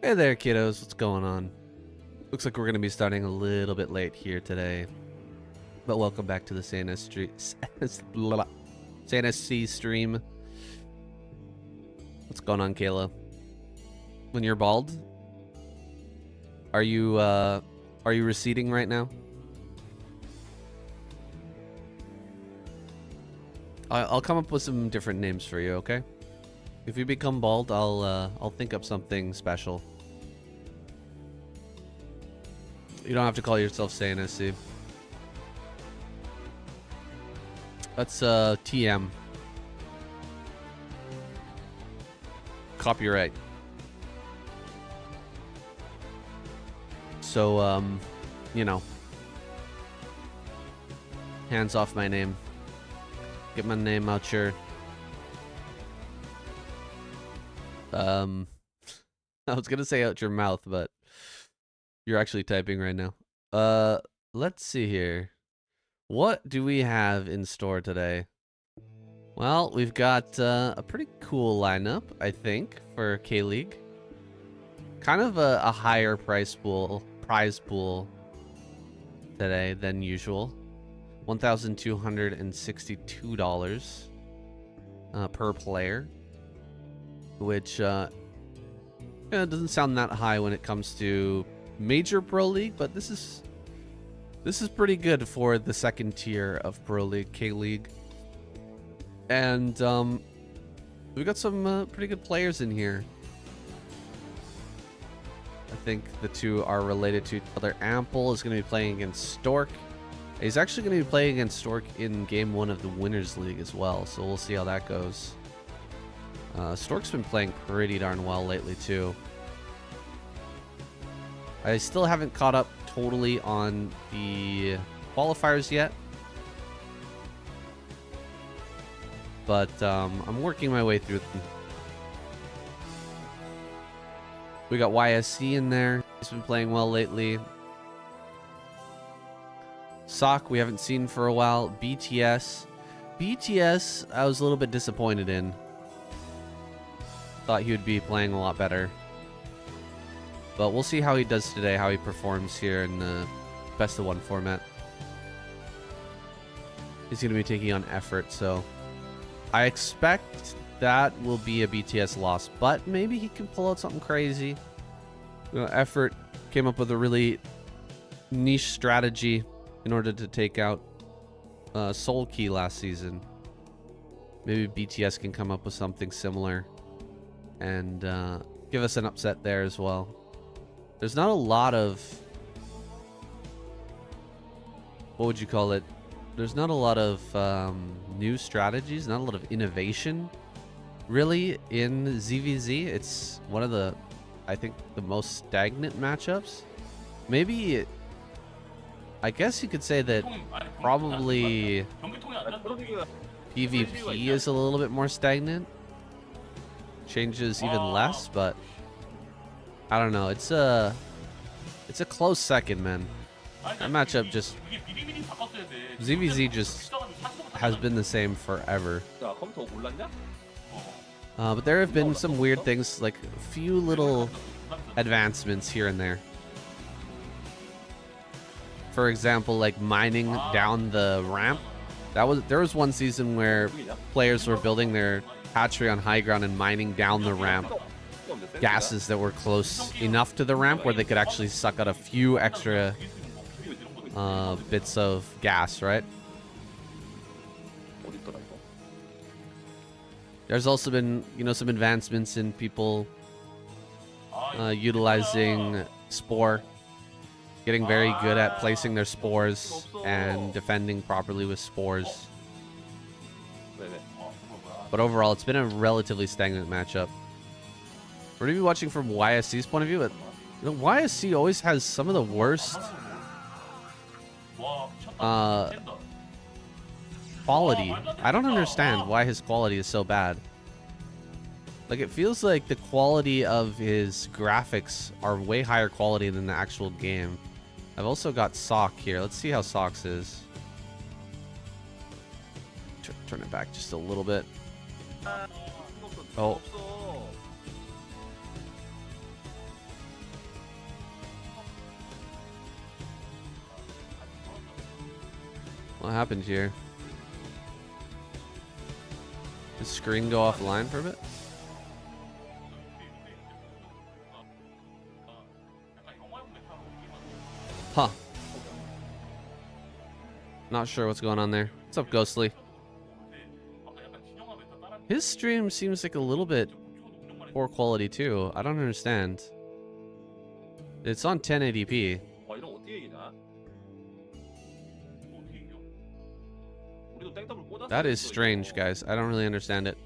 Hey there, kiddos. What's going on? Looks like we're going to be starting a little bit late here today. But welcome back to the SanSC stream. What's going on, Kayla? When you're bald? Are you receding right now? I'll come up with some different names for you, okay? If you become bald, I'll think up something special. You don't have to call yourself SanSC. That's TM. Copyright. So you know, hands off my name. Get my name out your I was gonna say out your mouth, but you're actually typing right now. Let's see here. What do we have in store today? Well, we've got a pretty cool lineup, I think, for K-League. Kind of a higher prize pool today than usual. $1,262 per player, which doesn't sound that high when it comes to Major Pro League, but this is pretty good for the second tier of Pro League, K-League. And we've got some pretty good players in here. I think the two are related to each other. Ample is going to be playing against Stork. He's actually going to be playing against Stork in Game 1 of the Winners League as well, so we'll see how that goes. Stork's been playing pretty darn well lately, too. I still haven't caught up totally on the qualifiers yet, but I'm working my way through them. We got YSC in there. He's been playing well lately. Sock, we haven't seen for a while. BTS, I was a little bit disappointed in. Thought he would be playing a lot better. But we'll see how he does today, how he performs here in the best of one format. He's going to be taking on Effort, so I expect that will be a BTS loss, but maybe he can pull out something crazy. Effort came up with a really niche strategy in order to take out Soul Key last season. Maybe BTS can come up with something similar and give us an upset there as well. There's not a lot of, what would you call it? There's not a lot of new strategies, not a lot of innovation really in ZVZ. It's one of the, I think, the most stagnant matchups. Maybe, I guess you could say that probably PvP is a little bit more stagnant. Changes even less, but I don't know. It's a close second, man. That matchup just, ZVZ just has been the same forever. But there have been some weird things, like a few little advancements here and there. For example, like mining down the ramp. There was one season where players were building their hatchery on high ground and mining down the ramp gases that were close enough to the ramp where they could actually suck out a few extra bits of gas, right? There's also been, some advancements in people utilizing Spore, getting very good at placing their spores and defending properly with spores. But overall, it's been a relatively stagnant matchup. We're going to be watching from YSC's point of view, but YSC always has some of the worst quality. I don't understand why his quality is so bad. Like, it feels like the quality of his graphics are way higher quality than the actual game. I've also got Sock here. Let's see how Sock's is. Turn it back just a little bit. Oh. What happened here? Did the screen go offline for a bit? Huh. Not sure what's going on there. What's up, Ghostly? His stream seems like a little bit poor quality too. I don't understand. It's on 1080p. That is strange, guys. I don't really understand it.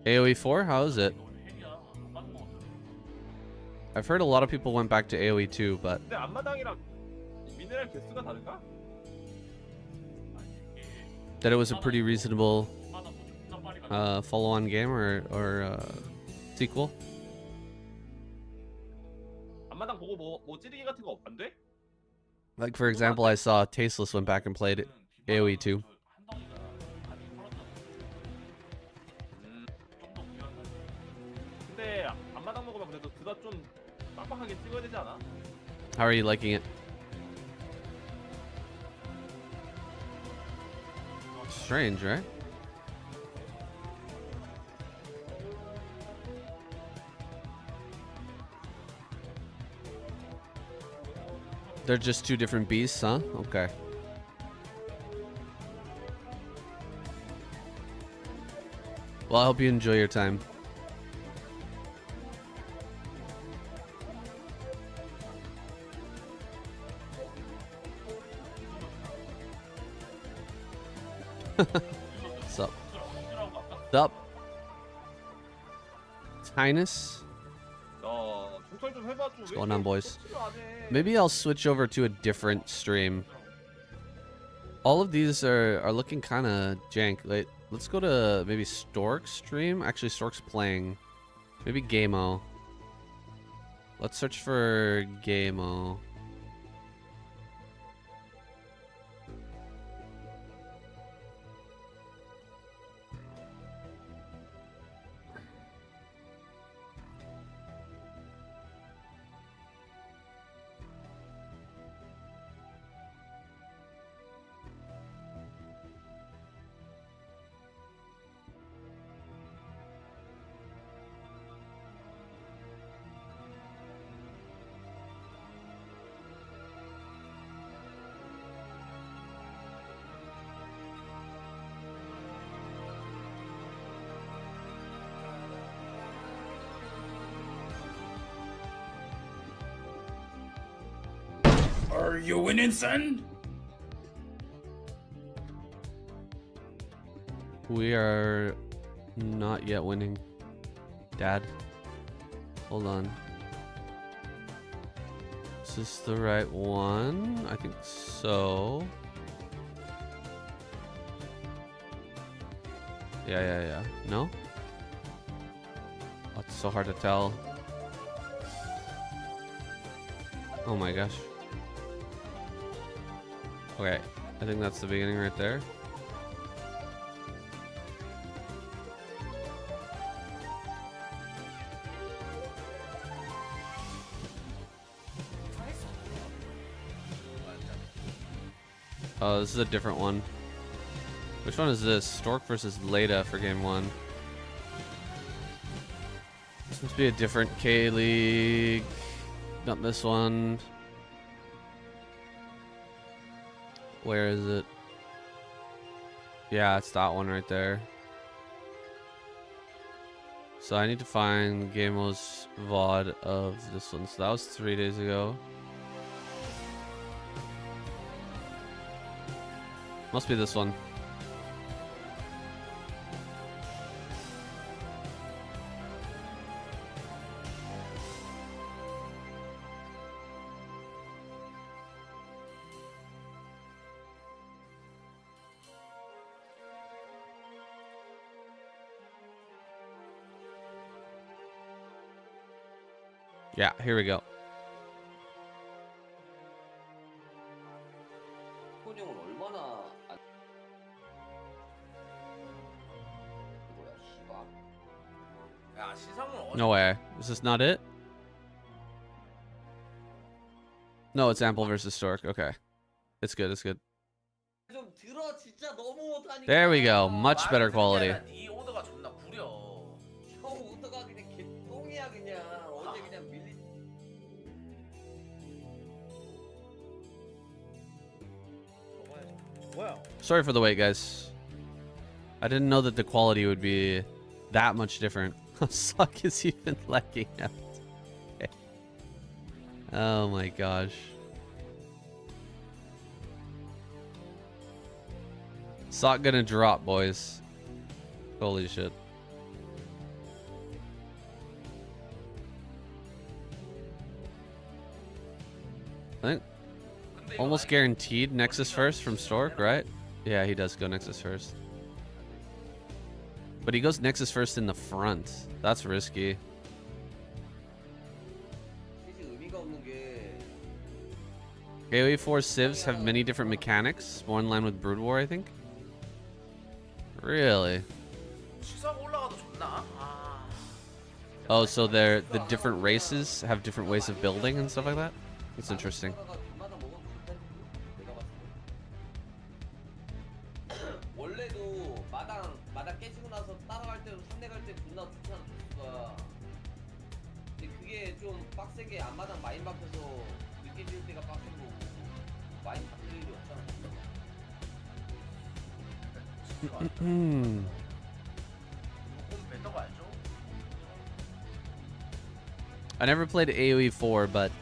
AoE 4? How is it? I've heard a lot of people went back to AoE 2, but that it was a pretty reasonable follow-on game or sequel. Like, for example, I saw Tasteless went back and played AoE 2. How are you liking it? Strange, right? They're just two different beasts, huh? Okay. Well, I hope you enjoy your time. What's up? What's up? Tynus? What's going on, boys? Maybe I'll switch over to a different stream. All of these are looking kind of jank. Like, let's go to maybe Stork's stream. Actually, Stork's playing. Maybe Gameo. Let's search for Gameo. Are you winning, son? We are not yet winning, Dad. Hold on. Is this the right one? I think so. Yeah. No? Oh, it's so hard to tell. Oh my gosh. Okay, I think that's the beginning right there. Oh, this is a different one. Which one is this? Stork versus Leda for game 1. This must be a different K-League. Not this one. Where is it? Yeah, it's that one right there. So I need to find Gamo's VOD of this one. So that was 3 days ago. Must be this one. Yeah, here we go. No way. Is this not it? No, it's Ample versus Stork. Okay. It's good. It's good. 좀 들어 진짜 너무 못하니까. There we go. Much better quality. 네 오더가 존나 구려. 형 오더가 그냥 개똥이야 그냥. 어제 그냥 밀리. 뭐야? Sorry for the wait, guys. I didn't know that the quality would be that much different. Suck is even lagging out. Okay. Oh my gosh. Sock gonna drop, boys. Holy shit. I think almost guaranteed Nexus first from Stork, right? Yeah, he does go Nexus first. But he goes Nexus first in the front. That's risky. 사실 의미가 없는 게. AoE 4 civs have many different mechanics, more in line with Brood War, I think. Really? 시선 올라가도 좋나? 아. Oh, so they're the different races have different ways of building and stuff like that? That's interesting. 원래도 마당 깨지고 나서 따라갈 때도 상대 갈 때 존나 좋잖아 조수가. 근데 그게 좀 빡세게 앞마당 마인 밖에서 늦게 지을 때가 빡센 거고 마인 바뀔 일이 없잖아. 조금 밴더가 알죠? I never played AoE 4, but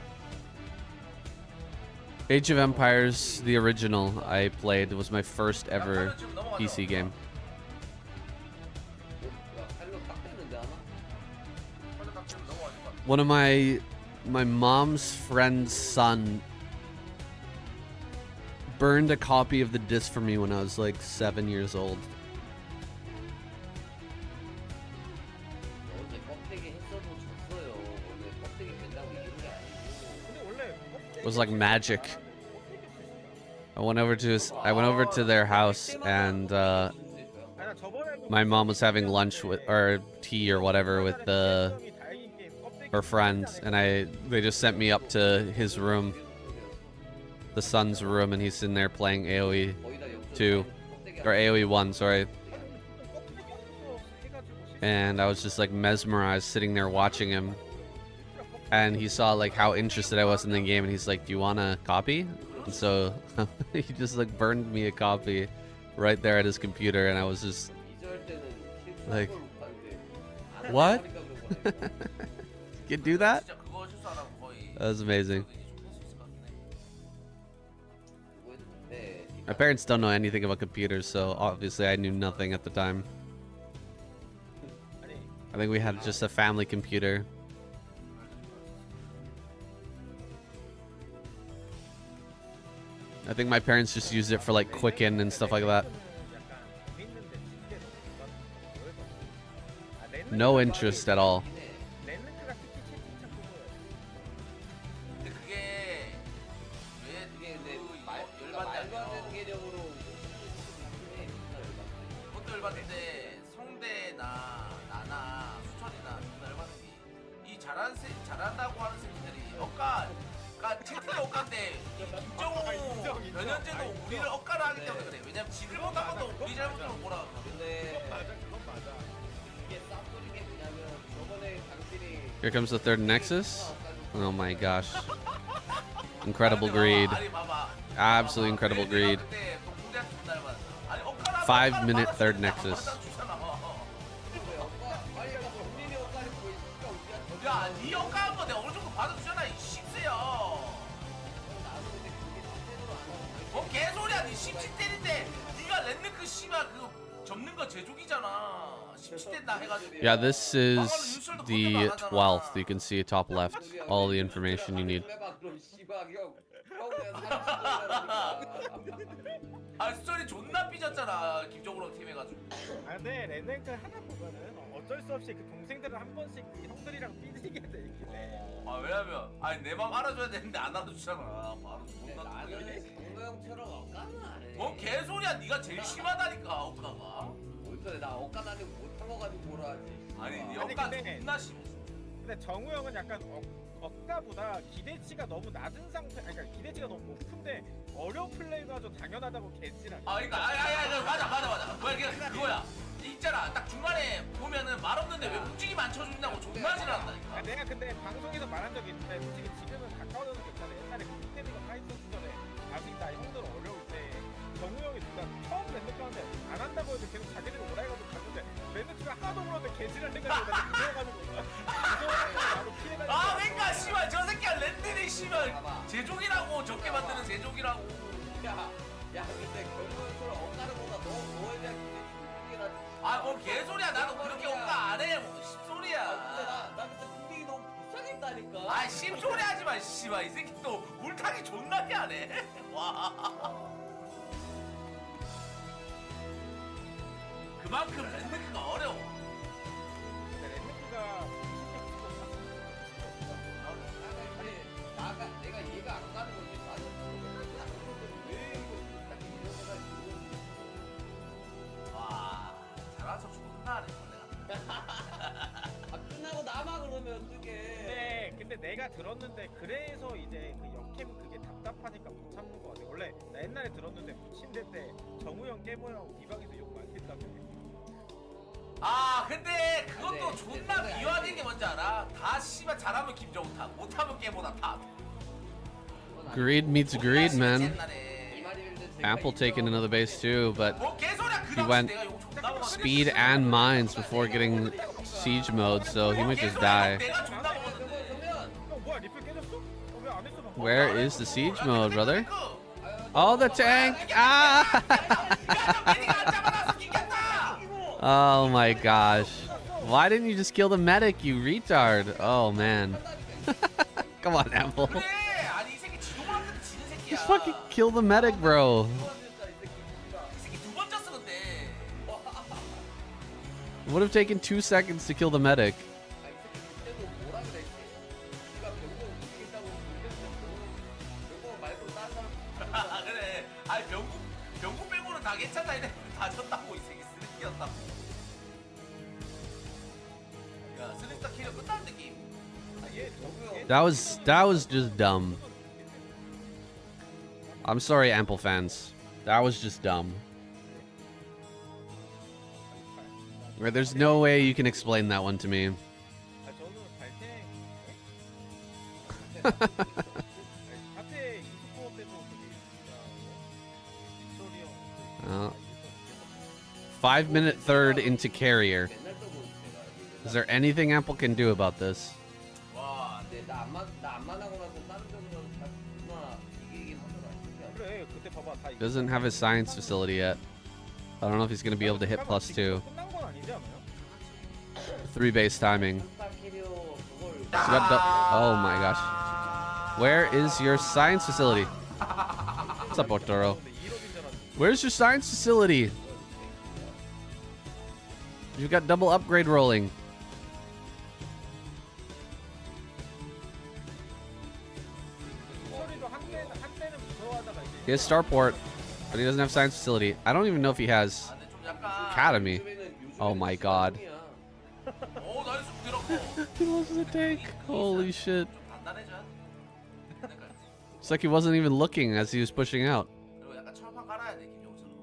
Age of Empires, the original I played, was my first ever PC game. One of my mom's friend's son burned a copy of the disc for me when I was like 7 years old. It was like magic. I went over to their house, and my mom was having lunch with, or tea or whatever, with her friend, and they just sent me up to his room, the son's room, and he's sitting there playing AoE 2 or AoE 1, sorry. And I was just like mesmerized sitting there watching him. And he saw like how interested I was in the game, and he's like, "Do you want a copy?" And so he just like burned me a copy right there at his computer, and I was just like, "What? You can do that?" That was amazing. My parents don't know anything about computers, so obviously I knew nothing at the time. I think we had just a family computer. I think my parents just used it for like Quicken and stuff like that. No interest at all. 잘한다고 하는 새끼들이 그러니까 채팅이 억까인데 김정우 변현재도 우리를 억까를 하기 때문에 그래. 왜냐면 지들 못한 것도 우리 잘못으로 뭐라 근데 그건 맞아. 이게 쌉소린 게 뭐냐면 저번에 당신이 Here comes the third Nexus. Oh my gosh. Incredible greed. Absolutely incredible greed. 5-minute third Nexus. 야, 니 억까한 거 내가 어느 정도 받아주잖아, 이 십세야. 뭔 개소리야, 니 17대인데 니가 랜드크 씨발 그거 접는 거 제족이잖아. 17대다 해가지고. Yeah, this is the 12th. You can see top left. All the information you need. 아, 스토리 존나 삐졌잖아, 김정우랑 팀 해가지고. 아 근데 랜랭크 하다 보면은 어쩔 수 없이 그 동생들을 한 번씩 형들이랑 삐지게 되긴 해. 아, 왜냐면 아니 내 맘 알아줘야 되는데 안 알아주잖아. 바로 존나 나는 강도 형처럼 억까는 안 해. 뭔 개소리야, 니가 제일 심하다니까, 억까가. 어쩌네 나 억까 다니고 못한 거 가지고 뭐라 하지. 아니, 니 아니, 억까 근데- 존나 심해. 근데 정우 형은 약간 억가보다 기대치가 너무 낮은 상태, 아니 그러니까 기대치가 너무 높은데 어려운 플레이가 좀 당연하다고 개지랄. 아 그러니까 맞아 뭐야 그거야 있잖아 딱 중간에 보면은 말 없는데 왜 움직임 안 쳐준다고 존나 지랄한다니까. 아, 내가 근데 방송에서 말한 적이 있는데 솔직히 지금은 가까워져서 괜찮아. 옛날에 빅테리가 파이썬 시절에 아직 나 형들 어려울 때 정우 형이 누가 처음 랜드크 하는데 안 한다고 해도 계속 자기들이 오라 해가지고 갔는데 랜드크가 하도 물었는데 개지랄 해가지고 내가 무서워가지고 나도 피해가지고. 아 그러니까 씨발 저 새끼야 랜드리 씨발 제종이라고 적게 만드는 제종이라고. 야 근데 결국은 그걸 억가르보다 너에 대한 기대치 높게 나. 아뭐 개소리야 나도 그렇게 억까 안해 뭐 씹소리야. 나 그때 군딩이 너무 비싸게 했다니까. 아 씹소리 하지마 씨발 이 새끼 또 물타기 존나게 하네. 와 그만큼 랜드크가 어려워. 근데 랜드크가 아니 나가 내가 이해가 안 가는 거지. 나는 왜 이거 딱 이런 해가지고. 와 잘해서 존나 하네 원래가. 아 끝나고 나만 그러면 어떡해. 근데 내가 들었는데 그래서 이제 그 역캠 그게 답답하니까 못 참는 거 같아. 원래 나 옛날에 들었는데 무친대 때 정우 형, 깨모 형 비방에서 욕 많이 했다며. 아 근데 그것도 네, 존나 네, 비화된 게 뭔지 알아? 다 씨발 잘하면 김정우 탓 못하면 깨보다 탓. Greed meets greed, man. 이 말이면 제가 Ample taking another base too, but 뭐 개소리야 그 He 당시 went 내가 욕 존나 먹었는데. speed and mines before getting siege mode, so he might just die. 내가 존나 먹었는데. 그러면 형 뭐야 리플 깨졌어? 왜 안 했어 방금? Where is the siege mode, brother? 그 Oh, the tank! Ah! Oh my gosh. Why didn't you just kill the medic, you retard? Oh man. Come on, Ample. 그래 아니 이 새끼 지도만한테 지는 새끼야. Just fucking kill the medic, bro. 이 새끼 두 번 졌어 근데. It would have taken 2 seconds to kill the medic. 그때도 뭐라 그랬지? 네가 병력 움직인다고 병력 말고 다른 사람 그래. 아니 병구 빼고는 다 괜찮다 이래. 다 졌다고 이 새끼 쓰레기였다고. 야 쓰리스타 캐리어 끝나는 느낌. That was just dumb. I'm sorry, Ample fans. That was just dumb. Right, there's no way you can explain that one to me. 아 저는 발탱. 앞에 이스포 때도 그게 진짜 빅토리 형. 5-minute third into carrier. 맨날 떠보는 내가 Is there anything Ample can do about this? 와. 근데 나안 만나고 나서 다른 점으로 다 누나 이기긴 하더라. 진짜. 그래 그때 봐봐 다. Doesn't have his science facility yet. I don't know if he's going to be able to hit +2. 끝난 건 아니지 않아요? 3 base timing. 스타 캐리어 그걸 He's got oh my gosh. Where is your science facility? What's up, Otoro? 근데 1업인 줄 알았는데. Where's your science facility? You've got double upgrade rolling. 빅토리도 한때는 무서워하다가 이제. He has starport, but he doesn't have science facility. I don't even know if he has 아, 근데 좀 약간. academy. 요즘에는 Oh my god. 오 나이스 들었고. He loves the tank. Holy shit. 좀 단단해져야 돼. 그러니까 It's like he wasn't even looking as he was pushing out. 그리고 약간 철판 깔아야 돼 김정우처럼.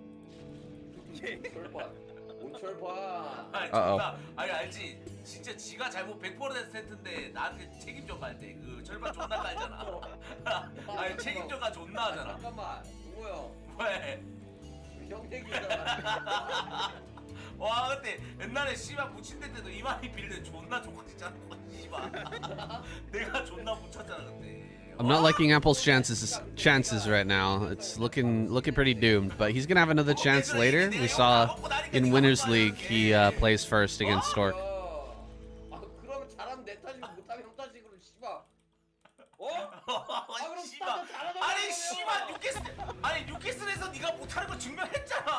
철판 온철판 아니 Uh-oh. 존나 아니 알지 진짜 지가 잘못 100% 세트인데 나한테 책임져 갈 때 그 절반 존나 깔잖아. 아니 책임져가 존나 하잖아. 잠깐만 누구요? 왜? 형 얘기잖아. 와 근데 옛날에 씨발 붙인대 때도 이만희 빌드 존나 족같았잖아. 씨발 내가 존나 붙였잖아 그때. I'm not liking Ample's chances right now. It's looking pretty doomed, but he's gonna have another chance later. We saw in Winners League he plays first against Stork. 아 그러면 잘하면 내 탓이고 못하면 형 탓이고 그럼 씨발. 어? 그럼 씨발 스타트 잘하는 아니 거야, 씨발 그러면. 뉴캐슬에서 네가 못하는 거 증명했잖아.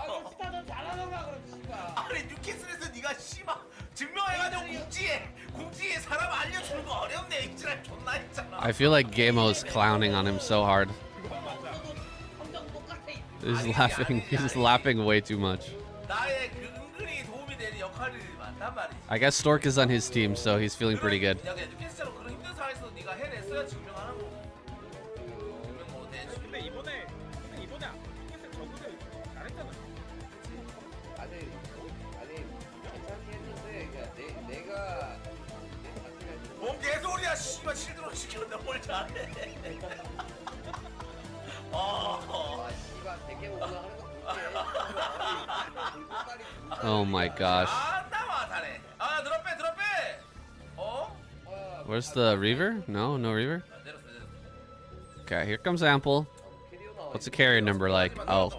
그럼 스타트 잘하던가 그럼 씨발. 아니 뉴캐슬에서 네가 씨발 증명해가지고 공지에 사람 알려주는 거 어렵네 이지랄 존나 했잖아. I feel like Gamo's clowning on him so hard. 성장 똑같아. He's laughing way too much. 나의 그 은근히 도움이 되는 역할이 많단 말이지. I guess Stork is on his team, so he's feeling pretty good. 야 그냥 뉴캐슬처럼 그런 힘든 상황에서 뭘 잘해. 아 씨발 되게 오늘 하는 거 볼게. Oh my gosh. 안 나와 잘해. 아 들어 빼. 어? Where's the Reaver? No, no Reaver. 내렸어. Okay, here comes Ample. What's the carrier number like? Oh.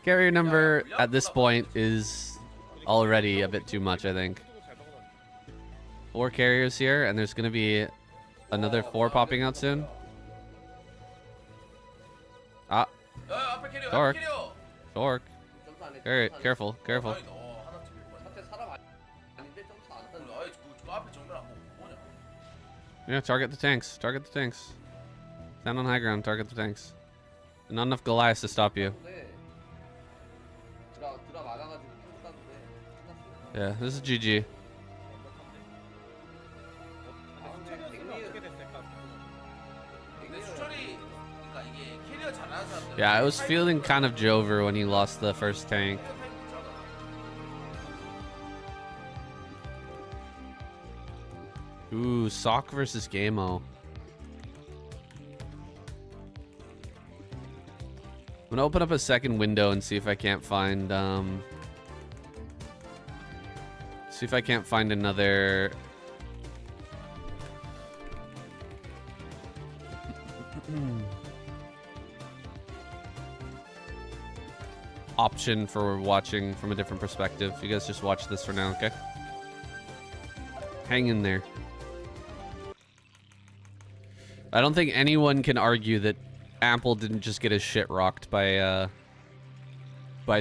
Carrier number at this point is already a bit too much, I think. 4 carriers here, and there's gonna be another 4 popping out soon. Ah, 앞에 캐리어. Dark. 앞에 캐리어. Dork. Very careful, careful. 아니, 너 하나 찍을 거야. 사태 사람 아닌데 점수 안 하는 아이 그 앞에 정면 안 보고 뭐냐? Yeah, target the tanks. Target the tanks. Stand on high ground. Target the tanks. Not enough Goliaths to stop you. 드라 막아가지고 탱크 땄는데 끝났어. Yeah, this is GG. 어떻게 됐을까? 근데 수철이 그러니까 이게 캐리어 잘하는 사람들. Yeah, I was feeling kind of Jover when he lost the first tank. Ooh, Sock versus Gamo. I'm gonna open up a second window and see if I can't find another option for watching from a different perspective. You guys just watch this for now, okay? Hang in there. I don't think anyone can argue that Ample didn't just get his shit rocked by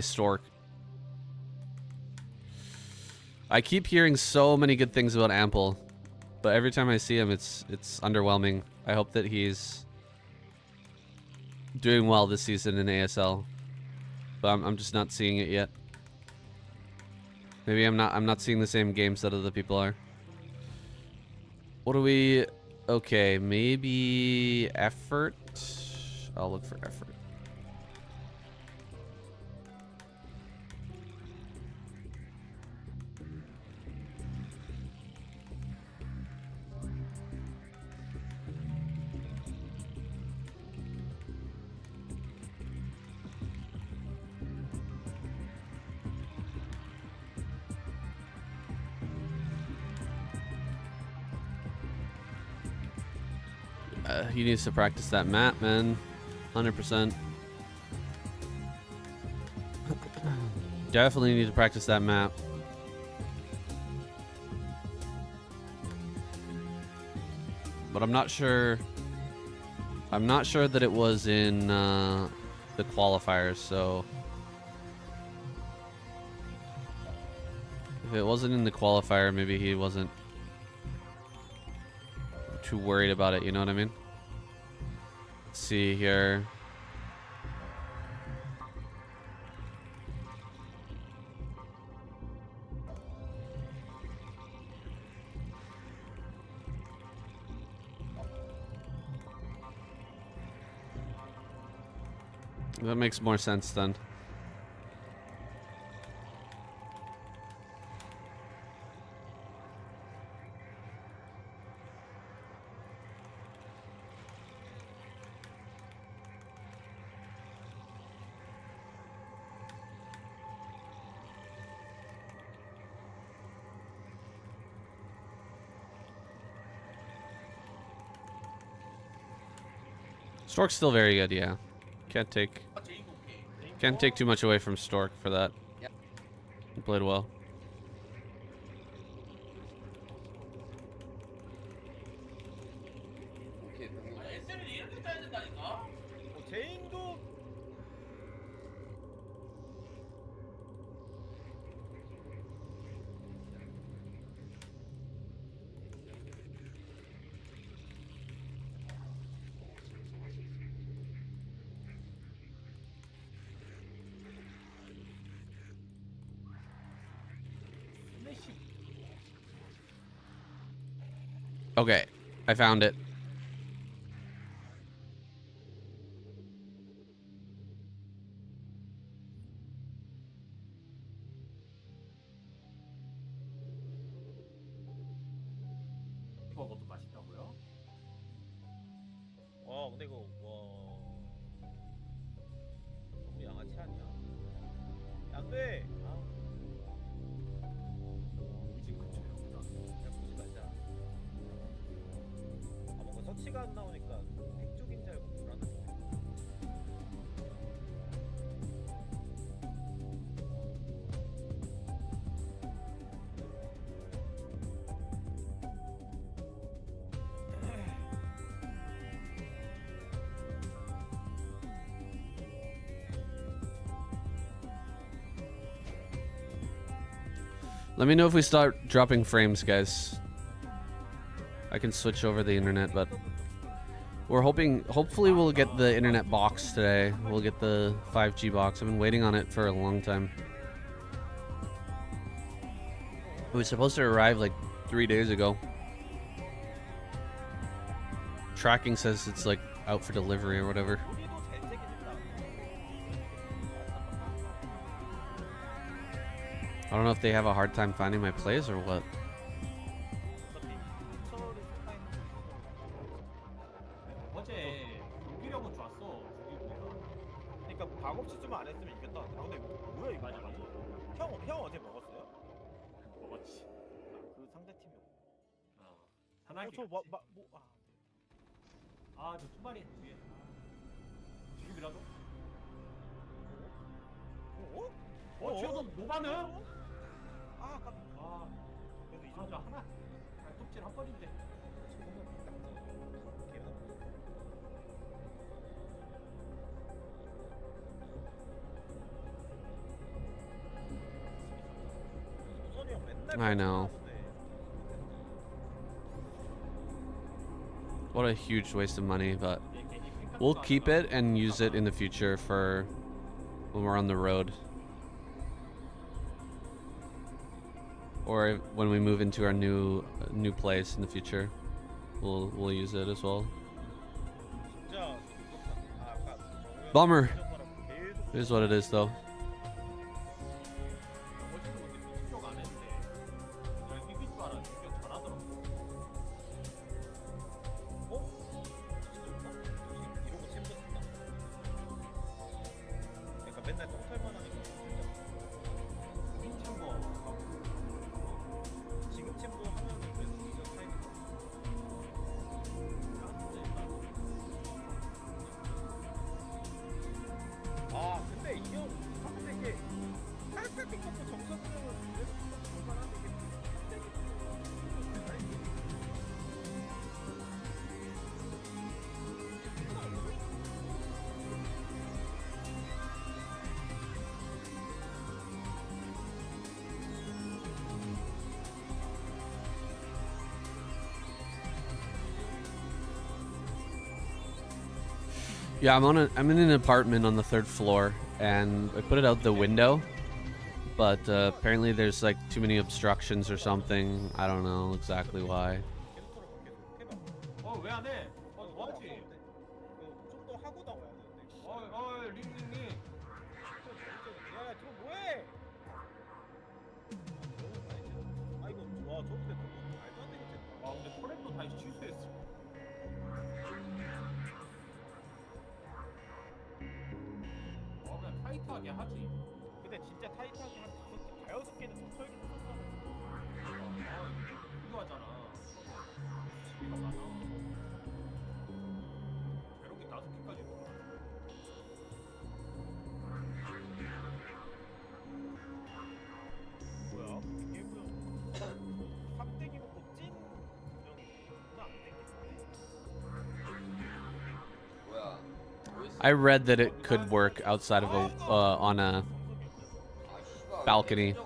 Stork. I keep hearing so many good things about Ample, but every time I see him, it's underwhelming. I hope that he's doing well this season in ASL, but I'm just not seeing it yet. Maybe I'm not seeing the same games that other people are. What do we? Okay, maybe effort. I'll look for effort. He needs to practice that map, man. 100%. Definitely need to practice that map. But I'm not sure. I'm not sure that it was in the qualifiers, so if it wasn't in the qualifier, maybe he wasn't too worried about it, you know what I mean? Let's see here. That makes more sense then. Stork's still very good, yeah. Can't take too much away from Stork for that. Yep. He played well. 오케이. SM이 이렇게 짜야 된다니까? 제인도 Okay, I found it. 먹어도 맛있다고요? 와 근데 이거 와 너무 양아치 아니야? 안돼. 아. 이집 근처에 없다. 그냥 보지 말자. 아 뭔가 서치가 안 나오니까 핵 쪽인 줄 알고 불안하네. Let me know if we start dropping frames, guys. I can switch over the internet, but we're hopefully we'll get the internet box today. We'll get the 5G box. I've been waiting on it for a long time. It was supposed to arrive like 3 days ago. Tracking says it's like out for delivery or whatever. I don't know if they have a hard time finding my plays or what. 어제 경기력은 좋았어. 그러니까 박업치 좀 안 했으면 이겼다. 아 근데 이거 뭐야 이거? 맞아, 맞아. 형 어제 먹었어요? 먹었지. 그 상대 팀이. 편하게. 저뭐 아. 아, 저 투발이 뒤에. 지금이라도? 튀어도 노바는? 아, 깜. 아, 그래도 이 저 정도 하나. 발톱질 한 번인데. 우선이 형 맨날. I know. What a huge waste of money, but we'll keep it and use it in the future for when we're on the road. Or when we move into our new place in the future. We'll use it as well. 진짜. 아, 아까 Bummer. 계속 It is what it is though. 어제도 근데 공격 안 했는데. 날 이길 줄 알았는데 공격 잘하더라고. 이러고 챔버 쓴다. 그러니까 맨날 똥탈만 하니까 민창거. 지금 챔버 하면은 그래도 이거 타이밍. 아 근데 이형 근데 이게 살짝 띵거고 정석으로 그래도 볼만한데 이게 Yeah, I'm in an apartment on the 3rd floor, and I put it out the window, but apparently there's like too many obstructions or something. I don't know exactly why. 계속 털어 계속 해봐. 왜 안 해? 뭐하지? 좀 더 하고 나와야 되는데. 어이, 링링링. 야, 저거 뭐해? 아 이거 와 저런데 너무 말도 안 되겠지. 아, 근데 터렛도 다시 취소했어. 그냥 타이트하게 하지. 근데 진짜 타이트하게 한 5-6개는 더 털긴 했었어. 이거 하잖아. 시비가 많아. 배럭이 5개까지 있구나. 뭐야? 이게 뭐야? 삽대기 먹고 찐 이런 안 되겠네. 뭐야? I read that it could work outside of a on a balcony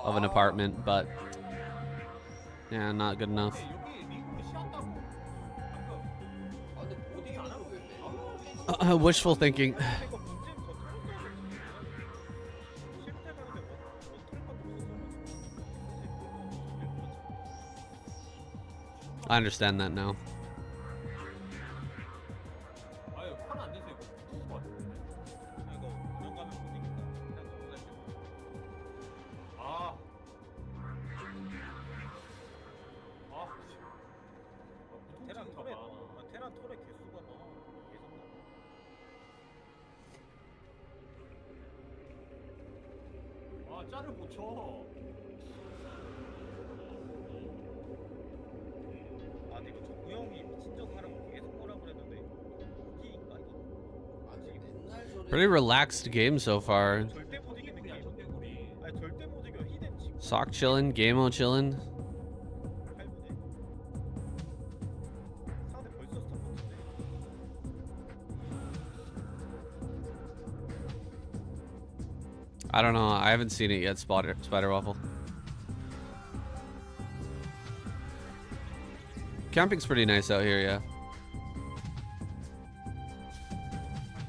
of an apartment, but yeah, not good enough. 여기 리그 쉬었다고. 방금. 아 근데 못 이기는 왜 빼? Wishful thinking. 이거 문제는 더 털었어야 되는데. 실패 가는데 I understand that now. 아유, 판안 돼서 이거 못볼것 같은데. 이거 운영 가면 못 이긴다. 그냥 너무 잘 됐다. 아. 테란 털에 테란 털에 개수가 너무 아 짤을 못 쳐. 아 근데 이거 정우영이 미친 척 하라고 계속 뭐라 그랬는데 웃기인가 이거? 아니 맨날 저래. Pretty relaxed game so far. 절대 못 이기는 야 게임. 저개구리. 아니 절대 못 이겨. 히든 지금 Sock chillin', Gameo chillin'. 8분에 상대 벌써 스톱 붙인데. I don't know. I haven't seen it yet, Spider Waffle. Camping's pretty nice out here, yeah.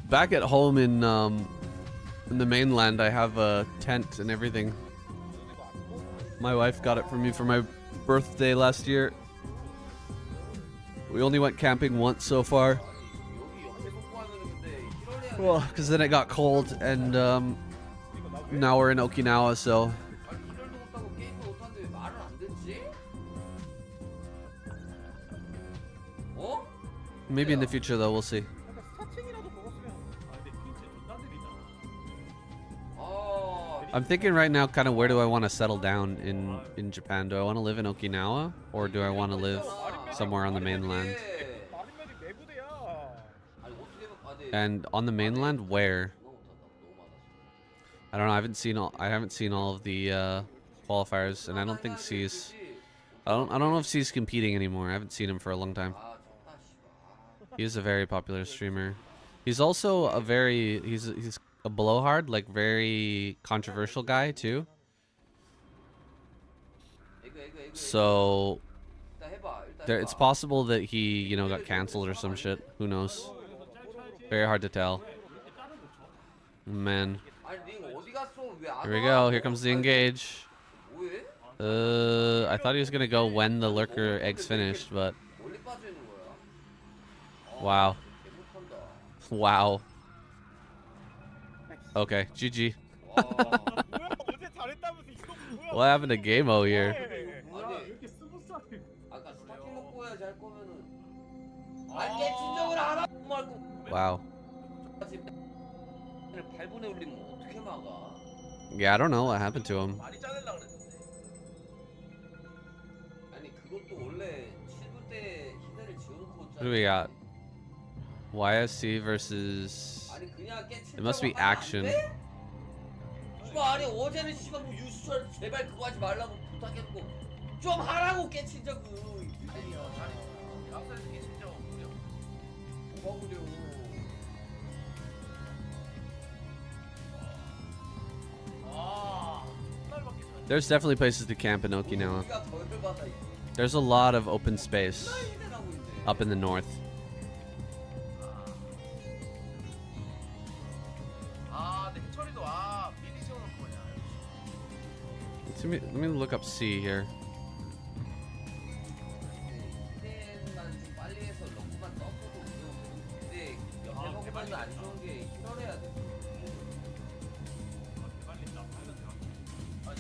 Back at home in the mainland, I have a tent and everything. My wife got it for me for my birthday last year. We only went camping once so far. 여기 옆에 속보하면 근데 1월에 Well, because then it got cold, and now we're in Okinawa, so 아니 1월도 못하고 게임도 못하는데 왜 말을 안 듣지? 어? maybe in the future though, we'll see. 그러니까 스타팅이라도 먹었으면. 아 근데 퀸즈 존나 느리잖아. 아 I'm thinking right now, kind of where do I want to settle down in Japan? Do I want to live in Okinawa, or do I want to live somewhere on the mainland? 이게- 마린메딕 내부대야. 아니 어떻게 아 네. And on the mainland, where? 너무 못한다. 너무 많아서. I don't know. I haven't seen all of the qualifiers, and I don't think C's. I don't know if C's competing anymore. I haven't seen him for a long time. 아 정말 씨발. He is a very popular streamer. He's also a very he's a blowhard, like very controversial guy too. 이거. So 일단 해봐. 일단 there, it's 해봐. possible that he got canceled or some shit. Who knows? Very hard to tell. Man, 아니 링 어디 갔어? 왜안 here we go. Here comes the engage. 뭐해? I thought he was gonna go when the lurker eggs finished, but 멀리 빠져 있는 거야. wow, 개 못한다. wow. Okay, GG. 와. 뭐야 어제 잘했다면서 이거 뭐야? What happened to Gameo here? 뭐야 아니 왜 이렇게 스무스하게. 아까 스타팅 먹고 해야지 할 거면은. 아니 깨 진정을 하라. 말 거. Wow. 지금 8분에 올리면 어떻게 막아? Yeah, I don't know what happened to him. 많이 자르려고 그랬는데. 아니 그것도 원래 7분 때 히드를 지워놓고 What do we got? YSC versus. 아니 그냥 깨 It must be action. 씨발 아니 어제는 씨발 뭐 유수철 제발 그거 하지 말라고 부탁해놓고 좀 하라고 깨 친자고. 아니야. 앞서서 이게 진짜 무려. 뭐가 그려. 아, 날밖에 잘. There's definitely places to camp in Okinawa. 우리가 덜 받아 이거. There's a lot of open space 히드라고 있네. up in the north. 아, 근데 해철이도 미리 세워놓을 거냐. Let me look up C here. 히드만 좀 빨리 해서 럭만 떴어도 근데 옆에 먹으면 안 좋은 게 히럴해야 돼.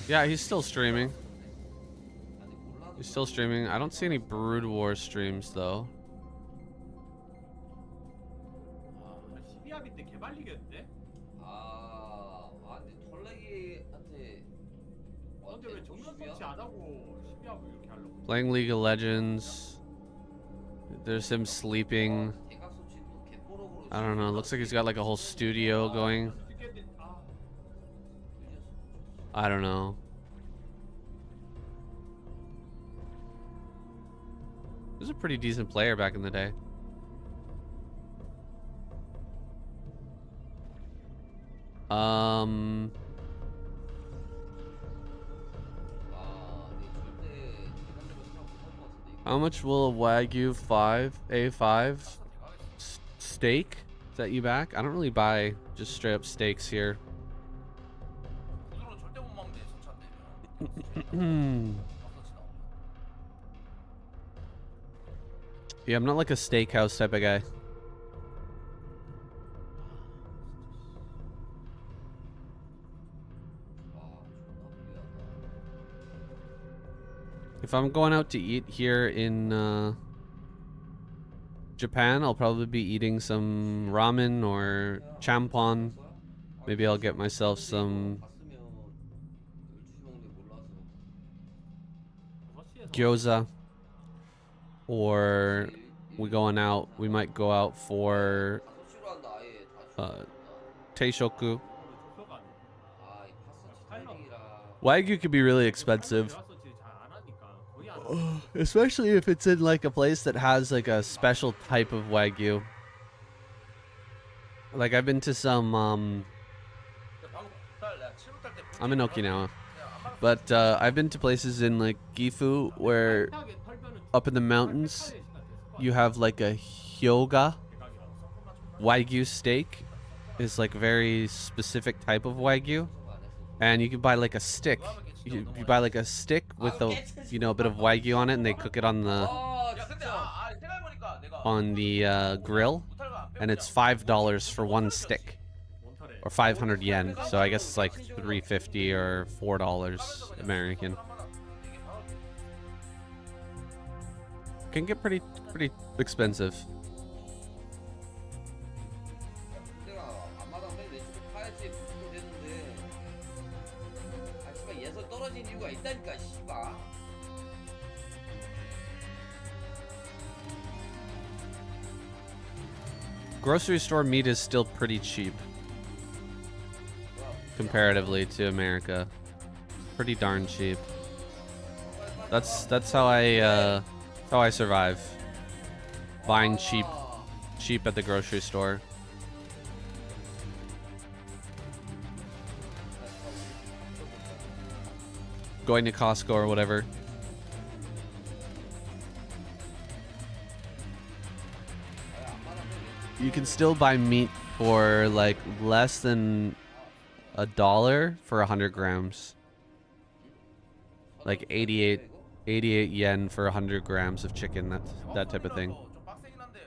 Yeah, he's still streaming. 아니 몰라도 He's still streaming. I don't see any Brood War streams though. 아 12합이 때 개발리겠는데? 근데 털레기한테 근데 왜 정면 설치 안 하고 12합을 이렇게 하려고? Playing League of Legends. There's him sleeping. 대각 소치도 개뽀록으로 I don't know. Looks like he's got like a whole studio going. I don't know. He was a pretty decent player back in the day. How much will a Wagyu 5 A5 steak set you back? I don't really buy just straight up steaks here. 그거는 절대 못 먹는데 손찬데. Yeah, I'm not like a steakhouse type of guy. If I'm going out to eat here in Japan, I'll probably be eating some ramen or champon. Maybe I'll get myself some gyoza, or we going out. We might go out for 5시로 한다. 아예 Uh, 다 teishoku. 좁혀가는. 아, 이 파스치 타이밍이라. Wagyu could be really expensive, 대화서치 잘안 하니까 거의 안 하고. especially if it's in like a place that has like a special type of Wagyu. Like I've been to some I'm in Okinawa, but I've been to places in like Gifu where up in the mountains you have like a hyoga Wagyu steak is like a very specific type of Wagyu, and you can buy like a stick. You buy like a stick with a a bit of Wagyu on it, and they cook it on the 아, 진짜. grill, and it's $5 for one stick, or 500 yen. So I guess it's like $3.50 or $4 American. Can get pretty expensive. 내가 앞마당 맨 왼쪽에 파야지 붙고 되는데. 아, 씨발 얘서 떨어진 이유가 있다니까, 씨발. Grocery store meat is still pretty cheap comparatively to America. Pretty darn cheap. That's how I survive. Buying cheap at the grocery store. Going to Costco or whatever. You can still buy meat for like less than $1 for 100 grams. Like 88 yen for 100 grams of chicken. That type of thing. 좀 빡세긴 한데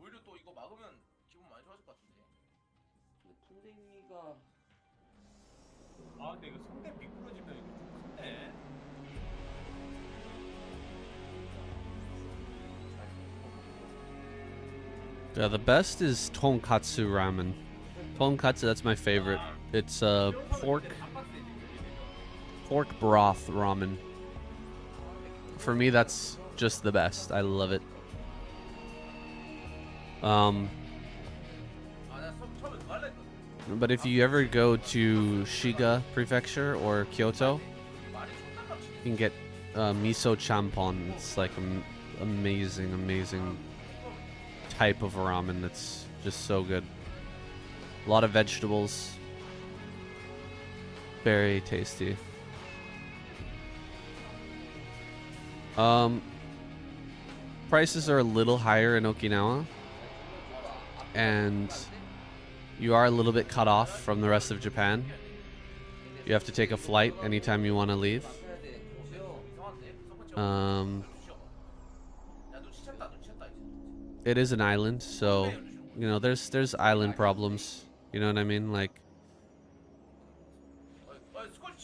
오히려 또 이거 막으면 기분 많이 좋아질 것 같은데. 풍뎅이가 아 근데 이거 성대 미끄러지면 이거 좀 큰데. Yeah, the best is tonkatsu ramen. Tonkatsu, that's my favorite. It's pork broth ramen. For me, that's just the best. I love it. But if you ever go to Shiga Prefecture or Kyoto, you can get miso champon. It's like amazing type of ramen that's just so good. A lot of vegetables. Very tasty. Prices are a little higher in Okinawa, and you are a little bit cut off from the rest of Japan. You have to take a flight anytime you want to leave. It is an island, so there's island problems. You know what I mean? Like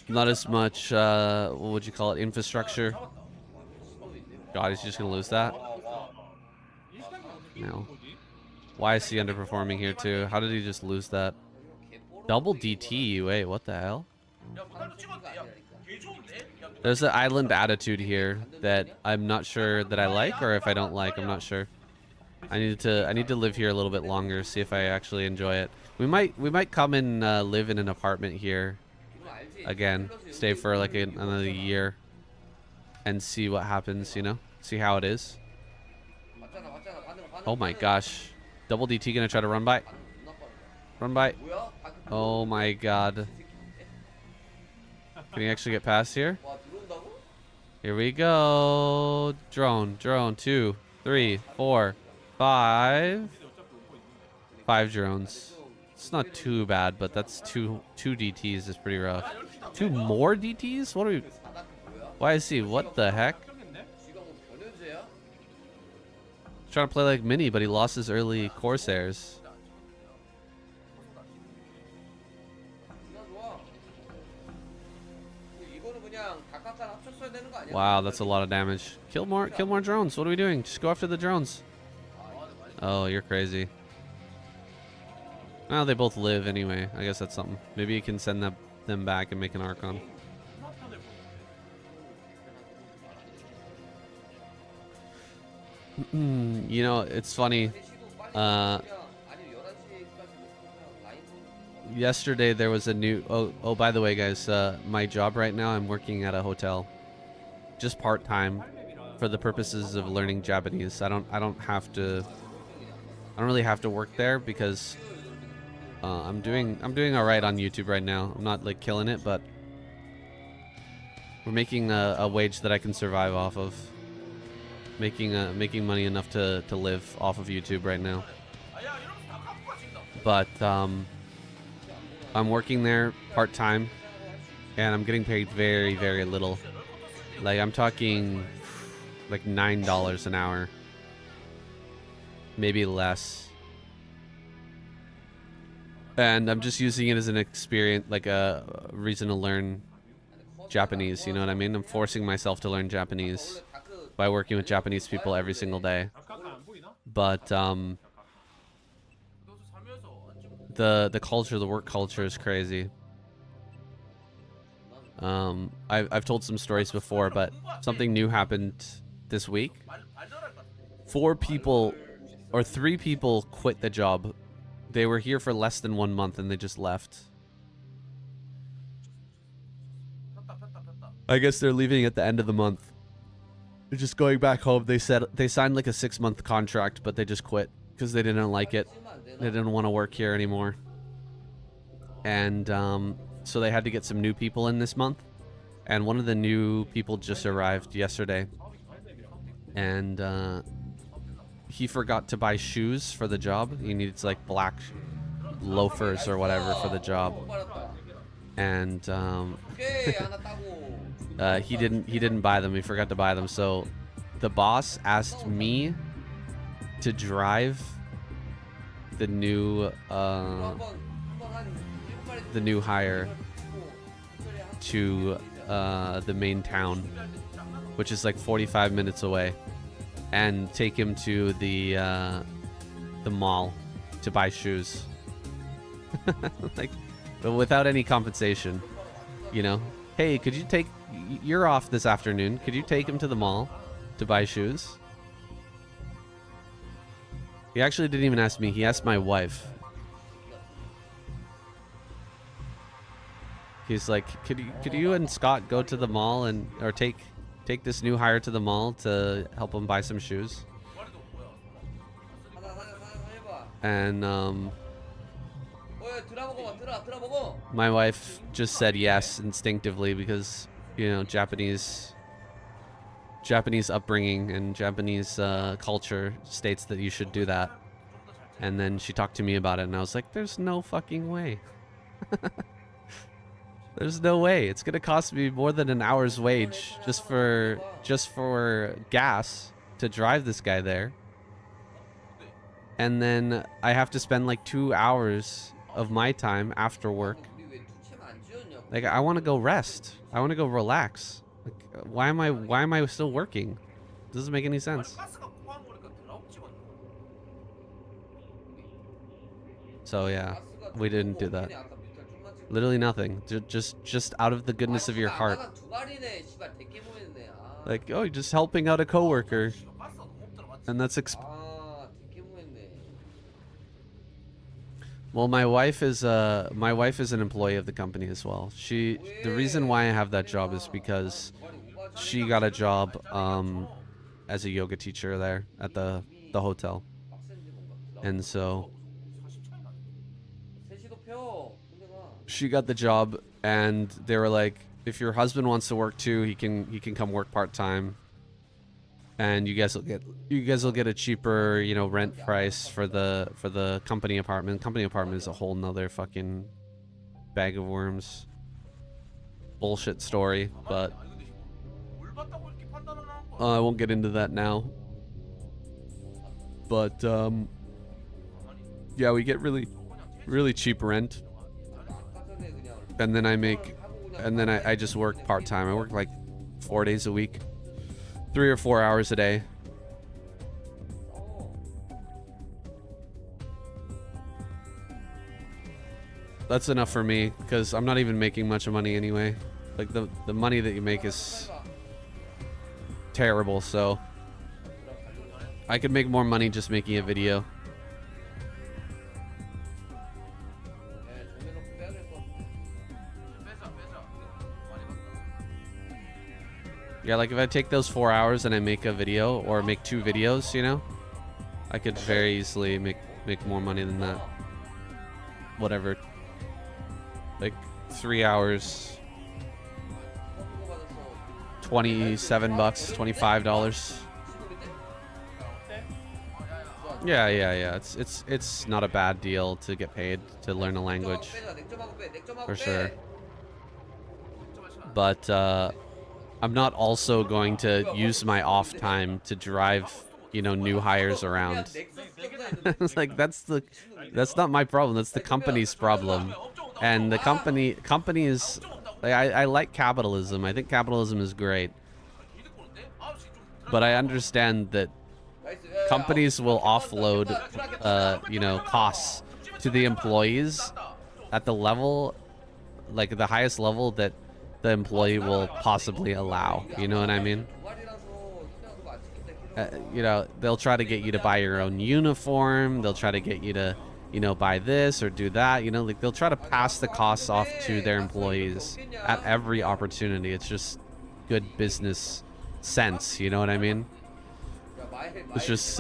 not as much what would you call it, infrastructure. God, is he just gonna lose that? No. Why is he underperforming here too? How did he just lose that? Double DT. Wait, what the hell? There's an island attitude here that I'm not sure that I like, or if I don't like, I'm not sure. I need to live here a little bit longer, see if I actually enjoy it. We might come and live in an apartment here again, stay for like another year, and see what happens. See how it is. Oh my gosh, double DT gonna try to run by. Run by. Oh my god. Can he actually get past here? Here we go. Drone. 2, 3, 4, 5. 5 drones. It's not too bad, but that's two DTs is pretty rough. 2 more DTs? What are we? Why is he? What the heck? Trying to play like Mini, but he lost his early Corsairs. Wow, that's a lot of damage. Kill more drones. What are we doing? Just go after the drones. Oh, you're crazy. Oh, they both live anyway. I guess that's something. Maybe you can send them back and make an Archon. You know, it's funny. 3시도 빨리 그냥 아니면 11시까지는 라인 Yesterday there was a new. Oh, by the way, guys, my job right now, I'm working at a hotel, just part time, for the purposes of learning Japanese. I don't have to. I don't really have to work there because I'm doing all right on YouTube right now. I'm not like killing it, but we're making a wage that I can survive off of. Making money enough to live off of YouTube right now. But I'm working there part time, and I'm getting paid very, very little. Like I'm talking like $9 an hour, maybe less. And I'm just using it as an experience, like a reason to learn Japanese. You know what I mean? I'm forcing myself to learn Japanese by working with Japanese people every single day. But the culture, the work culture is crazy. I've told some stories before, but something new happened this week. 4 people or 3 people quit the job. They were here for less than 1 month and they just left. I guess they're leaving at the end of the month. They're just going back home. They said they signed like a 6-month contract, but they just quit because they didn't like it. They didn't want to work here anymore. And so they had to get some new people in this month. And one of the new people just arrived yesterday. And he forgot to buy shoes for the job. He needs like black loafers or whatever for the job. And he didn't buy them. He forgot to buy them. So the boss asked me to drive the new hire to the main town, which is like 45 minutes away, and take him to the mall to buy shoes. Like, but without any compensation, you know. Hey, could you take? You're off this afternoon. Could you take him to the mall to buy shoes? He actually didn't even ask me. He asked my wife. He's like, could you and Scott go to the mall and or take this new hire to the mall to help him buy some shoes? And my wife just said yes instinctively because, you know, Japanese upbringing and Japanese culture states that you should do that. And then she talked to me about it, and I was like, there's no fucking way. There's no way. It's gonna cost me more than an hour's wage just for gas to drive this guy there. And then I have to spend like 2 hours of my time after work. Like, I want to go rest. I want to go relax. Like, why am I still working? It doesn't make any sense. So yeah, we didn't do that. Literally nothing. Just out of the goodness of your heart. Like, oh, you're just helping out a coworker, and that's well, my wife is an employee of the company as well. The reason why I have that job is because she got a job as a yoga teacher there at the hotel, and so she got the job, and they were like, if your husband wants to work too, he can come work part-time, and you guys will get a cheaper, you know, rent price for the company apartment. Company apartment is a whole nother fucking bag of worms, bullshit story, but I won't get into that now. But yeah, we get really cheap rent. And then I just work part-time. I work like 4 days a week, 3 or 4 hours a day. That's enough for me because I'm not even making much of money anyway. Like the money that you make is terrible, so I could make more money just making a video. 예, 정해놓고 빼야 될 것 같아. 빼자 많이 받다. Yeah, like if I take those 4 hours and I make a video or make 2 videos, you know, I could very easily make more money than that. Whatever. Like 3 hours, 그거 받았어. 27 bucks, $25. 친구인데? Yeah. It's not a bad deal to get paid to learn a language, 냉점하고 빼. 냉점하고 for 빼. sure. But I'm not also going to use my off time to drive, you know, new hires around. It's like that's not my problem. That's the company's problem. And the company is like, I like capitalism. I think capitalism is great. But I understand that companies will offload you know, costs to the employees at the level, like the highest level that the employee will possibly allow. You know what I mean? You know, they'll try to get you to buy your own uniform. They'll try to get you to, you know, buy this or do that. You know, like they'll try to pass the costs off to their employees at every opportunity. It's just good business sense. You know what I mean? It's just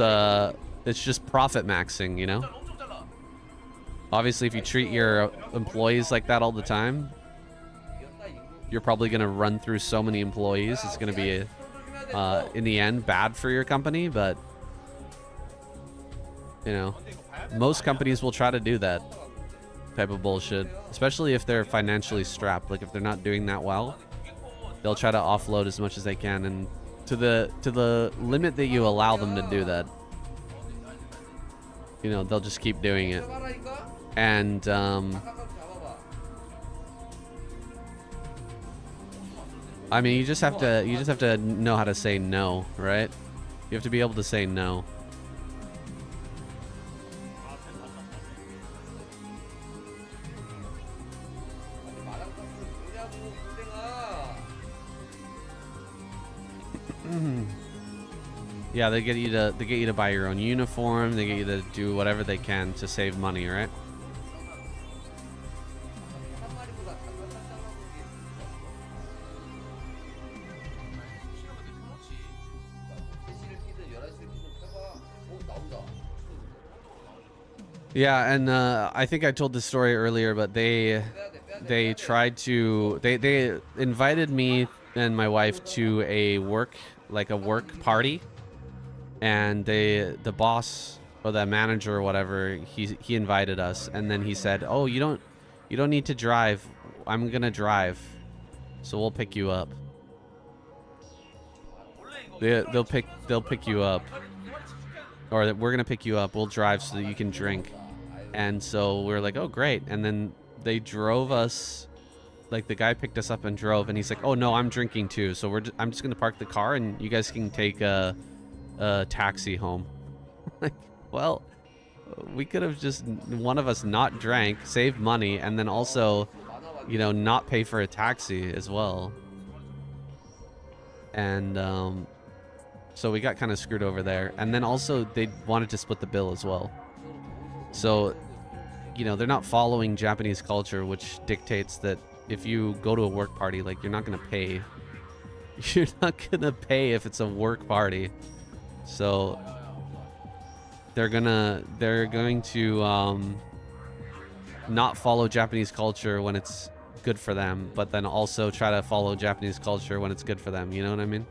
profit maxing. You know. Obviously, if you treat your employees like that all the time, you're probably gonna run through so many employees. It's gonna be in the end bad for your company, but you know, most companies will try to do that type of bullshit, especially if they're financially strapped. Like if they're not doing that well, they'll try to offload as much as they can, and to the limit that you allow them to do that, you know, they'll just keep doing it. And I mean, you just have to know how to say no, right? You have to be able to say no. Yeah, they get you to buy your own uniform. They get you to do whatever they can to save money, right? Yeah, and I think I told this story earlier, but they tried to they invited me and my wife to a work party, and the boss or the manager or whatever, he invited us, and then he said, "Oh, you don't need to drive. I'm gonna drive, so we'll pick you up." They'll pick you up, or we're gonna pick you up. We'll drive so that you can drink. And so we're like, oh great. And then they drove us, like the guy picked us up and drove, and he's like, oh no, I'm drinking too, so I'm just gonna park the car and you guys can take a taxi home. Like, well, we could have just, one of us not drank, saved money, and then also, you know, not pay for a taxi as well. And so we got kind of screwed over there. And then also they wanted to split the bill as well. So, you know, they're not following Japanese culture, which dictates that if you go to a work party, like, you're not going to pay. You're not going to pay if it's a work party. So they're going to not follow Japanese culture when it's good for them, but then also try to follow Japanese culture when it's good for them. You know what I mean?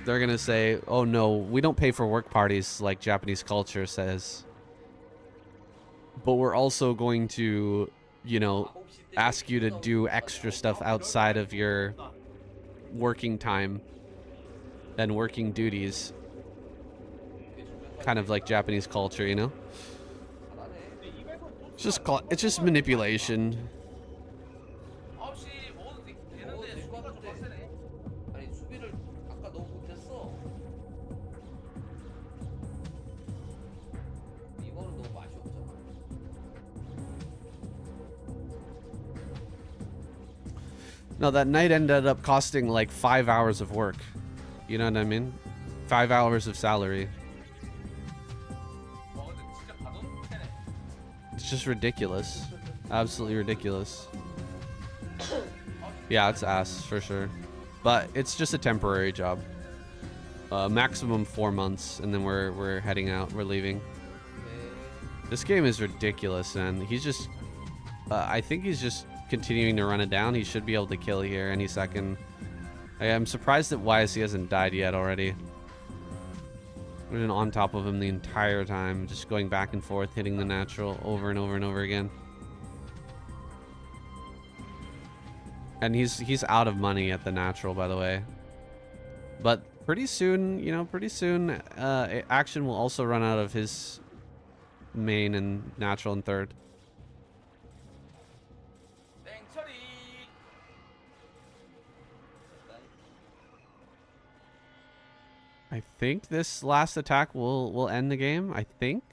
They're gonna say, oh no, we don't pay for work parties like Japanese culture says, but we're also going to, you know, ask you to do extra stuff outside of your working time and working duties, kind of like Japanese culture, you know. It's just manipulation. No, that night ended up costing like 5 hours of work. You know what I mean? 5 hours of salary. 와 근데 진짜 가져도 되네. It's just ridiculous. Absolutely ridiculous. Yeah, it's ass for sure. But it's just a temporary job. Maximum 4 months, and then we're heading out. We're leaving. This game is ridiculous, and he's just... I think he's just continuing to run it down. He should be able to kill here any second. I'm surprised that YSC hasn't died yet already. We've been on top of him the entire time, just going back and forth, hitting the natural over and over and over again. And he's out of money at the natural, by the way. But pretty soon, you know, Action will also run out of his main and natural and third. 땡처리. I think this last attack will end the game. I think.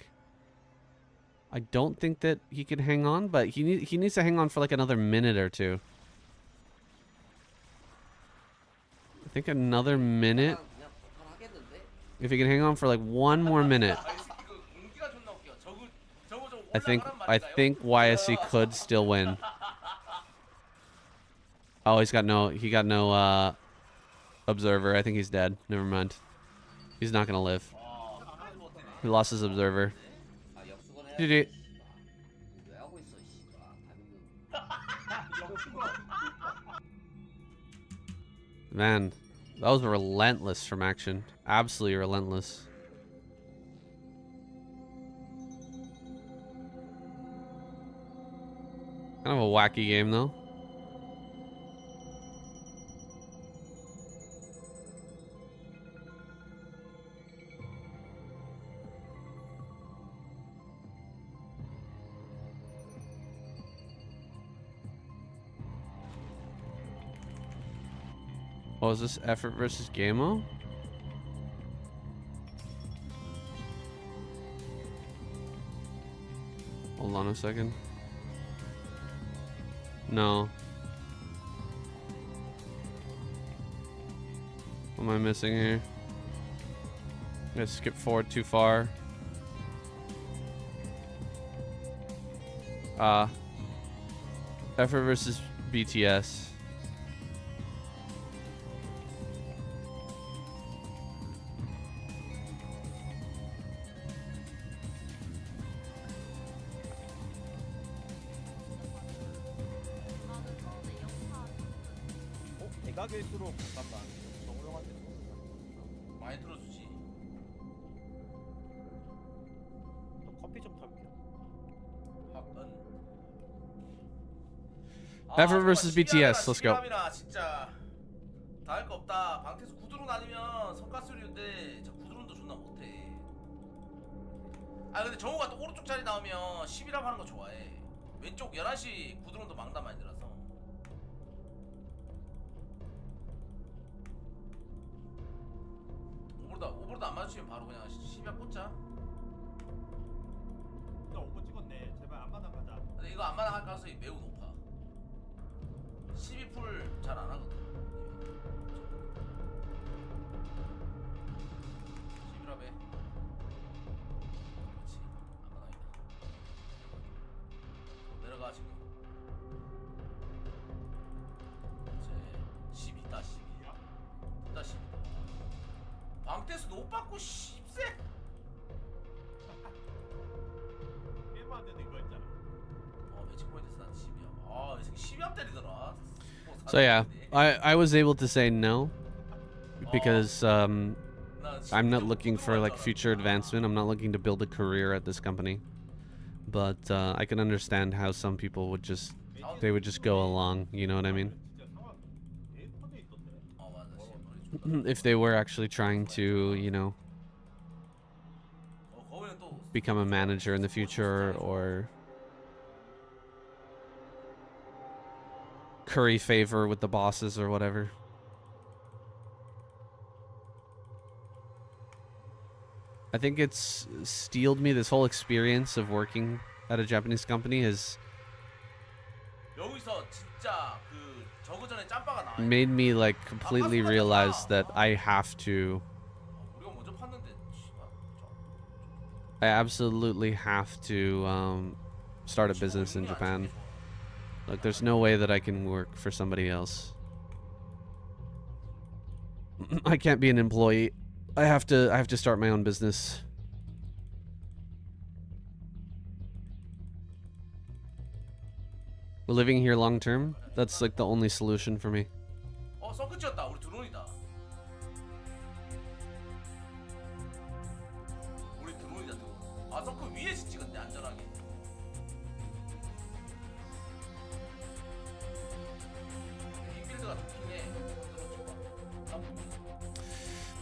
I don't think that he can hang on, but he needs to hang on for like another minute or two. I think another minute. 그냥 하겠는데? If he can hang on for like one more minute, 아, 이 새끼 그 공기가 존나 웃겨. 저거 좀 I think 올라가란 말인가요? YSC could still win. Oh, he got no observer. I think he's dead. Never mind. He's not gonna live. He lost his observer. 아 역수건 해야 GG. 왜 하고 있어 씨. Man, that was relentless from Action. Absolutely relentless. Kind of a wacky game, though. Oh, is this effort versus Gamo? Hold on a second. No. What am I missing here? I skipped forward too far. Effort versus BTS. 대각일수록 잠깐만 정우영한테 많이 들어주지. 또 커피 좀 타볼게요. 학은. Effort versus BTS. Let's go. 진짜 다 할 거 없다. 방태수 구드론 아니면 성가스류인데 저 구드론도 존나 못해. 아 근데 정우가 또 오른쪽 자리 나오면 10이랑 하는 거 좋아해. 왼쪽 11시 구드론도 망다 많이 들어서. 오버로드 안 맞추면 바로 그냥 10약 꽂자. 나 5번 찍었네. 제발 안마당 가자. 근데 이거 안마당 할 가능성이 매우 높아. 12풀 잘 안 하거든. 11합에. 그렇지. 안마당이다. 내려가 지금. 이제 12다 12야. 2다 12다. 방태수 못 받고 씹새. 1만 안 되는 이거 했잖아. 매치 포인트에서 난 12합. 아, 이 새끼 12합 때리더라. So yeah, I was able to say no because I'm not looking for like future advancement. I'm not looking to build a career at this company. But I can understand how some people would just go along, you know what I mean? 진짜 상황 개 터져 있던데. 맞아. If they were actually trying to, you know, 거기는 또 become a manager in the future or curry favor with the bosses or whatever. I think it's steeled me. This whole experience of working at a Japanese company has 여기서 진짜 그 저그 저그 전에 짬바가 나. made me like completely realize that I have to. 우리가 먼저 팠는데. 씨발. I absolutely have to start a business in Japan. Like, there's no way that I can work for somebody else. I can't be an employee. I have to start my own business. Living here long term, that's like the only solution for me. 성끝이었다. 우리 드론이다. 우리 드론이다. 드론. 아, 성끝 위에서 찍었네. 안전하게. 이 빌드가 좋긴 해.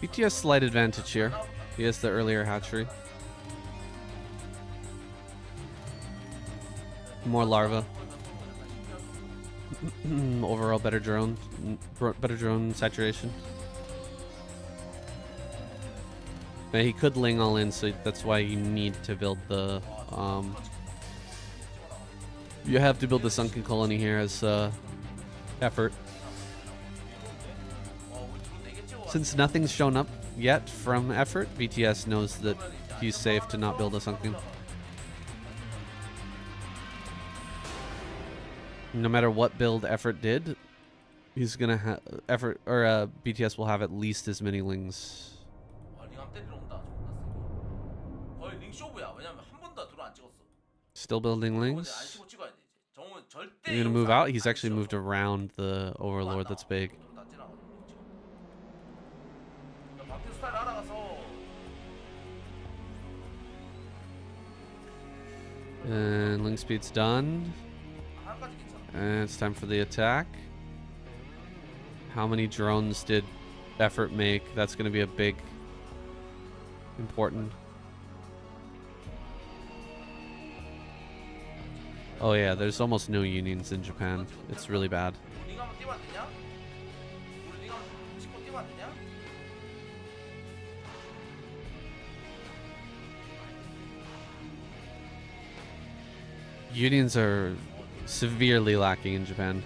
BTS slight advantage here. He has the earlier hatchery. More larva. Overall better drone saturation. But he could ling all in, so that's why you need to build the you have to build the sunken colony here as effort. Since nothing's shown up yet from effort, BTS knows that he's safe to not build a sunken. No matter what build effort did, he's gonna have effort, or BTS will have at least as many lings. Still building lings. You're gonna move out? He's actually moved around the overlord. That's big. And ling speed's done. And it's time for the attack. How many drones did effort make? That's going to be a big, important. Oh yeah, there's almost no unions in Japan. It's really bad. Unions are severely lacking in Japan.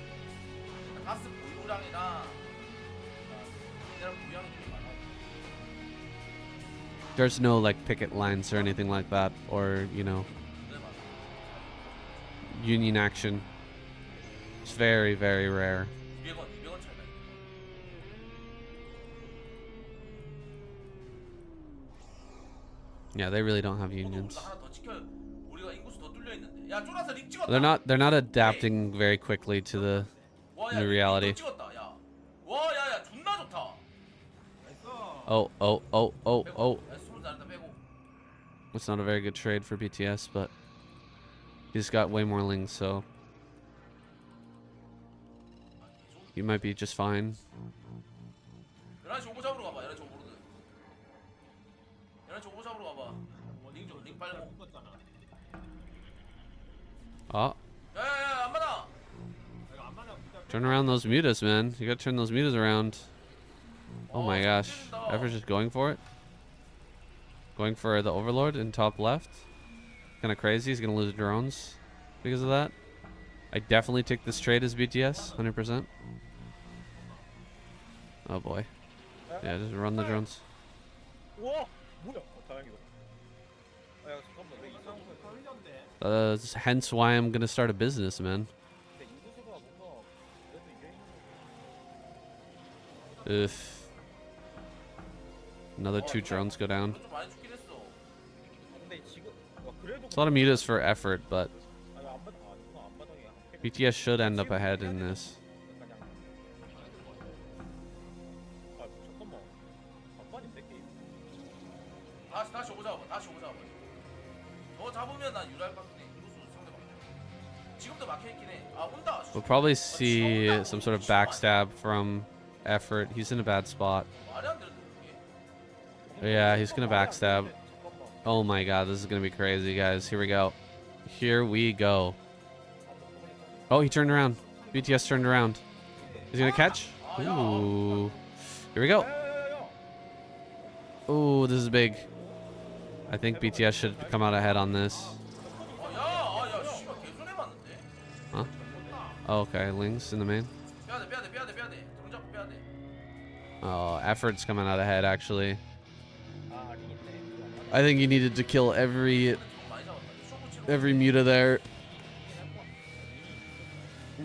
There's no like picket lines or anything like that, or you know, union action. It's very, very rare. Yeah, they really don't have unions. They're not adapting very quickly to the new reality. Oh. It's not a very good trade for BTS, but he's got way more lings, so he might be just fine. Oh. Turn around those mutas, man. You gotta turn those mutas around. Oh my gosh. Ever's just going for it. Going for the overlord in top left. Kind of crazy. He's gonna lose drones because of that. I definitely take this trade as BTS, 100%. Oh boy. Yeah, just run the drones. Hence why I'm gonna start a business, man. If another 2 drones go down. It's a lot of mutas for effort, but BTS should end up ahead in this. We'll probably see some sort of backstab from effort. He's in a bad spot. Yeah, he's gonna backstab. Oh my god, this is gonna be crazy, guys. Here we go. Here we go. Oh, he turned around. BTS turned around. He's gonna catch. Ooh. Here we go. Ooh, this is big. I think BTS should come out ahead on this. Huh? Oh, okay, Lings in the main. Oh, effort's coming out ahead, actually. 아 링 있네. I think he needed to kill every 돈 많이 잡았다. 쇼부 치러 muta there.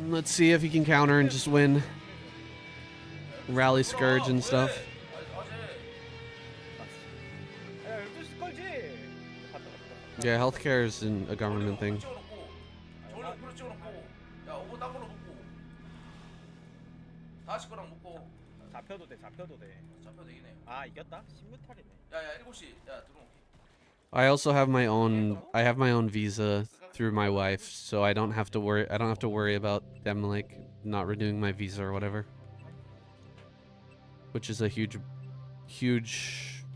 Let's see if he can counter and just win. Rally Scourge and stuff. 야 12시 걸지. 갔다 갔다. Yeah, healthcare is a government thing. 저걸로 프로 찍어놓고 야 오버 땅으로 묶고 다시 거랑 묶고 잡혀도 돼. 잡혀도 돼. 잡혀도 되긴 해요. 아 이겼다. 16탈이네. 야야 7시 야 들어올게. I also have my own. I have my own visa through my wife, so I don't have to worry. I don't have to worry about them like not renewing my visa or whatever, which is a huge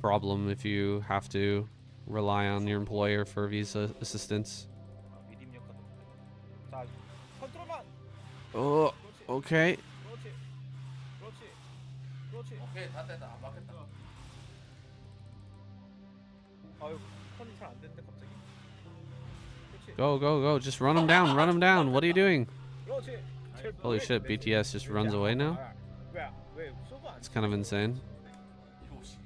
problem if you have to rely on your employer for visa assistance. 아, 미림 역할도. 자 컨트롤만. Oh, okay. 그렇지. 그렇지. 그렇지. 오케이 다 됐다 안 막혔다. 아유 컨이 잘안 되는데 갑자기. 그렇지. Go. Just run him down. Run him down. What are you doing? 그렇지. 제일 Holy shit, 내 BTS just runs away now? 왜 소부 안 It's kind of insane. 7시.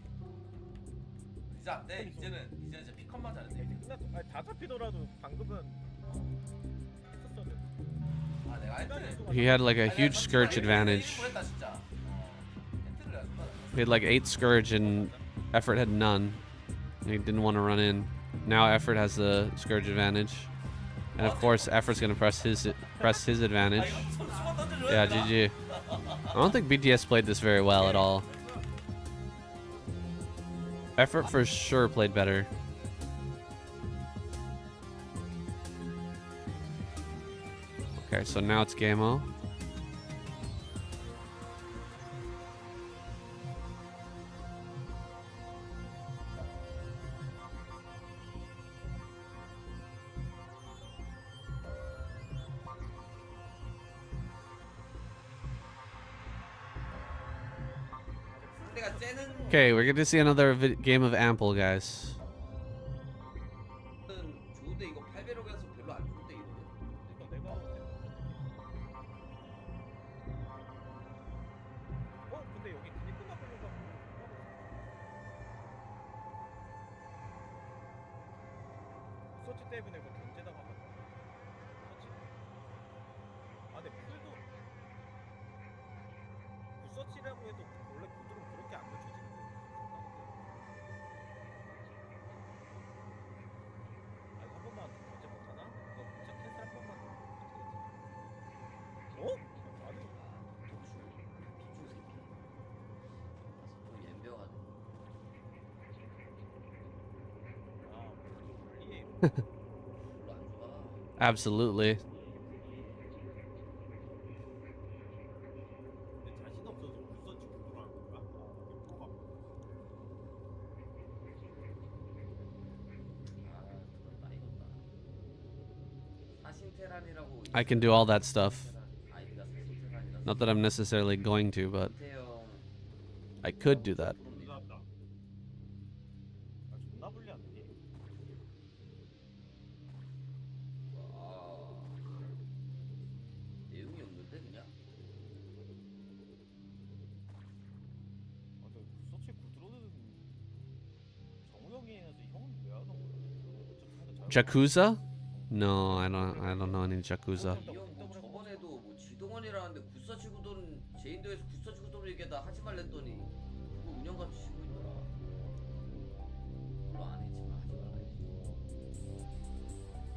이제 안 돼. 이제는 이제 피컷만 잘했네. 이제 끝났어. 아니 다 잡히더라도 방금은 했었어야 돼. 아 내가 했지. He had like a huge Scourge advantage. 했다 진짜. 힌트를 내가 줬다. He had like 8 Scourge and Effort had none. He didn't want to run in. Now Effort has the Scourge advantage. And of course Effort's gonna press his advantage. Yeah, GG. I don't think BTS played this very well at all. Effort for sure played better. Okay, so now it's Gamo. 상대가 쟤는 Okay, we're going to see another game of Ample, guys. 좋은데 이거 8배럭이라서 별로 안 좋은데 이거. 이거 내가 하고 있어. 근데 여기 그니 끝나버리니까 서치 때문에 뭐 견제당하면 서치. 아 근데 풀도 서치라고 해도 원래 구두는 그렇게 안 고쳐지는데. 아니 한 번만 견제 못하나? 이거 진짜 캔슬 한 번만 더 어떻게 되지? 아니 또 옌병하네. 이게 별로 안 좋아. Absolutely. 자신 없어서 불서치 구두로 하는 건가? 뭐가 아, 들었다 이거다. 사신 테란이라고. I can do all that stuff. 아이디가 사신 테란이라서. Not that I'm necessarily going to, but 태형. I could do that. 불났다. 아 존나 불리한데. 와. 내용이 없는데 그냥. 아, 근데 서치 구두로는 정우영이 해야지 형은 왜 하는 거야? Yakuza? No, I don't know any Yakuza. 이형 뭐 저번에도 뭐 지동원이라는데 굿서치 구돈 제인도에서 굿서치 구돈 얘기하다 하지 말랬더니 그거 운영같이 치고 있더라. 물론 안 했지만 하지 말라 했지.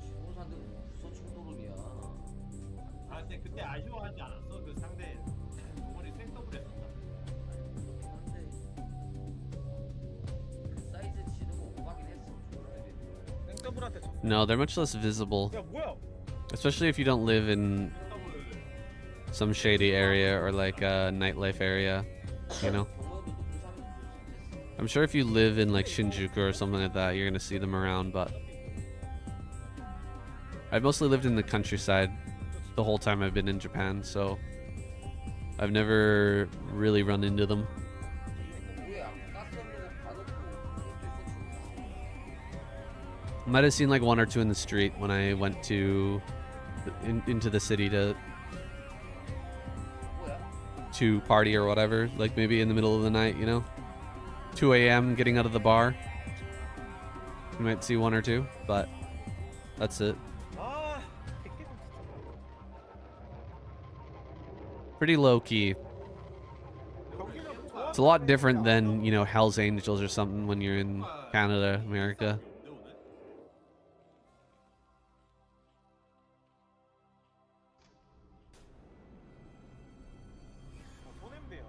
지동원 산데 굿서치 구돈이야. 아 근데 그때 아쉬워하지 않았어? 그 상대 동원이 생더블 했었다. 한데 그 사이즈 지는 거 오바긴 했어. 땡더블한테 졌어. No, they're much less visible, 야 뭐야? especially if you don't live in some shady area or like a nightlife area, you know? 경호도 높은 사람도 했어. I'm sure if you live in like Shinjuku or something like that, you're gonna see them around, but I've mostly lived in the countryside the whole time I've been in Japan, so I've never really run into them. 왜 가스 없는 거 봐놓고 그것도 있었지. Might have seen like one or two in the street when I went into the city 뭐야? to party or whatever, like maybe in the middle of the night, you know, 2 a.m. getting out of the bar. You might see one or two, but that's it. 아, 100개는 진짜. Pretty low key. 경기력은 좋아. It's a lot different than, you know, Hell's Angels or something when you're in Canada, America. 손냄새야.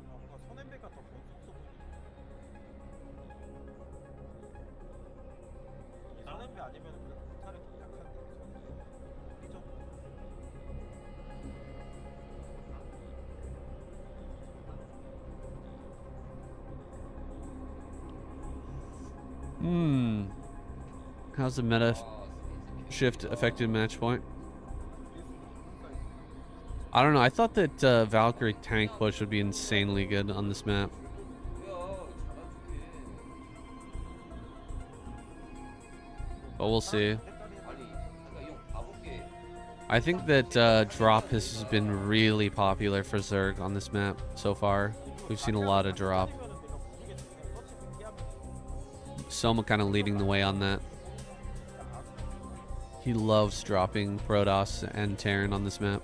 뭔가 손냄새가 더 본성스러워. 이 손냄새 아니면 그냥 못하는 게 약한데. 그죠? How's the meta shift affected match point? I don't know. I thought that Valkyrie tank push would be insanely good on this map. But we'll see. 아니 그러니까 이 형 바보게 I think that drop has been really popular for Zerg on this map so far. We've seen a lot of drop. Soma kind of leading the way on that. He loves dropping Protoss and Terran on this map.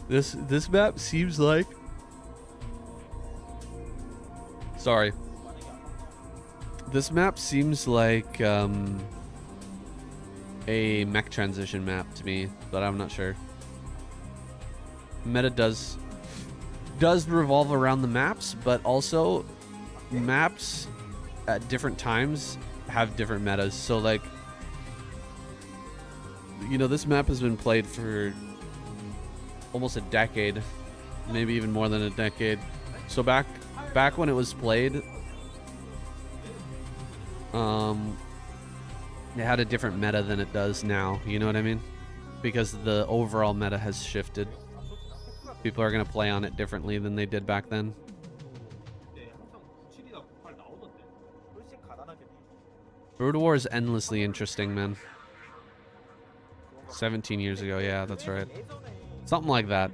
This map seems like... Sorry. This map seems like a mech transition map to me, but I'm not sure. Meta does revolve around the maps, but also maps at different times have different metas. So like, you know, this map has been played for almost a decade, maybe even more than a decade. So back when it was played, it had a different meta than it does now. You know what I mean? Because the overall meta has shifted. People are gonna play on it differently than they did back then. 훨씬 가난하겠네. Brood War is endlessly interesting, man. 17 years ago, yeah, that's right. Something like that.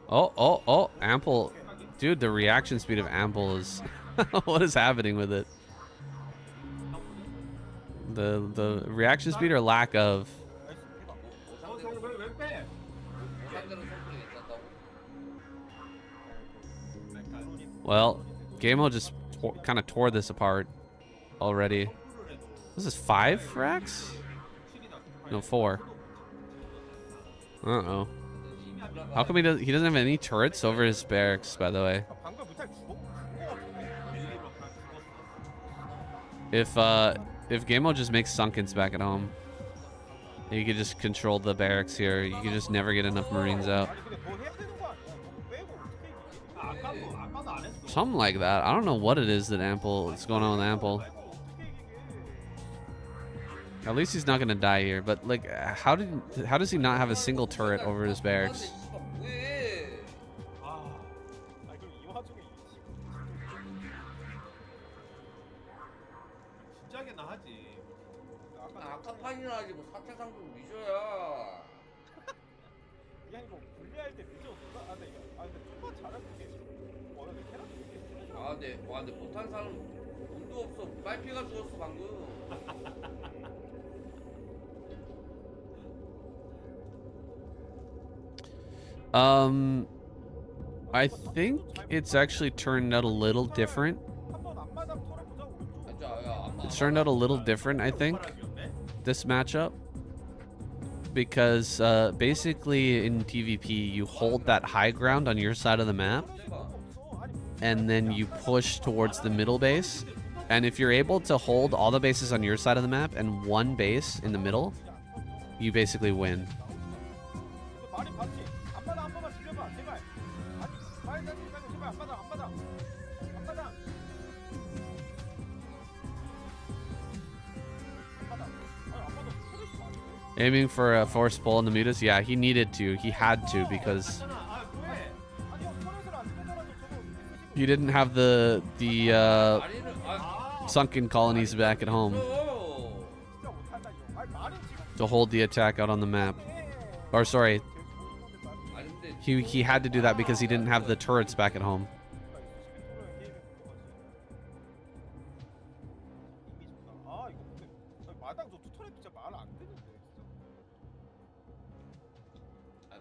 Oh, Ample. Dude, the reaction speed of Ample is... what is happening with it? The reaction speed or lack of... Well, Gameo just kind of tore this apart already. This is 5 racks? No, 4. Uh-oh. How come he doesn't have any turrets over his barracks, by the way? If Gameo just makes Sunkens back at home, you could just control the barracks here. You could just never get enough Marines out. Something like that. I don't know what it is that is going on with Ample. At least he's not gonna die here. But like, how does he not have a single turret over his barracks? 아카판이나 하지 뭐 사태상도 미줘야. 그냥 이거 분리할 때 늦었어. 근데 초반 잘하는데 원래 캐럿 근데 못한 사람 운도 없어. 빨피가 죽었어 방금. I think it's actually turned out a little different. It's turned out a little different, I think, this matchup. Because basically in PvP, you hold that high ground on your side of the map, and then you push towards the middle base. And if you're able to hold all the bases on your side of the map and one base in the middle, you basically win. Aiming for a force pull in the mutas. Yeah, he needed to. He had to because 괜찮아. 아 뭐해? 아니 형 터렛을 안 쓰더라도 저거 있으시고 he didn't have the 마린을 sunken colonies back at home 진짜 못한다 형. 아니 말이 지금 to hold the attack out on the map. Or sorry, 아니 근데 he had to do that because he didn't have the turrets back at home. 아 이거 근데 마당 저 투터렛 진짜 말 안 되는데 진짜.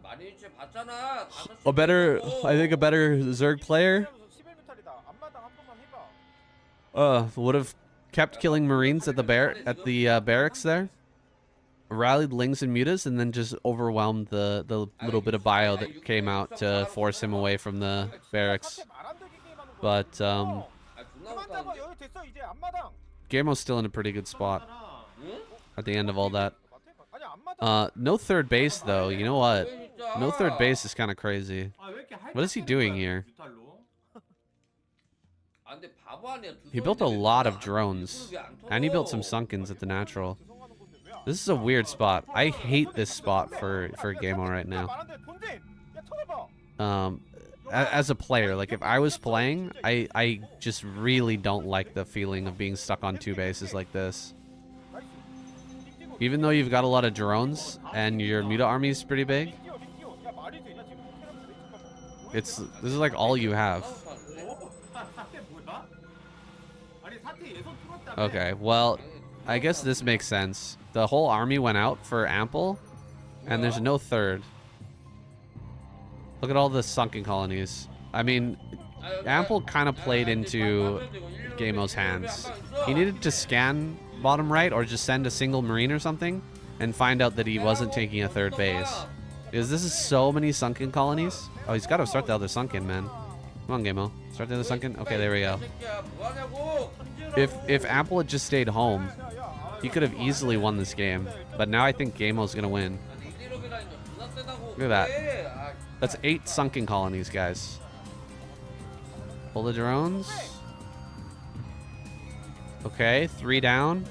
마린 위치 봤잖아. A better, I think a better Zerg player 11m이다. 앞마당 한 번만 해봐. would have kept killing Marines at the barracks there, rallied Lings and Mutas, and then just overwhelmed the little bit of bio that came out to force him away from the barracks. 말안 되게 게임하는 거야. But 아 존나 그만 잡아. 못하는데. 여기 됐어 이제 앞마당. Gamo's still in a pretty good spot 응? at the end of all that. 아니 앞마당. No third base though. You know what? 진짜. No third base is kind of crazy. 아왜 이렇게 What is he doing here? 뮤탈로? 아 근데 바보 아니야. He built a 두성인데 lot 왜 of 안- drones, 왜안 and he built 터져? some sunkens at the natural. 죄송하는 건데 왜 안- This is a weird spot. I hate this spot for Gamo right now. 말안 돼. 본진. 야 터져봐. As a player, like if I was playing, I just really don't like the feeling of being stuck on two bases like this. 나이스. Even though you've got a lot of drones and your Muta army is pretty big, 뛰어 뛰어. 야 말이 되냐 지금 테라스 잠깐만. this is like all you have. 오? 사태 뭐야? 아니 사태 예선 뚫었다며? Okay, well, I guess this makes sense. The whole army went out for Ample, and there's no third. Look at all the sunken colonies. I mean, Ample kind of played into Gamo's hands. He needed to scan bottom right or just send a single marine or something and find out that he wasn't taking a third base. Because this is so many sunken colonies. Oh, he's got to start the other sunken, man. Come on, Gamo. Start the other sunken. Okay, there we go. If Ample had just stayed home, he could have easily won this game. But now I think Gamo's going to win. Look at that. That's 8 sunken colonies, guys. Pull the drones. Okay, 3 down.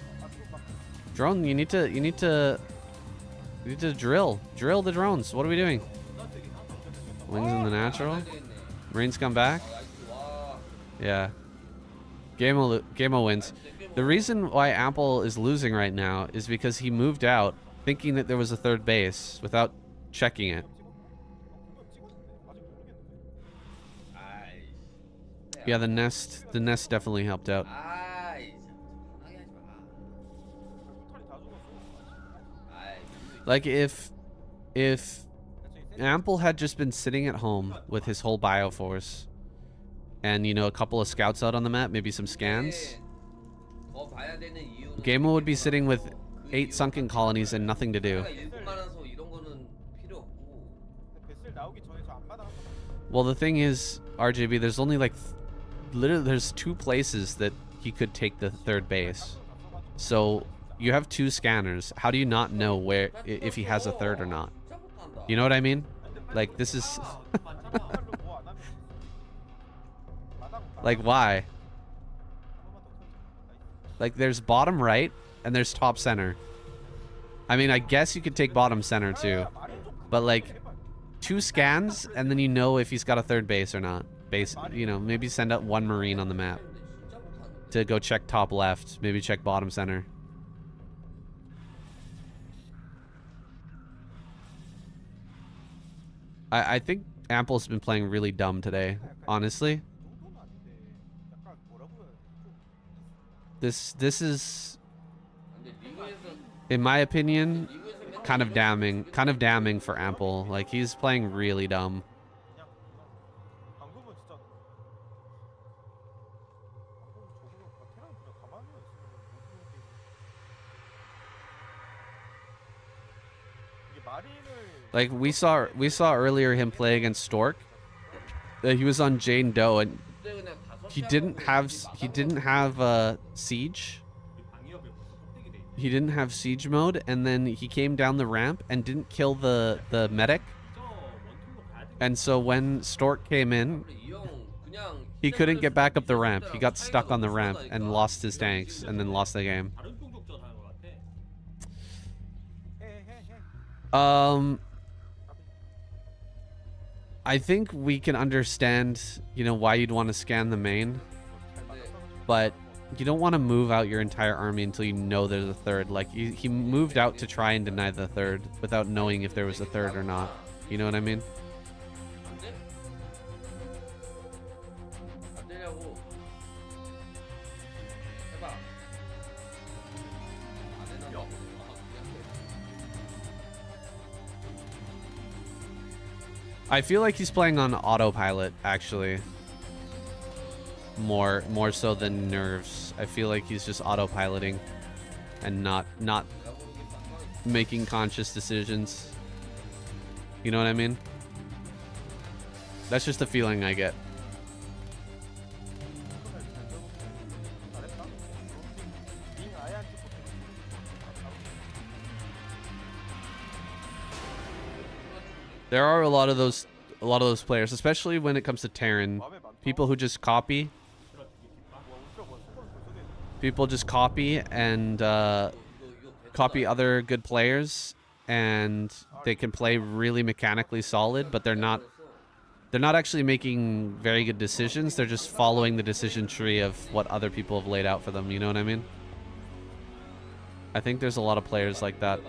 Drone, you need to drill the drones. What are we doing? Wings in the natural. Marines come back. Yeah. Gamo wins. The reason why Ample is losing right now is because he moved out thinking that there was a third base without checking it. Yeah, the nest definitely helped out. 아이 편하게 하지 마. Like if Ample had just been sitting at home with his whole bioforce and, you know, a couple of scouts out on the map, maybe some scans, 더 봐야 되는 이유는 Gamo would be sitting with 8 sunken colonies and nothing to do. 내가 일곱 많아서 이런 거는 필요 없고. 베슬 나오기 전에 저 앞마당 한 번만. Well, the thing is, RJB, there's only like literally there's 2 places that he could take the third base. So you have 2 scanners. How do you not know where if he has a third or not? 진짜 못한다. You know what I mean? Like this is 많잖아. like why? Like there's bottom right and there's top center. I mean, I guess you could take bottom center too. But like 2 scans and then you know if he's got a third base or not. Base, you know, maybe send out 1 marine on the map 진짜 못하는데. to go check top left, maybe check bottom center. I think Ample's been playing really dumb today, honestly. This is, 근데 리그에서 in my opinion, 맨날 kind of damning for Ample. Like he's playing really dumb. 방금은 진짜 방금 저거 테라는 그냥 가만히 있으면 이게 마린을 Like we saw earlier him play against Stork. He was on Jane Doe and 그때 그냥 다섯 he 대 didn't 하고 have siege. 방위협에 벌써 껍데기 돼 있네. He didn't have siege mode, and then he came down the ramp and didn't kill the medic. 저 원통으로 가야 돼. And so when Stork came in, 우리 이형 그냥 he couldn't get back up the ramp. He got stuck on the ramp and lost his tanks, and then lost the game. 다른 종족전 하는 것 같아. 해해 I think we can understand, you know, why you'd want to scan the main, 근데 but you don't want to move out your entire army until you know there's a third. Like, he moved out to try and deny the third without knowing if there was a third or not. You know what I mean? 안 돼? 안 되냐고. 해봐. 안 된다고. I feel like he's playing on autopilot, actually. More so than nerves. I feel like he's just autopiloting and not making conscious decisions. You know what I mean? That's just the feeling I get. There are a lot of those players, especially when it comes to Terran. People who just copy. People just copy and copy other good players, and they can play really mechanically solid, but they're not actually making very good decisions. They're just following the decision tree of what other people have laid out for them. You know what I mean? I think there's a lot of players like that.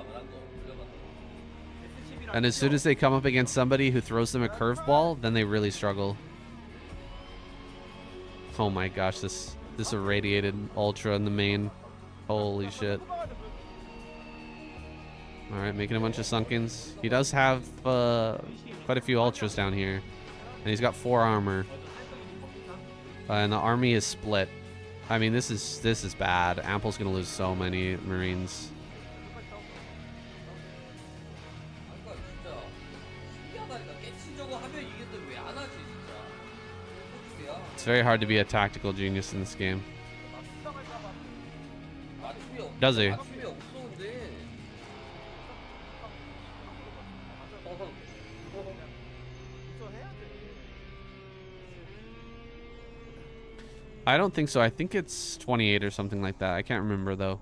And as soon as they come up against somebody who throws them a curveball, then they really struggle. Oh my gosh, this irradiated ultra in the main. Holy shit. Alright, making a bunch of sunkens. He does have quite a few ultras down here. And he's got 4 armor. And the army is split. I mean, this is bad. Ample's gonna lose so many Marines. It's very hard to be a tactical genius in this game. Does he? I don't think so. I think it's 28 or something like that. I can't remember though.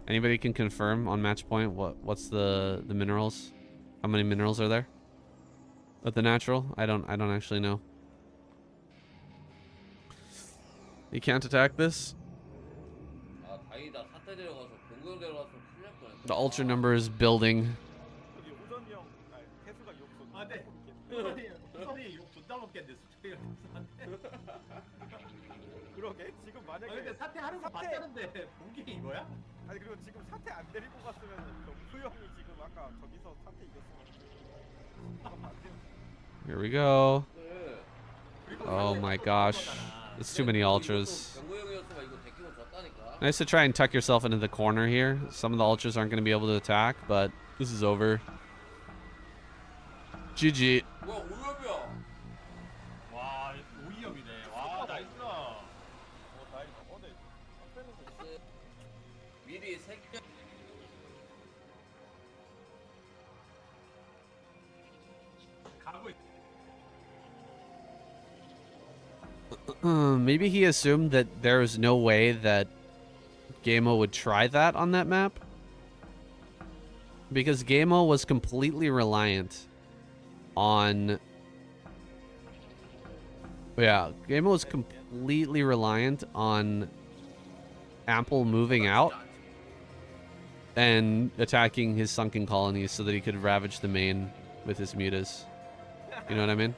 Anybody can confirm on match point what's the minerals? How many minerals are there? With the natural? I don't actually know. You can't attack this. The ultra number is building. 그러게 지금 만약에 근데 사퇴하는 거 봤다는데 본 게 이거야? 아니 그리고 지금 사태 안 데리고 갔으면 명수 형이 지금 아까 저기서 사태 이겼으면 Here we go. Oh my gosh. It's too many ultras. Nice to try and tuck yourself into the corner here. Some of the ultras aren't going to be able to attack, but this is over. GG. 와, 오이염이네. 와, 나이스다. 다행이다. 근데 앞에는 미리 색 가고 있. Maybe he assumed that there was no way that Gamo would try that on that map. Because Gamo was completely reliant on... Yeah, Gamo was completely reliant on Ample moving out and attacking his sunken colonies so that he could ravage the main with his mutas. You know what I mean?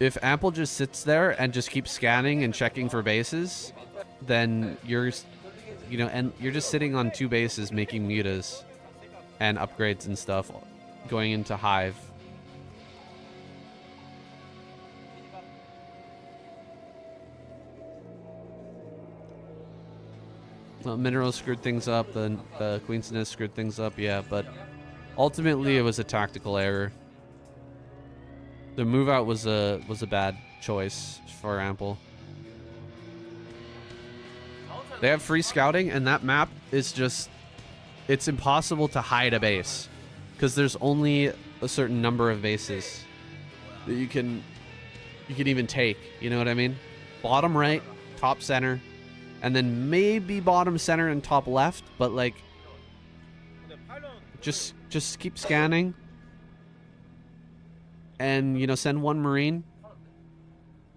If Ample just sits there and just keeps scanning and checking for bases, then you're just sitting on 2 bases making mutas and upgrades and stuff going into Hive. Well, Minerals screwed things up, the Queen's Nest screwed things up, yeah, but ultimately it was a tactical error. The move out was a bad choice for Ample. They have free scouting, and that map is just... It's impossible to hide a base. Because there's only a certain number of bases that you can even take. You know what I mean? Bottom right, top center, and then maybe bottom center and top left, but like... Just keep scanning. And you know, send one marine.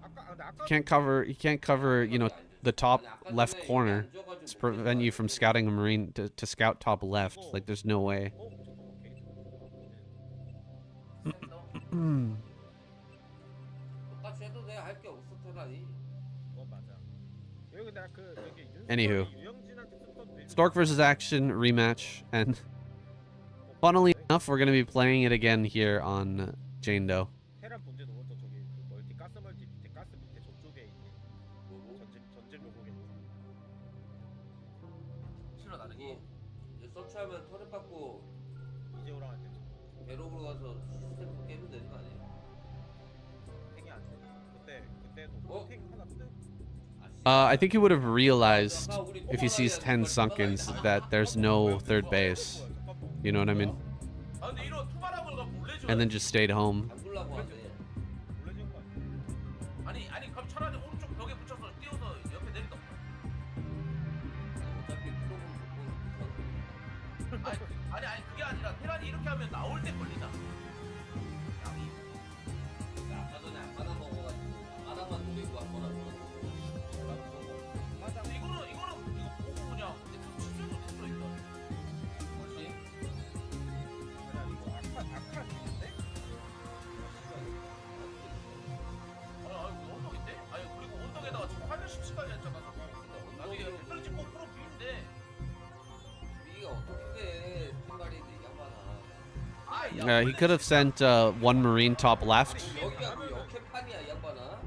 근데 아까 You can't cover, you know, the top left corner. It's prevent you from scouting a marine to scout top left. Like there's no way. 똑같이 해도 돼. 할 게 없어 테란이. 맞아. 여기 근데 그 저기 Anywho. 유영진한테 썼던 빌드 Stork versus Action rematch, and funnily enough, we're gonna be playing it again here on Jane Doe. 테란 본진 오른쪽 저기 그 멀티 가스 멀티 밑에 가스 밑에 저쪽에 있는 전진 로고에 실로 다르기. 이거 이제 서치하면 터렛 받고 이재호랑한테 배로으로 가서 시스템 깨면 되는 거 아니에요? 탱이 안 돼. 그때도 어? 탱 하나 뜨. I think he would have realized if he sees 10 Sunkens that there's no third base. You know what I mean? 아 근데 이런 투바라고 가 몰래 줘. And then just stayed home. 안 굴라고 하네. 원래 지은 거 아니야? 아니 그럼 차라리 오른쪽 벽에 붙여서 띄워서 옆에 내리던가. 어차피 프로그램 못 보는 아니 그게 아니라 테란이 이렇게 하면 나올 때 걸리잖아. 양이. 아까 전에 앞바닥 먹어가지고 앞바닥만 노리고 한 거라서. 맞아. 근데 이거는 이거 보고 그냥 치즈도 됐어 이거. 뭐지? 야 이거 아카 있는데? 아니 언덕인데? 아니 그리고 언덕에다가 지금 화면 17까지 했잖아 저거. 나중에 햇볕 찍고 프로 비인데. 위기가 어떻게 돼? 팀발인데 이 양반아. He could have sent one marine top left 여기가 뭐 역캠판이야 이 양반아.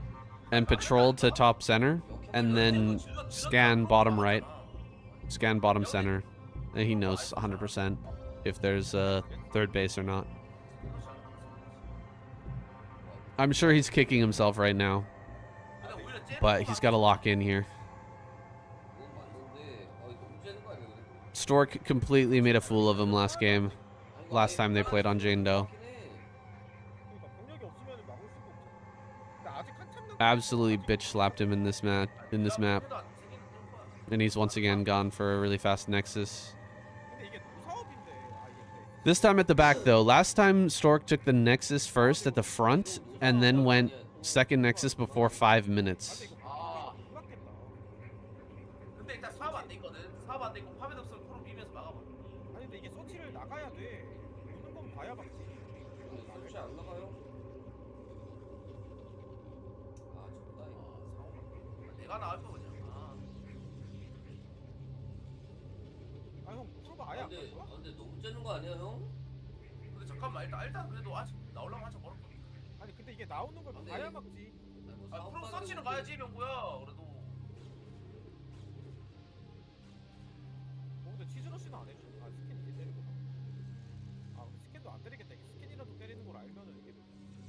and patrolled to top center, and then scan bottom right, scan bottom center, and he knows 100% if there's a third base or not. I'm sure he's kicking himself right now, but he's got to lock in here. 그건 맞는데 너무 째는 거 아니야 그래? Stork completely made a fool of him last game. Last time they played on Jane Doe. 그러니까 병력이 없으면 막을 수가 없잖아. 근데 아직 한참 남았. Absolutely bitch slapped him in this map. And he's once again gone for a really fast Nexus. 근데 이게 너무 사업인데. 아 이게 근데 This time at the back though. Last time Stork took the Nexus first at the front and then went second Nexus before 5 minutes. 아 끝났겠다. 근데 일단 사업 안 돼 있거든. 사업 안 돼 있고 파괴 덕선 프로 비면서 막아봐. 아니 근데 이게 서치를 나가야 돼. 오는 건 봐야 막지. 설치 안 나가요? 아 정답. 내가 나갈 거 그냥. 아형 프로가 아예 안 근데 갈 거야? 근데 너무 째는 거 아니야 형? 근데 잠깐만 일단 그래도 아직 나오려면 한참 멀었거든. 아니 근데 이게 나오는 걸 근데 봐야 막지. 아니, 뭐 아 사업 프로 받는 서치는 건데. 가야지 명구야. 그래도. 근데 치즈러시는 안 해줘. 아 스캔 이제 때리구나. 아 근데 스캔도 안 때리겠다. 이게 스캔이라도 때리는 걸 알면은 이게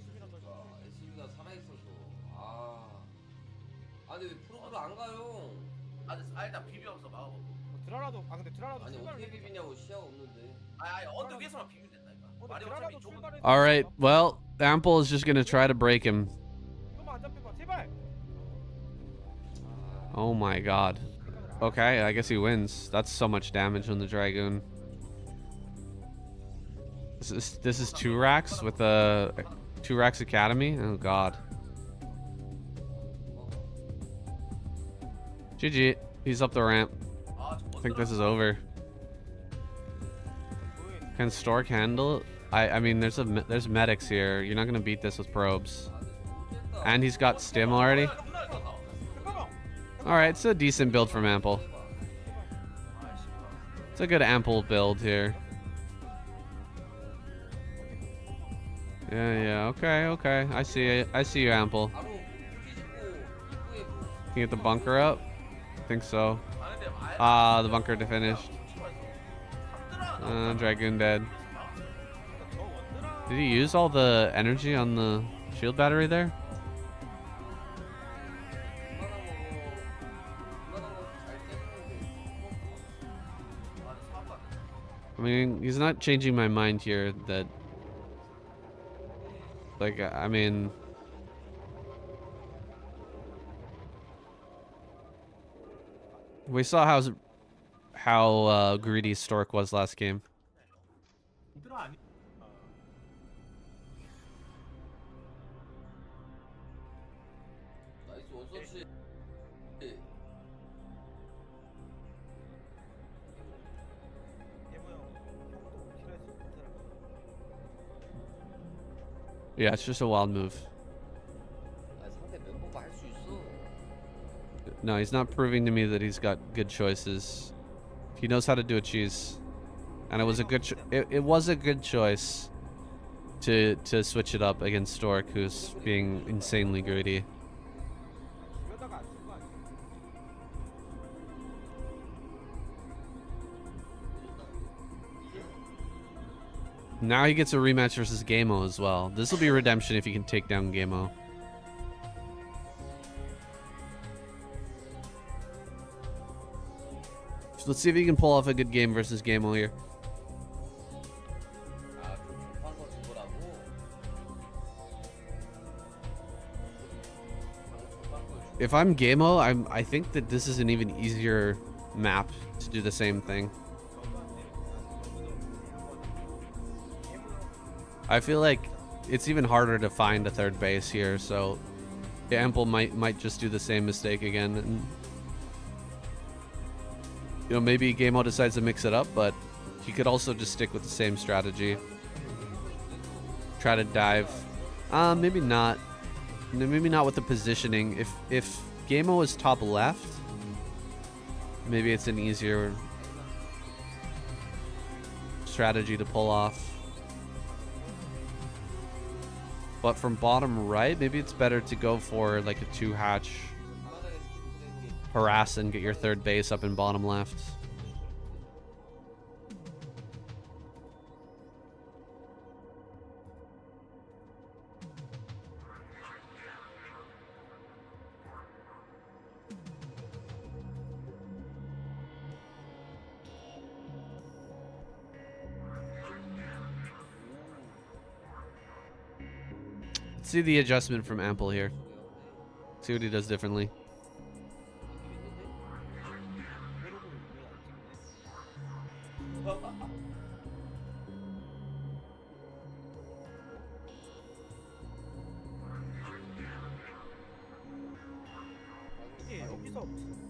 수비란 걸. 아, SB가 살아있어서 아니 왜 프로그램 안 가요? 일단 비벼서 막아봐. 드라라도 아 근데 드라라도 아니 출발을 어떻게 해야 비비냐고 시야가 없는데. 아니 언덕 위에서만 비비면 된다 이거. 근데 말이 드라라도 어차피 좁은. 출발해. All right. Well, Ample is just going to try to break him. 이거만 안 잡혀봐 제발. Oh my god. Okay, I guess he wins. That's so much damage on the Dragoon. This is 2 racks with a 2 racks Academy? Oh god. GG. He's up the ramp. I think this is over. Can Stork handle it? I mean, there's medics here. You're not gonna beat this with probes. And he's got stim already. All right, it's a decent build from Ample. It's a good Ample build here. Yeah. Okay. I see it. I see you, Ample. 바로 뒤집고 입구에 Can you get the bunker up? I think so. Ah, the bunker finished. Dragoon dead. Did he use all the energy on the shield battery there? I mean, he's not changing my mind here that... Like, I mean... We saw how greedy Stork was last game. 원서치. 예모 형 형도 킬할 수 있는 사람. Yeah, it's just a wild move. 아 상대 멤버가 할 수 있어. No, he's not proving to me that he's got good choices. He knows how to do a cheese, and it was a good. It was a good choice to switch it up against Stork, who's being insanely greedy. 이러다가 안 쓴 거 아니야? Now he gets a rematch versus Gamo as well. This will be redemption if he can take down Gamo. So let's see if he can pull off a good game versus Gamo here. 아좀 급한 거 죽으라고. If I'm Gamo, I think that this is an even easier map to do the same thing. I feel like it's even harder to find a third base here, so Ample might just do the same mistake again, and you know, maybe Gamo decides to mix it up, but he could also just stick with the same strategy. Try to dive. Maybe not. Maybe not with the positioning. If Gamo is top left, maybe it's an easier strategy to pull off. But from bottom right, maybe it's better to go for like a 2-hatch, harass and get your third base up in bottom left. See the adjustment from Ample here. See what he does differently. 이게 여기서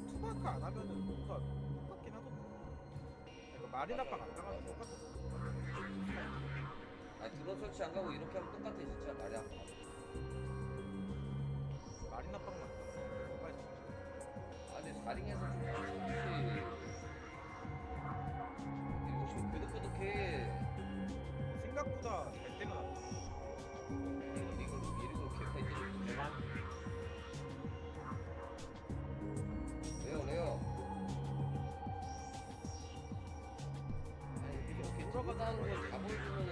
투마크 안 하면은 뭔가 똑같긴 하던데. 그러니까 마리나빵 안 나가면 똑같아. 아 드론 설치 안 가고 이렇게 하면 똑같아 진짜 말이야. 마리나빵만 빨리. 아니 4링에서 좀 설치. 이거 좀 끄덕끄덕해. 생각보다 잘 때가 안 돼. 이거 개파이팅. 레오. 아니 이렇게 돌아가는 걸 다 보여주면은.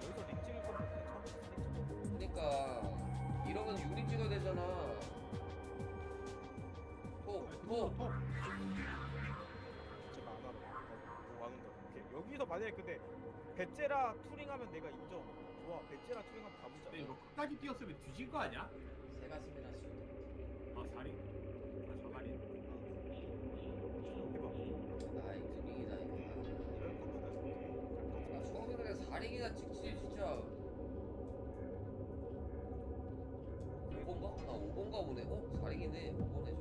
여기서 링 찍을 거면 그냥 처음부터 링 찍어. 그러니까 이러면 유리 찍어야 되잖아. 톡. 진짜 많아. 와는다. 여기서 만약에 근데 베제라 투링하면 내가 인정. 좋아. 베제라 투링하면 다 붙자. 근데 이거 끝까지 뛰었으면 뒤질 거 아니야? 세 가슴이나 수. 아 4리? 아 4마리? 해봐. 아 인증이다 이거. 이럴 거면은 아 처음에 그냥 4링이나 찍지 진짜. 5번가? 나 5번가 보네. 4링이네. 5번에 좀.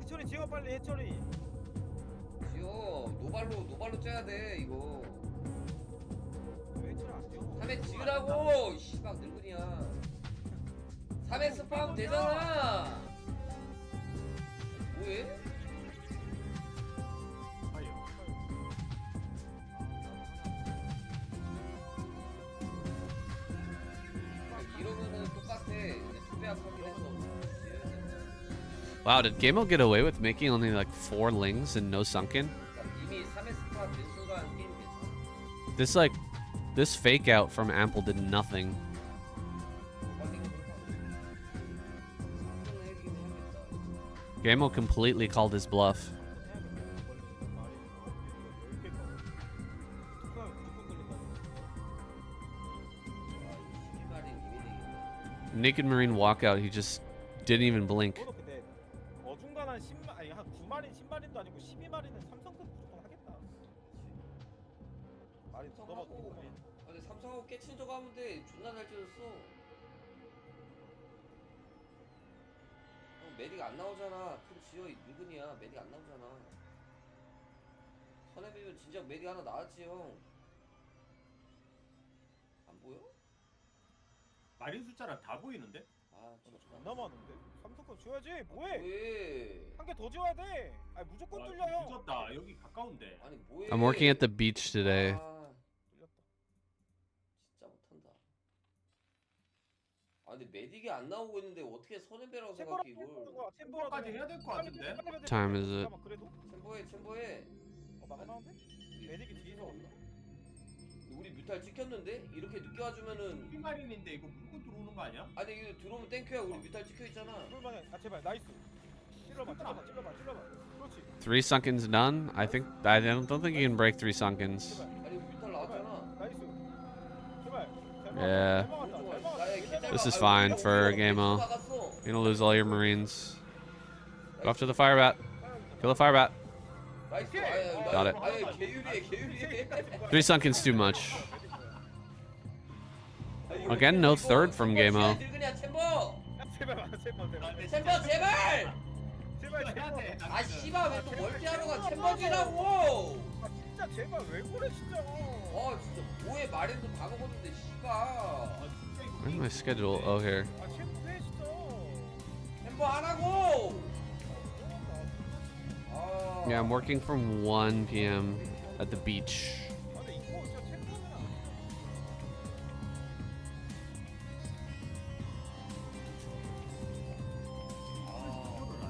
해철이 지어 빨리 해철이. 지어 노발로 쪄야 돼 이거. 왜 해철이 안 지어? 3회 지으라고 씨발 늙은이야. 3회 스파하면 되잖아. 뭐해? 아니요. 이러면은 똑같아. 이제 투배합하긴 해서. Wow, did Gamo get away with making only like 4 lings and no sunken? 이미 3회 스파 된 순간 게임 괜찮아. This fake out from Ample did nothing. Gamo completely called his bluff. Naked Marine walkout, he just didn't even blink. 근데 어중간한 10마 아니 한 9마린 10마린도 아니고 12마리는 삼성급 무조건 하겠다. 마린 더 봐도 삼성하고 근데 삼성하고 깨친 적 하면 돼. 존나 잘 찢었어. 메딕 안 나오잖아. 큰 지어 늙은이야. 메딕 안 나오잖아. 선해비면 진작 메딕 하나 나왔지 형. 안 보여? 마린 숫자랑 다 보이는데? 아 진짜 존나 많은데? 삼성권 지어야지. 뭐해? 왜? 한 개 더 지어야 돼. 아니 무조건 뚫려 형. 늦었다. 여기 가까운데. 아니 뭐해? I'm working at the beach today. 아, 뚫렸다. 진짜 못한다. 아 근데 메딕이 안 나오고 있는데 어떻게 선해배라고 생각해 이걸? 챔버까지 해야 될 것 같은데? Time is it? 잠깐만 그래도? 챔버해. 나가나는데? 메딕이 뒤에서 없나? 우리 뮤탈 찍혔는데? 이렇게 늦게 와주면은 핑마린인데 이거 물고 들어오는 거 아니야? 아니 이거 들어오면 땡큐야. 우리 뮤탈 찍혀 있잖아. 그럴만해. 아 제발 나이스. 찔러봐. 그렇지. 3 sunkens done? I don't think you can break 3 sunkens. 제발. 아니 뮤탈 나왔잖아. 나이스. 제발. Yeah. 야, This is fine for Gameo. You're gonna lose all your marines. Go after the fire bat. Kill the fire bat. Got it. 아니 개유리해. 3 sunkens too much. Again, no third from Gameo. 늙은이야 챔버. 제발. 챔버 제발. 해야 돼. 아 씨발 왜 또 멀티하러 가? 챔버지라고. 아 진짜 제발 왜 그래 진짜. 아 진짜 뭐해 마린도 다 먹었는데 씨발. Where's my schedule? Oh, here. 아 챔프해 진짜. 챔버 하라고. 아. Yeah, I'm working from 1 p.m. at the beach. 아 근데 이거 진짜 챔프는 안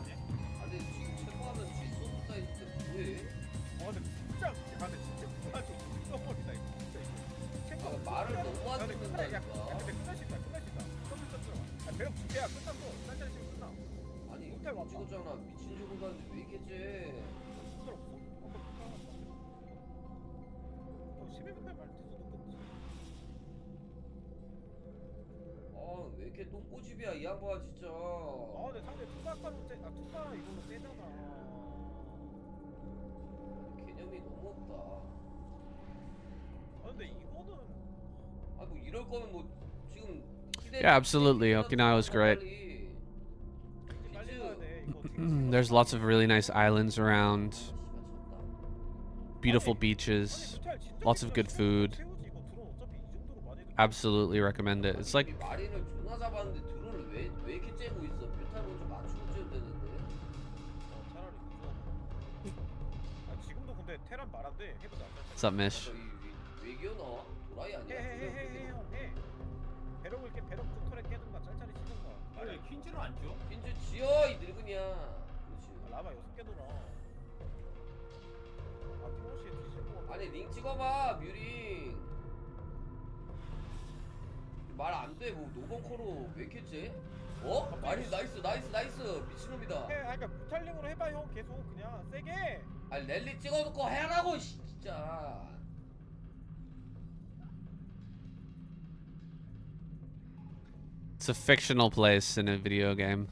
돼. 근데 지금 챔버하면 뒤에 소드 사이즈인데 뭐해? 근데 진짜 그만 좀 써버리다 이거 진짜 이거. 챔프 아, 말을 너무 안 듣는다니까. 근데 끝날 수 있다. 아 배역 두 개야 끝났어. 짤짤 지금 끝나. 아니 호텔 못 와봐. 찍었잖아. 미친 줄 모르는데 왜 이렇게 째? 없어. 11분대 말티도 없지. 아왜 이렇게 똥꼬집이야 이 양반 진짜. 아 근데 상대 투바까지 투바 이걸로 떼잖아. 개념이 너무 없다. 아 근데 이거는 아 뭐 이럴 거면 뭐 지금 Yeah, absolutely. Okinawa was great. 이제 빨리 가야 돼. 이거 어떻게 There's lots of really nice islands around, beautiful beaches, lots of good food. Absolutely recommend it. It's like 마린을 존나 잡았는데 드론을 왜 이렇게 째고 있어? 뮤탈 먼저 맞추고 째야 되는데. 차라리 아 지금도 근데 테란 말한데 해보자. what's up, Mish? 왜 기어 나와? 도라이 아니야? 해. 배럭을 이렇게 배럭 툭털에 깨든가 짤짤이 치든가. 왜 퀸즈를 안 줘? 퀸즈 지어 이 늙은이야. 그렇지. 라마 6개 돌아. 아 피노시에 뒤질 거 같아. 아니 링 찍어봐 뮤링. 말 안 돼. 뭐 노벙커로 왜 이렇게 째? 어? 아니 나이스 미친놈이다. 해, 아니 그러니까 무탈링으로 해봐 형 계속 그냥 세게. 아니 랠리 찍어놓고 해라고 진짜. It's a fictional place in a video game.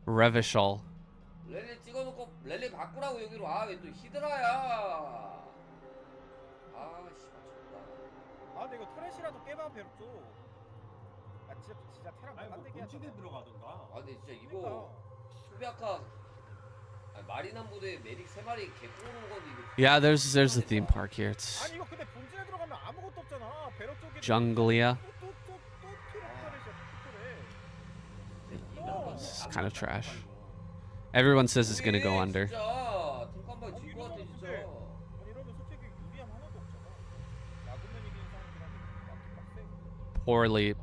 Revishal. 랠리 찍어놓고 랠리 바꾸라고 여기로. 아 왜 또 히드라야. 아 씨발 졌다. 아 근데 이거 터렛이라도 깨봐 배럭 좀. 아 진짜 테란 아니 뭐 반대기 하자. 본진에 들어가든가. 아 근데 진짜 이거 소비아카 마리난 부대에 메딕 3마리 개꼬는 건데 이거. Yeah, there's a theme park here. It's 아니 이거 근데 본진에 들어가면 아무것도 없잖아. 배럭 쪽에 Junglia. 또 It's kind of trash. Everyone says it's gonna go under. 진짜 탱칸방 질것 같아 진짜. 아니 이러면 솔직히 유리함 하나도 없잖아. 야구면 이기는 사람들한테 빡세. Poorly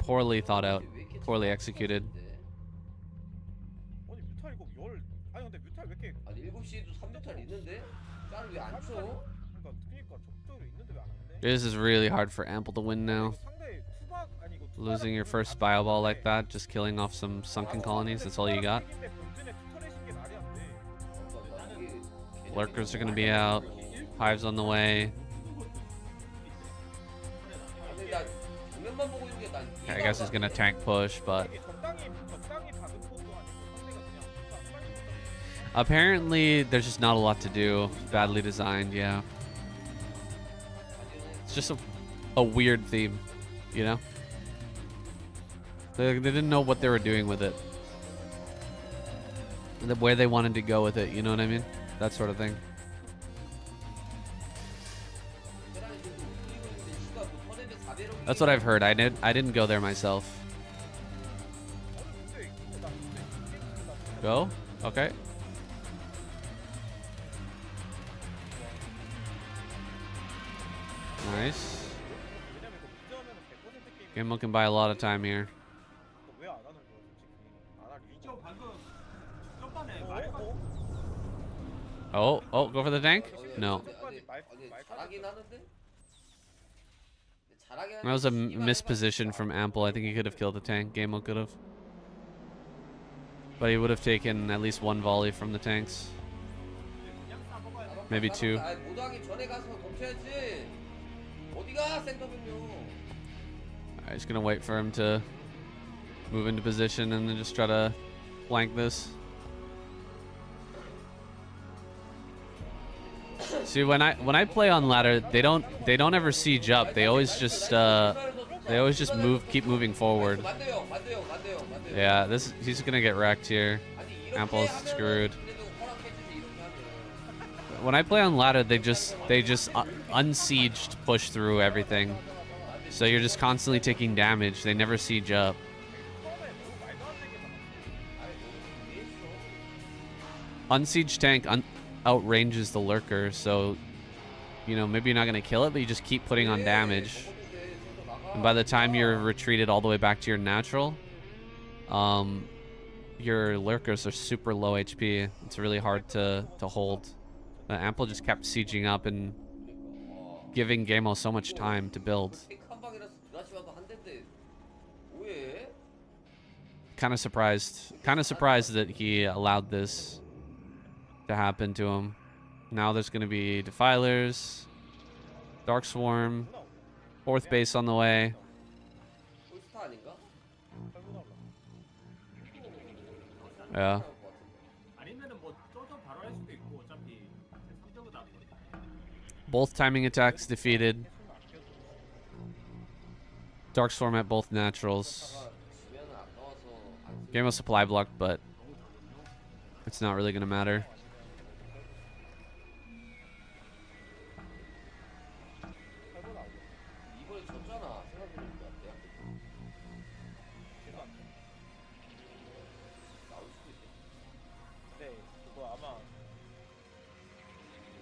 thought out, poorly executed. 아니 뮤탈 이거 아니 근데 뮤탈 왜 이렇게 아니 7시에도 3뮤탈 있는데? 짤을 왜 안 쳐? 그러니까 적극적으로 있는데 왜 안 하는데? This is really hard for Ample to win now. 상대 투박 아니 이거 Losing your first bioball like that, just killing off some sunken colonies, that's all you got. 본진에 투터레신 게 말이 안 돼. Lurkers are gonna be out. Hives on the way. 아니 나 정면만 보고 있는 게난 I guess he's gonna tank push, but 이게 적당히 박은 것도 아니고 상대가 그냥 투박 빨리 못하고. apparently there's just not a lot to do. Badly designed, yeah. It's just a weird theme, you know? They didn't know what they were doing with it. where they wanted to go with it. You know what I mean? That sort of thing. 베테랑이 지금 움직이고 있는데 씨가 뭐 터널에 4배럭이 That's what I've heard. I didn't go there myself. Go? Okay. Nice. 왜냐면 이거 미드하면은 100% 게임 Gamo can buy a lot of time here. 왜안 하는 거야 솔직히 안 하기 저 방금 점반에 말해가지고 Oh, go for the tank? No. 잘하긴 하는데? 잘하긴 That was a 하는데 misposition from Ample. I think he could have killed the tank. Gamo could have. But he would have taken at least one volley from the tanks. 그냥 싸먹어야 돼. Maybe two. 아이 모두하기 전에 가서 덮쳐야지. 어디가 센터군요. Alright, just gonna wait for him to move into position and then just try to flank this. See, when I play on ladder, they don't ever siege up. They always just move, keep moving forward. 맞대요. Yeah, he's gonna get wrecked here. 아니 이렇게 Ample's 하면은 screwed. 그래도 허락해주지 이렇게 하면. When I play on ladder, they just unsieged push through everything. So you're just constantly taking damage. They never siege up. Unsiege tank outranges the lurker, so you know maybe you're not gonna kill it, but you just keep putting on damage. And by the time you're retreated all the way back to your natural, your lurkers are super low HP. It's really hard to hold. Ample just kept sieging up and giving Gamo so much time to build. 한 방이라서 드라시와도 한 대인데 왜? Kind of surprised that he allowed this to happen to him. Now there's going to be Defilers, Dark Swarm, fourth base on the way. 홀스타 아닌가? Yeah. 아니면은 뭐 쫄도 바로 할 수도 있고 어차피 3점은 남거든. Both timing attacks defeated. Dark Swarm at both naturals. 지면은 아까워서 안 쓰. Gamo supply blocked, but it's not really going to matter. 이번에 졌잖아. 생각해보니까 대학 때. 나올 수도 있대. 네 그거 아마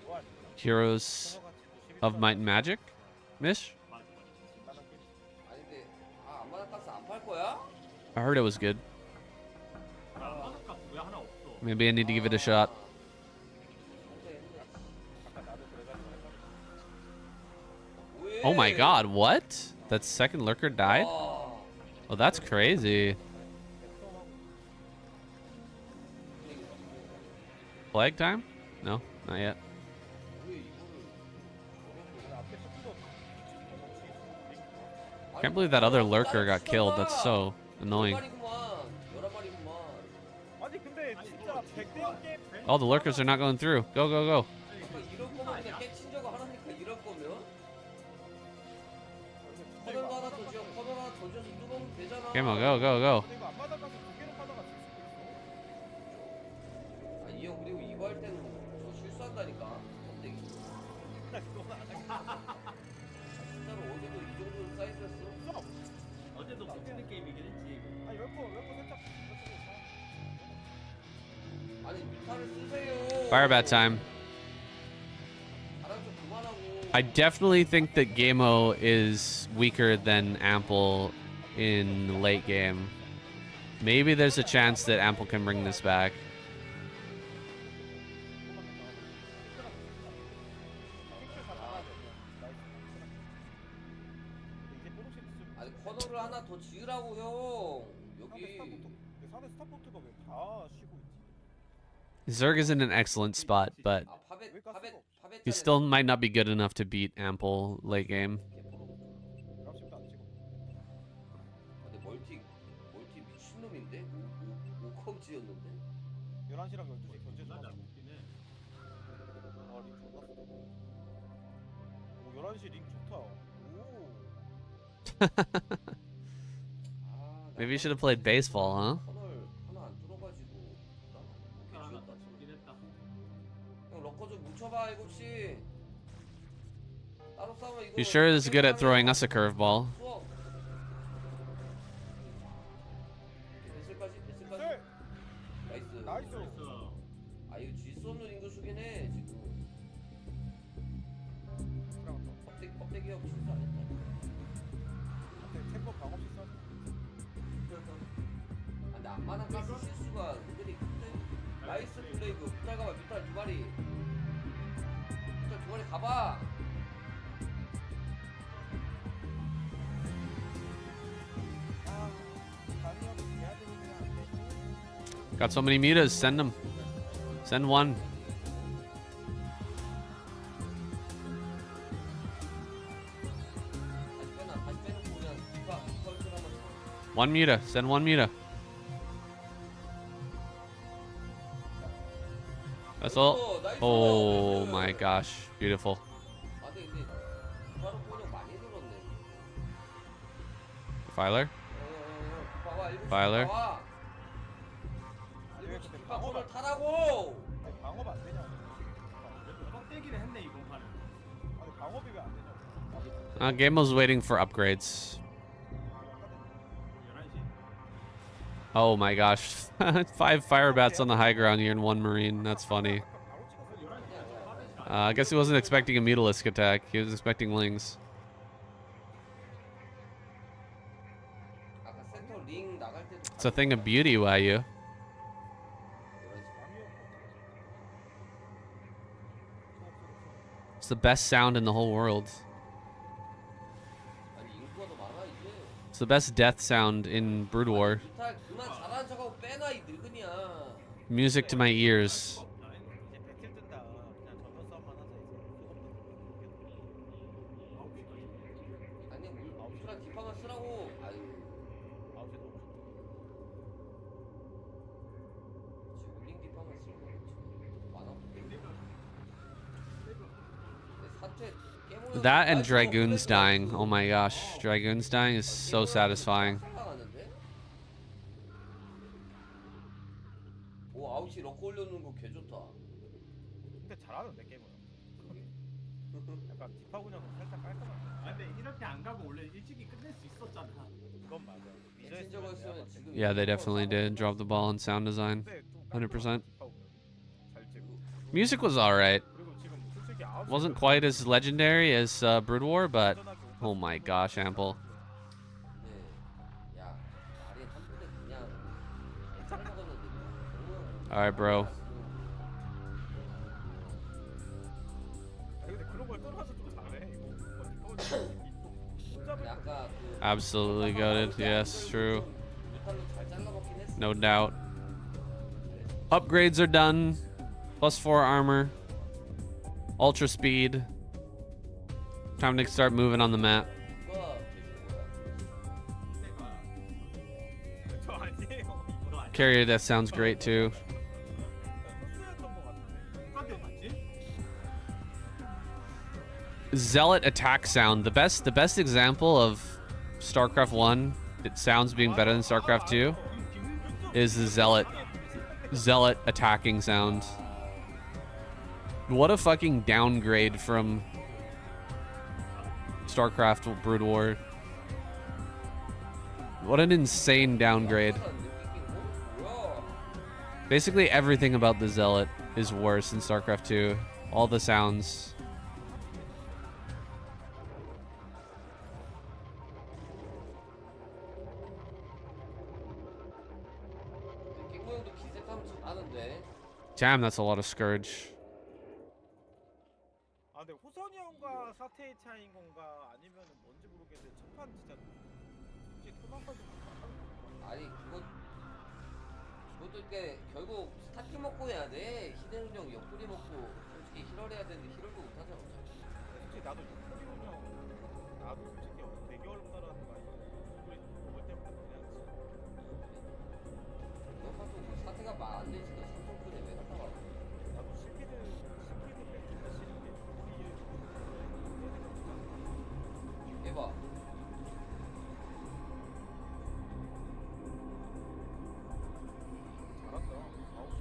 그거 아닐까? Heroes of Might and Magic? Mish? 아닌데 안마당 가스 안 팔 거야? I heard it was good. 바닷값 왜 하나 없어? Maybe I need to give it a shot. Oh my god, what? That second lurker died? Oh, that's crazy. Flag time? No, not yet. Can't believe that other lurker got killed. That's so annoying. 아니 근데 진짜 100대0 게임 Oh, the lurkers are not going through. Go, go, go. 이럴 거면 그냥 깨친 적 하나니까 이럴 거면 커널 하나 더 지어 커널 하나 더 지어서 뚫으면 되잖아. Come on, go, go, go. 이거 앞마당 가서 두 개로 받아가 줄 수도 있어. 이 형 그리고 이거 할 때는 저 실수한다니까. 껍데기. 그건 안 해. 진짜로 어제도 이 정도 사이즈였어? 어제도 버티는 게임이긴 했지. 아 10번 살짝 아니 뮤타를 쓰세요. Firebat time. 바람 좀 그만하고. I definitely think that Gamo is weaker than Ample in late game. Maybe there's a chance that Ample can bring this back. 아니 커널을 하나 더 지으라고 형. 여기. 상대 스타포트가 왜 다 쉬고 있지? Zerg is in an excellent spot, but 아 파벳. he still might not be good enough to beat Ample late game. 드랍십도 안 찍어. 근데 멀티 미친놈인데? 5컴 지었는데? 11시랑 12시 견제 좀 나잘 하자. 먹긴 해. 링 존나 쓰다. 오 11시 링 좋다. 오. 아, 나 Maybe you should have played baseball, huh? 커널 하나 안 뚫어가지고. 뭉쳐봐 7시. 따로 싸우면 이거. He sure is good at throwing us a curveball. 수업. 뱃슬까지. 네. 나이스. 나이스. 그래서 아 이거 질수 없는 인구수긴 해 지금. 껍데기 하고 실수 안 했다. 근데 템포 방어 실수. 근데 안마당 가스 실수가 은근히 큰데? 나이스 플레이그. 뮤탈 가봐. 뮤탈 두 마리. 뮤탈 두 마리 가봐. 아, 단역 해야 되는데 안 되지. Got so many mutas. Send them. Send one. 다시 빼놓고 그냥 뮤탈 한번. One muta. Send one muta. That's all. 나이스. Oh 나이스. my gosh. Beautiful. 아 근데 바로 본영 많이 늘었네. Filer. 봐봐. 일곱 시 파일러. 나와. 일곱 시 방어를 타라고. 아니, 방어가 안 되냐? 껍데기를 했네 이번 판은. 아니 방어비가 안 되냐? Game was waiting for upgrades. 11시. Oh my gosh. 5 fire bats on the high ground here and 1 marine. That's funny. I guess he wasn't expecting a mutalisk attack. He was expecting lings. 아까 센터 링 나갈 때도. It's a thing of beauty, Wyu. It's the best sound in the whole world. 아니 인구가 더 많아 이게. It's the best death sound in Brood War. 뮤탈 그만 잘하는 척하고 빼놔 이 늙은이야. Music to my ears. 이제 배틀 뜬다. 그냥 전면 싸움만 하자 이제. 아니 뮤탈 뒷방을 쓰라고. 아유. 9시 너무 지금 링 뒷방을 쓰는 거 많아. 사퇴 깨보면 That and 나이스. Dragoons dying. Oh my gosh. Dragoons dying is so satisfying. 오 아웃이 럭커 올려놓는 거 개 좋다. 근데 잘하는데 게임은. 약간 딥하 운영은 살짝 깔끔한데. 아 근데 이렇게 안 가고 원래 일찍이 끝낼 수 있었잖아. 그건 맞아. 미친 적었으면 지금. Yeah, they definitely did drop the ball in sound design. 근데 좀 100%. 딥하 운영. 잘 찍고. Music was alright. 그리고 지금 솔직히 9시 Wasn't quite as legendary as Brood War, but oh my gosh, Ample. 네. 야 말이 한 분에 그냥 잘 먹었는데. Alright, bro. 근데 그런 걸 떠나서 좀 잘해. 이거 뭐 딥하 운영. 아까 그 Absolutely goated. Yes, true. 뮤탈로 잘 잘라먹긴 했어. No doubt. Upgrades are done. +4 armor. Ultra speed. Time to start moving on the map. 누가 제일 좋아? 저 아니에요. 너 아니야? Carrier death sounds great too. 소스였던 것 같은데. 누구한테 맞지? Zealot attack sound. The best example of StarCraft 1 that sounds being better than StarCraft 2 is the Zealot attacking sound. What a fucking downgrade from StarCraft Brood War. What an insane downgrade. 뭐야? Basically everything about the Zealot is worse than StarCraft 2. All the sounds. 깽모 형도 기색하면 잘하는데. Damn, that's a lot of Scourge. 아 근데 호선이 형과 사태의 차이인 건가 아니면 뭔지 모르겠는데 첫판 진짜 솔직히 토막까지 아니 그것도 이렇게 결국 스타팅 먹고 해야 돼. 히든 형 옆구리 먹고 솔직히 힐을 해야 되는데 힐을도 못하잖아. 솔직히 나도 호선이 형 나도 솔직히 4개월보다는 많이 우리 먹을 때부터 그냥 너가도 그 사태가 말 안 되지도 삼성크에 왜 갔다 와? 나도 시키드 맥주가 싫은 게 해봐. 잘한다. 9시.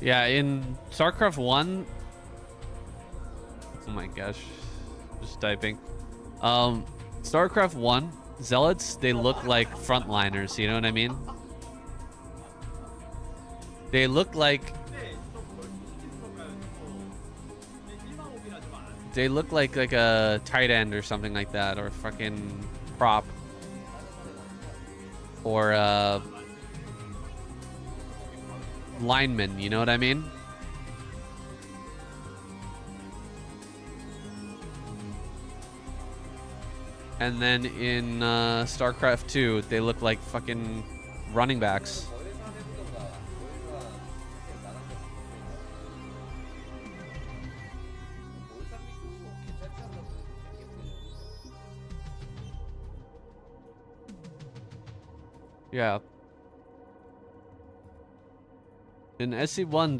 Yeah, in StarCraft 1. Oh my gosh. Just typing. StarCraft 1, Zealots, they look like frontliners, you know what I mean? They look like 근데 좀 멀티시키는 거면 일반 몹이라지만 안 they look like a tight end or something like that, or fucking prop, or lineman, you know what I mean? And then in StarCraft 2, they look like fucking running backs. 거래사 해보던가. 거래사 사실 나랑 거래사 미션도 괜찮지 않나 생각했어요. Yeah. In SC1,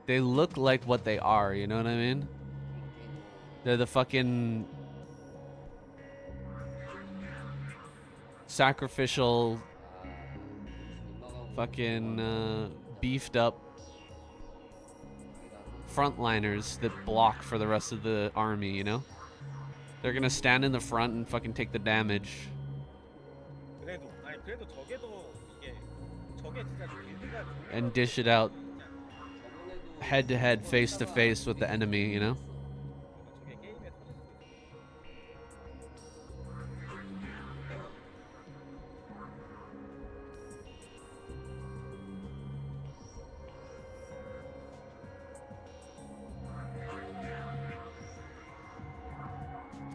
they look like what they are, you know what I mean? They're the fucking sacrificial, fucking beefed up frontliners that block for the rest of the army, you know? They're gonna stand in the front and fucking take the damage. 그래도 아니 그래도 저게도 이게 저게 진짜 빌드가 And dish it out head to head, face to face with the enemy, you know? 저게 게임에 터질 수도 있어.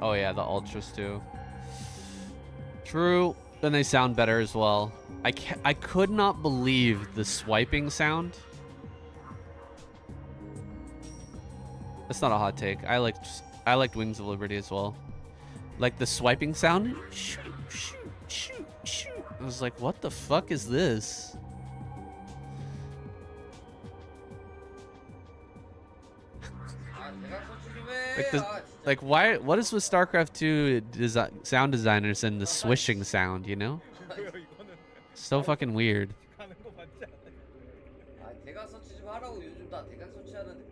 Oh yeah, the ultras too. True, and they sound better as well. I could not believe the swiping sound. That's not a hot take. I liked Wings of Liberty as well. Like the swiping sound. Shoot, shoot, shoot, shoot. I was like, what the fuck is this? 아, 대각 설치 좀 해. Like the, 아, 진짜. like why? What is with StarCraft 2 sound designers and the swishing sound? You know, 그래요 이거는 so fucking weird. 가는 거 맞지 않아요? 아, 대각 설치 좀 하라고. 요즘 다 대각 설치하는데.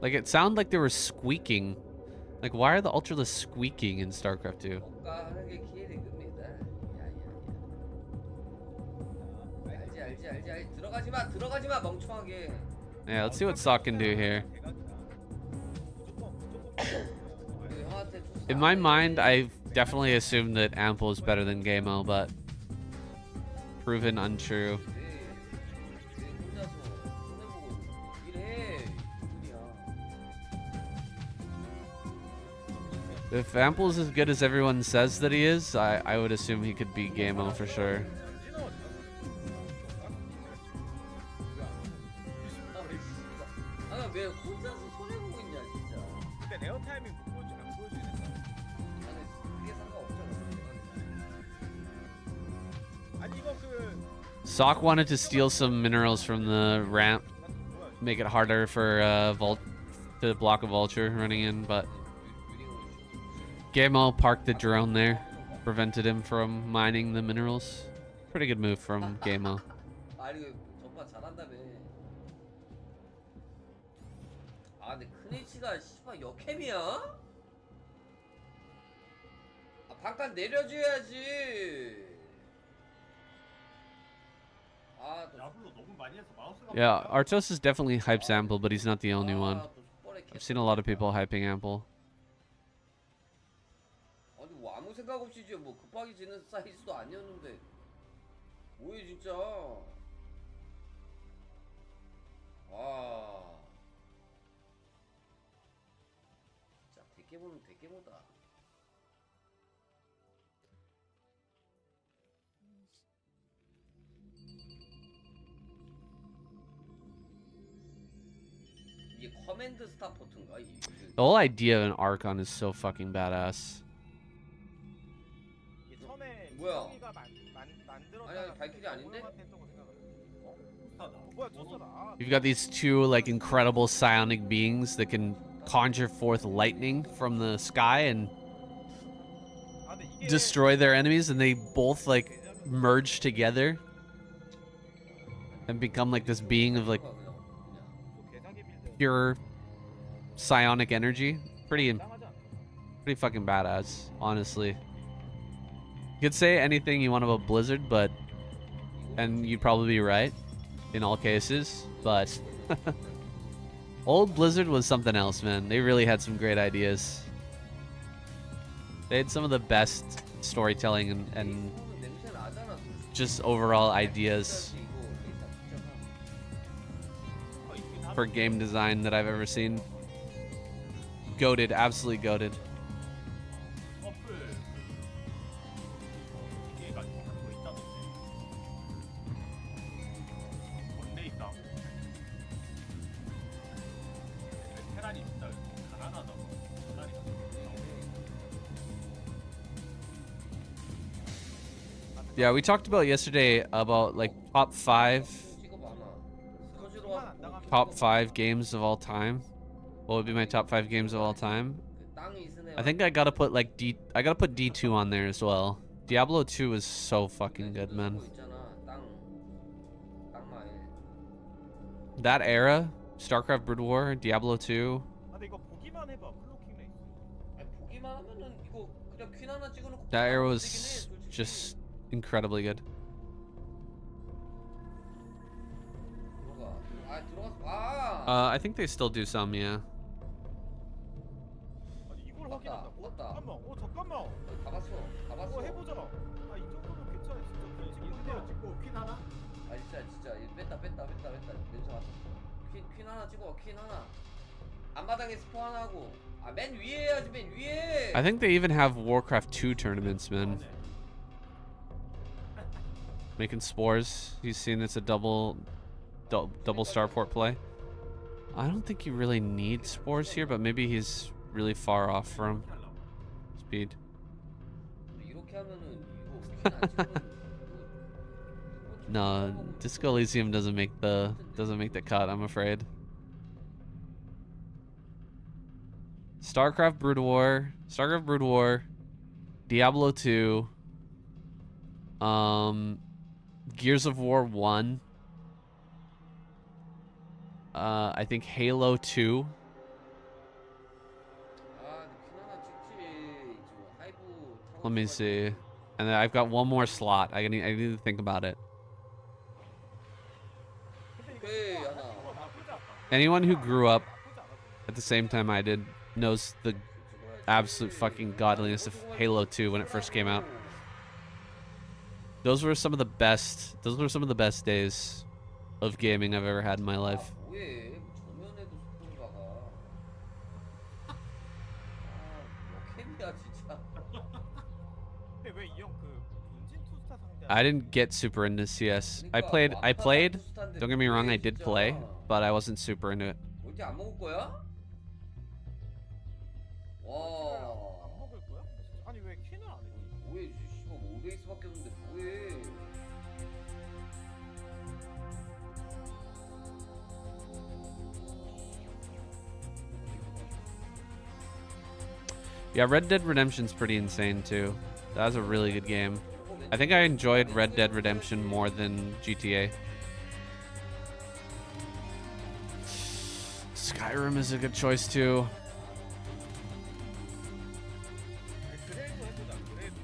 Like it sounded like they were squeaking. Like why are the Ultralists squeaking in StarCraft 2? 뭔가 하는 게 기회된 겁니다. 야. 알지. 들어가지 마, 멍청하게. Yeah, let's see what Sok can do here. 그 형한테 줬어. In my mind, I've definitely assumed that Ample is better than Gameo, but proven untrue. 내 혼자서 손해보고 일해. 이뿐이야. If Ample is as good as everyone says that he is, I would assume he could beat Gameo for sure. 아, 왜 혼자서 손해보고 있냐, 진짜. 근데 레어 타이밍 보여주 안 보여주겠어. 나는 그게 상관없잖아. 아니 이거 그 Sok wanted to steal some minerals from the ramp, make it harder for to block a vulture running in, but Gameo parked the drone there, prevented him from mining the minerals. Pretty good move from Gameo. 아니, 그 전파 잘한다며. 아, 근데 크니치가 씨발 역캠이야? 아, 방탄 내려줘야지. 아, 또 야블로 너무 많이 해서 마우스가 Yeah, Artos is definitely hypes Ample, but he's not the only one. 또 뻘에 I've seen a lot of people hyping Ample. 아니 뭐 아무 생각 없이 이제 뭐 급하게 지는 사이즈도 아니었는데 뭐해 진짜. 아 진짜 대깨보는 대깨보다. 이게 커맨드 스타포트인가? The whole idea of an Archon is so fucking badass. 이게 처음에 뭐야? 기성이가 만들었다가 아니, 발키리 아닌데? 고용한테 했던 거 생각나. 스타다. 뭐야 줬어라. You've got these two like incredible psionic beings that can conjure forth lightning from the sky and 아, 근데 이게 destroy their enemies, and they both like merge together and become like this being of like 그냥. 또 개사기 빌드 pure psionic energy. Pretty 이상하지 않아? fucking badass, honestly. You could say anything you want about Blizzard, but and you'd probably be right in all cases, but old Blizzard was something else, man. They really had some great ideas. They had some of the best storytelling and 이거는 냄새 나잖아. just overall ideas 이거 있긴 하다. for game design that I've ever seen. Goated, absolutely goated. 커플 얘가 하는 거 있다던데. 원레이 싸움. 테란이 진짜 가난하다고. 테란이 Yeah, we talked about yesterday about like top 5 찍어 봐봐. 스커지로 안 당하면 top 5 games of all time. What would be my top 5 games of all time? 그 땅이 있으네. I think I gotta put like I gotta put D2 on there as well. Diablo 2 is so fucking good, man. 있잖아. 땅마에. That era, StarCraft Brood War, Diablo 2. 아, 근데 이거 보기만 해봐. 클로킹 레이스. 아니 보기만 하면은 이거 그냥 퀸 하나 찍어놓고. That era 못 was 찍긴 해, 솔직히. just incredibly good. 들어가. 아 들어가서 봐. I think they still do some, yeah. 아니, 이걸 맞다, 확인한다고? 맞다. 잠깐만. 잠깐만. 다 봤어. 다 봤어. 해보자. 아, 이 정도면 괜찮아. 진짜 그래. 지금 이대로 이거 찍고 퀸 하나? 아 진짜 이거 뺐다 냄새 맡았어. 퀸 하나 찍어. 퀸 하나. 앞마당에 스포 하나 하고. 아 맨 위에 해야지 맨 위에. I think they even have Warcraft 2 tournaments, man. Making spores. He's seen it's a double starport play. I don't think you really need spores here, but maybe he's really far off from speed. 이렇게 하면은 이거 퀸안 찍으면 No, Disco Elysium doesn't make the cut, I'm afraid. StarCraft Brood War, Diablo 2, Gears of War 1, I think Halo 2. 아, 퀸 하나 찍지. 저 하이브 타고 Let me 있어가지고. see. And then I've got one more slot. I need to think about it. 근데 이거 오케이, 스포 안 하나. 하는 거 나쁘지 않다. Anyone who grew up 나쁘지 않아. at the same time I did knows the absolute fucking godliness of Halo 2 when it first came out. Those were some of the best days of gaming I've ever had in my life. 아, 뭐해? 정면에도 스포를 박아. 아, 역캠이야 진짜. 근데 왜 이 형 그 본진 투스타 상대? I didn't get super into CS. I played. Don't get me wrong, I did play, but I wasn't super into it. 멀티 안 먹을 거야? 와. 안 먹을 거야? 아니 왜 퀸을 안 해? 뭐해? 씨발 오베이스밖에 없는데 뭐해? Yeah, Red Dead Redemption's pretty insane too. That was a really good game. I think I enjoyed Red Dead Redemption more than GTA. Skyrim is a good choice too. 아니, 그래도 해보자. 그래도.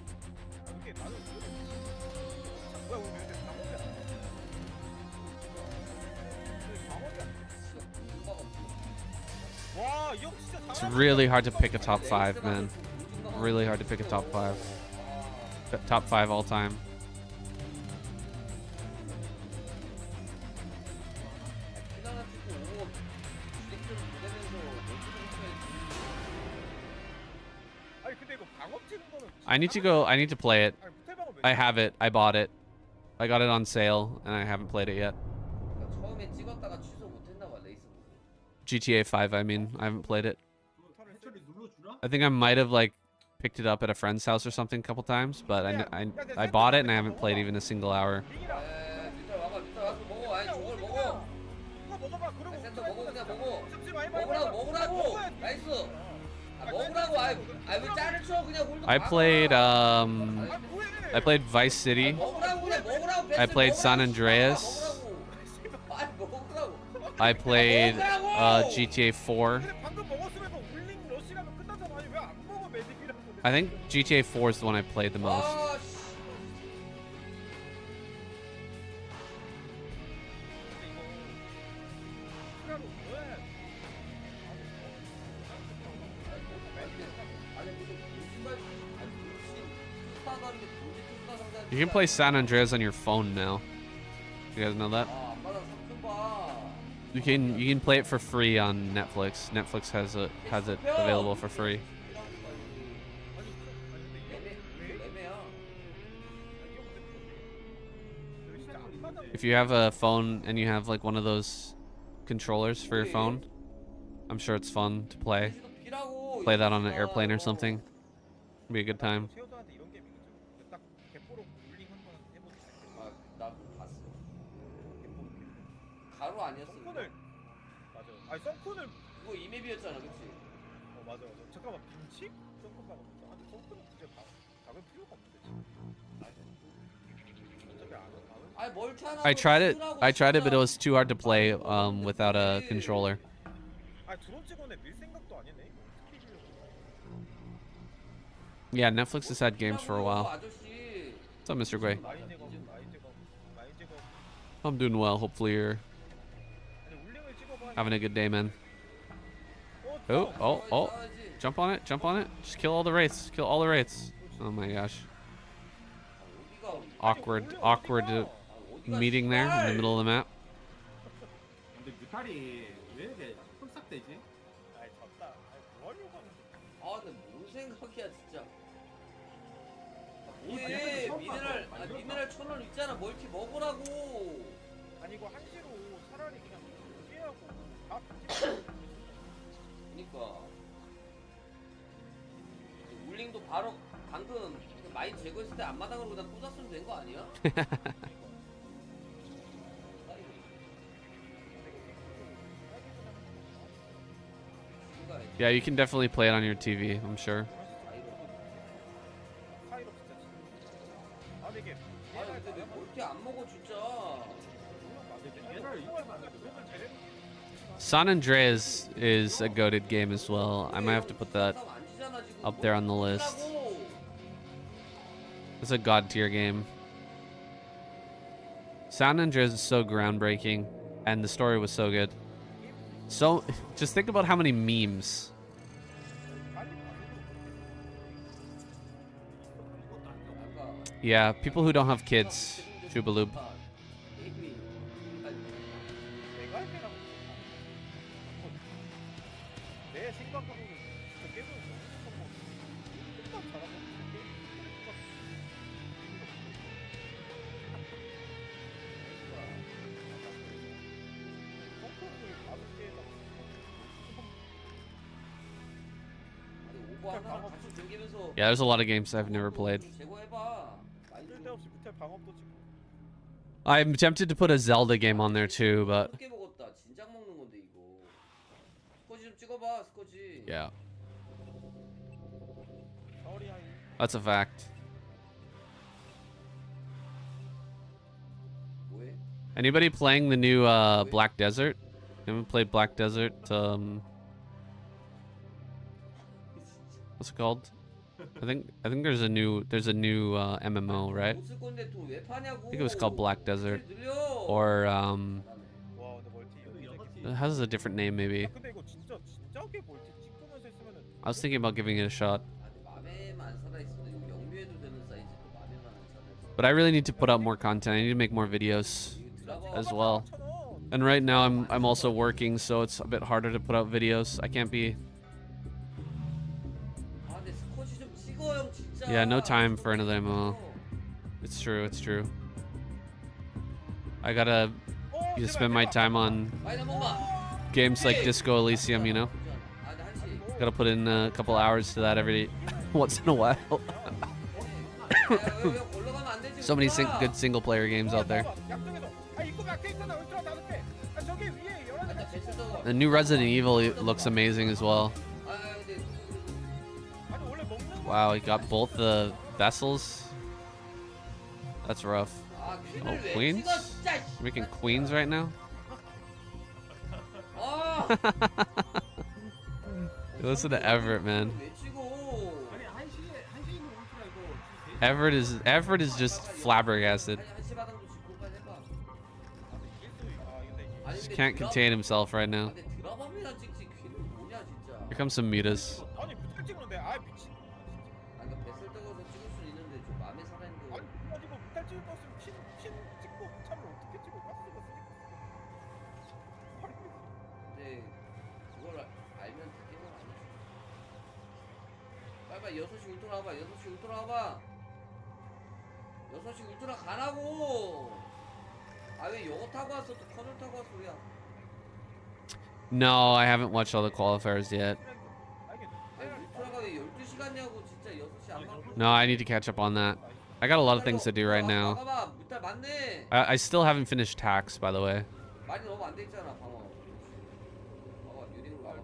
아, 이게 나는 그래도. 뭐야 우리 근데 방어이 안 돼. 왜 방어이 안 돼? 와, 이 형 진짜 It's 잘하네. really hard to pick a top 5, man. Really hard to pick a top 5. Top 5 all time. 퀸 하나 찍고 주식들을 보내면서 멀티 아니 근데 이거 방업 찍은 거는 I need to play it. 아니 무태방업 왜 I have it. I bought it. I got it on sale and I haven't played it yet. 그러니까 처음에 찍었다가 취소 못했나 봐 레이스 보고. GTA 5, I mean. I haven't played it. 해처리 눌러주나? I think I might have like picked it up at a friend's house or something a couple times, but I bought it and I haven't played even a single hour. 링이랑 뮤탈 와봐 먹어. 아니 저걸 먹어. 이거 먹어봐. 그리고 센터 먹어 그냥 먹어. 잡지 많이 먹으라고. 먹어야지. 나이스. 아, 먹으라고. 왜 짤을 쳐? 그냥 홀드. I played 아 뭐해? I played Vice City. 먹으라고 그냥 먹으라고. I played San Andreas. 먹으라고. 아니 먹으라고. I played GTA 4. 근데 방금 먹었으면 울링 러시라면 끝나잖아. 아니 왜안 먹어 매직이라고? I think GTA 4 is the one I played the most. 아, 씨. You can play San Andreas on your phone now. You guys know that? You can play it for free on Netflix. Netflix has it available for free. If you have a phone and you have like one of those controllers for your phone, I'm sure it's fun to play. Play that on an airplane or something. It'd be a good time. 세호도한테 이런 게임 있죠. 딱 개뽀로 울링 한번 해보기 시작해. 나 봤어. 가루 아니었어. 썬쿤을 맞아. 아니 썬쿤을 그거 이맵이었잖아, 그치? 맞아. 잠깐만 빈치? 썬쿤 가고 아니 썬쿤은 굳이 박을 필요가 없는데 지금. 어차피 안 아니 멀티 하나. I tried it, but it was too hard to play without a controller. 아니 드론 찍어내 밀 생각도 아니네. 어떻게 이기려고. Yeah, Netflix has had games for a while. 아저씨. What's up, Mr. Gray? 라인 제거. I'm doing well. Hopefully you're 아니 울링을 찍어봐. having a good day, man. Oh. Jump on it. Just kill all the wraiths. Kill all the wraiths. Oh my gosh. Awkward meeting there in the middle of the map. 근데 뮤탈이 왜 이렇게 홀싹대지? 아이 졌다. 아이 뭐 하려고 하는데. 아, 근데 뭔 생각이야, 진짜. 뭐해? 미네랄 1,000원 있잖아. 멀티 먹으라고. 아니 이거 한시로 차라리 그냥 피하고 다 그니까. 울링도 바로 방금 많이 제거했을 때 앞마당으로 그냥 꽂았으면 된 거 아니야? Yeah, you can definitely play it on your TV, I'm sure. 사이로 진짜. 아 이게 아, 근데 왜 멀티 안 먹어, 진짜. San Andreas is a goated game as well. I might have to put that up there on the list. It's a god tier game. San Andreas is so groundbreaking, and the story was so good. So, just think about how many memes. Yeah, people who don't have kids. Chubaloob. 내 생각으로는 진짜 게임을 너무 잘하고 Yeah, there's a lot of games I've never played. 쓸데없이 밑에 방업도 찍고 I'm tempted to put a Zelda game on there too, but yeah, that's a fact. Anybody playing the new Black Desert? Haven't played Black Desert. What's it called? I think there's a new MMO, right? I think it was called Black Desert, or 와 근데 멀티 it has a different name maybe. 근데 이거 진짜게 멀티 찍으면서 했으면은 I was thinking about giving it a shot, but I really need to put out more content. I need to make more videos as well. And right now I'm also working, so it's a bit harder to put out videos. I can't be. Yeah, no time for another MMO. It's true. I gotta spend my time on games like Disco Elysium, you know? Gotta put in a couple hours to that every once in a while. So many good single player games out there. The new Resident Evil looks amazing as well. Wow, he got both the vessels. That's rough. 아 퀸을 Oh, 왜 queens? 찍어 진짜. 씨. Making queens right now. 아. Listen to Everett, man. 왜 찍어? 아니 한시에 있는 울트라 이거 Everett is just flabbergasted. 한시 바닥도 찍고 빨리 해봐. 아니, Just 근데 can't 드랍- contain himself right now. 근데 드랍하면 찍지 퀸은 뭐냐 진짜. Here comes some mutas. 아니 무슨 찍는데? 아 미친. 아 그러니까 뱃을 떠서 찍을 수 있는데 좀 마음에 살아있는 거. 아니 가지고 무탈 찍을 거 없으면 핀 찍고 무탈을 어떻게 찍어? 가스가 쓰니까. 근데 그걸 알면 되는 건 아니지. 빨리빨리 6시 울트라 와봐. 6시 울트라 와봐. 6시 울트라 가라고. 아 왜 요거 타고 왔어? 또 커널 타고 왔어 우리야. No, I haven't watched all the qualifiers yet. 아니 울트라가 왜 12시간냐고 진짜 6시 안 가고. No, I need to catch up on that. I got a lot of things to do right now. 봐봐 무탈 맞네. I still haven't finished tax, by the way. 많이 너무 안 돼 있잖아 방어. 봐봐 유리로 가봐.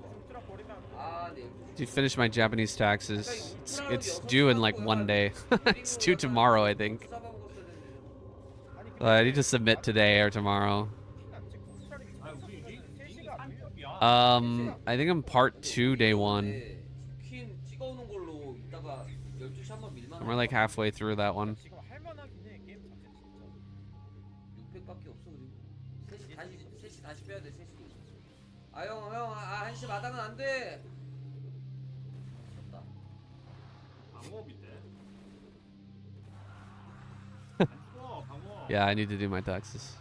아 네. To finish my Japanese taxes. It's due in like 1 day. It's due tomorrow, I think. I need to submit today or tomorrow. 아 우리 링크가 안 겹이야. I think I'm part 2, day 1. 퀸 찍어오는 걸로 이따가 12시 한번 밀만. We're like halfway through that one. 지금 할만하긴 해 게임 자체 진짜. 600밖에 없어 그리고 3시 다시 빼야 돼 3시. 아형 1시 마당은 안 돼. 졌다. 방어인데. 안 죽어 방어. Yeah, I need to do my taxes.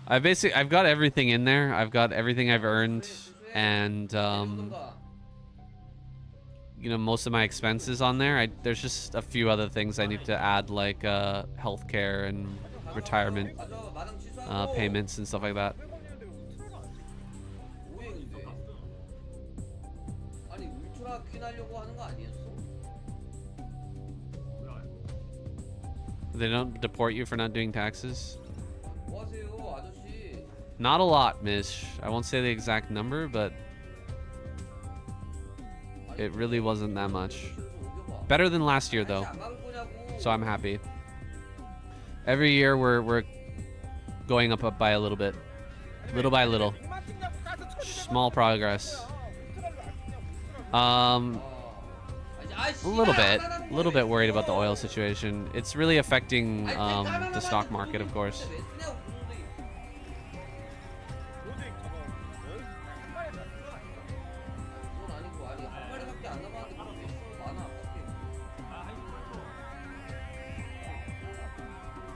I've got everything in there. I've got everything I've earned, and you know, most of my expenses on there. There's just a few other things I need to add, like healthcare and retirement 맞아 마당 취소하고. payments and stuff like that. 뭐해 근데? 아니 울트라 퀸 하려고 하는 거 아니었어? They don't deport you for not doing taxes. 뭐 하세요 아저씨? Not a lot, Mish. I won't say the exact number, but it really wasn't that much. Better than last year, though. 안 막을 거냐고. So I'm happy. Every year we're going up by a little bit, little by little. Small progress. A little bit worried about the oil situation. It's really affecting the stock market, of course.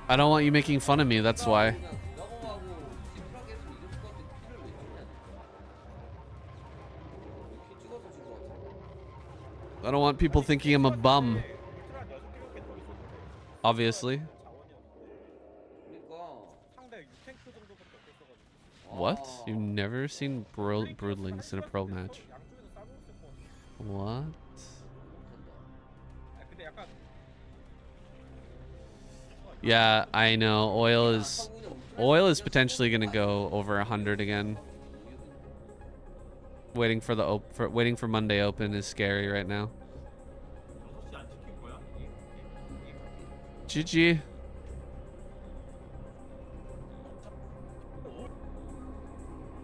I don't want you making fun of me, that's why. I don't want people thinking I'm a bum. Obviously. What? You've never seen broodlings in a pro match? What? Yeah, I know. Oil is potentially gonna go over 100 again. Waiting for Monday Open is scary right now. 6시 안 지킨 거야? GG.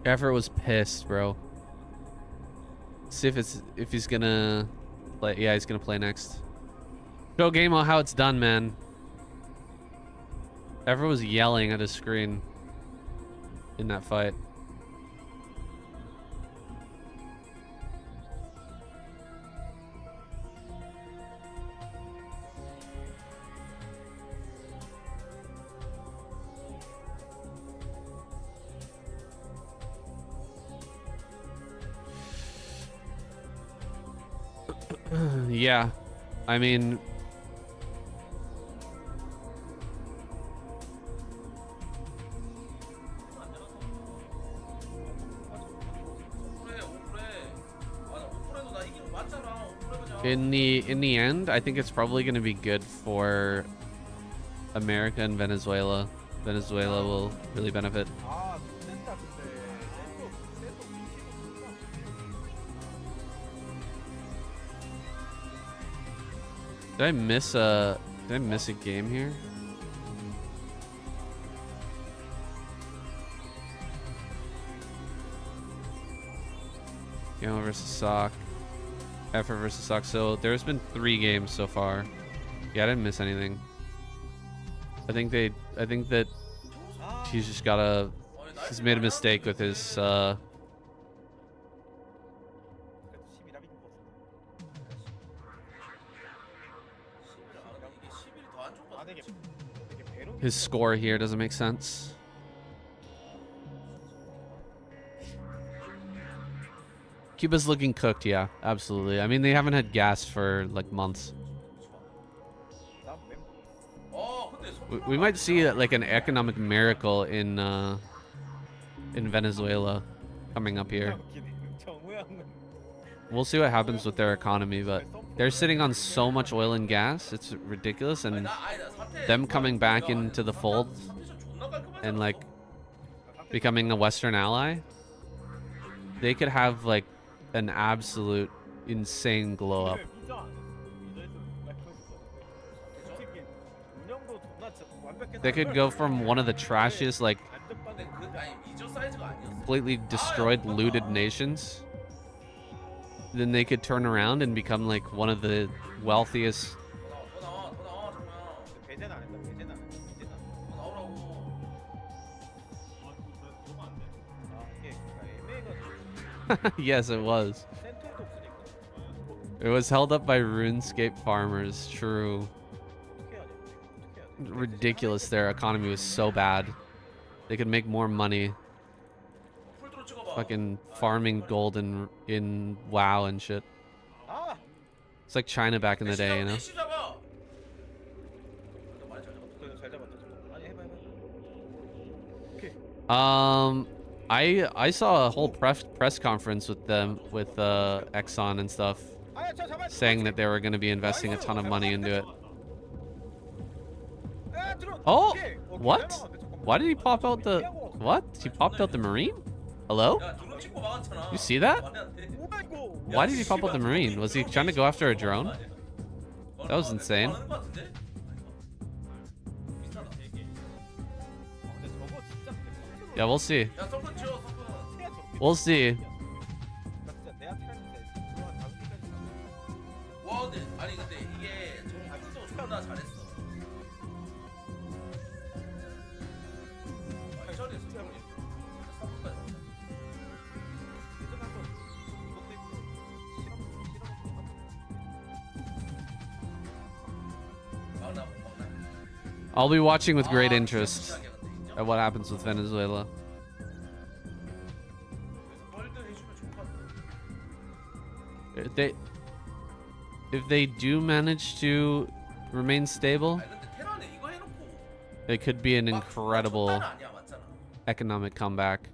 Effort was pissed, bro. See if he's gonna play. Yeah, he's gonna play next. Show game on how it's done, man. Effort was yelling at his screen in that fight. Yeah, I mean, in the end, I think it's probably going to be good for America and Venezuela. Venezuela will really benefit. Did I miss a game here? Gamma versus Sock. Effort versus Sock. So there's been 3 games so far. Yeah, I didn't miss anything. I think that he's just he's made a mistake with his 그래도 11합인 거 같아. 11이 11이 더 안 좋은 거 아, 같아. 되게 배로. his score here doesn't make sense. Cuba's looking cooked, yeah, absolutely. I mean, they haven't had gas for like months. 난 멤. 근데 We might see like an economic miracle in Venezuela coming up here. 웃기네. 정우 형은 We'll see what happens with their economy, but they're sitting on so much oil and gas, it's ridiculous. And them coming back into the fold and like becoming a Western ally, they could have like an absolute insane glow up. 미저 안 했어. 미저에서 솔직히 운영도 존나 완벽해서 They could go from one of the trashiest, like 근데 그 아니 미저 사이즈가 아니었어. completely destroyed, looted nations. Then they could turn around and become like one of the wealthiest. 더 나와 정우야. 배제는 안 했다. 배제는 안 했다. 배제는 안 했다. 더 나오라고. 그러면 안 돼. 아, 이게 애매해가지고 Yes, it was. 센터에도 없으니까 It was held up by RuneScape farmers. True. 어떻게 해야 돼? 어떻게 해야 돼? Ridiculous. Their economy was so bad. They could make more money 풀드로 찍어봐. fucking farming gold in WoW and shit. 아, It's like China back in the day, you know? 내시 잡아. 많이 잘 잡았다. 그래도 잘 잡았다. 아니 해봐. 오케이. I saw a whole press conference with them with Exxon and stuff, 아야, 저 잡아. saying that they were going to be investing a ton of money into it. 아, 들어. Oh, 오케이. 오케이, what? 잘 막았네, 잠깐만. Why did he pop out the what? He popped out the marine? Hello? 야 드론 찍고 막았잖아. You see that? 말이 안 돼. 뭐야 이거? Why did he pop out the marine? Was he trying to go after a drone? That was insane. 하는 거 같은데? 비슷하다. 근데 저거 진짜 Yeah, we'll see. 야 서클 치워 서클. 해야 저렇게. We'll see. 나 진짜 내 앞에 있는데 그동안 다섯 개까지 갔어. 와 근데 아니 근데 이게 정우 한국적으로 존나 잘했어. 아, 이 자리에서 정우 스타트까지 왔다. 예전에 한번 이것 때문에 실험 막나 막나. I'll be watching with great 아, interest 진짜 근데 인정? at what happens with Venezuela. 월드 해주면 좋을 것 같아. If they do manage to remain stable, 아니 근데 테란에 이거 해놓고 it could be an 막 incredible 존나 아니야 맞잖아. economic comeback.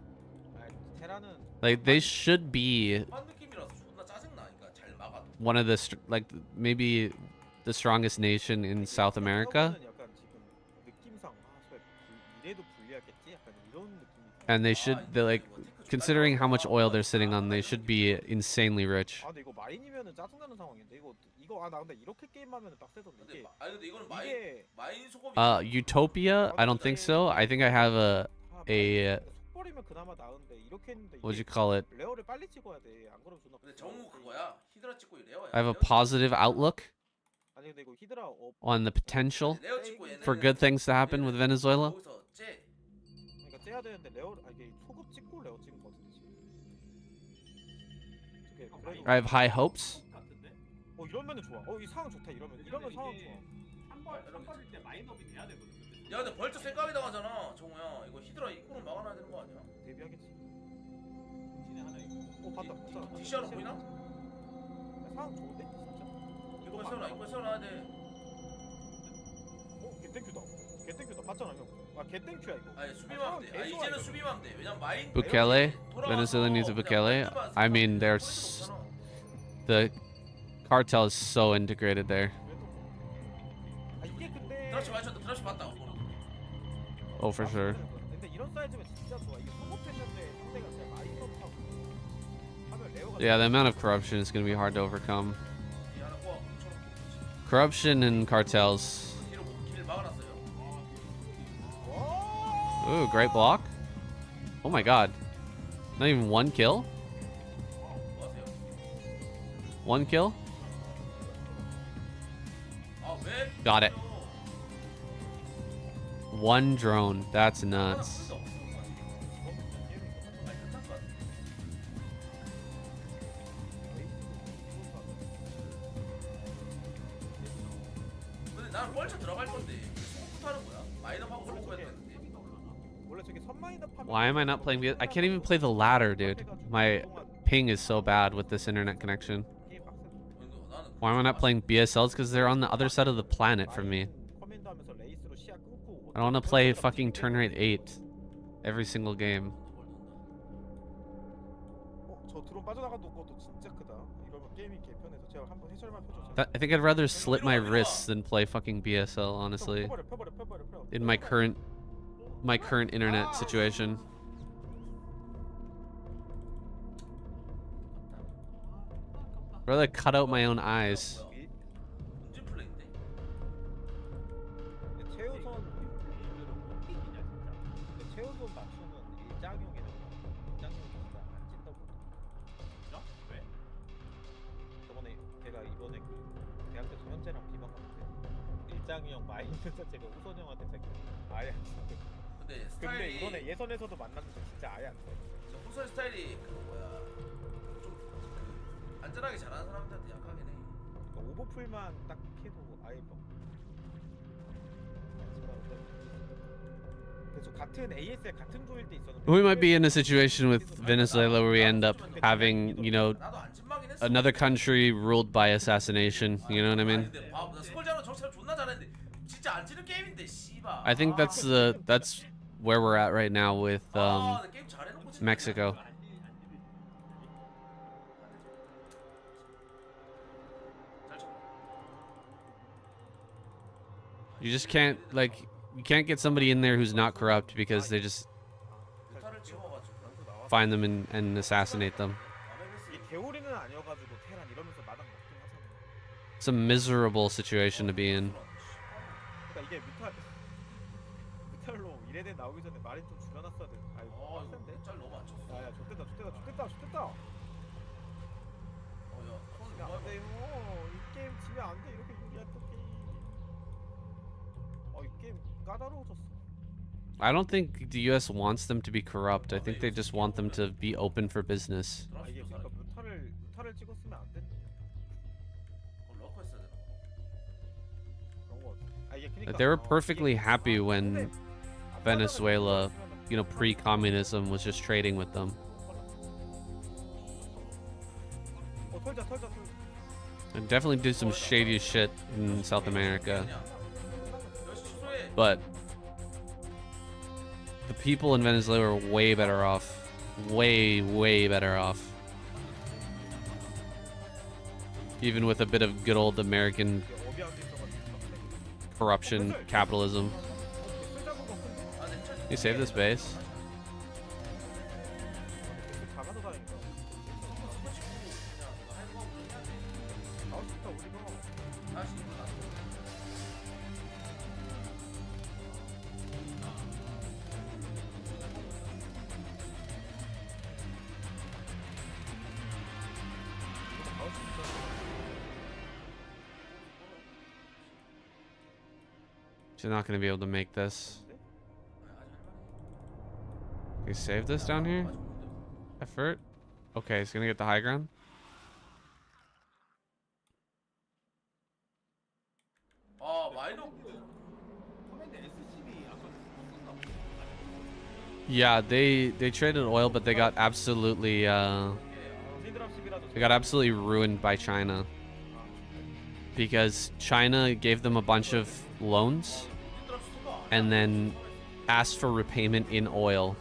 아니, 테라는 Like they should be 한 느낌이라서 존나 짜증나니까 잘 막아도. one of the like maybe the strongest nation in South America, 서버는 약간 지금 느낌상 이래도 불리하겠지? 약간 이런 느낌이. and they should they like considering how much oil they're sitting on, they should be insanely rich. 아, 근데 이거 마인이면은 짜증나는 상황인데 이거 나 근데 이렇게 게임하면은 빡세던데 근데 이게 아니 근데 이거는 이게 마인 소금이. Utopia? I don't think so. I think I have a 속버리면 그나마 나은데 이렇게 했는데 what would you 이게 call it? 레어를 빨리 찍어야 돼. 안 그러면 존나. 근데 정우 그거야. 히드라 찍고 레어야. I have a positive outlook 아니 근데 이거 히드라 on the potential 레어 찍고 얘네는 for good things to happen with Venezuela. 거기서 쟤 그러니까 째야 되는데 레어 이게 소급 찍고 레어 찍은 거 같은데 지금. 저게 그래도 I have high hopes. 같은데? 이러면은 좋아. 이 상황 좋다. 이러면 상황 좋아. 한벌일 때 마인업이 돼야 되거든. 근데 야 근데 벌써 셋감이 당하잖아 정우야. 이거 히드라 입구는 막아놔야 되는 거 아니야? 데뷔하겠지. 신의 하나 있고. 봤다. 봤잖아. DCR로 보이나? 상황 좋은데 진짜. 이거 세워놔 이거 세워놔야 돼. 개땡큐다. 개땡큐다. 봤잖아 형. 개땡큐야 이거. 아니 수비만 하면 돼. 아 이제는 수비만 하면 돼. 왜냐면 마인 Bukele? 돌아와서 Venezuela needs a 그냥 Bukele? 마인드만 I mean, 생각하면 there's 되잖아. the cartel is so integrated there. 이게 근데. 드랍시 맞췄다. 드랍시 맞다. Oh, for sure. 근데 이런 사이즈면 진짜 좋아. 이게 소급했는데 상대가 그냥 많이 섭하고 하면 레어가. Yeah, the amount of corruption is going to be hard to overcome. 이 하나 꼬아 뭉쳐놓고. Corruption and cartels. 뒤로 길을 막아놨어요. Ooh, great block. Oh my god. Not even one kill? 뭐 하세요? One kill? 아 왜? Got it. One drone. That's nuts. 근데 나는 뻘쳐 들어갈 건데 소부터 하는 거야? 마이너하고 뻘쳐 해야 되는데. 원래 저기 선마인업 하면 Why am I not playing I can't even play the ladder, dude. My ping is so bad with this internet connection. 게임 빡센. 나는 Why am I not playing BSLs? Because they're on the other side of the planet from me. 커맨드 하면서 레이스로 시야 끊고 I don't want to play fucking turn rate 8 every single game. 저 드론 빠져나가는 것도 진짜 크다. 이러면 게임이 개편해서 제가 한번 해설만 펴줘. I think I'd rather slit my wrists than play fucking BSL, honestly. 펴버려. In my current internet situation. I'd rather cut out my own eyes. 문진 플레이인데? 최우선 맞추는 일장용이라고. 일장용이 진짜 안 찐다고. 진짜? 왜? 저번에 제가 이번에 그 대학교 현재랑 비방 갔는데 일장용 마인드 자체가 우선 형한테 제가 아예 안 써. 근데 근데 스타일이 이번에 예선에서도 만났는데 진짜 아예 안 써. 저 풍선 스타일이 그 뭐야 좀그 안전하게 잘하는 사람들한테 약하긴 해. 그러니까 오버풀만 딱 해도 아예 뭐. 그래서 같은 AS에 같은 조일 때 있었는데. We might be in a situation with Venezuela where we end up having, you know, 나도 안 친막이긴 했어. another country ruled by assassination. You know what I mean? 근데 봐, 나 스콜자로 정찰 존나 잘했는데 진짜 안 치는 게임인데 씨발. I think that's where we're at right now with 나 게임 잘해놓고 진짜 Mexico. 잘 쳐. You just can't you can't get somebody in there who's not corrupt because they just 루타를 찍어가지고 find them and assassinate them. 이 개오리는 아니어가지고 테란 이러면서 마당 먹긴 하잖아. It's a miserable situation to be in. 그러니까 이게 뮤탈로 이레덴 나오기 전에 마린 좀 줄여놨어야 돼. 아이 이거 빡센데. 짤 너무 안 쳤어. 야야 좋겠다. 야, 손 야, 안 돼요. 이 게임 지면 안 돼. 이렇게 유리한 또 게임. 이 게임 까다로워졌어. I don't think the US wants them to be corrupt. I think they just want them to be open for business. 아 이게 그러니까 뮤탈을 찍었으면 안 되는 러커 했어야 되나? 그런 거 같아. 아 이게 그러니까 They were perfectly happy when Venezuela, you know, pre-communism was just trading with them. 털자. And definitely did some shady shit in South America. But the people in Venezuela are way better off. Way better off. Even with a bit of good old American corruption, capitalism. You save this base. She's not going to be able to make this. You save this down here? Effort? Okay, he's going to get the high ground. Yeah, they traded oil, but they got absolutely ruined by China because China gave them a bunch of loans and then asked for repayment in oil,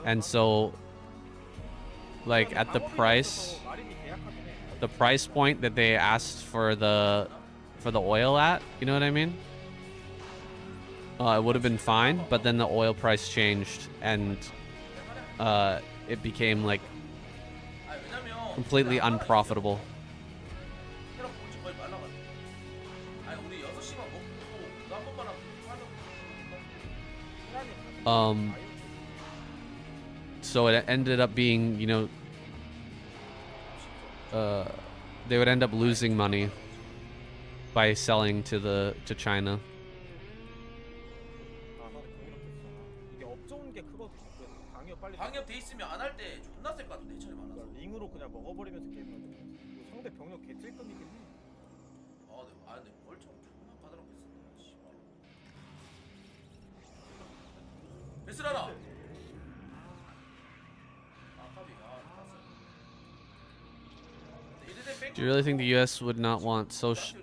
and so like at the price point that they asked for the oil at, you know what I mean? It would have been fine, but then the oil price changed and it became like completely unprofitable. So it ended up being, you know, they would end up losing money by selling to China. 아, 나는 경이롭겠어. 이게 업종인 게 크거든. 그래서 방역 빨리. 방역 돼 있으면 안 할 때 존나 셀 것 같은데 해철이 많아서. 그러니까 링으로 그냥 먹어버리면서 게임을 하는 거지. 이거 상대 병력 개찔끔이긴 해. 근데 벌점 존나 까다롭겠어. 씨발. 베스라라. Do you really think the U.S. would not want special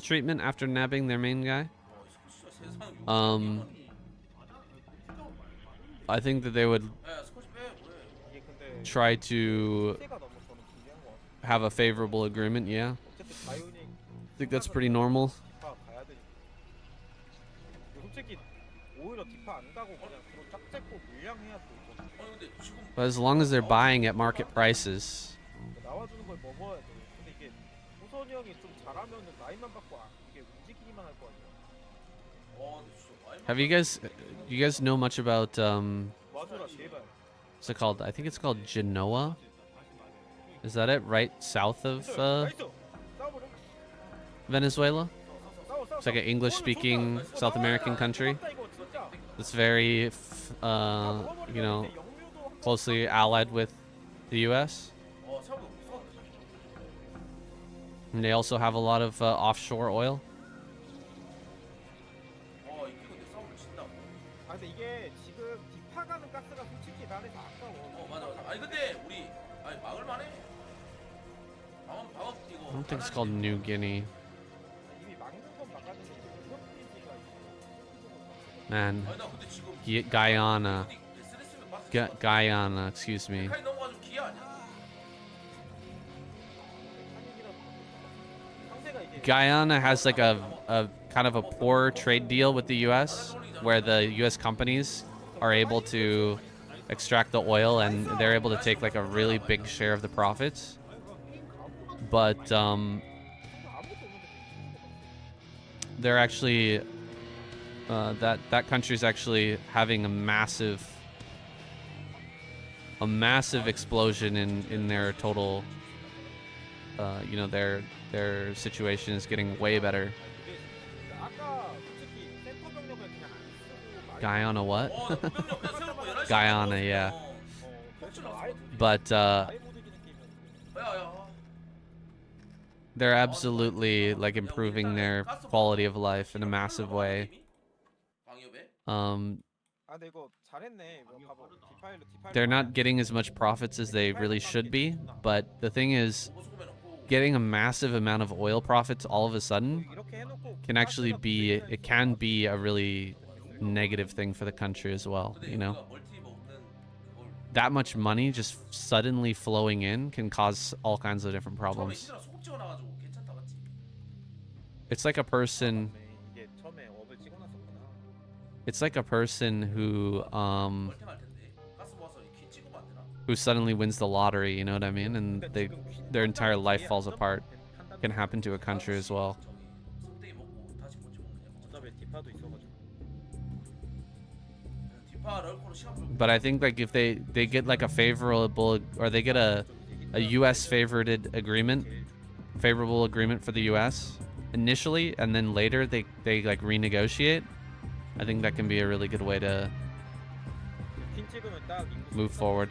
treatment after nabbing their main guy? I think that they would 이게 근데 try to 피해가 너무 저는 불리한 거 같아. have a favorable agreement. Yeah, 어쨌든 바이오닉 I think that's pretty normal. 디파 가야 되니까. 솔직히 오히려 디파 안 가고 그냥 들어 쫙 째고 물량해야 돼. But as long as they're buying at market prices. 나와주는 걸 먹어야 돼. 근데 이게 호선이 형이 좀 잘하면은 라인만 받고 이게 움직이기만 할 거 아니야. Have you guys know much about 와줘라 제발. what's it called? I think it's called Genoa. Is that it? Right south of 나이스. 싸워버려. Venezuela. 싸워. It's like an English-speaking South American country. It's very, you know, closely allied with the U.S. And they also have a lot of offshore oil. 아 근데 이게 지금 디파 가는 가스가 솔직히 나한테 아까워. 맞아. 아니 근데 우리 막을 만해. 방어 이거. I don't think it's called New Guinea. 이미 막는 건 막았는데 이거 Man, 나 근데 지금 Guyana. Guyana, excuse me. 카이 넘어가지고 기아 아니야? Guyana has like a kind of a poor trade deal with the U.S. where the U.S. companies are able to extract the oil and they're able to take like a really big share of the profits. But they're actually that country's actually having a massive explosion in their total you know, their situation is getting way better. Guyana what? Guyana, yeah. But they're absolutely like improving their quality of life in a massive way. They're not getting as much profits as they really should be, but the thing is, getting a massive amount of oil profits all of a sudden can actually be, it can be a really negative thing for the country as well, you know? That much money just suddenly flowing in can cause all kinds of different problems. It's like a person who suddenly wins the lottery, you know what I mean? And their entire life falls apart. Can happen to a country as well. But I think like if they get like a favorable, or they get a US favorable agreement for the US initially, and then later they like renegotiate, I think that can be a really good way to move forward.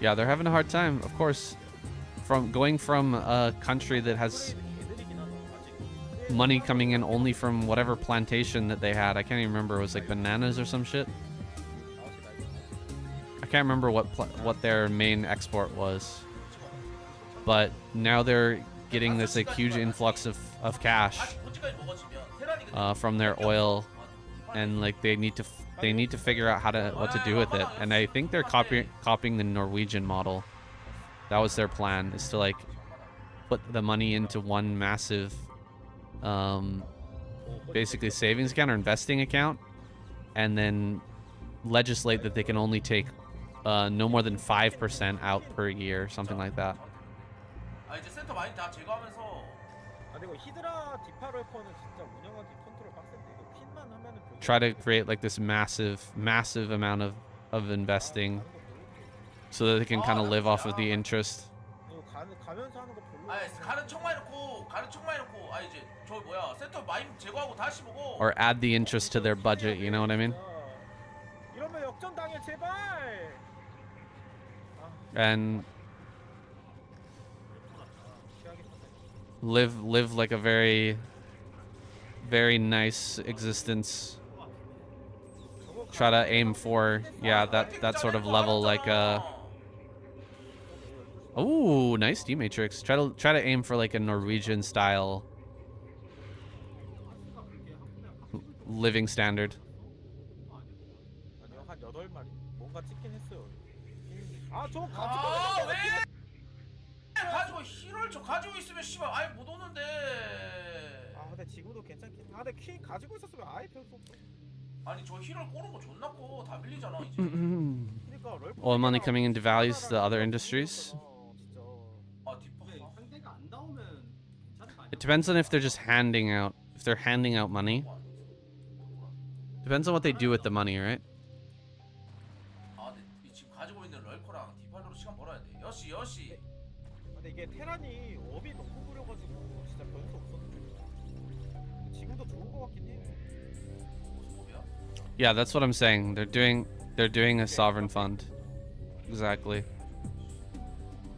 Yeah, they're having a hard time, of course, from going from a country that has money coming in only from whatever plantation that they had. I can't even remember. It was like bananas or some shit. I can't remember what their main export was. But now they're getting this like huge influx of cash from their oil, and like they need to figure out what to do with it. And I think they're copying the Norwegian model. That was their plan, is to like put the money into one massive basically savings account or investing account, and then legislate that they can only take no more than 5% out per year, something like that. 근데 이거 히드라 디파럴커는 진짜 운영하기 컨트롤 빡센데 이거 퀸만 하면은 별로 Try to create like this massive amount of investing so that they can kind of live off of the interest. 이거 가면서 하는 거 별로. 아니 가는 척만 해놓고 아 이제 저 뭐야 센터 마인 제거하고 다시 보고. Or add the interest to their budget, you know what I mean? 이러면 역전 당해 제발. And live like a very nice existence. Try to aim for that sort of level, like oh, nice D matrix. Try to aim for like a Norwegian style living standard. 아니요 한 8마리 뭔가 찍긴 했어요. 저 아 왜? 가지고 힐을 저 가지고 있으면 씨발 아예 못 오는데. 근데 지금도 괜찮긴. 근데 퀸 가지고 있었으면 아예 별수 없어. 아니 저 힐을 꼬는 거 존나 커. 다 밀리잖아 이제. 그러니까 Oil money coming in devalues the other industries. 진짜. 아 뒷바. 근데 상대가 안 나오면 괜찮을 거 아니야? It depends on if they're just handing out. If they're handing out money. Depends on what they do with the money, right? 아 근데 지금 가지고 있는 럴커랑 디팔로로 시간 벌어야 돼. 여시. 근데 이게 테란이 업이 너무 부려가지고 진짜 변수 없었는데 지금도 좋은 거 같긴 해요. 무슨 법이야? Yeah, that's what I'm saying. They're doing a sovereign fund. Exactly.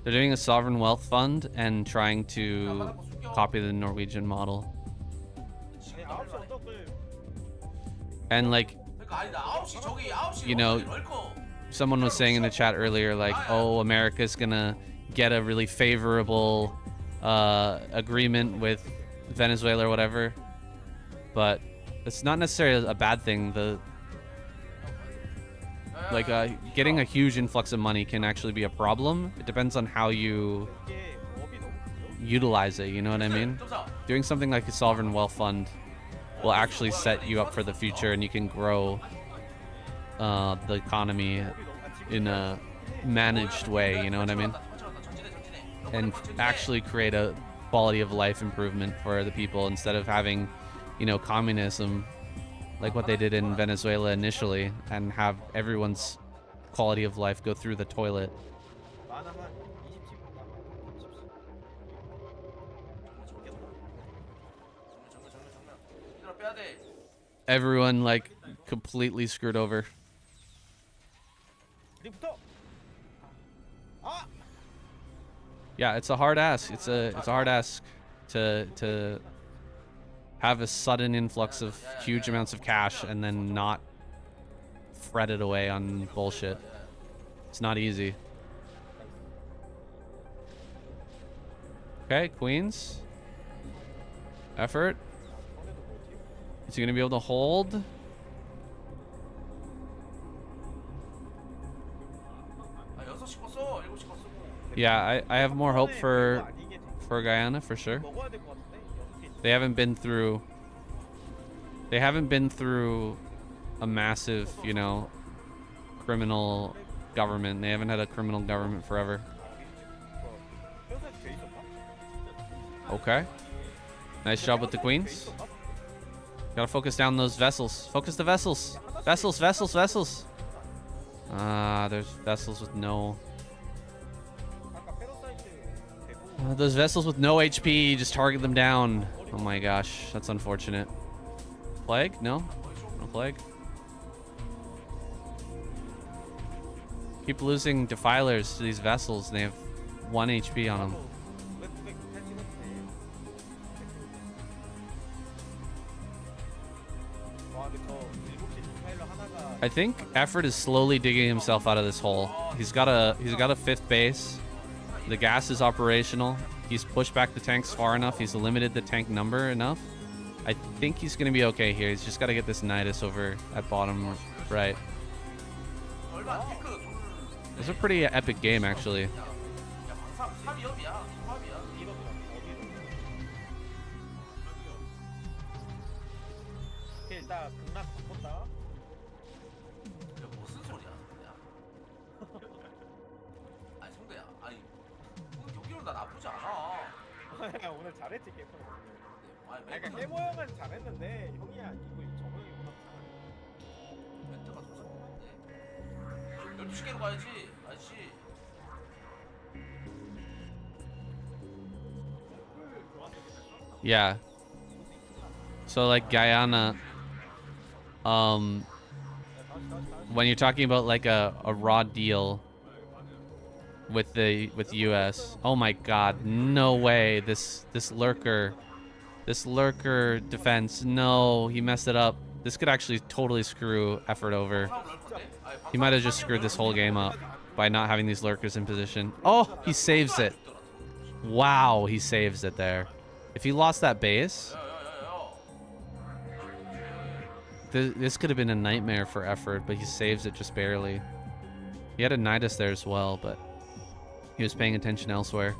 They're doing a sovereign wealth fund and trying to copy the Norwegian model. 아니 9시 언덕을 And like, 그러니까 아니 나 9시 저기 9시 You know, 럴커. someone was saying in the chat earlier, like, oh, America's gonna get a really favorable agreement with Venezuela or whatever. But it's not necessarily a bad thing. Getting a huge influx of money can actually be a problem. It depends on how you 이게 업이 너무 부려. utilize it, you know what I mean? Doing something like a sovereign wealth fund will actually set you up for the future, and you can grow the economy in a managed way, you know what I mean? And actually create a quality of life improvement for the people instead of having, you know, communism like what they did in Venezuela initially and have everyone's quality of life go through the toilet. 만화 한 20집 남아. 30집. 정면. 얘들아 빼야 돼. Everyone like completely screwed over. 리부터. Yeah, it's a hard ask. It's a hard ask to have a sudden influx of huge amounts of cash and then not fret it away on bullshit. It's not easy. Okay, Queens. Effort. Is he gonna be able to hold? 아 6시 껐어. 7시 껐어. Yeah, I have more hope for Guyana for sure. 먹어야 될 것 같은데. 6시. They haven't been through a massive, you know, criminal government. They haven't had a criminal government forever. 회사에 돼 있었나? Okay. Nice job with the queens. Gotta focus down those vessels. Focus the vessels. Vessels. Ah, there's vessels with no... 아까 페로사이트 대구 those vessels with no HP, just target them down. Oh my gosh, that's unfortunate. Plague? No? No plague? Keep losing defilers to these vessels, and they have 1 HP on them. 웹백 잘 찍었네. 와 근데 저 7시 디파일러 하나가 I think Effort is slowly digging himself out of this hole. He's got a 5th base. The gas is operational. He's pushed back the tanks far enough. He's limited the tank number enough. I think he's gonna be okay here. He's just got to get this Nidus over at bottom right. 얼마 안 탱크 돌. It's a pretty epic game, actually. 야 방삼 3위업이야. 3위야. 오케이 일단 극락 바꿨다. 야 무슨 소리야 성대야. 아니 성대야. 아니 오늘 경기로 나 나쁘지 않아. 오늘 정말 잘했지 깨모 형. 아니 그러니까 깨모 형은 잘했는데 형이야 이거 정우 형이 보다 잘하네. 멘트가 도착했는데 12시 깨로 가야지 아저씨. Yeah. So like Guyana, when you're talking about like a raw deal with the US, oh my God, no way. This lurker defense, no, he messed it up. This could actually totally screw effort over. He might have just screwed this whole game up by not having these lurkers in position. Oh, he saves it. Wow, he saves it there. If he lost that base, this could have been a nightmare for effort, but he saves it just barely. He had a Nidus there as well, but he was paying attention elsewhere.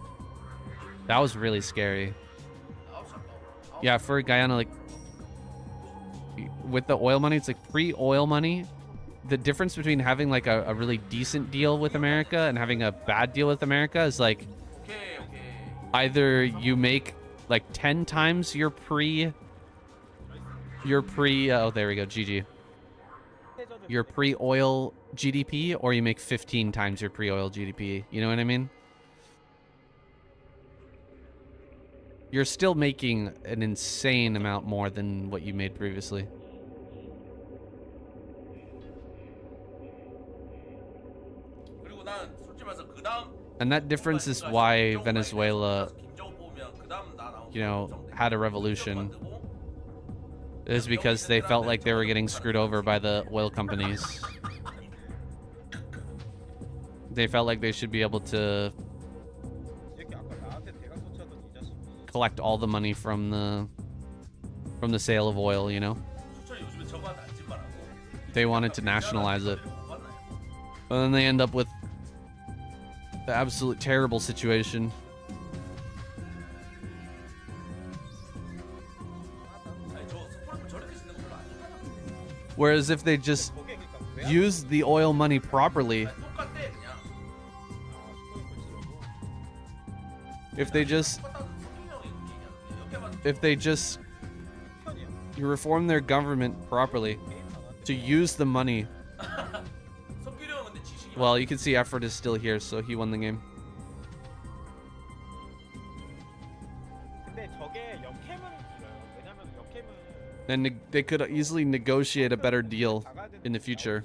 That was really scary. Yeah, for Guyana, like, with the oil money, it's like pre-oil money. The difference between having like a really decent deal with America and having a bad deal with America is like either you make like 10 times your pre oh, there we go, GG, your pre-oil GDP, or you make 15 times your pre-oil GDP. You know what I mean? You're still making an insane amount more than what you made previously. And that difference is why Venezuela, you know, had a revolution. It is because they felt like they were getting screwed over by the oil companies. They felt like they should be able to collect all the money from the sale of oil, you know? They wanted to nationalize it. But then they end up with the absolute terrible situation. Whereas if they just use the oil money properly, if they just you reform their government properly to use the money. Well, you can see effort is still here, so he won the game. And they could easily negotiate a better deal in the future.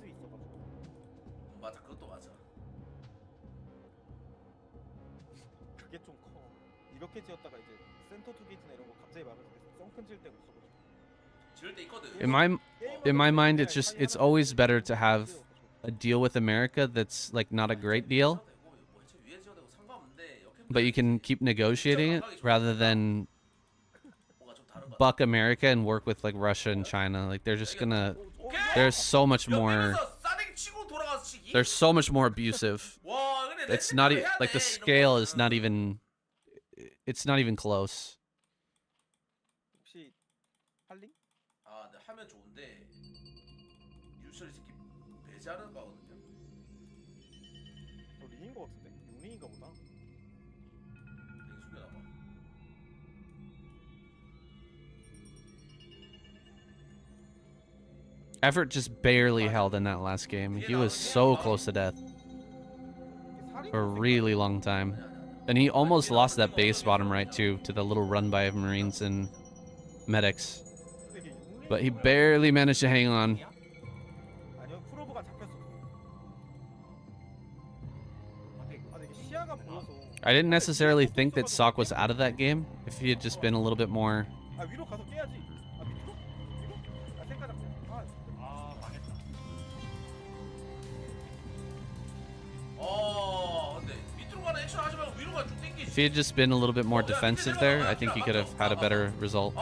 In my mind, it's always better to have a deal with America that's like not a great deal, but you can keep negotiating it rather than buck America and work with like Russia and China. Like there's so much more abusive. It's not like the scale is not even, it's not even close. Effort just barely held in that last game. He was so close to death for a really long time. And he almost lost that base bottom right too, to the little run by of Marines and medics. But he barely managed to hang on. I didn't necessarily think that Sok was out of that game if he had just been a little bit more. If he had just been a little bit more defensive there, I think he could have had a better result.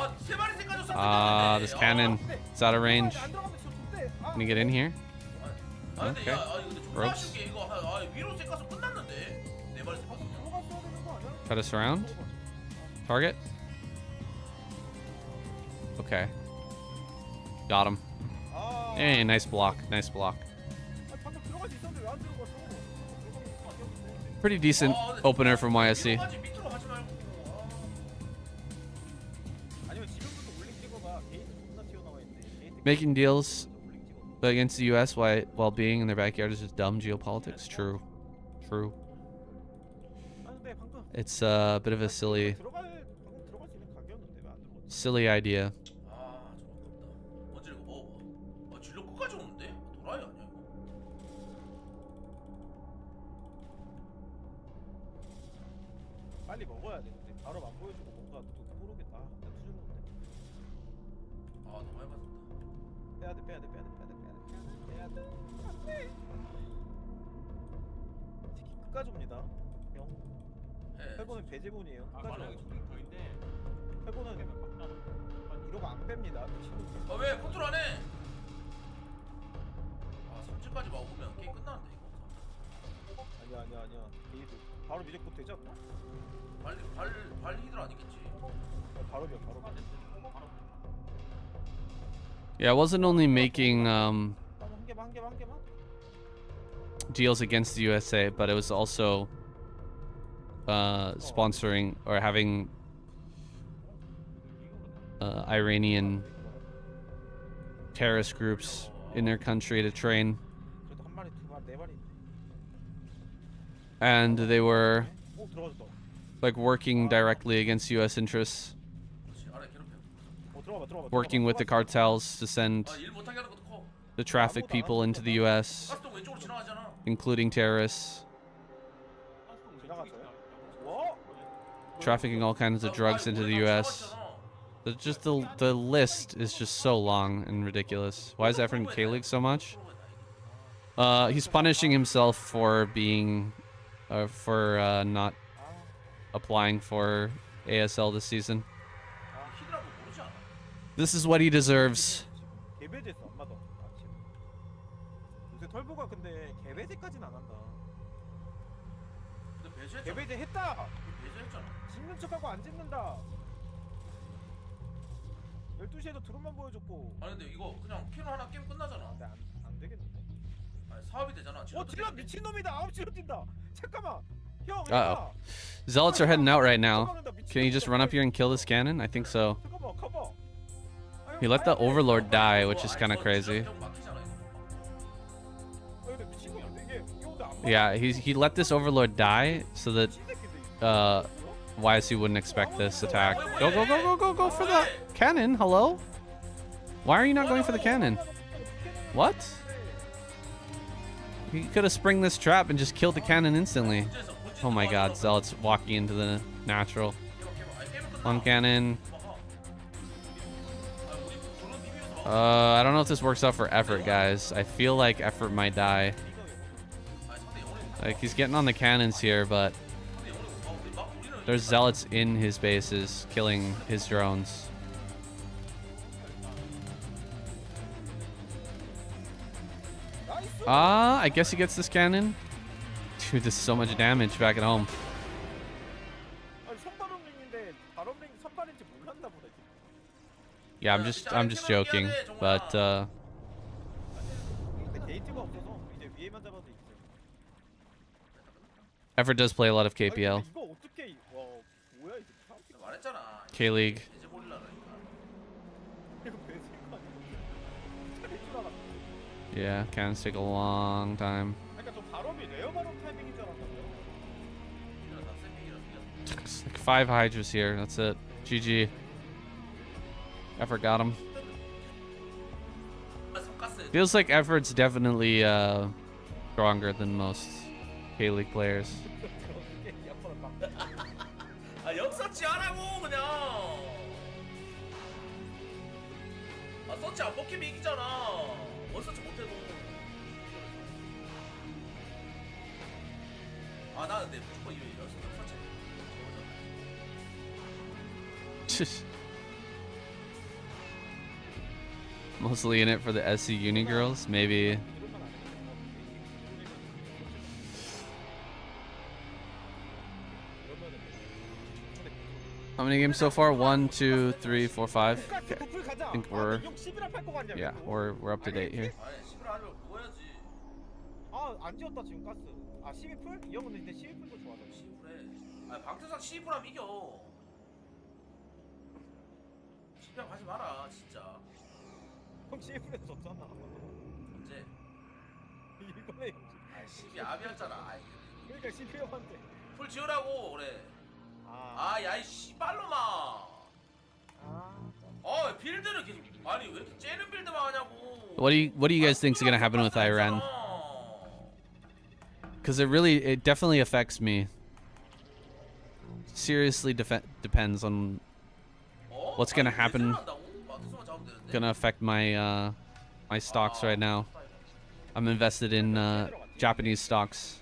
This cannon is out of range. Can you get in here? Okay. Ropes. Try to surround. Target. Okay. Got him. Hey, nice block. Nice block. Pretty decent opener from YSC. Making deals against the U.S. while being in their backyard is just dumb geopolitics. True. True. 아 근데 방금 It's a bit of a silly 방금 들어갈 수 있는 각이었는데 왜 안 들어갔지? silly idea. 아 저밖에 없다. 먼저 이거 먹어봐. 아 진로 끝까지 오는데? 도라이 아니야 이거? 빨리 먹어야 돼. 근데 바로 안 보여주고 뭔가 또 모르겠다. 나 투주는데. 아 너무 많이 맞았다. 빼야 돼, 빼야 돼, 빼야 돼, 빼야 돼, 빼야 돼, 빼야 돼. 안 돼. 특히 끝까지 옵니다. 형. 해. 8번은 배제본이에요. 아 끝까지 만약에 와요. 총이 더인데 8번은 이러고 안 뺍니다. 미친놈이. 아 왜 컨트롤 안 해? 아 3층까지 먹으면 게임 끝나는데 이거. 아니야, 아니야, 아니야. 게이드. 바로 미적도 되지 않나? 발 히들 아니겠지. 바로 몇, 바로. Yeah, I wasn't only making 한 개만, 한 개만, 한 개만. deals against the USA, but it was also sponsoring or having Iranian terrorist groups in their country to train, 그래도 한 마리, 두 마리, 네 마리. and they were 오, 들어가졌다. like working directly against U.S. interests, 그렇지. 아래 괴롭혀. 들어가봐, 들어가봐. working with the cartels to send 아일 못하게 하는 것도 커. to traffic people into the U.S., 가스통 왼쪽으로 지나가잖아. including terrorists, 지나갔어요? 와? trafficking all kinds of drugs into the U.S. Just the list is just so long and ridiculous. Why is Efren K-League so much? He's punishing himself for being, not applying for ASL this season. 히드라고 모르지 않아? This is what he deserves. 개배제했어, 안 맞아. 요새 털보가 근데 개배제까진 안 한다. 근데 배제했잖아. 개배제 했다. 배제했잖아. 찍는 척하고 안 찍는다. 12시에도 드론만 보여줬고. 아니 근데 이거 그냥 캐논 하나 게임 끝나잖아. 근데 안 되겠는데. 아니 사업이 되잖아. 질럿 미친놈이다. 9시로 뛴다. 잠깐만. 형, Uh-oh. Zealots are heading out right now. Can you just run up here and kill this cannon? I think so. 잠깐만, 커버. He let the Overlord die, which is kind of crazy. Yeah, he let this Overlord die so that YSU wouldn't expect this attack. Go, go, go, go, go, go for the cannon. Hello? Why are you not going for the cannon? What? He could have spring this trap and just killed the cannon instantly. Oh my god, Zealot's walking into the natural. One cannon. I don't know if this works out for Effort, guys. I feel like Effort might die. Like, he's getting on the cannons here, but there's Zealots in his bases killing his drones. I guess he gets this cannon. Dude, this is so much damage back at home. Yeah, I'm just joking, but Effort does play a lot of KPL. K-League. Yeah, cannons take a long time. It's like 5 Hydras here, that's it. GG. Effort got him. Feels like Effort's definitely stronger than most K-League players. 아 역서치 하라고 그냥. 아 서치 안 먹히면 이기잖아. 원서치 못해도. 아 나는 근데 무조건 이거 역서치. Mostly in it for the SC Uni girls, maybe. How many games so far? 1, 2, 3, 4, 5. Okay. I think we're up to date here. 아니 10을 하려면 그거 해야지. 안 지웠다 지금 가스. 12풀? 이 형은 근데 12풀도 좋아하잖아. 10을 해. 아 방태상 10을 하면 이겨. 10을 하지 마라 진짜. 형 CF에서 졌잖아. 언제? 이번에 아 12 아비였잖아. 아이, 그러니까 CP형한테. 풀 지으라고 그래. 아. 아 야이 씨발로마. 빌드를 계속 아니 왜 이렇게 째는 빌드만 하냐고. What do you guys think is gonna happen with Iran? Because it definitely affects me. Seriously depends on what's gonna happen. Gonna affect my my stocks right now. I'm invested in Japanese stocks.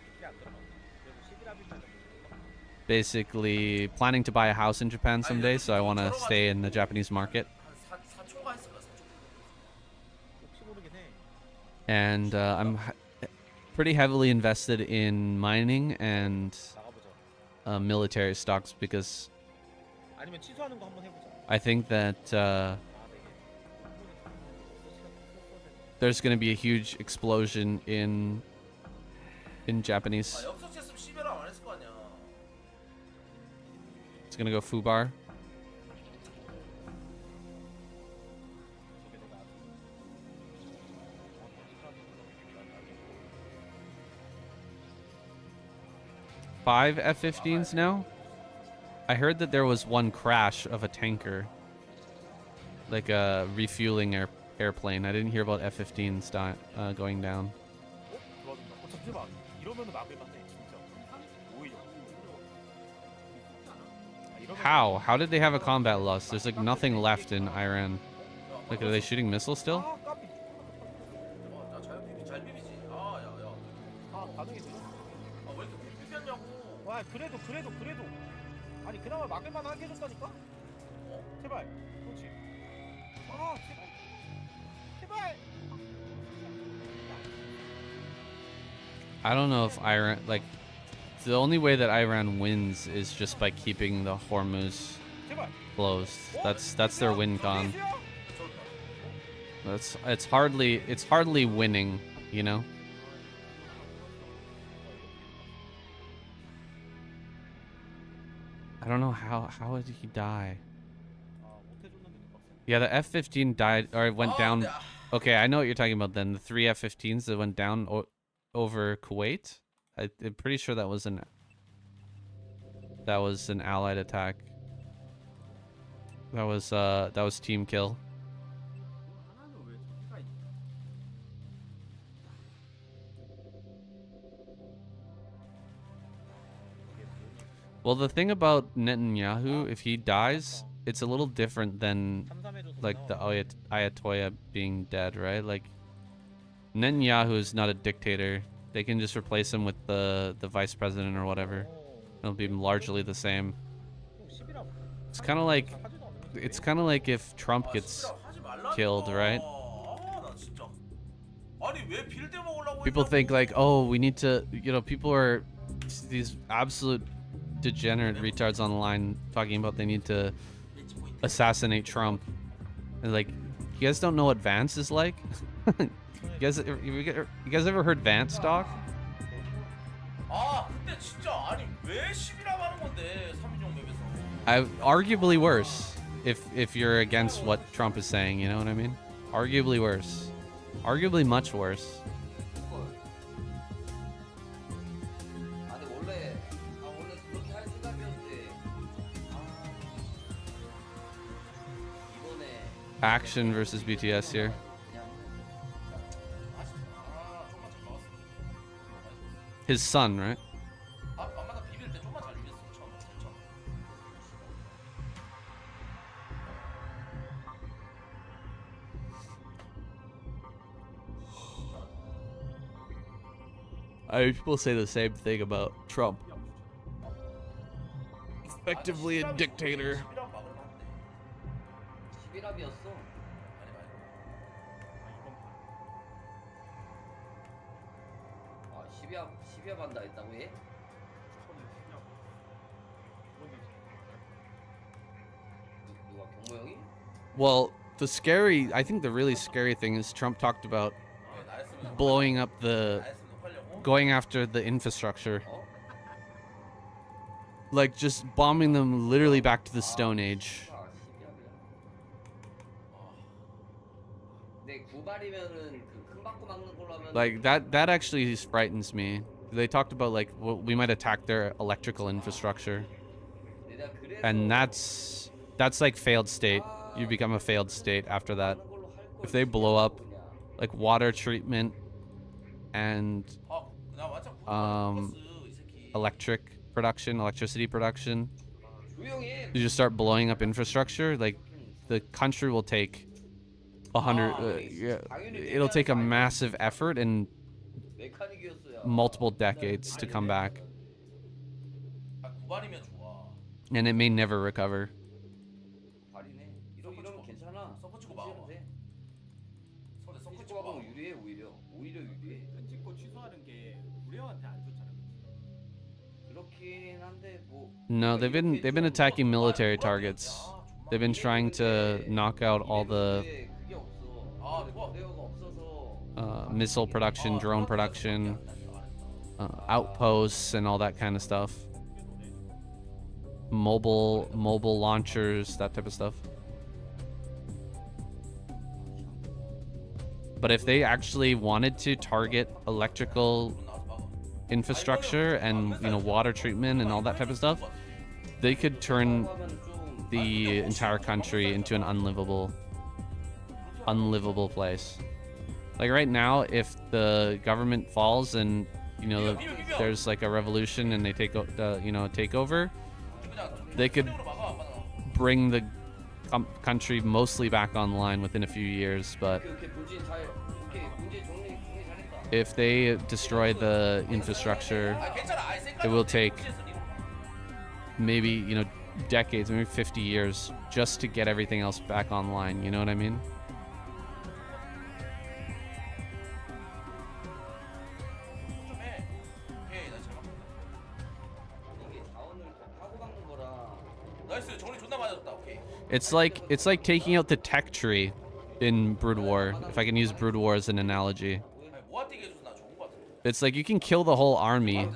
Basically planning to buy a house in Japan someday, so I want to stay in the Japanese market. And I'm pretty heavily invested in mining and military stocks because 아니면 취소하는 거 한번 해보자. I think that there's going to be a huge explosion in Japanese. It's going to go Fubar. Five F-15s now? I heard that there was one crash of a tanker. Like a refueling airplane. I didn't hear about F-15s going down. 잠시만. 이러면은 막을 만해 진짜. 오히려. How? How did they have a combat loss? There's like nothing left in Iran. Like, are they shooting missiles still? 아, 까비. 아, 반응이 들었어. 왜 이렇게 비비냐고. 와, 그래도. 아니, 그나마 막을만 하게 해줬다니까? 제발. 그렇지. 아, 제발. I don't know if Iran, like, the only way that Iran wins is just by keeping the Hormuz 제발. closed. That's their win con. It's hardly winning, you know? I don't know how did he die? Yeah, the F-15 died or went down. Okay, I know what you're talking about then. The 3 F-15s that went down over Kuwait. I'm pretty sure that was an allied attack. That was team kill. Well, the thing about Netanyahu, if he dies, it's a little different than like the Ayatollah being dead, right? Like Netanyahu is not a dictator. They can just replace him with the vice president or whatever. It'll be largely the same. It's kind of like if Trump gets killed, right? People think like, oh, we need to, people are these absolute degenerate retards online talking about they need to assassinate Trump. And like, you guys don't know what Vance is like? You guys ever heard Vance talk? Arguably worse if you're against what Trump is saying, you know what I mean? Arguably worse. Arguably much worse. Action versus BTS here. His son, right? People say the same thing about Trump. Effectively a dictator. 11합이었어. 아, 12합 한다 했다고 얘? 누가 경모 형이? Well, I think the really scary thing is Trump talked about blowing up going after the infrastructure. Like just bombing them literally back to the Stone Age. 근데 마리면은 그큰 바꾸 막는 걸로 하면 Like that actually frightens me. They talked about like we might attack their electrical infrastructure, 내가 그래서 and that's like failed state. You become a failed state after that. 하는 걸로 할 걸 If they blow up 그냥. like water treatment and 나 완전 포커스 이 새끼. electricity production, 조용히 해. you just start blowing up infrastructure, like the country will take it'll take a massive effort and 메카닉이었어요. multiple decades to come back, 아, 9발이면 좋아. and it may never recover. 발이네. 이러면 괜찮아. 서포 치고 막아. 돼. 서대 서포 치고 치고 막아. 막으면 유리해 오히려 유리해. 짓고 취소하는 게 우리 형한테 안 좋잖아. 그렇긴 한데 뭐. No, they've been attacking military targets. They've been trying to knock out all the 그게 없어. 아, 좋아. 레어가 없어서. missile production, drone production, outposts, and all that kind of stuff. Mobile launchers, that type of stuff. But if they actually wanted to target electrical infrastructure and water treatment and all that type of stuff, they could turn the entire country into an unlivable place. Like right now, if the government falls and there's like a revolution and they take over, they could bring the country mostly back online within a few years. But if they destroy the infrastructure, it will take maybe decades, maybe 50 years just to get everything else back online. You know what I mean? It's like taking out the tech tree in Brood War, if I can use Brood War as an analogy. It's like you can kill the whole army,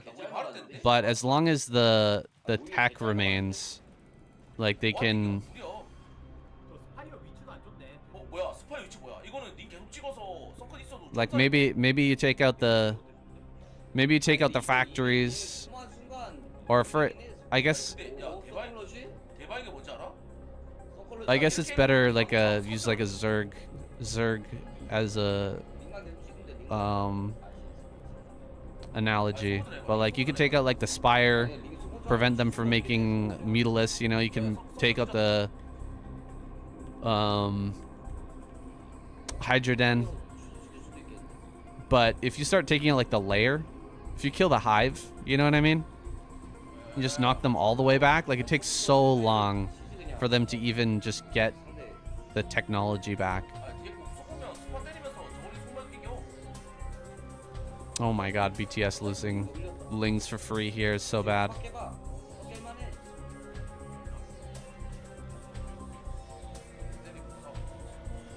but as long as the tech remains, like they can. Like maybe you take out the factories, or for I guess it's better like use like a Zerg as a analogy, but like you could take out like the Spire, prevent them from making Mutalisk. You can take out the Hydra Den. But if you start taking out like the layer, if you kill the hive, you know what I mean? You just knock them all the way back. Like it takes so long for them to even just get the technology back. Oh my god, BTS losing Lings for free here is so bad.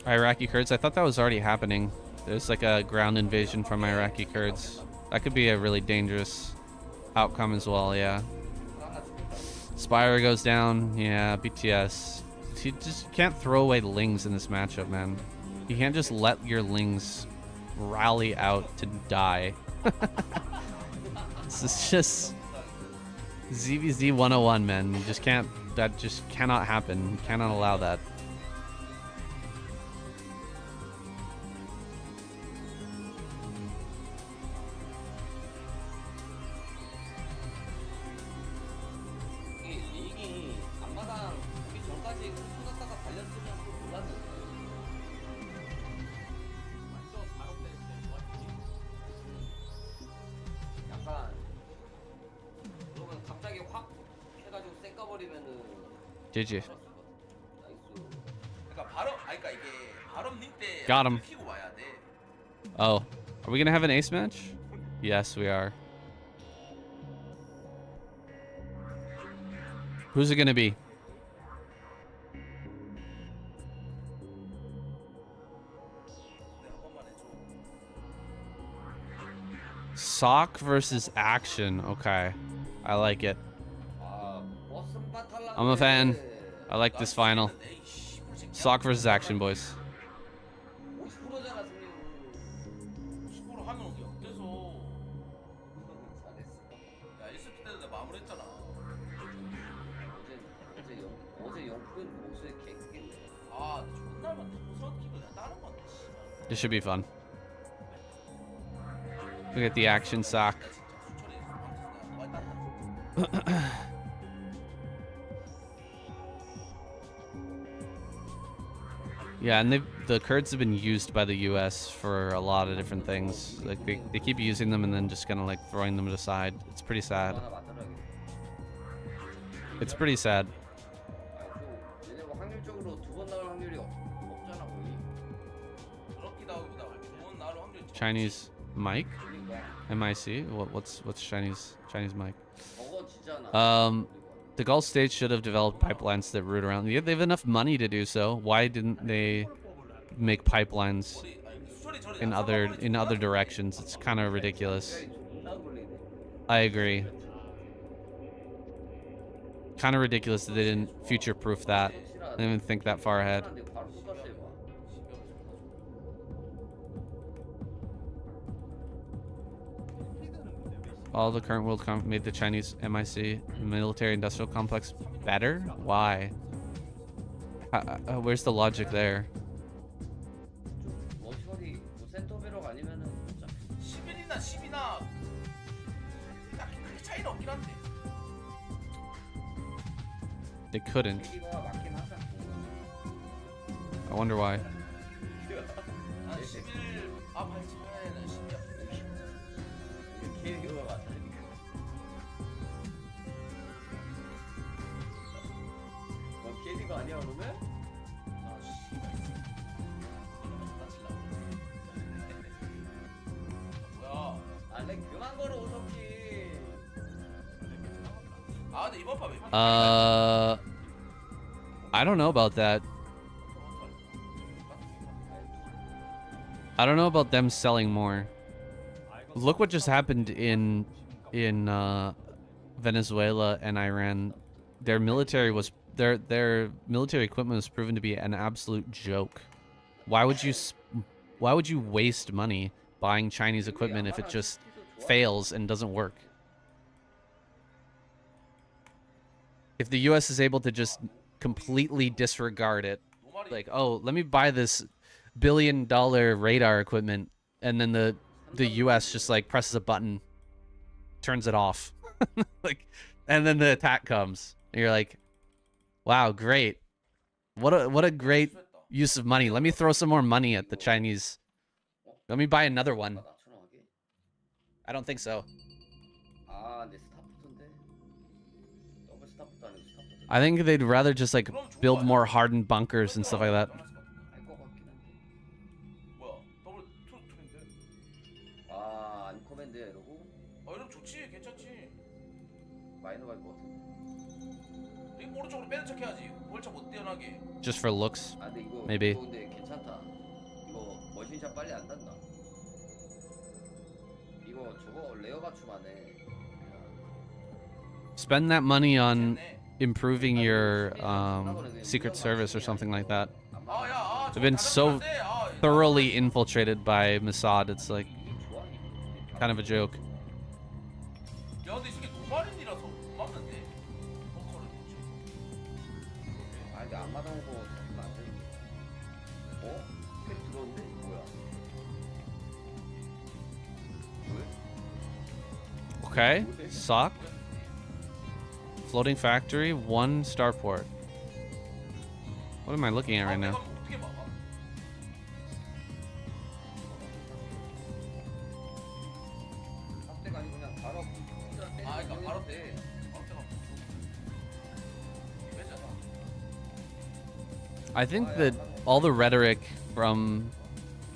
Iraqi Kurds, I thought that was already happening. There's like a ground invasion from Iraqi Kurds. That could be a really dangerous outcome as well, yeah. Spire goes down, yeah, BTS. You just can't throw away the Lings in this matchup, man. You can't just let your Lings rally out to die. This is just ZVZ 101, man. You just can't, that just cannot happen. You cannot allow that. GG. Got him. Oh, are we gonna have an ace match? Yes, we are. Who's it gonna be? Sock versus action. Okay, I like it. I'm a fan. I like this final. Sock versus action, boys. 50%잖아 역대서 잘했어. 야 1세트 때도 내가 마무리했잖아. 어제 영근 모습에 개크겠네. 아 근데 존나 많다. 호석키고 내가 다른 건데 씨발. This should be fun. Look at the action sock. 야 진짜 수철이 방태서 내가 많이 땄다. Yeah, and the Kurds have been used by the U.S. for a lot of different things. Like they keep using them and then just kind of like throwing them aside. It's pretty sad. 하나 만들어야겠다. It's pretty sad. 얘네 뭐 확률적으로 두 번 나올 확률이 없잖아 거의. 그렇기도 하고보다 좋은 나로 확률이 Chinese mic, 그러니까 MIC. What's Chinese mic? 저거 지잖아. The Gulf states should have developed pipelines that route around. Yeah, they have enough money to do so. Why didn't they make pipelines 머리 아니 수철이 저리 in other directions? It's kind of ridiculous. 존나 걸리네. I agree. Kind of ridiculous that they didn't future-proof that. They didn't even think that far ahead. 근데 바로 똑같아 봐. All the current world made the Chinese MIC military-industrial complex better? Why? Where's the logic there? 워처리 뭐 센터베럭 아니면은 진짜 11이나 10이나 딱히 크게 차이는 없긴 한데. They couldn't. 기가 맞긴 하다. I wonder why. 난 11, 아 8는 10이야. 기가 맞다니까. KD가 아니야 그러면? 아 씨발. 뭐야? 아내 그만 걸어 오석기. 아 근데 이번 판 왜? I don't know about that. I don't know about them selling more. Look what just happened in Venezuela and Iran. Their military was their military equipment was proven to be an absolute joke. Why would you waste money buying Chinese equipment if it just fails and doesn't work? If the US is able to just completely disregard it, like, oh, let me buy this $1 billion radar equipment, and then the US just like presses a button, turns it off, like, and then the attack comes, and you're like, wow, great, what a great use of money. Let me throw some more money at the Chinese. Let me buy another one. 낮춰나가게. I don't think so. 아, 내 스타포트인데. 더블 스타포트 아니고 스타포트. I think they'd rather just like build more hardened bunkers and stuff like that. 알것 같긴 한데. 뭐야? 더블 투인데? 아, 안 커맨드 이러고 아 이러면 좋지, 괜찮지. 마이너 갈것 같은데. 링 오른쪽으로 빼는 척 해야지. 월차 못 뛰어나게. Just for looks. 아, 근데 이거 Maybe. 이거 근데 괜찮다. 이거 머신샷 빨리 안 단다. 이거 저거 레어 맞춤 해. Spend that money on 됐네. improving your Secret Service or something like that. 아, 야, 아, They've been so thoroughly infiltrated by Mossad. It's like kind of a joke. 야, 근데 이게 노말인이라서 못 막는데. 벙커를 놓지. 아, 근데 안 맞아놓고 잡으면 안 되는데. 어? 꽤 들어온데? 뭐야? 왜? Okay, sock. Floating factory, 1 starport. What am I looking at right now? 어떻게 막아? 삽대가 아니고 그냥 바로 아, 그러니까 바로 돼. I think that all the rhetoric from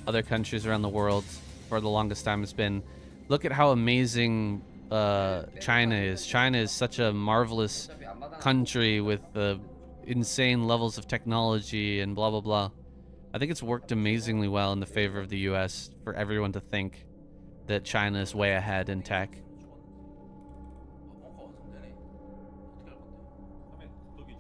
other countries around the world for the longest time has been, look at how amazing China is. China is such a marvelous country with insane levels of technology and blah blah blah. I think it's worked amazingly well in the favor of the US for everyone to think that China is way ahead in tech. 벙커 완성되네. 어떻게 할 건데? 거기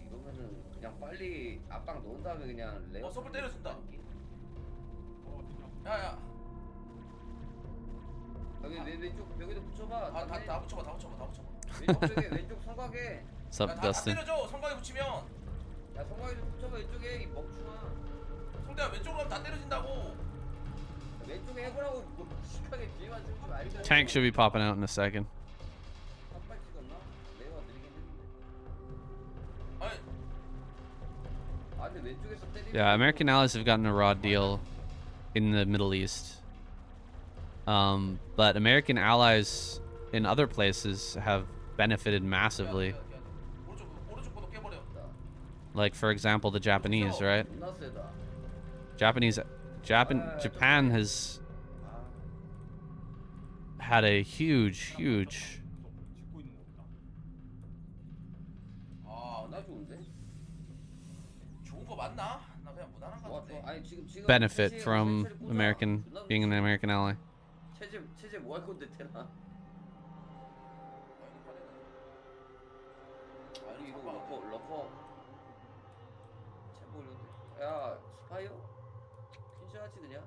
이러면은 그냥 빨리 앞방 놓은 다음에 그냥 레어. 서플 때려준다. 왼쪽 벽에도 붙여봐. 다 붙여봐 다 붙여봐 다 붙여봐. 왼쪽 벽에 왼쪽 성곽에. What's up, 다 Dustin? 때려줘. 성곽에 붙이면. 야 성곽에도 붙여봐 왼쪽에 이 멍충아. 성대야 왼쪽으로 가면 다 때려진다고. 왼쪽에 해보라고 뭐 무식하게 뒤에만 쓰지 말고. Tank should be popping out in a second. 한발 찍었나? 내가 느리긴 했는데. 아니 아 근데 왼쪽에서 때리면. Yeah, American allies have gotten a raw deal in the Middle East. But American allies in other places have benefited massively. 오른쪽 보도 깨버려. Like, for example, the Japanese, right? 존나 세다. Japan has had a huge 짓고 있는 거구나. 나 좋은데? 좋은 거 맞나? 나 그냥 무난한 거 좋아 같은데. 좋아. 아니 지금 benefit 체제에 from 체제를 꽂아. American 존나 being an 좋지. American ally. 체제 뭐 할 건데 테라? 아니 이거 러퍼 챔버 올렸는데. 야 스파이어? 퀸샷하지 그냥?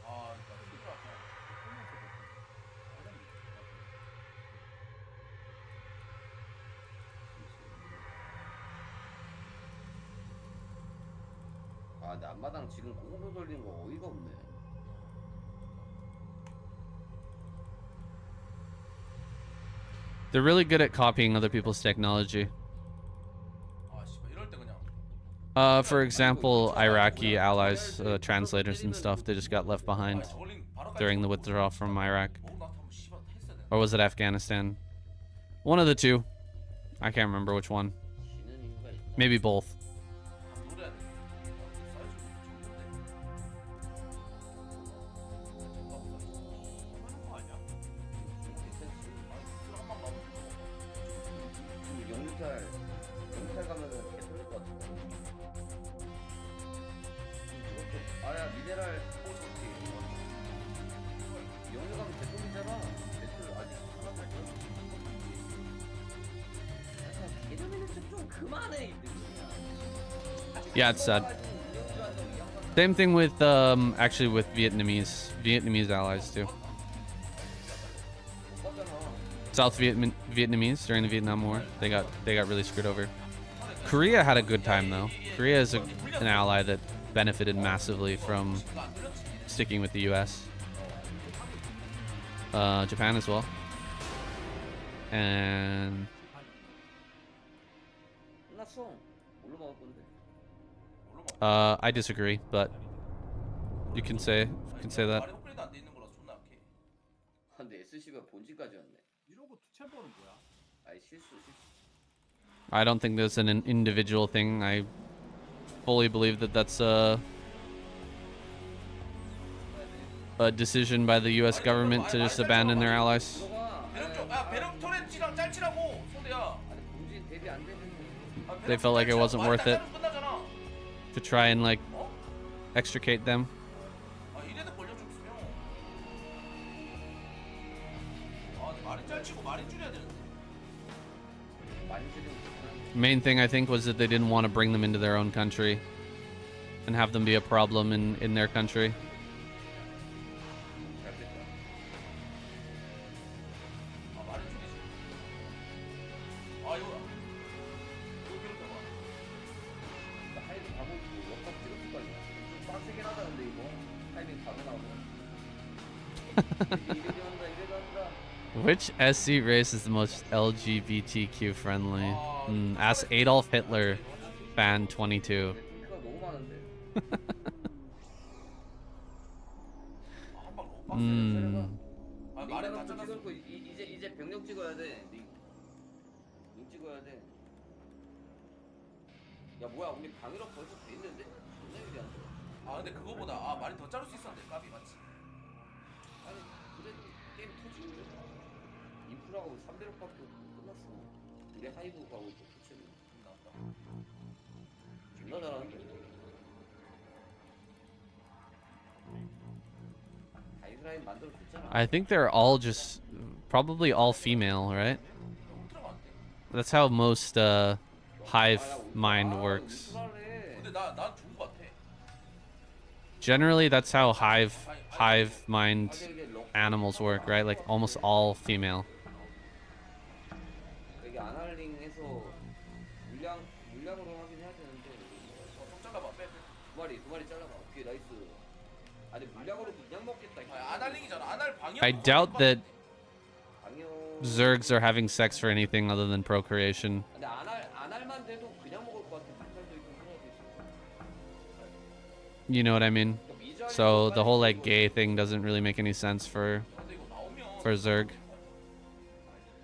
아, 나 힘들 것 같아. 아 근데 앞마당 지금 공으로 돌리는 거 어이가 없네. They're really good at copying other people's technology. 아, 씨발 이럴 때 그냥. For example, Iraqi allies, translators and stuff, they just got left behind 저글링 바로 during the withdrawal from Iraq. 뭐 나한테 한번 씨발 했어야 되나? Or was it Afghanistan? One of the two. I can't remember which one. 지는 이유가 있나? Maybe both. 노래야 돼. 하는 거 아니야? 지금 영탈 가면은 개 털릴 것 같은데. 아야 미네랄 포스티. 영유 가면 개 털리잖아. 배틀 아직 하나도 안 털렸어. 개념에는 좀 그만해 이 늙은이야. Yeah, it's sad. Same thing with actually with Vietnamese allies too. South Vietnamese during the Vietnam War, they got really screwed over. Korea had a good time though. Korea is an ally that benefited massively from sticking with the U.S. Japan as well, and 끝났어. 뭘로 먹을 건데? I disagree, but you can say that. 말이 업그레이드 안 돼 있는 거라서 존나 약해. 아, 근데 SC가 본진까지 왔네. 이러고 투체버는 뭐야? 아이 실수. I don't think there's an individual thing. I fully believe that that's a decision by the U.S. government to just abandon their allies. 배럭 좀, 야 배럭 토렌치랑 짤치라고 손대야. 아니 본진 대비 안 되는. They felt like it wasn't worth it 끝나잖아. to try and like 어? extricate them. 아 이래도 권력 좀 주면. 아 근데 말이 짤치고 말이 줄여야 되는데. 많이 줄이고 좋다. Main thing I think was that they didn't want to bring them into their own country and have them be a problem in their country. 잘 됐다. 아 말이 줄이지. 아 이거야. 이거 괴롭혀봐. 나 하이드 가보고 워컵 찍었을 거야. 좀 빡세긴 하다 근데 이거 타이밍 바로 나오고. 이래도 한다. Which SC race is the most LGBTQ friendly? Ask Adolf Hitler, fan 22. 핑크가 너무 많은데. 한방 너무 빡세. 아 말이 다 링 잘랐어. 찍었고 이제 병력 찍어야 돼. 링 찍어야 돼. 야 뭐야 우리 방위력 벌써 돼 있는데? 존나 유리한데. 아 근데 그거보다 아 말이 더 자를 수 있었는데 까비 맞지. 아니 그래도 게임 터지는데. 인프라가 3대력밖에 끝났어. 우리 하이브 가고 있고 부채는 나왔다. 존나 잘하는데. 하이브라인 만들어 줬잖아. I think they're all just probably all female, right? 너무 들어갔대. That's how most hive mind works. 근데 난 좋은 거 같아. Generally, that's how hive mind 아, 근데 이게 animals work, right? Like almost all female. 이게 아날링해서 물량으로 하긴 해야 되는데 좀 잘라봐. 빼. 두 마리 잘라봐. 오케이 나이스. 아니 물량으로 그냥 먹겠다. 아날링이잖아. 아날 방역. I doubt that 방역. Zergs are having sex for anything other than procreation. 근데 아날만 돼도 그냥 먹을 것 같아. 미탈도 있고 하나도 있어. You know what I mean? 그러니까 미자리 So the whole like 먹어야지. gay thing doesn't really make any sense for 근데 이거 나오면. Zerg.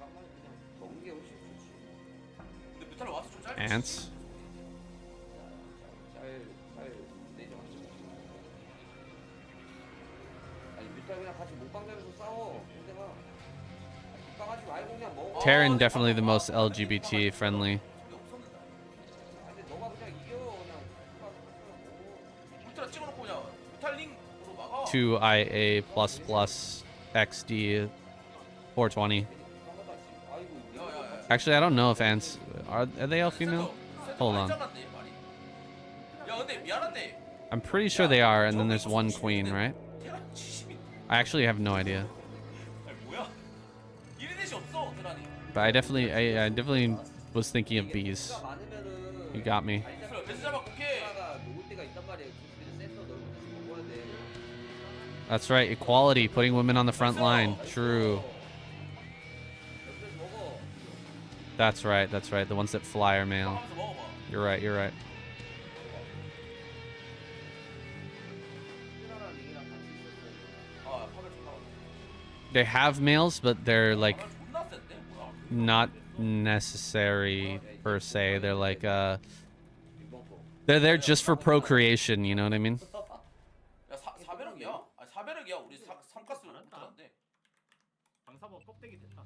빵만 그냥 먹는 게 훨씬 좋지. 근데 뮤탈 와서 좀 짧지. Ants. 잘 내지 마. 아니 뮤탈 그냥 같이 목방 잡면서 싸워. 상대가. 목방하지 말고 그냥 먹어. Terran definitely the most LGBT friendly. 근데 너가 그냥 이겨 그냥. 울트라 찍어놓고 그냥 뮤탈링으로 막아. 2IA XD 420. Actually, I don't know if ants are they all female? Hold on. 야 근데 미안한데. I'm pretty sure they are, and then there's one queen, right? 테란 70이. I actually have no idea, 아니 뭐야? 이리넷이 없어 테란이. but I definitely was thinking of bees. You got me. 배스 잡아 오케이. 녹을 때가 있단 말이야. 그래서 센서 넓은 데서 먹어야 돼. That's right, equality, putting women on the front line. True. 옆에서 먹어. That's right. The ones that fly are male. 하면서 먹어봐. You're right. 랑 링이랑 같이 있었어. 아 파멸 존나 많네. They have males, but they're like 파멸 존나 센데 뭐야? not necessary per se. They're like 이번 거. they're there just for procreation. You know what I mean? 야 4배럭이야? 아니 4배럭이야. 우리 3가스 못하는데. 방사법 껍데기 됐다.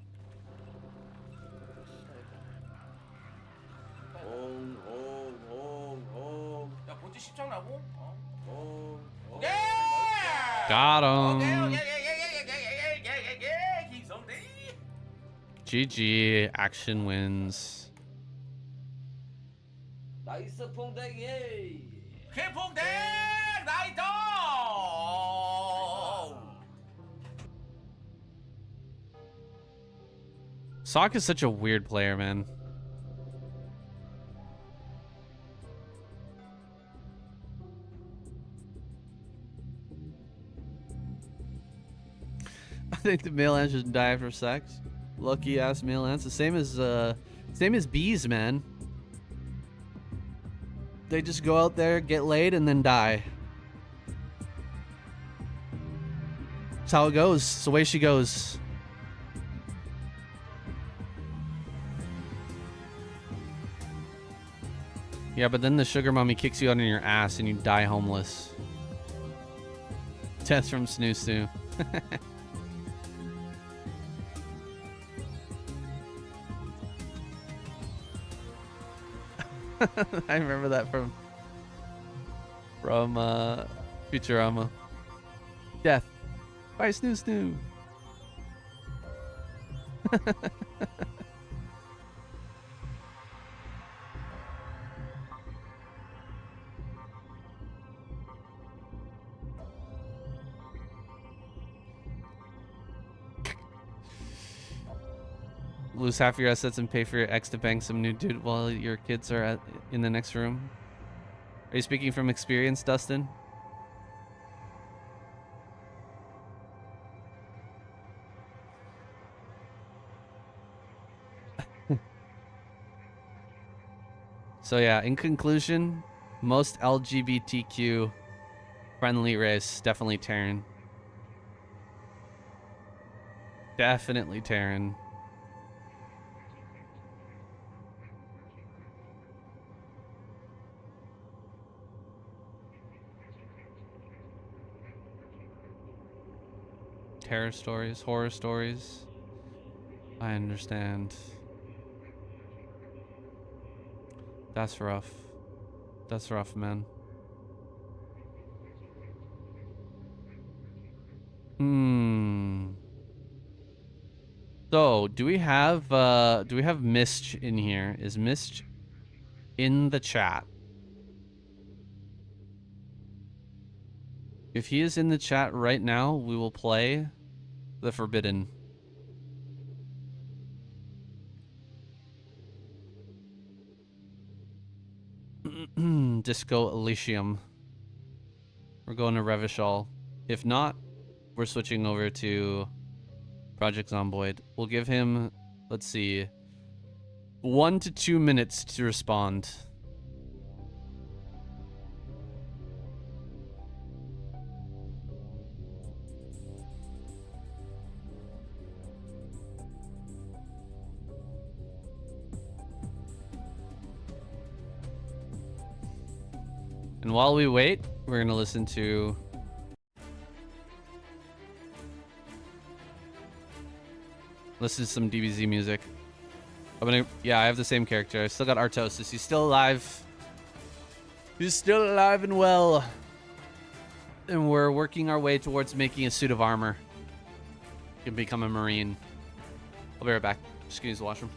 옹. 야 본지 10장 나고? 어. 옹. 오케이. Got 오케이 'em. 오케이 김성대. GG. Action wins. 나이스 퐁댕이. 개폭대 나이트. Sock is such a weird player, man. I think the male ants just die for sex. Lucky ass male ants. The same as bees, man. They just go out there, get laid, and then die. That's how it goes. It's the way she goes. Yeah, but then the sugar mommy kicks you out in your ass and you die homeless. Death from Snoo Snoo. I remember that from Futurama. Death by Snoo Snoo. Lose half your assets and pay for your ex to bang some new dude while your kids are in the next room. Are you speaking from experience, Dustin? So yeah, in conclusion, most LGBTQ friendly race, definitely Terran. Definitely Terran. Terror stories, horror stories. I understand. That's rough. That's rough, man. So, do we have Mist in here? Is Mist in the chat? If he is in the chat right now, we will play The Forbidden. Disco Elysium. We're going to Revachol. If not, we're switching over to Project Zomboid. We'll give him, let's see, 1 to 2 minutes to respond. And while we wait, we're gonna listen to some DBZ music. Yeah, I have the same character. I still got Artolives. He's still alive. He's still alive and well. And we're working our way towards making a suit of armor. He can become a Marine. I'll be right back. Just gonna use the washroom.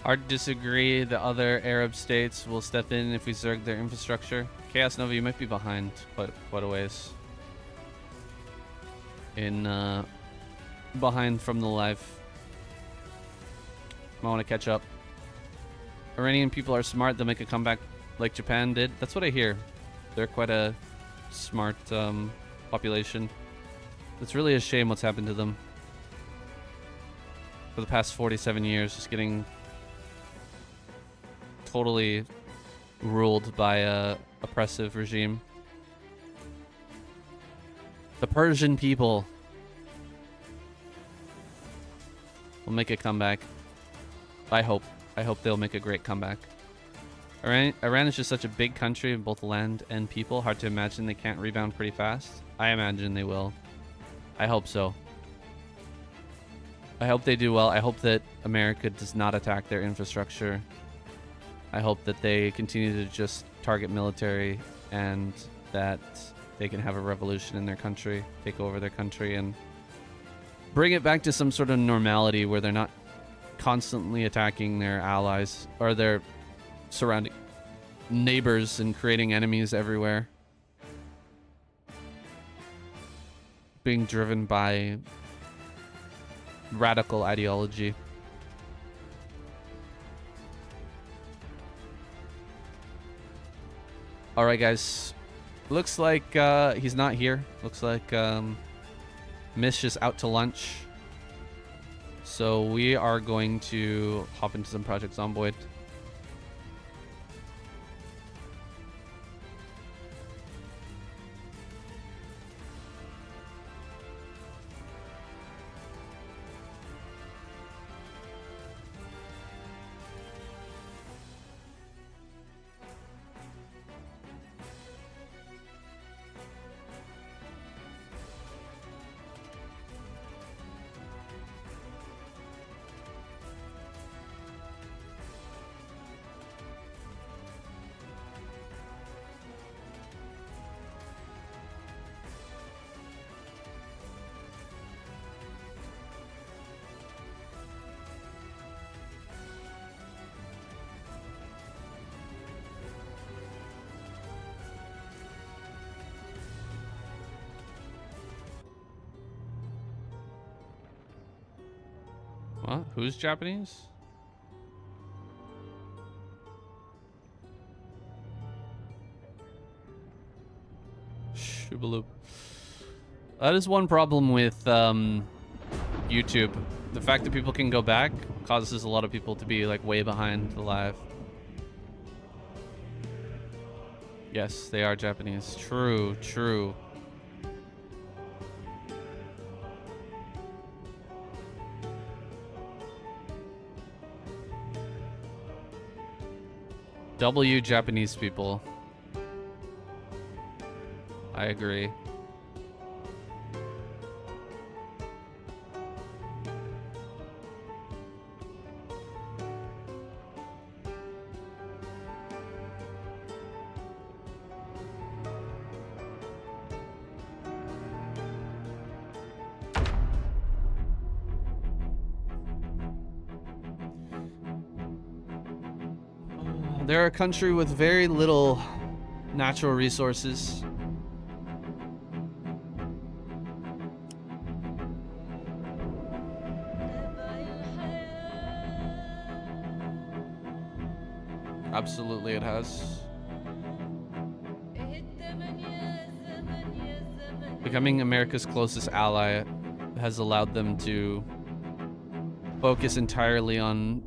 Hard to disagree. The other Arab states will step in if we zerg their infrastructure. Chaos Nova, you might be behind quite a ways. Behind from the live. I want to catch up. Iranian people are smart. They'll make a comeback like Japan did. That's what I hear. They're quite a smart population. It's really a shame what's happened to them for the past 47 years, just getting totally ruled by a oppressive regime. The Persian people will make a comeback. I hope they'll make a great comeback. Iran is just such a big country in both land and people. Hard to imagine they can't rebound pretty fast. I imagine they will. I hope so. I hope they do well. I hope that America does not attack their infrastructure. I hope that they continue to just target military and that they can have a revolution in their country, take over their country, and bring it back to some sort of normality where they're not constantly attacking their allies or their surrounding neighbors and creating enemies everywhere. Being driven by radical ideology. All right, guys. Looks like he's not here. Looks like Mish is out to lunch. So we are going to hop into some Project Zomboid. What? Who's Japanese? Shubaloop. That is one problem with YouTube. The fact that people can go back causes a lot of people to be like way behind the live. Yes, they are Japanese. True, true. W Japanese people. I agree. They're a country with very little natural resources. Absolutely, it has. Becoming America's closest ally has allowed them to focus entirely on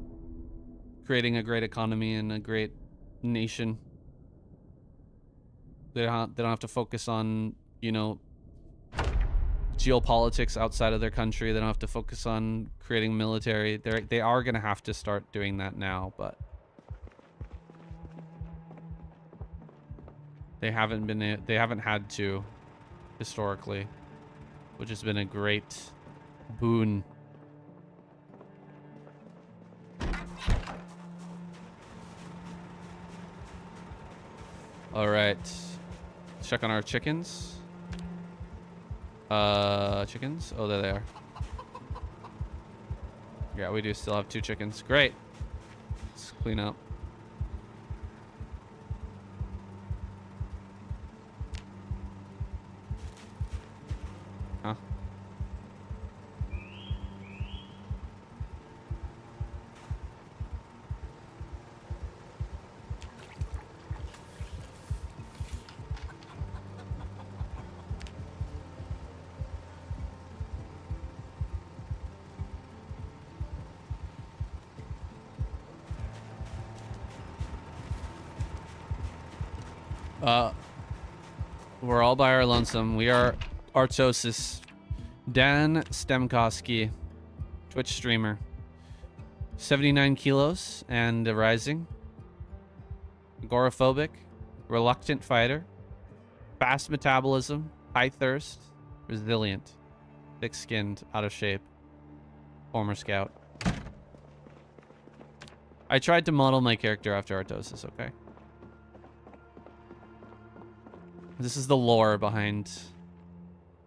creating a great economy and a great nation. They don't have to focus on, you know, geopolitics outside of their country. They don't have to focus on creating military. They are going to have to start doing that now, but they haven't had to historically, which has been a great boon. All right, check on our chickens. Chickens? Oh, there they are. Yeah, we do still have 2 chickens. Great. Let's clean up. Huh? We're all by our lonesome. We are Artosis. Dan Stemkowski, Twitch streamer. 79 kilos and rising. Agoraphobic. Reluctant fighter. Fast metabolism. High thirst. Resilient. Thick-skinned. Out of shape. Former scout. I tried to model my character after Artosis, okay? This is the lore behind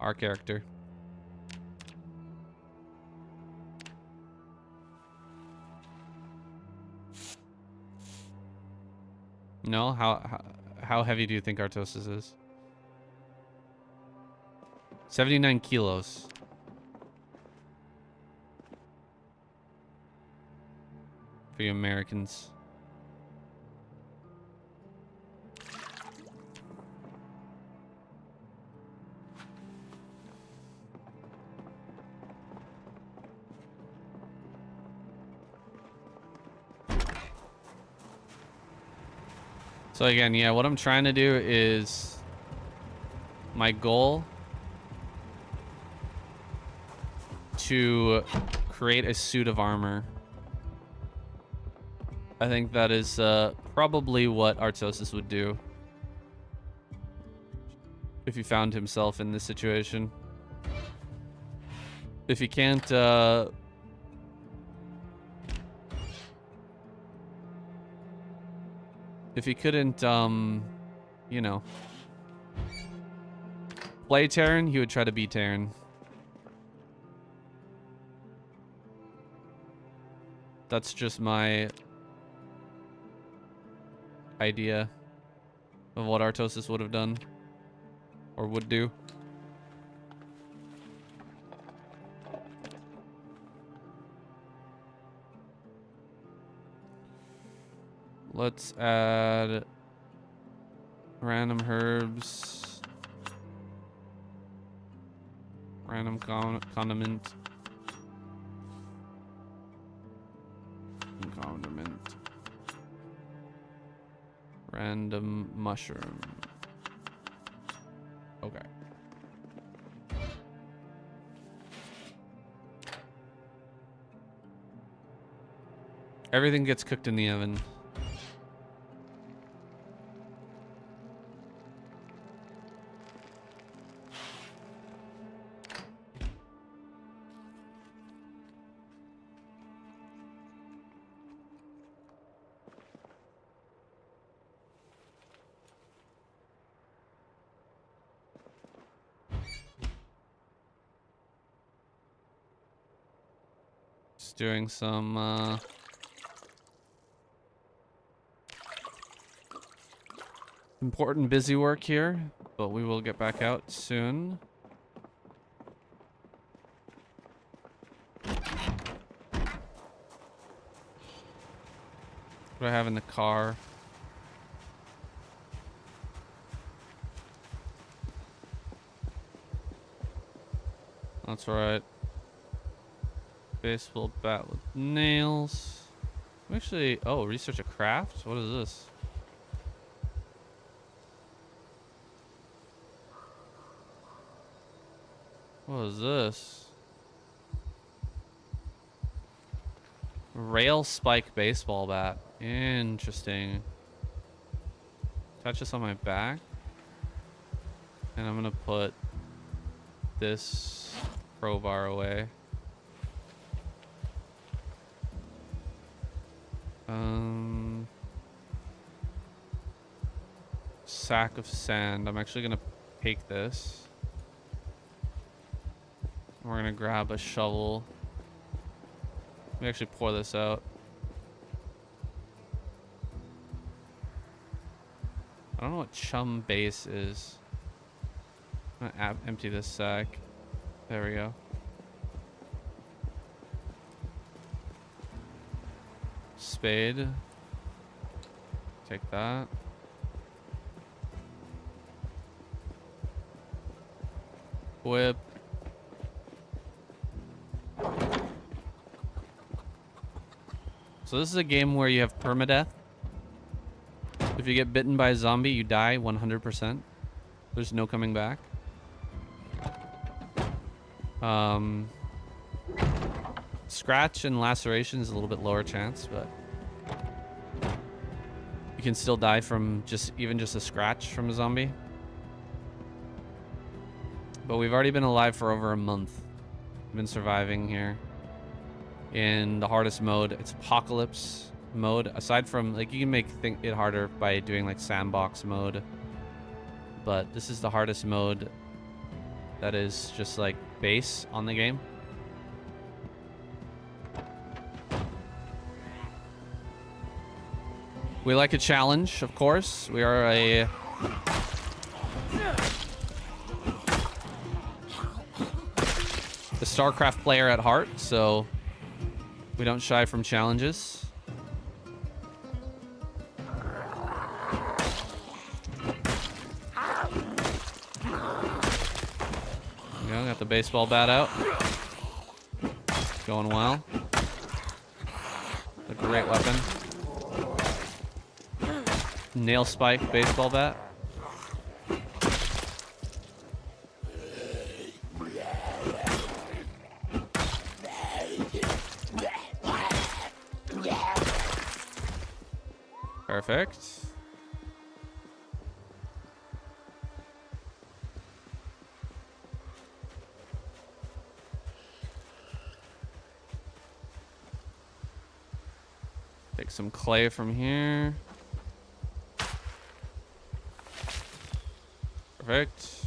our character. No? How heavy do you think Artosis is? 79 kilos. For you Americans. So again, yeah, what I'm trying to do is my goal to create a suit of armor. I think that is probably what Artosis would do if he found himself in this situation. If he can't if he couldn't, you know, play Terran, he would try to be Terran. That's just my idea of what Artosis would have done or would do. Let's add random herbs. Random condiment. Condiment. Random mushroom. Okay. Everything gets cooked in the oven. Just doing some important busy work here, but we will get back out soon. What do I have in the car? That's right. Baseball bat with nails. Actually, oh, research a craft? What is this? What is this? Rail spike baseball bat. Interesting. Touch this on my back. And I'm gonna put this crowbar away. Sack of sand. I'm actually gonna take this. We're gonna grab a shovel. Let me actually pour this out. I don't know what chum base is. I'm gonna empty this sack. There we go. Spade. Take that. Whip. So this is a game where you have permadeath. If you get bitten by a zombie, you die 100%. There's no coming back. Scratch and laceration is a little bit lower chance, but you can still die from even just a scratch from a zombie. But we've already been alive for over a month. We've been surviving here in the hardest mode. It's apocalypse mode. Aside from, like, you can make it harder by doing like sandbox mode, but this is the hardest mode that is just like base on the game. We like a challenge, of course. We are a StarCraft player at heart, so we don't shy from challenges. Yeah, got the baseball bat out. Going well. A great weapon. Nail spike baseball bat. Perfect. Take some clay from here. Perfect.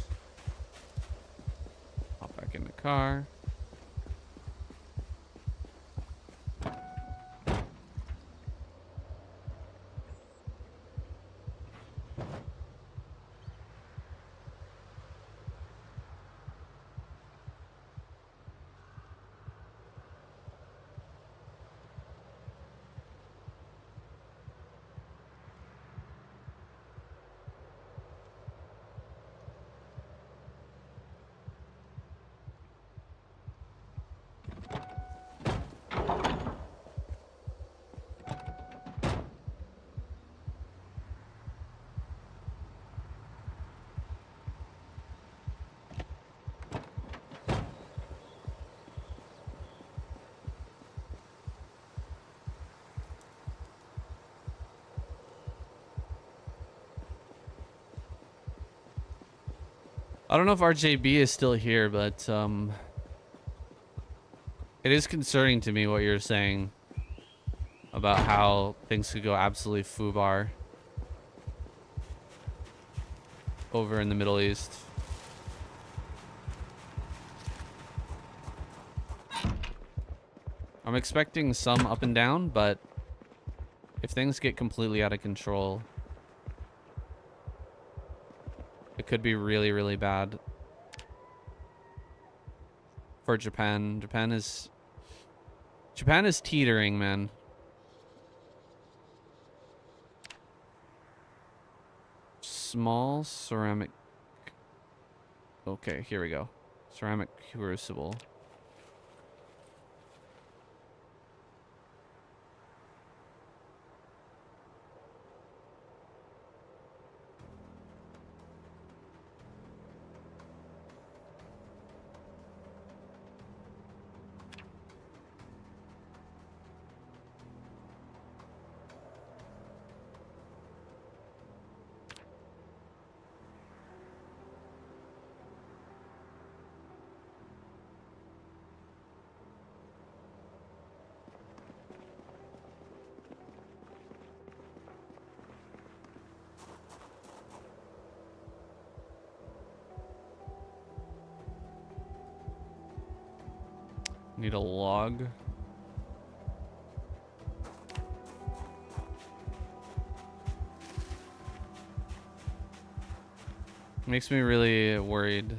Hop back in the car. I don't know if RJB is still here, but it is concerning to me what you're saying about how things could go absolutely foobar over in the Middle East. I'm expecting some up and down, but if things get completely out of control, it could be really, really bad for Japan. Japan is teetering, man. Small ceramic. Okay, here we go. Ceramic crucible. Need a log. Makes me really worried.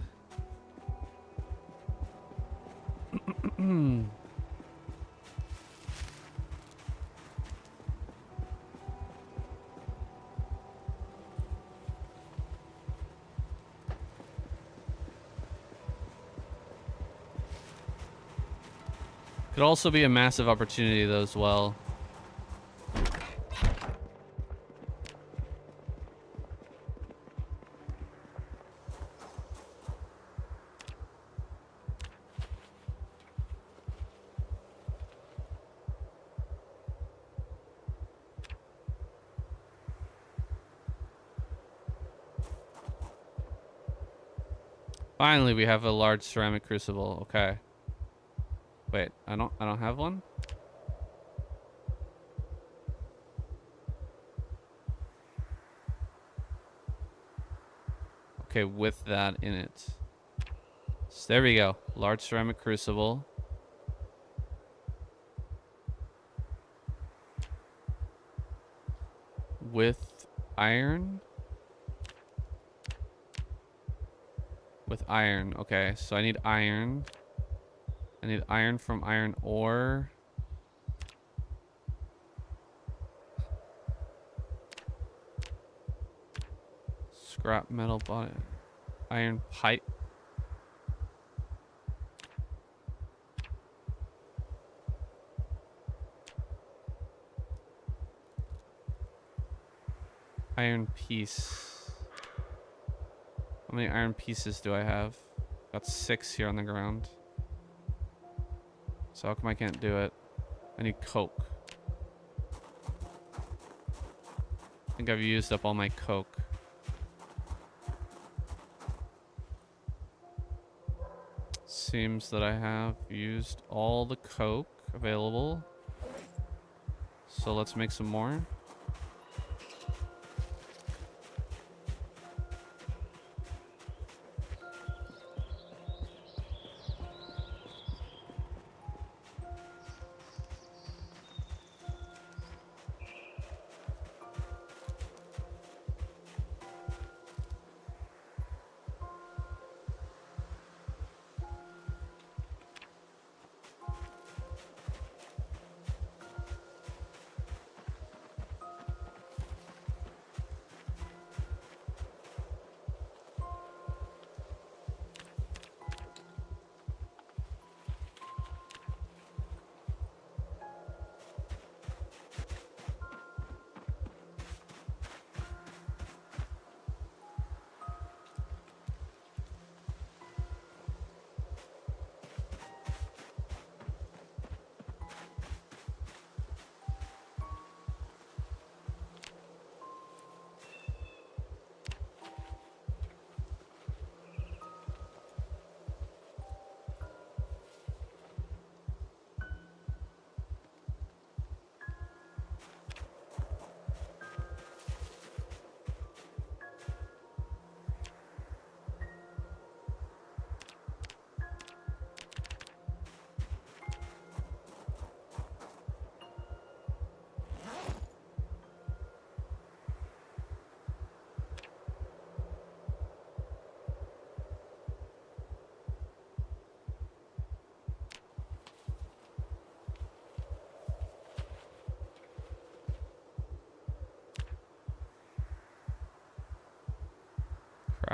Could also be a massive opportunity though as well. Finally, we have a large ceramic crucible. Okay. Wait, I don't have one? Okay, with that in it. So there we go. Large ceramic crucible. With iron? With iron. Okay, so I need iron. I need iron from iron ore. Scrap metal body. Iron pipe. Iron piece. How many iron pieces do I have? Got 6 here on the ground. So how come I can't do it? I need coke. I think I've used up all my coke. Seems that I have used all the coke available. So let's make some more.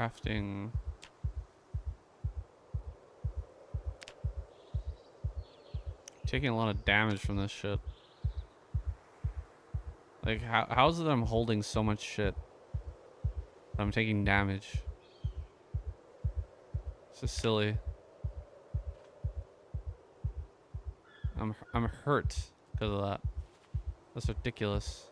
Crafting. Taking a lot of damage from this shit. Like, how is it that I'm holding so much shit? I'm taking damage. This is silly. I'm hurt because of that. That's ridiculous.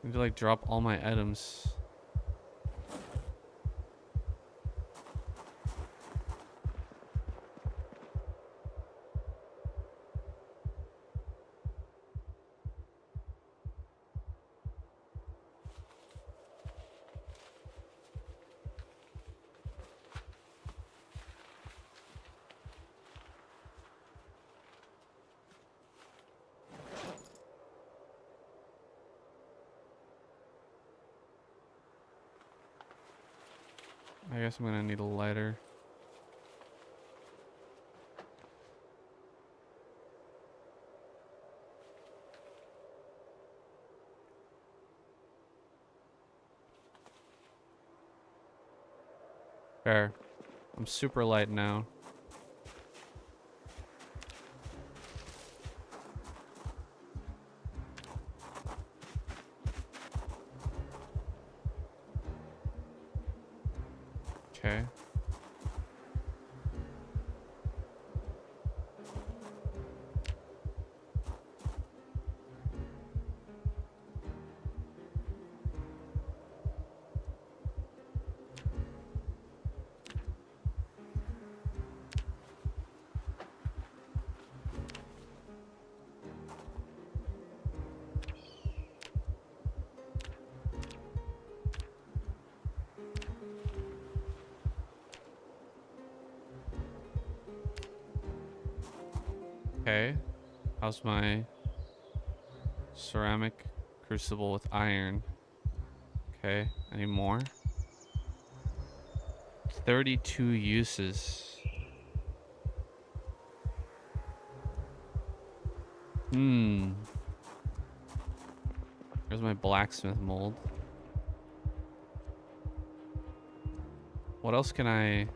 I need to like drop all my items. I guess I'm gonna need a lighter. Fair. I'm super light now. Okay. Okay. How's my ceramic crucible with iron? Okay. Any more? 32 uses. Where's my blacksmith mold? What else can I...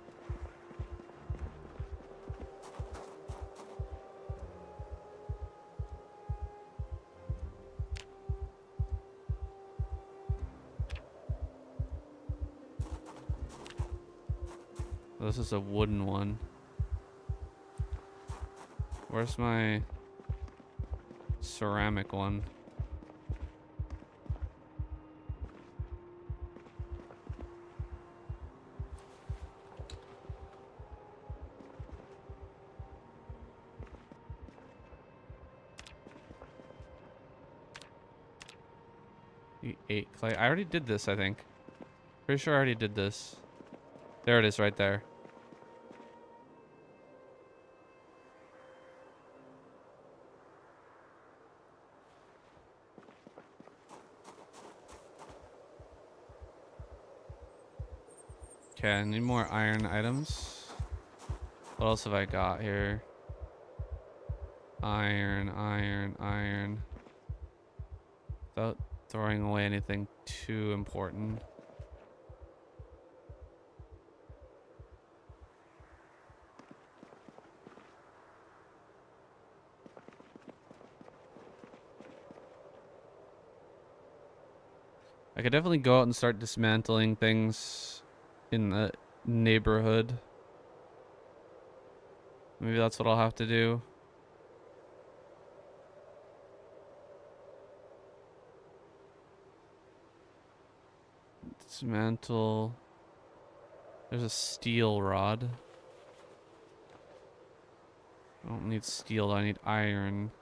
This is a wooden one. Where's my ceramic one? Eight clay. I already did this, I think. Pretty sure I already did this. There it is right there. Okay, I need more iron items. What else have I got here? Iron, iron, iron. Without throwing away anything too important. I could definitely go out and start dismantling things in the neighborhood. Maybe that's what I'll have to do. Dismantle. There's a steel rod. I don't need steel, I need iron.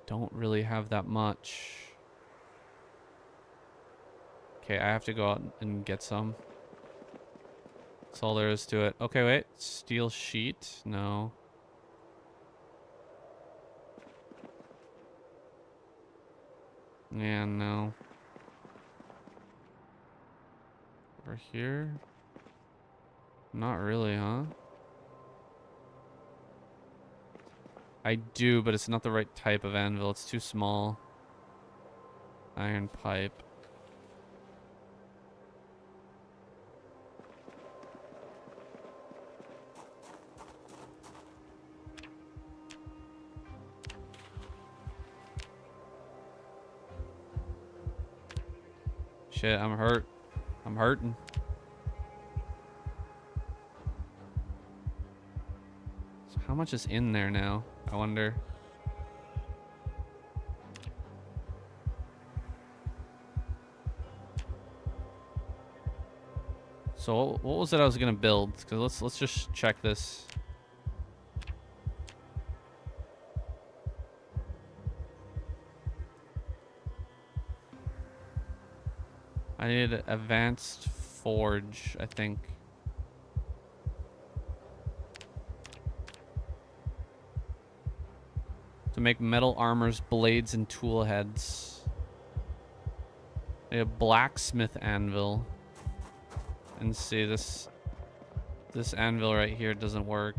Don't really have that much. Okay, I have to go out and get some. That's all there is to it. Okay, wait. Steel sheet? No. Yeah, no. Over here? Not really, huh? I do, but it's not the right type of anvil. It's too small. Iron pipe. Shit, I'm hurt. I'm hurting. So how much is in there now? I wonder. So what was it I was gonna build? Because let's just check this. I need advanced forge, I think. To make metal armors, blades, and tool heads. A blacksmith anvil. And see, this anvil right here doesn't work.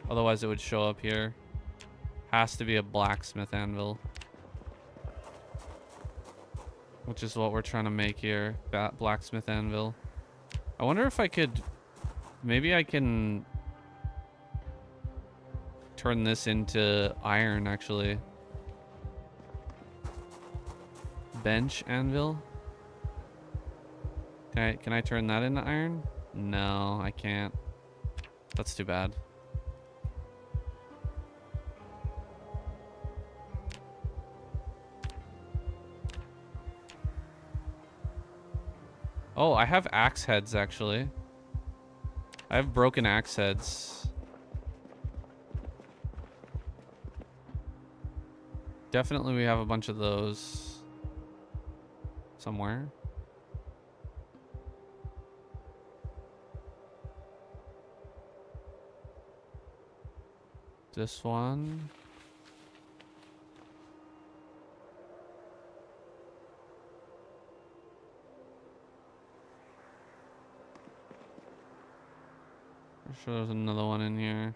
Otherwise it would show up here. Has to be a blacksmith anvil. Which is what we're trying to make here. Blacksmith anvil. I wonder if I could... Maybe I can... turn this into iron, actually. Bench anvil? Can I turn that into iron? No, I can't. That's too bad. Oh, I have axe heads, actually. I have broken axe heads. Definitely we have a bunch of those somewhere. This one. I'm sure there's another one in here.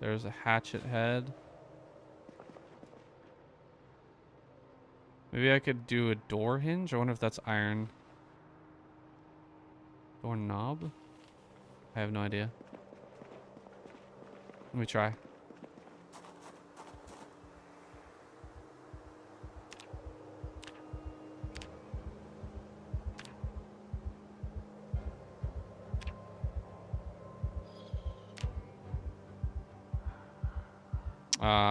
There's a hatchet head. Maybe I could do a door hinge? I wonder if that's iron. Door knob? I have no idea. Let me try.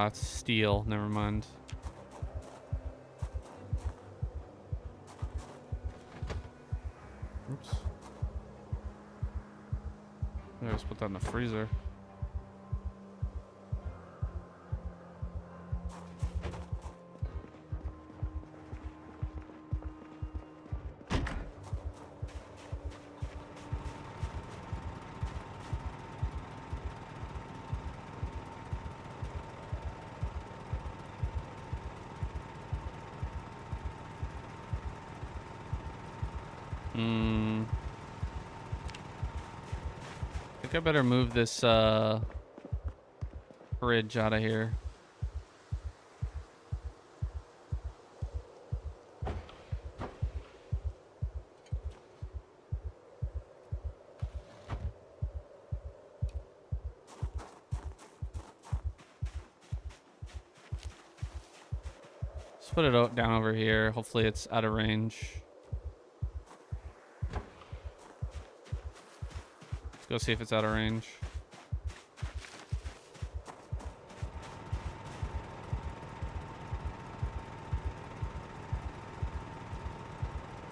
It's steel. Never mind. Oops. Let's put that in the freezer. I think I better move this bridge out of here. Let's put it down over here. Hopefully it's out of range. Go see if it's out of range.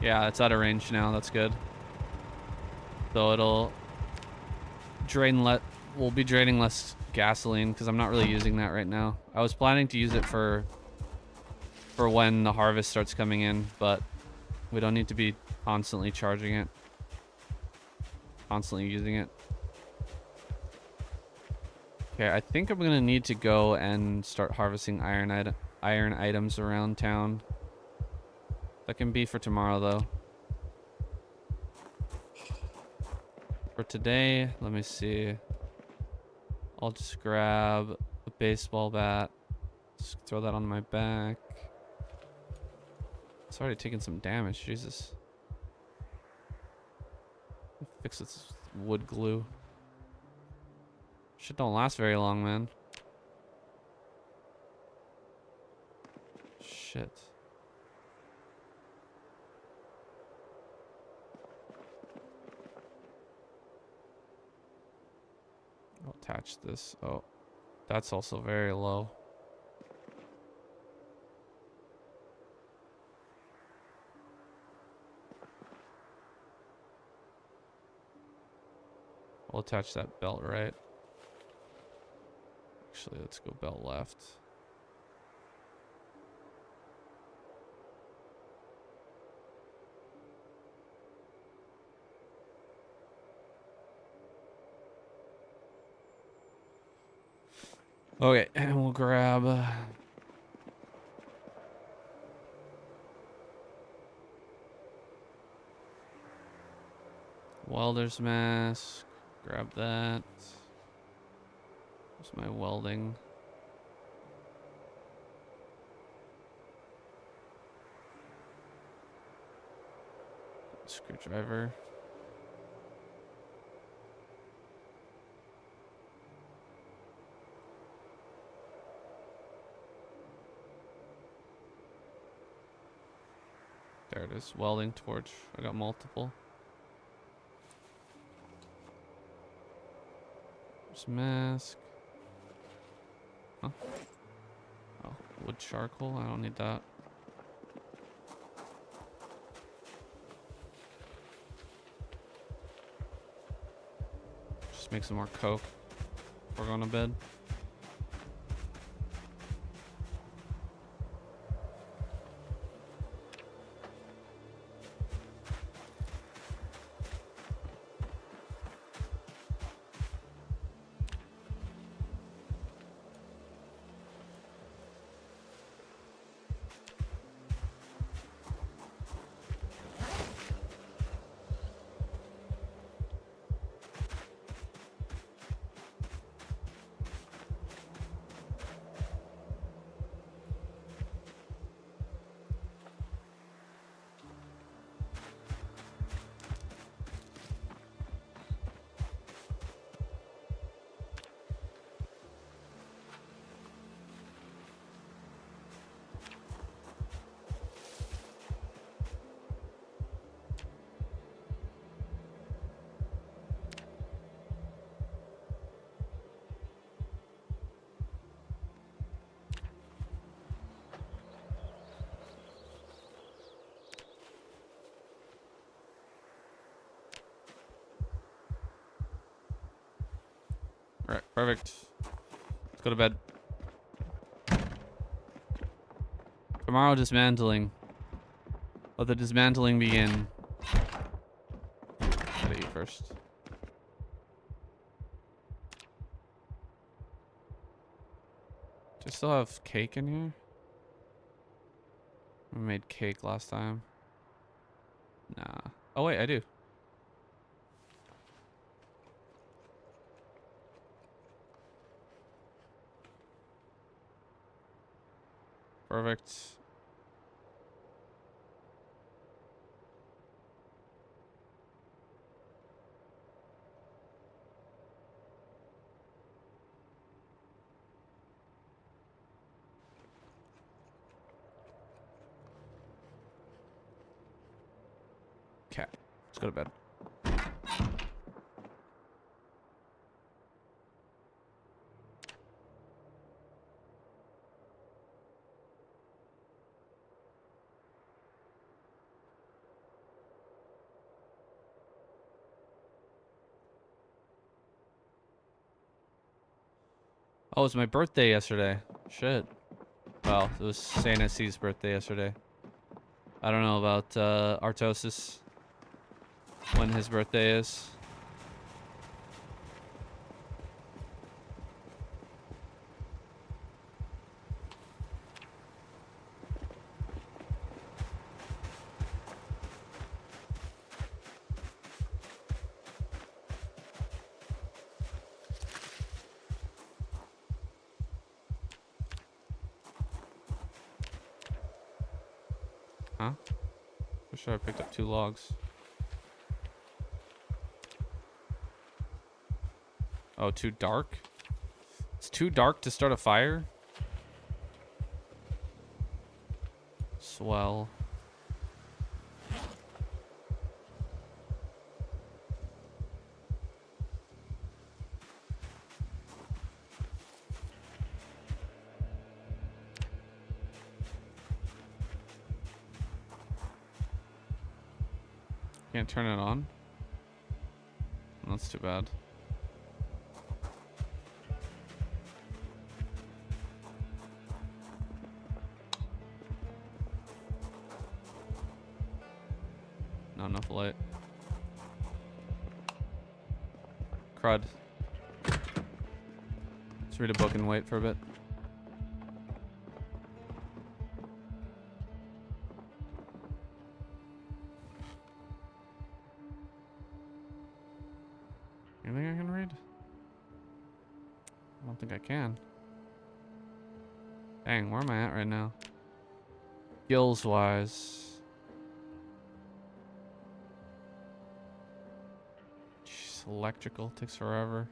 Yeah, it's out of range now. That's good. So it'll drain we'll be draining less gasoline because I'm not really using that right now. I was planning to use it for when the harvest starts coming in, but We don't need to be constantly charging it. Constantly using it. Okay, I think I'm gonna need to go and start harvesting iron items around town. That can be for tomorrow though. For today, let me see. I'll just grab a baseball bat. Just throw that on my back. It's already taking some damage, Jesus. Fix this wood glue. Shit don't last very long, man. Shit. I'll attach this. Oh, that's also very low. I'll attach that belt right. Actually, let's go belt left. Okay, and we'll grab welder's mask. Grab that. Where's my welding? Screwdriver. There it is. Welding torch. I got multiple. There's mask. Huh? Oh, wood charcoal. I don't need that. Just make some more coke before going to bed. All right, perfect. Let's go to bed. Tomorrow, dismantling. Let the dismantling begin. Gotta eat first. Do I still have cake in here? I made cake last time. Nah. Oh wait, I do. Perfect. Okay, let's go to bed. Oh, it was my birthday yesterday. Shit. Well, it was Saint C's birthday yesterday. I don't know about Artosis when his birthday is. Huh? For sure I picked up 2 logs. Oh, too dark? It's too dark to start a fire? Swell. Can't turn it on? That's too bad. Not enough light. Crud. Let's read a book and wait for a bit. Anything I can read? I don't think I can. Dang, where am I at right now? Skills wise. Jeez, electrical takes forever.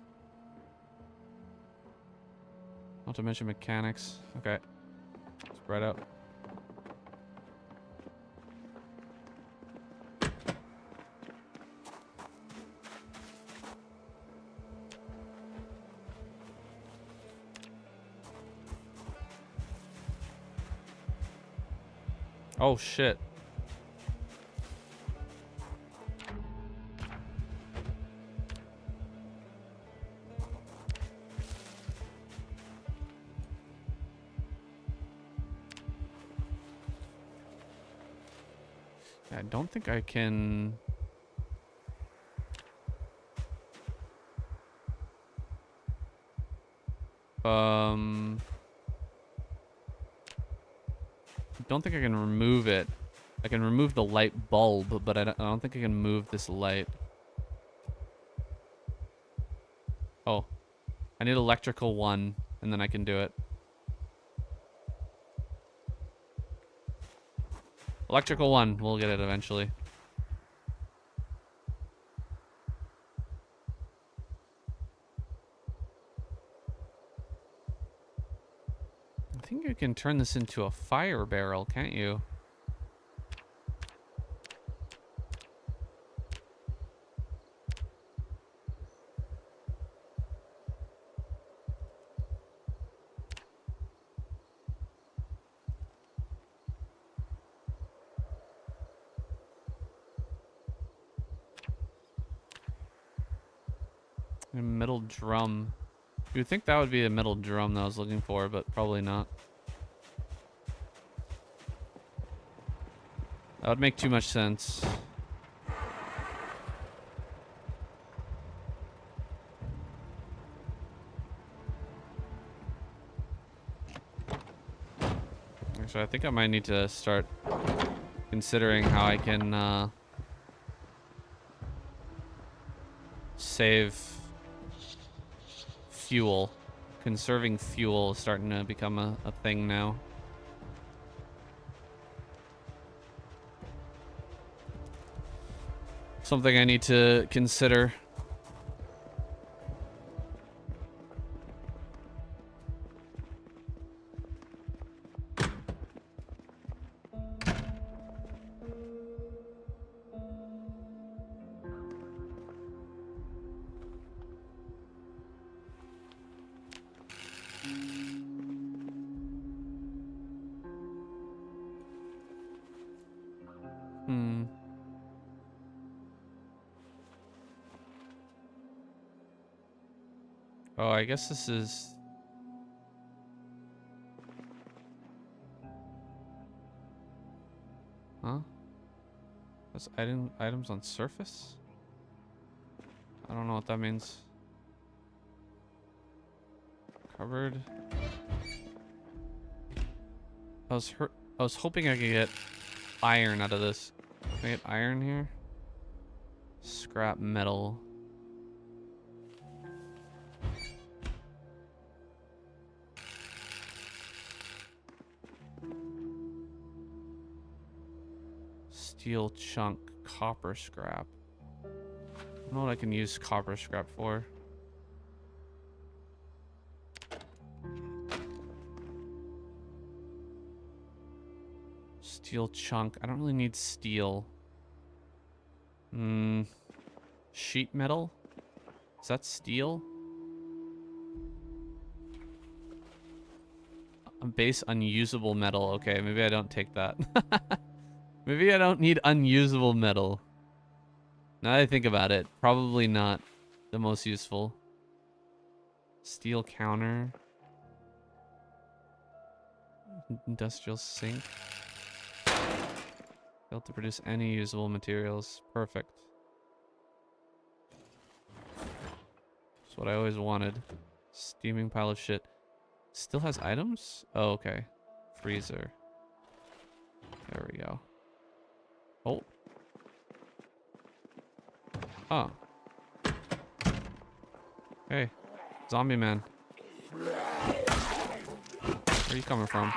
Not to mention mechanics. Okay. Spread out. Oh shit. I don't think I can. Don't think I can remove it. I can remove the light bulb, but I don't think I can move this light. Oh. I need electrical 1, and then I can do it. Electrical 1, we'll get it eventually. I think you can turn this into a fire barrel, can't you? A metal drum. You'd think that would be a metal drum that I was looking for, but probably not. That would make too much sense. Actually, I think I might need to start considering how I can save fuel. Conserving fuel is starting to become a thing now. Something I need to consider. Oh, I guess this is... Huh? That's items on surface? I don't know what that means. Cupboard. I was hoping I could get iron out of this. Can I get iron here? Scrap metal. Steel chunk, copper scrap. I don't know what I can use copper scrap for. Steel chunk. I don't really need steel. Sheet metal? Is that steel? A base unusable metal. Okay, maybe I don't take that. Maybe I don't need unusable metal. Now that I think about it, probably not the most useful. Steel counter. Industrial sink. Failed to produce any usable materials. Perfect. That's what I always wanted. Steaming pile of shit. Still has items? Oh, okay. Freezer. There we go. Oh. Oh. Hey. Zombie man. Where are you coming from?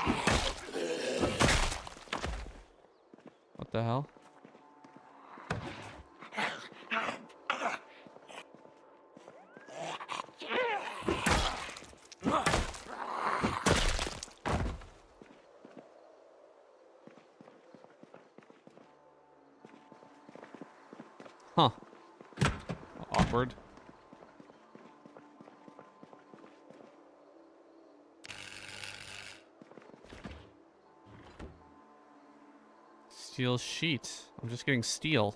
What the hell? Huh. Awkward. Steel sheet. I'm just getting steel.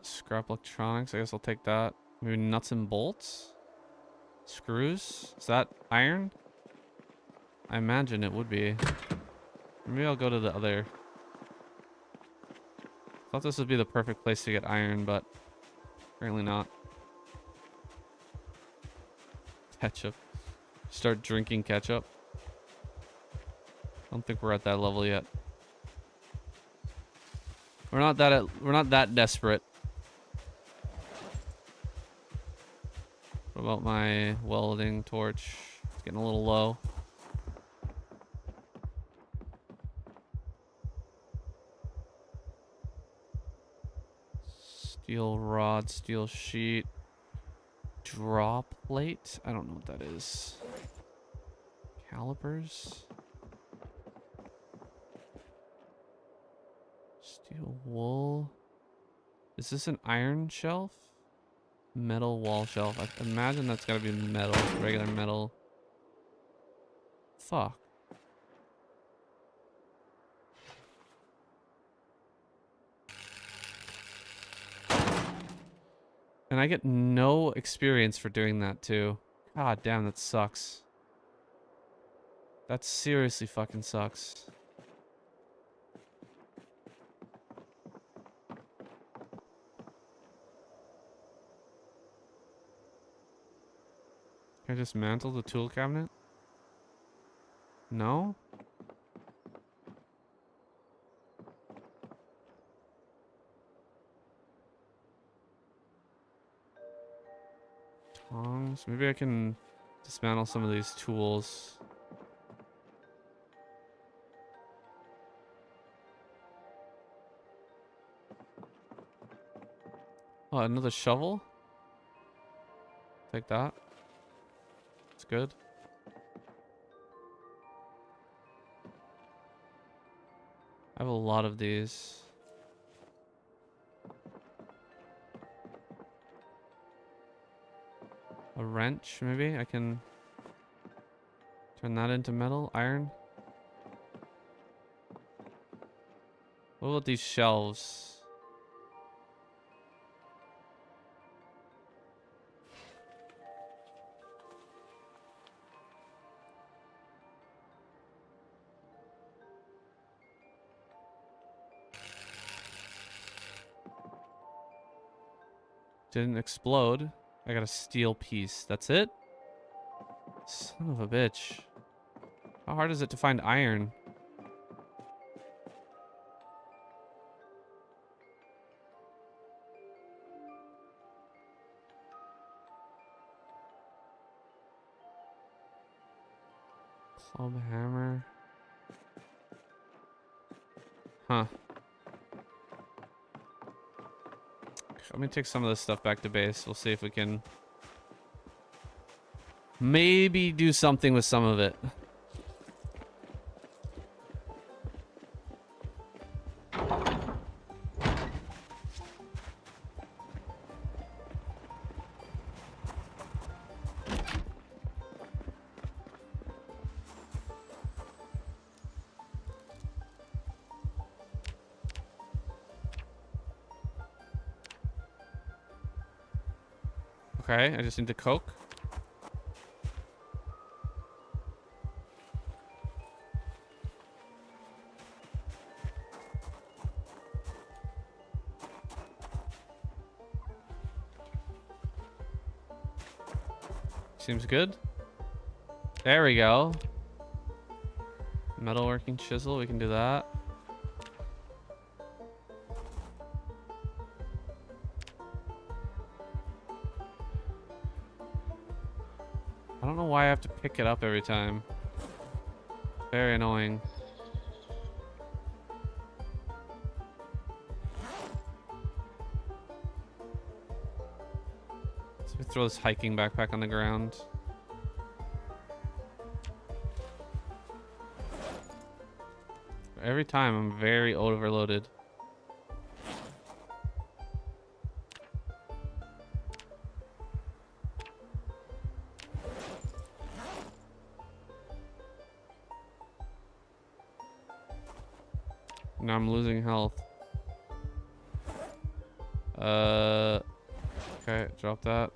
Scrap electronics. I guess I'll take that. Maybe nuts and bolts? Screws? Is that iron? I imagine it would be. Maybe I'll go to the other. Thought this would be the perfect place to get iron, but apparently not. Ketchup. Start drinking ketchup. I don't think we're at that level yet. We're not that desperate. What about my welding torch? It's getting a little low. Steel rod, steel sheet. Draw plate? I don't know what that is. Calipers? Steel wool. Is this an iron shelf? Metal wall shelf. I imagine that's gotta be metal. Regular metal. Fuck. And I get no experience for doing that too. God damn, that sucks. That seriously fucking sucks. Can I dismantle the tool cabinet? No? Tongs. Maybe I can dismantle some of these tools. Oh, another shovel? Take that. It's good. I have a lot of these. A wrench, maybe? I can turn that into metal, iron. What about these shelves? Didn't explode. I got a steel piece. That's it? Son of a bitch. How hard is it to find iron? Club hammer. Huh. Let me take some of this stuff back to base. We'll see if we can maybe do something with some of it. Okay, I just need the coke. Seems good. There we go. Metalworking chisel, we can do that. I don't know why I have to pick it up every time. Very annoying. So we throw this hiking backpack on the ground. Every time I'm very overloaded. Now I'm losing health. Okay, drop that.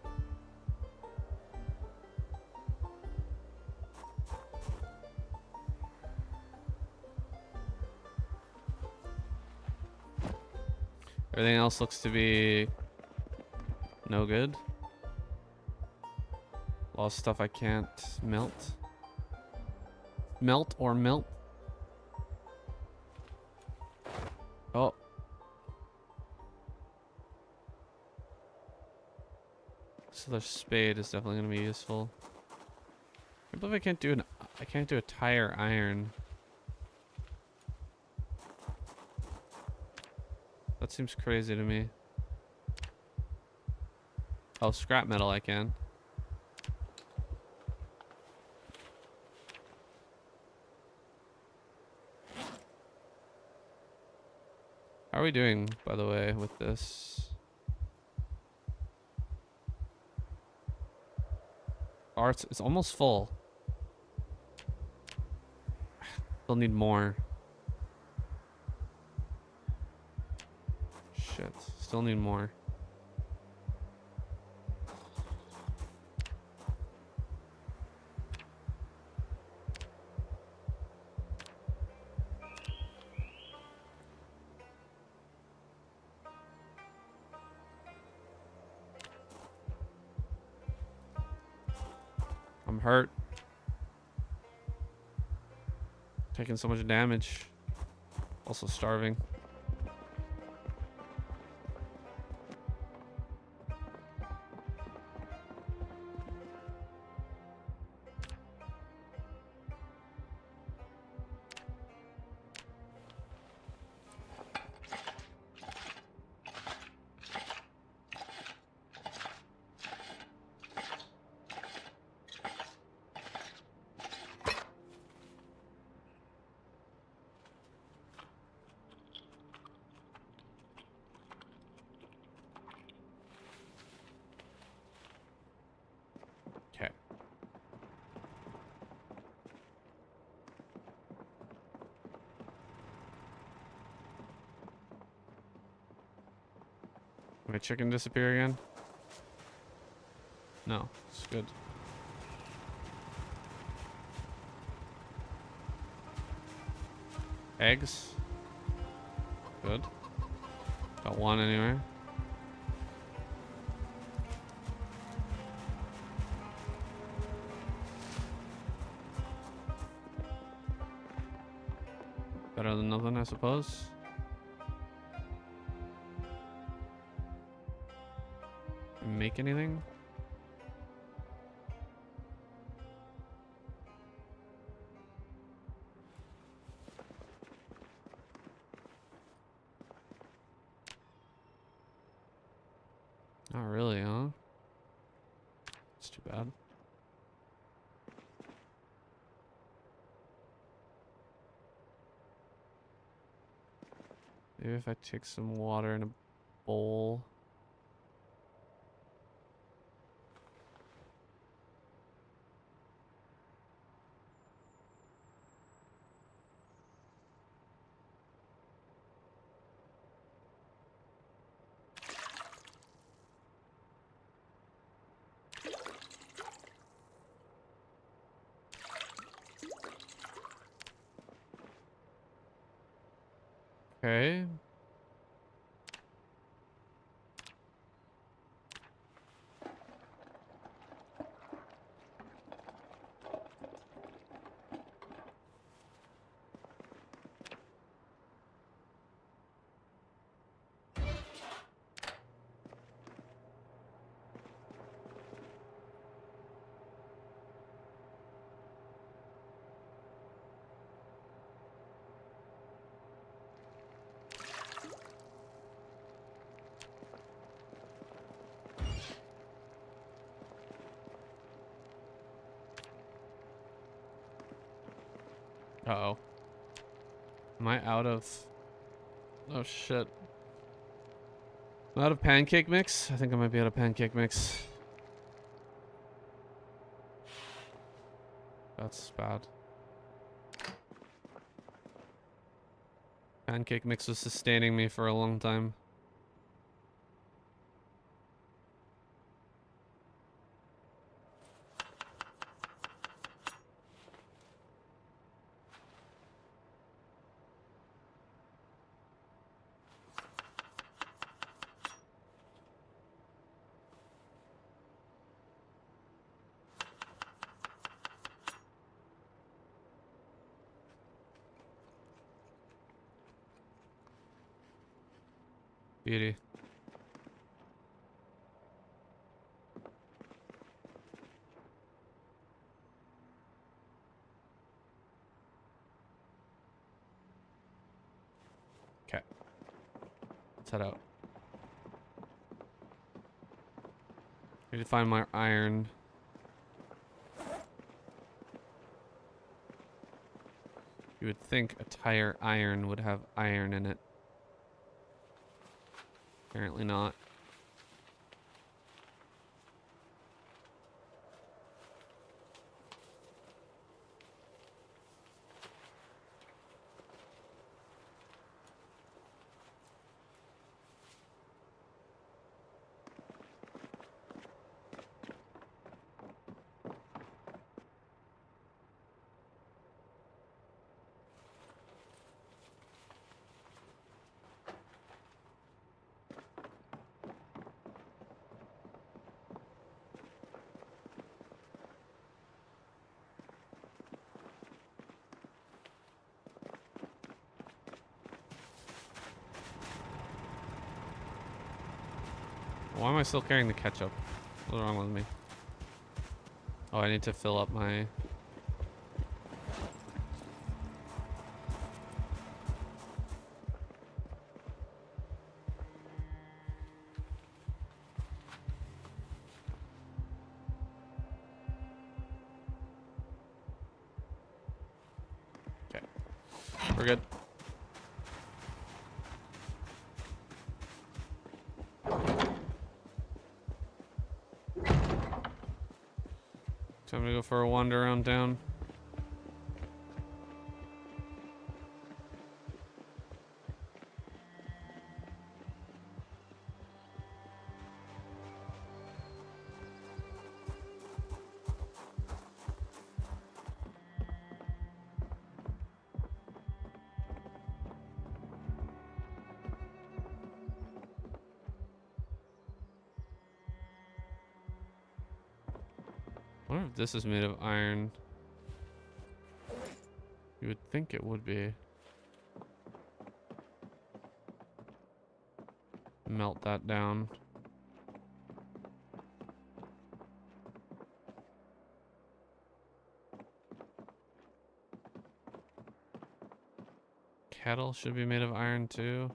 Everything else looks to be no good. A lot of stuff I can't melt. Melt or melt. Oh. So the spade is definitely gonna be useful. I believe I can't do a tire iron. That seems crazy to me. Oh, scrap metal I can. How are we doing, by the way, with this? Arts, it's almost full. Still need more. Shit, still need more. I'm hurt. Taking so much damage. Also starving. Okay. Did my chicken disappear again? No, it's good. Eggs. Good. Got one anyway. Better than nothing, I suppose. Make anything? Not really, huh? It's too bad. Maybe if I take some water in a bowl. Okay. Uh-oh. Am I out of... Oh, shit. I'm out of pancake mix? I think I might be out of pancake mix. That's bad. Pancake mix was sustaining me for a long time. Beauty. Okay. Let's head out. Need to find my iron. You would think a tire iron would have iron in it. Apparently not. Why am I still carrying the ketchup? What's wrong with me? Oh, I need to fill up my... Okay. We're good. Time to go for a wander around town. I wonder if this is made of iron. You would think it would be. Melt that down. Kettle should be made of iron too.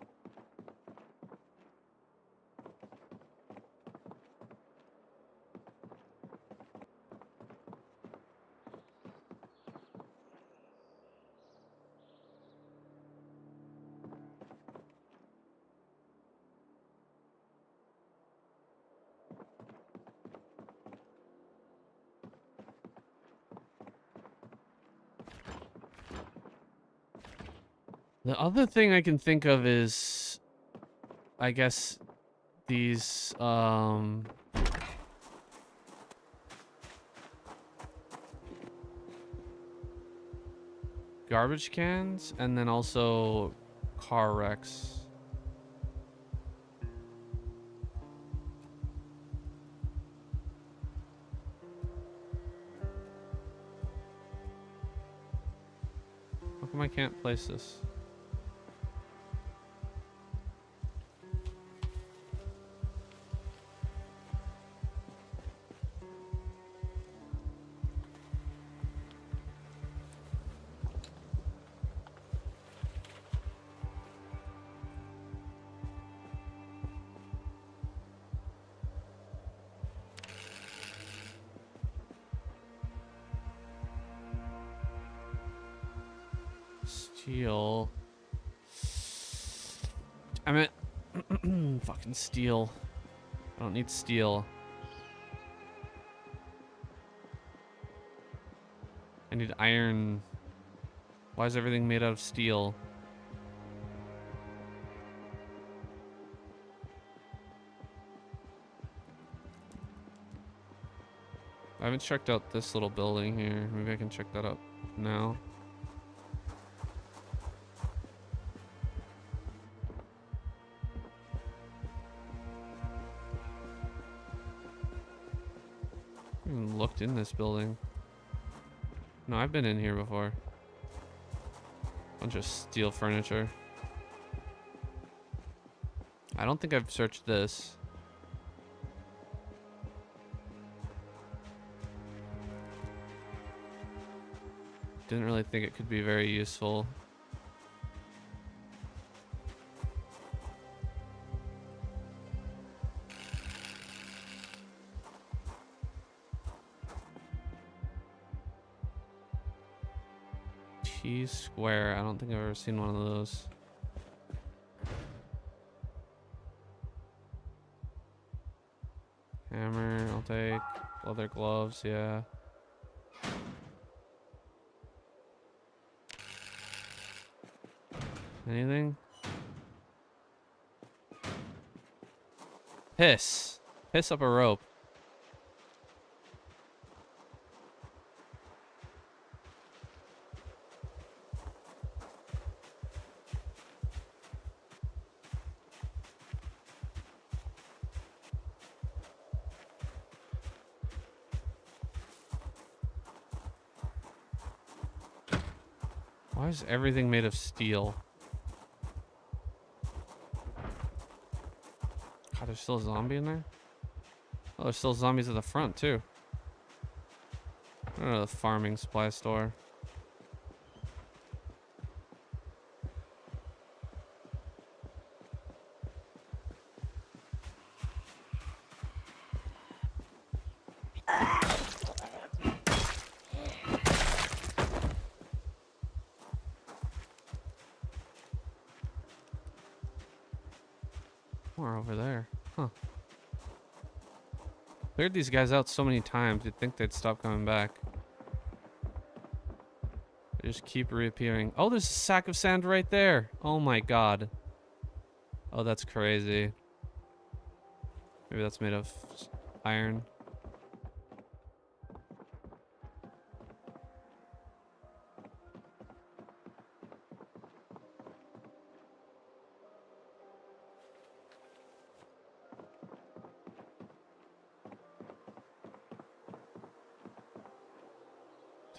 The other thing I can think of is, I guess, these, garbage cans, and then also car wrecks. How come I can't place this? Steel. Damn it. Fucking steel. I don't need steel. I need iron. Why is everything made out of steel? I haven't checked out this little building here. Maybe I can check that out now. I haven't even looked in this building. No, I've been in here before. Bunch of steel furniture. I don't think I've searched this. Didn't really think it could be very useful. T-square. I don't think I've ever seen one of those. Hammer, I'll take. Leather gloves, yeah. Anything? Piss. Piss up a rope. Why is everything made of steel? God, there's still a zombie in there? Oh, there's still zombies at the front, too. I don't know, the farming supply store. More over there. Huh. Cleared these guys out so many times, you'd think they'd stop coming back. They just keep reappearing. Oh, there's a sack of sand right there. Oh my god. Oh, that's crazy. Maybe that's made of iron.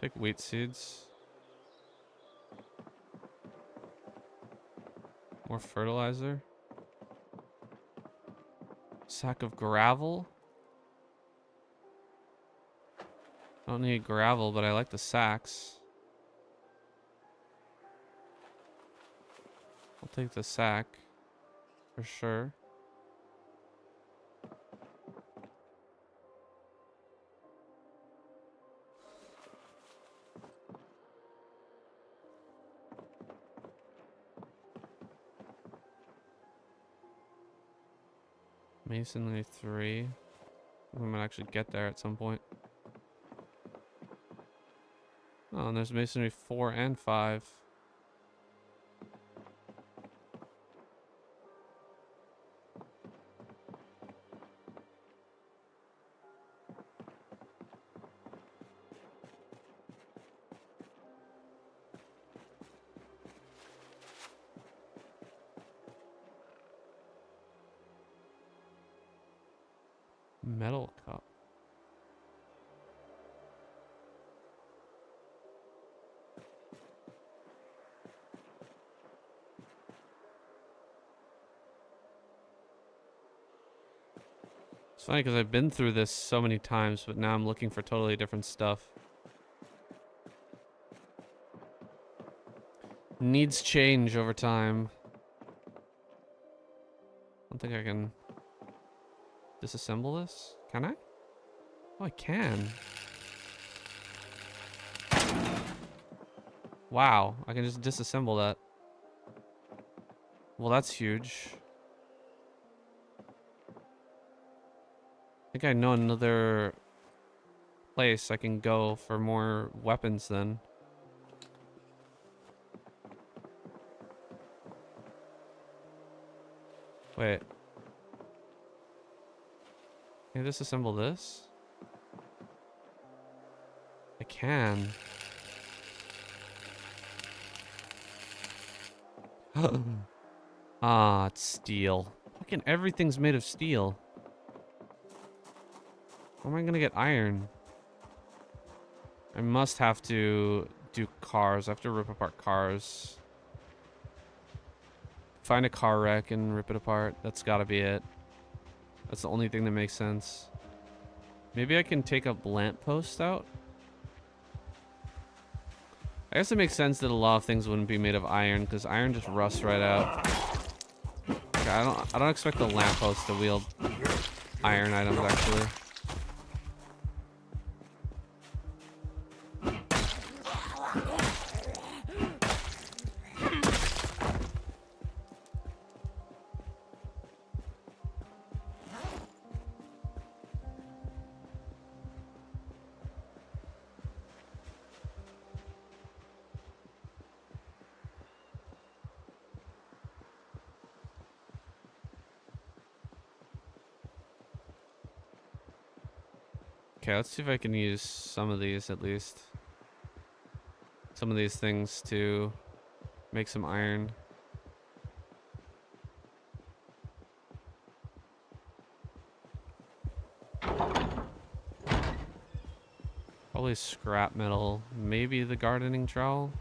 Take wheat seeds. More fertilizer. Sack of gravel. I don't need gravel, but I like the sacks. I'll take the sack for sure. Masonry 3. I'm gonna actually get there at some point. Oh, and there's masonry 4 and 5. Metal cup. It's funny because I've been through this so many times, but now I'm looking for totally different stuff. Needs change over time. I don't think I can disassemble this. Can I? Oh, I can. Wow, I can just disassemble that. Well, that's huge. I think I know another place I can go for more weapons then. Wait. Can I disassemble this? I can. Ah, it's steel. Fucking everything's made of steel. How am I gonna get iron? I must have to do cars. I have to rip apart cars. Find a car wreck and rip it apart. That's gotta be it. That's the only thing that makes sense. Maybe I can take a lamppost out? I guess it makes sense that a lot of things wouldn't be made of iron, because iron just rusts right out. Okay, I don't expect the lamppost to wield iron items actually. Okay, let's see if I can use some of these at least. Some of these things to make some iron. Probably scrap metal. Maybe the gardening trowel.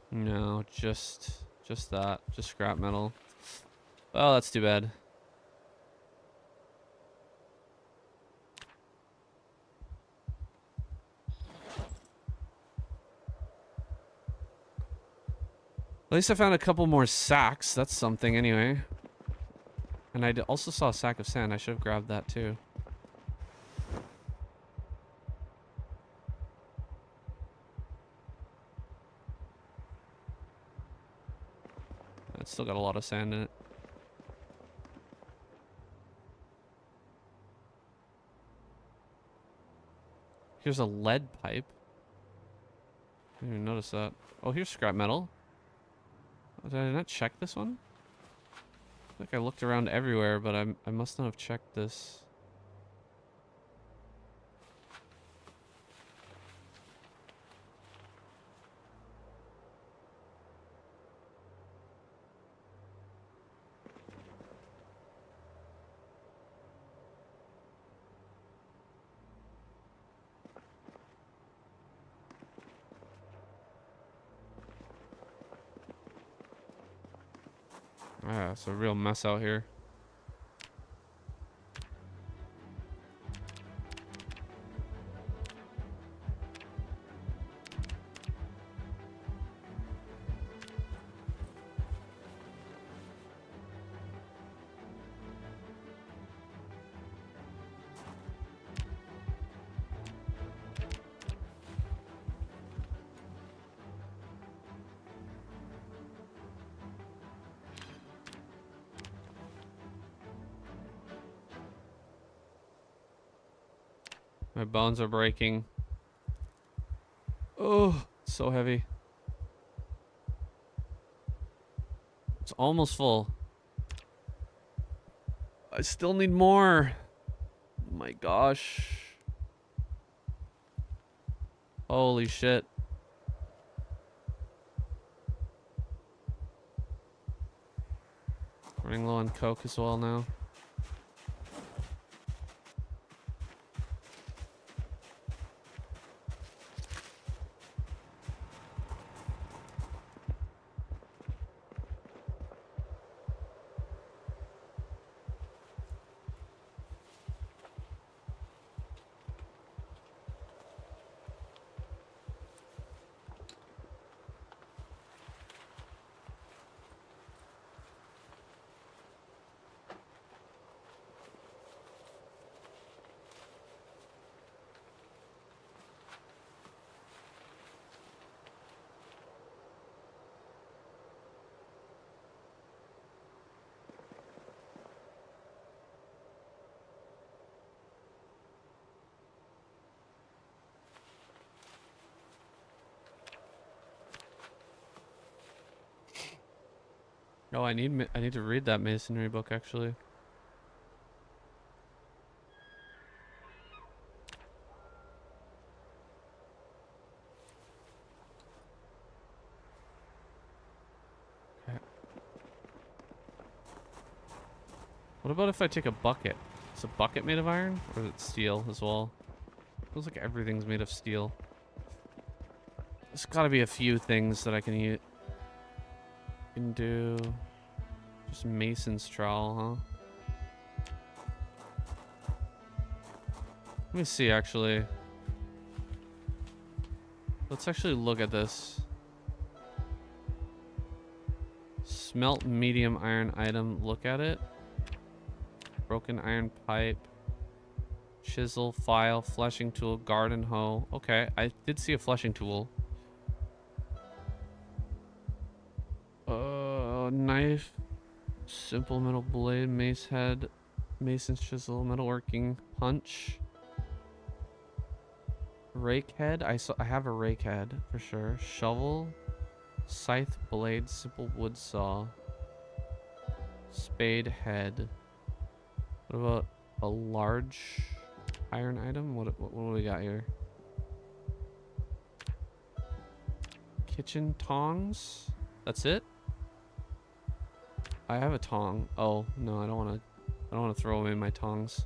No, just that. Just scrap metal. Oh, that's too bad. At least I found a couple more sacks. That's something anyway. And I also saw a sack of sand. I should have grabbed that too. It's still got a lot of sand in it. Here's a lead pipe. I didn't even notice that. Oh, here's scrap metal. Oh, did I not check this one? I think I looked around everywhere, but I must not have checked this. Ah, it's a real mess out here. My bones are breaking. Oh, so heavy. It's almost full. I still need more. Oh my gosh. Holy shit. Running low on coke as well now. Oh, I need to read that masonry book actually. Okay. What about if I take a bucket? Is a bucket made of iron or is it steel as well? Feels like everything's made of steel. There's got to be a few things that I can do. Just mason's trowel, huh? Let me see, actually. Let's actually look at this. Smelt medium iron item. Look at it. Broken iron pipe. Chisel, file, fleshing tool, garden hoe. Okay, I did see a fleshing tool. Knife. Simple metal blade, mace head, mason's chisel, metalworking, punch. Rake head. I have a rake head for sure. Shovel, scythe blade, simple wood saw, spade head. What about a large iron item? What do we got here? Kitchen tongs. That's it. I have a tong. Oh no, I don't want to throw away my tongs.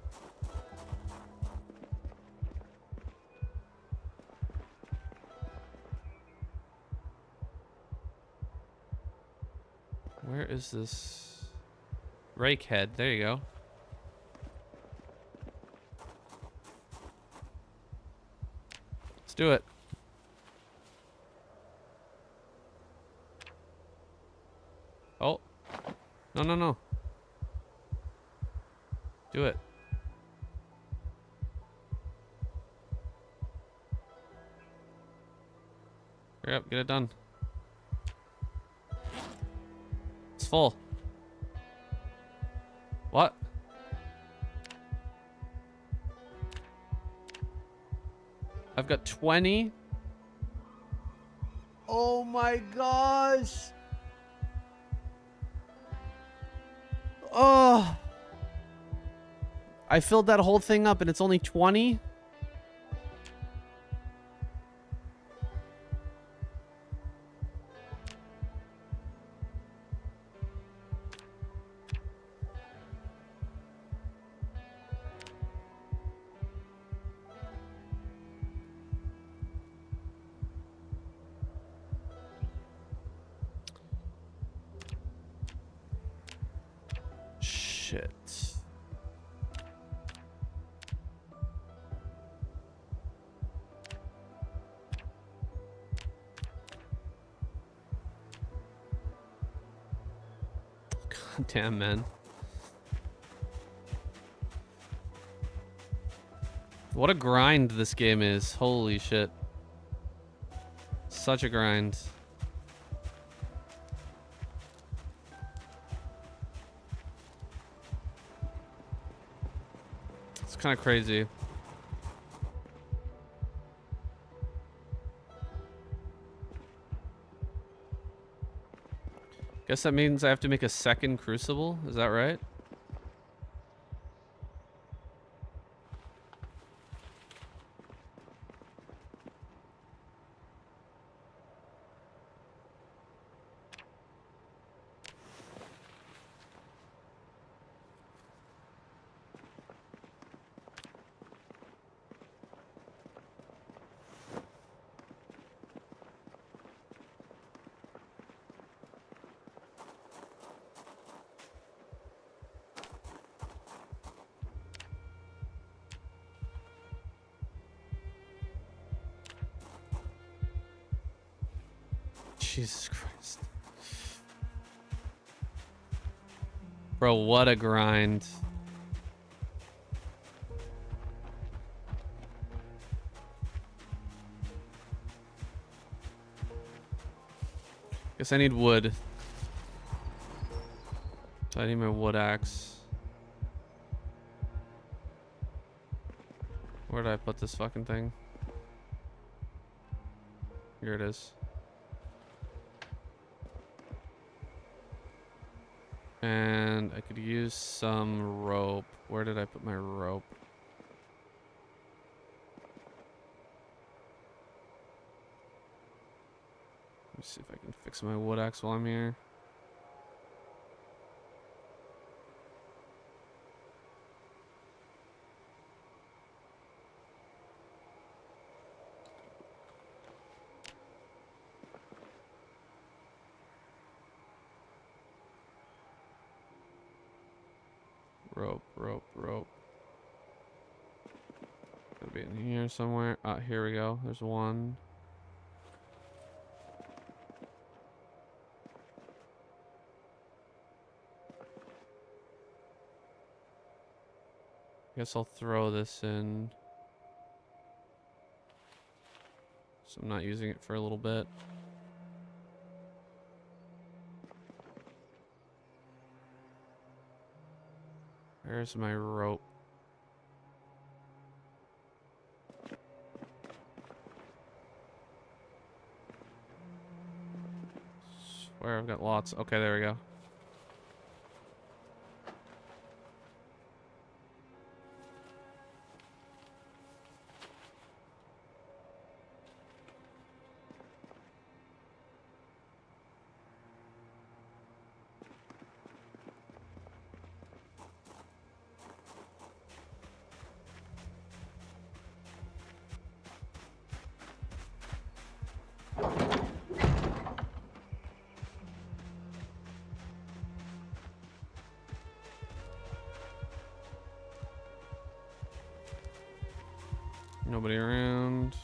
Where is this? Rake head. There you go. Let's do it. Oh. No, no, no. Do it. Hurry up, get it done. It's full. What? I've got 20. Oh my gosh. Oh. I filled that whole thing up and it's only 20. shit. God damn, man. What a grind this game is. Holy shit. Such a grind. It's kind of crazy. Guess that means I have to make a second crucible. Is that right? Jesus Christ. Bro, what a grind. Guess I need wood. So I need my wood axe. Where did I put this fucking thing? Here it is. And I could use some rope. Where did I put my rope? Let me see if I can fix my wood axe while I'm here. Rope. Could be in here somewhere. Ah, here we go. There's one. Guess I'll throw this in. So I'm not using it for a little bit. Where's my rope? Swear I've got lots. Okay, there we go. Nobody around.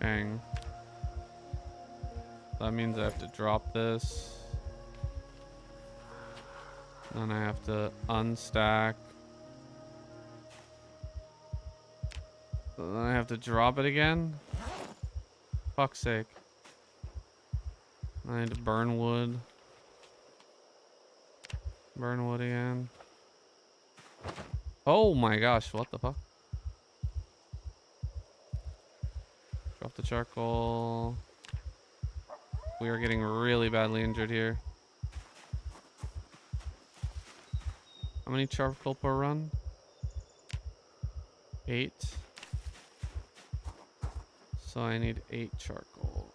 Bang. That means I have to drop this. Then I have to unstack. Then I have to drop it again. Fuck's sake. I need to burn wood. Burn wood again. Oh my gosh, what the fuck? Drop the charcoal. We are getting really badly injured here. How many charcoal per run? 8. So I need 8 charcoal.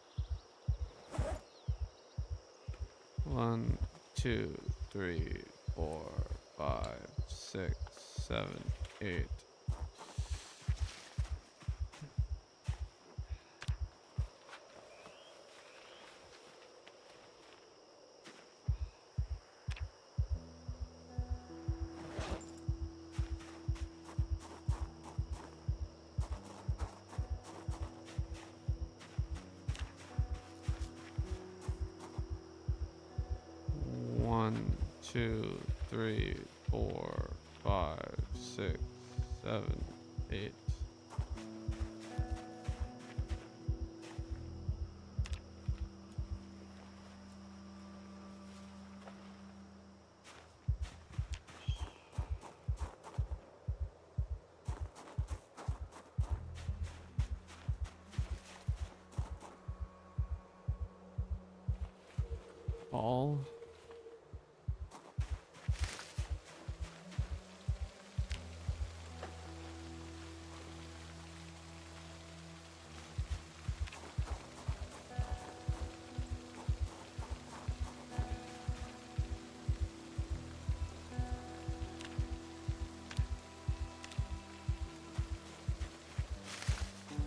1, 2, 3, 4, 5, 6, 7, 8. One, 2, 3, 4, 5, 6, 7, 8. All.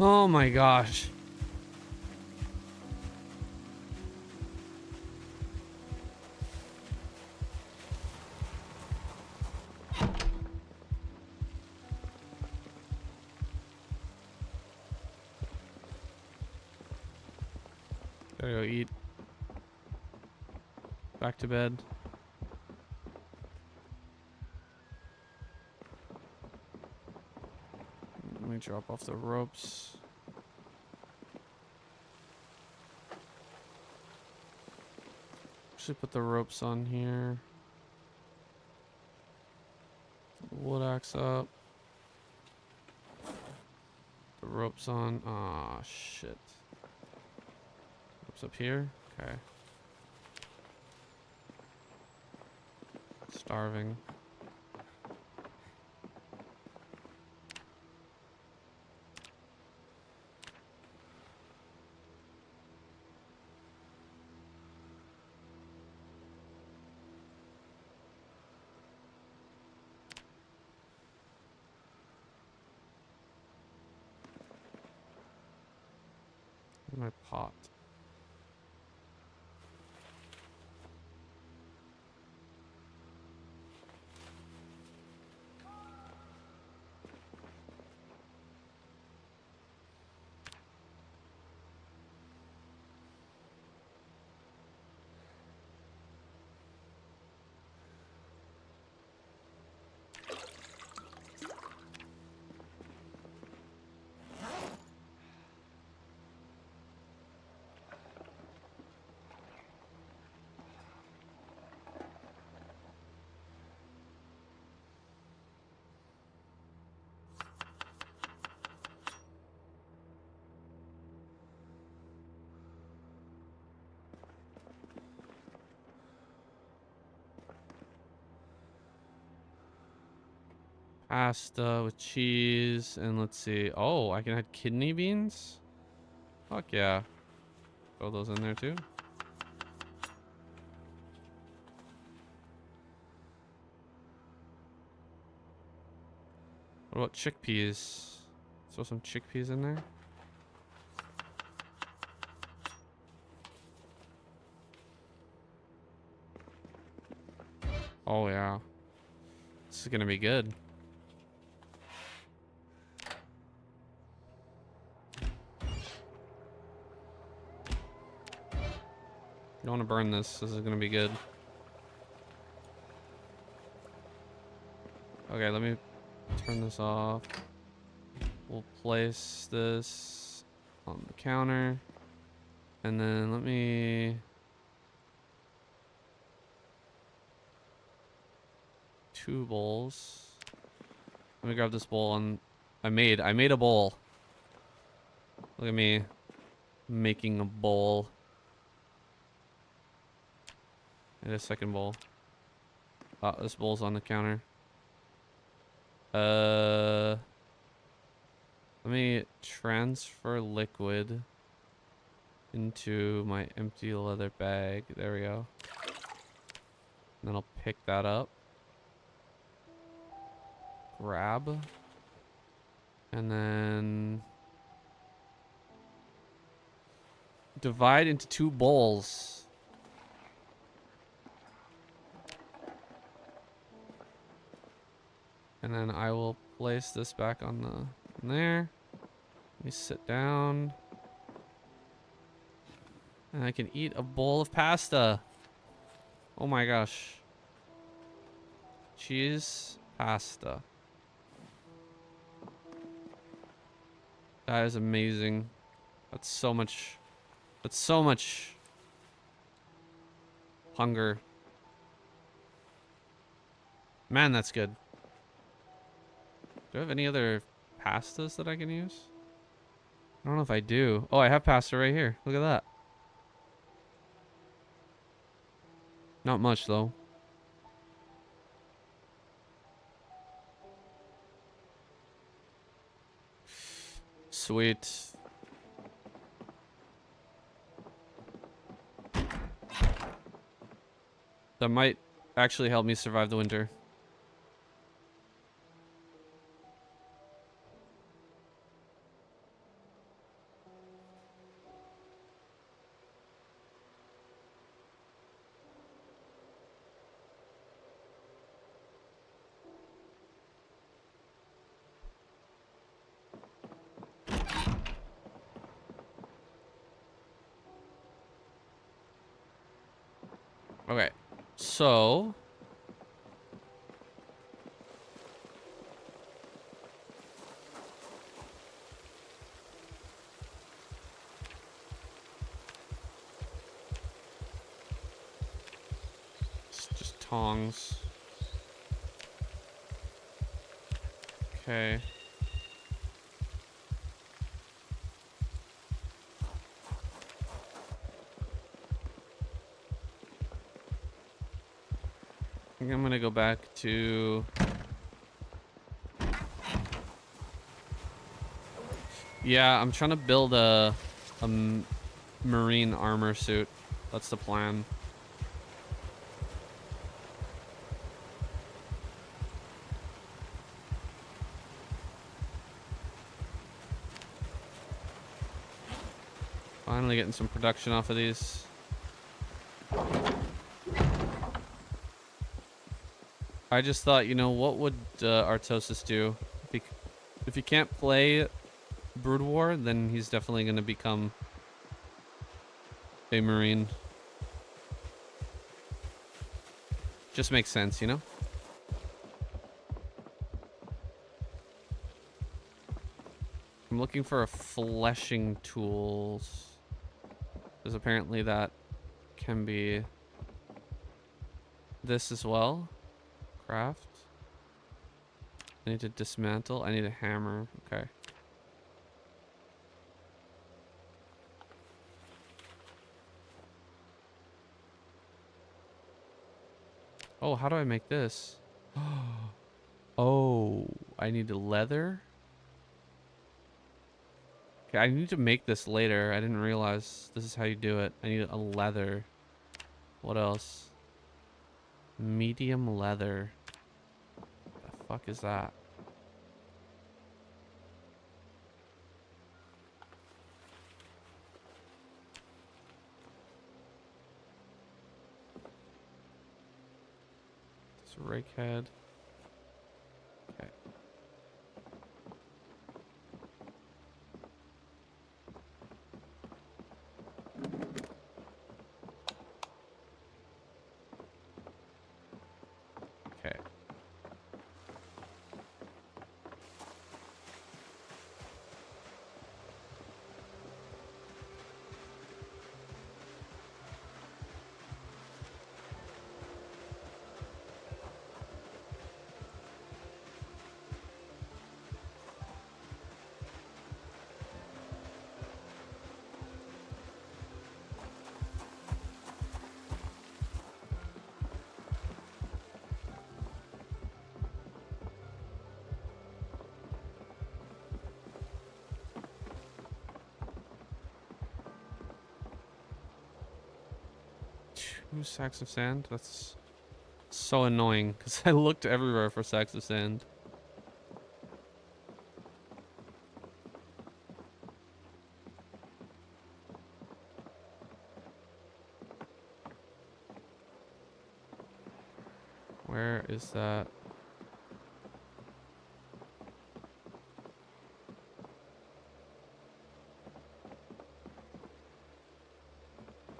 Oh my gosh. Gotta go eat. Back to bed. Let me drop off the ropes. Should put the ropes on here. Wood axe up. The ropes on. Ah, shit. Ropes up here. Okay. Starving. My pot. Pasta with cheese, and let's see. Oh, I can add kidney beans? Fuck yeah. Throw those in there too. What about chickpeas? Throw some chickpeas in there. Oh yeah. This is gonna be good. You want to burn this. This is going to be good. Okay, let me turn this off. We'll place this on the counter. And then let me... Two bowls. Let me grab this bowl and I made a bowl. Look at me making a bowl. And a second bowl. Oh, this bowl's on the counter. Let me transfer liquid into my empty leather bag. There we go. And then I'll pick that up. Grab. And then divide into two bowls. And then I will place this back on there. Let me sit down. And I can eat a bowl of pasta. Oh my gosh. Cheese pasta. That is amazing. That's so much hunger. Man, that's good. Do I have any other pastas that I can use? I don't know if I do. Oh, I have pasta right here. Look at that. Not much though. Sweet. That might actually help me survive the winter. Okay, so it's just tongs. Okay. I think I'm gonna go back to... Yeah, I'm trying to build a marine armor suit. That's the plan. Finally getting some production off of these. I just thought, you know, what would Artosis do? If he can't play Brood War, then he's definitely going to become a Marine. Just makes sense, you know? I'm looking for a fleshing tools. Because apparently that can be this as well. Craft. I need to dismantle. I need a hammer. Okay. Oh, how do I make this? Oh, I need a leather. Okay, I need to make this later. I didn't realize this is how you do it. I need a leather. What else? Medium leather. What the fuck is that? It's a rake head. Okay. Okay. Ooh, sacks of sand. That's so annoying because I looked everywhere for sacks of sand. Where is that?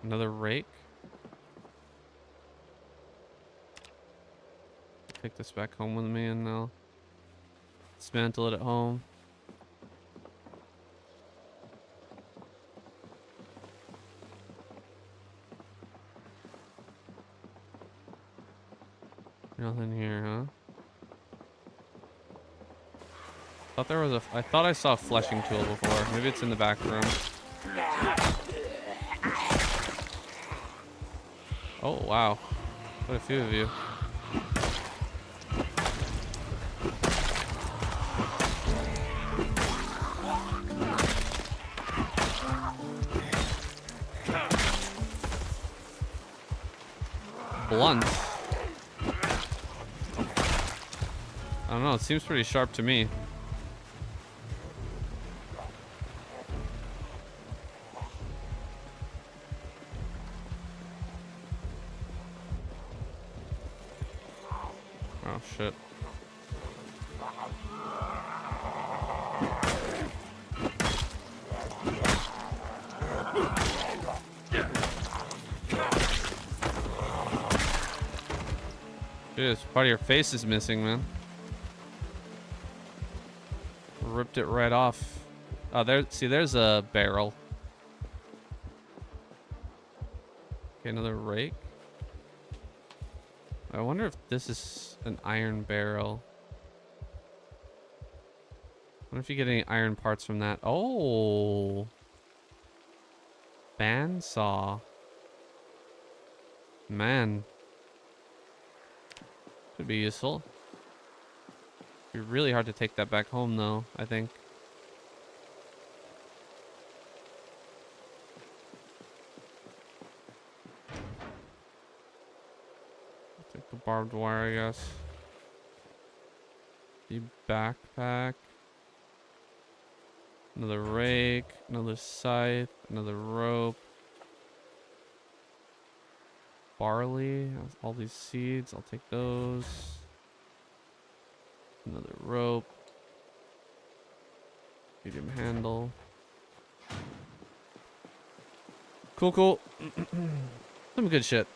Another rake? Take this back home with me and I'll dismantle it at home. Nothing here, huh? I thought I saw a fleshing tool before. Maybe it's in the back room. Oh, wow. Quite a few of you. Blunt. I don't know, it seems pretty sharp to me. Oh shit. Dude, part of your face is missing, man. Ripped it right off. Oh, there's a barrel. Okay, another rake. I wonder if this is an iron barrel. I wonder if you get any iron parts from that. Oh. Bandsaw. Man. Could be useful. It'd be really hard to take that back home though, I think. Take the barbed wire, I guess. The backpack. Another rake, another scythe, another rope. Barley, all these seeds, I'll take those. Another rope. Medium handle. Cool, cool. Some good shit.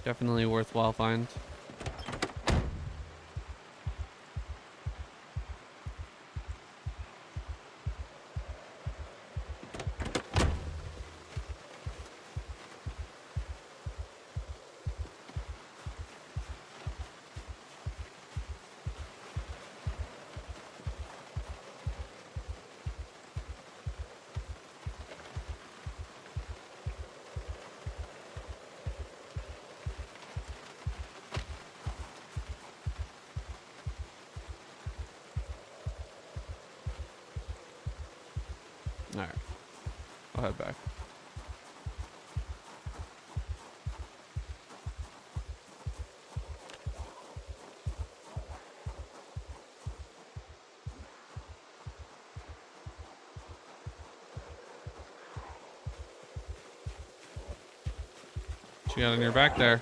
Definitely worthwhile find. Alright. I'll head back. What you got on your back there?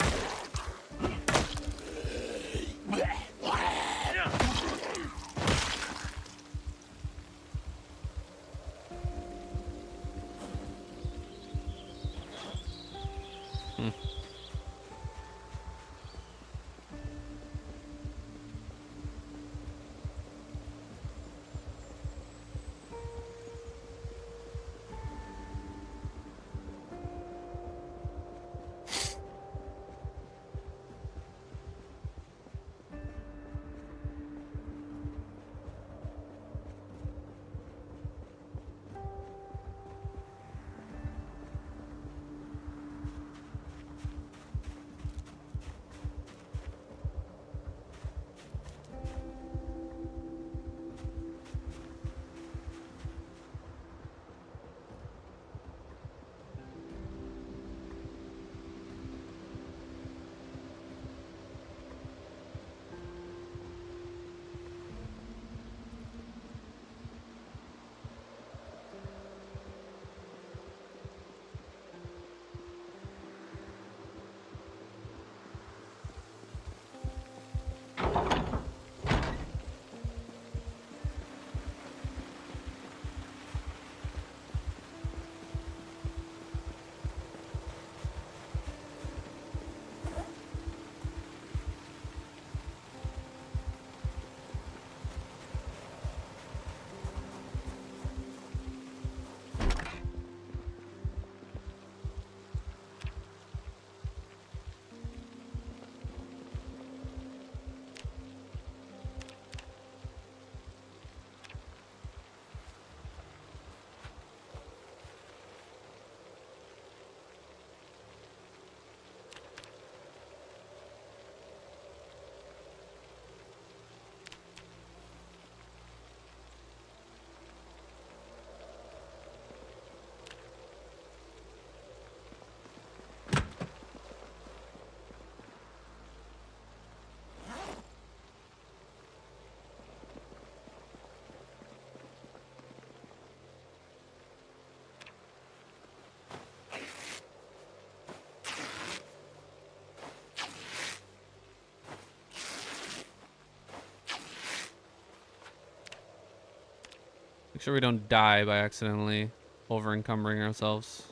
sure we don't die by accidentally over encumbering ourselves.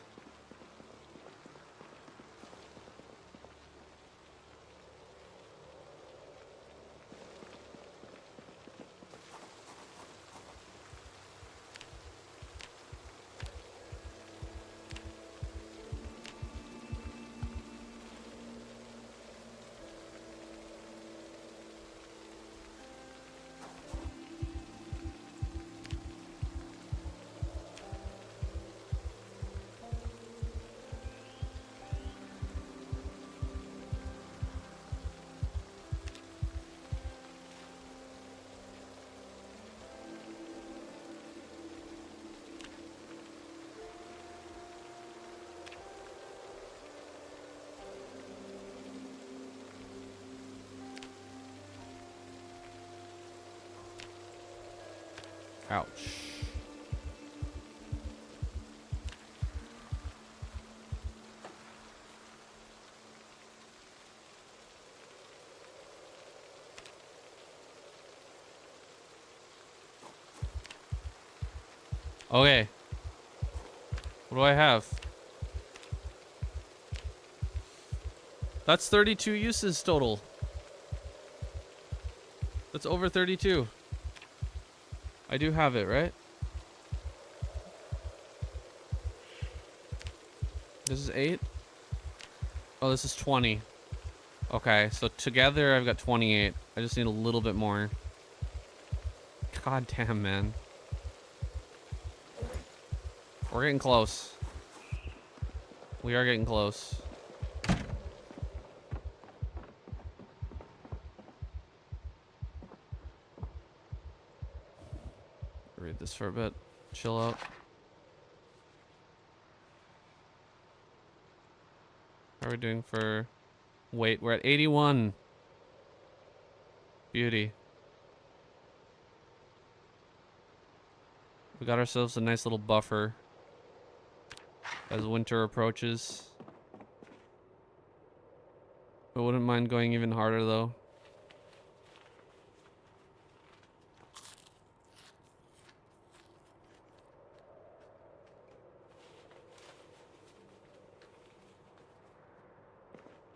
Ouch. Okay. What do I have? That's 32 uses total. That's over 32. I do have it, right? This is 8. Oh, this is 20. Okay, so together I've got 28. I just need a little bit more. God damn, man. We're getting close. We are getting close. Read this for a bit. Chill out. How are we doing for weight? We're at 81. Beauty. We got ourselves a nice little buffer as winter approaches. I wouldn't mind going even harder though.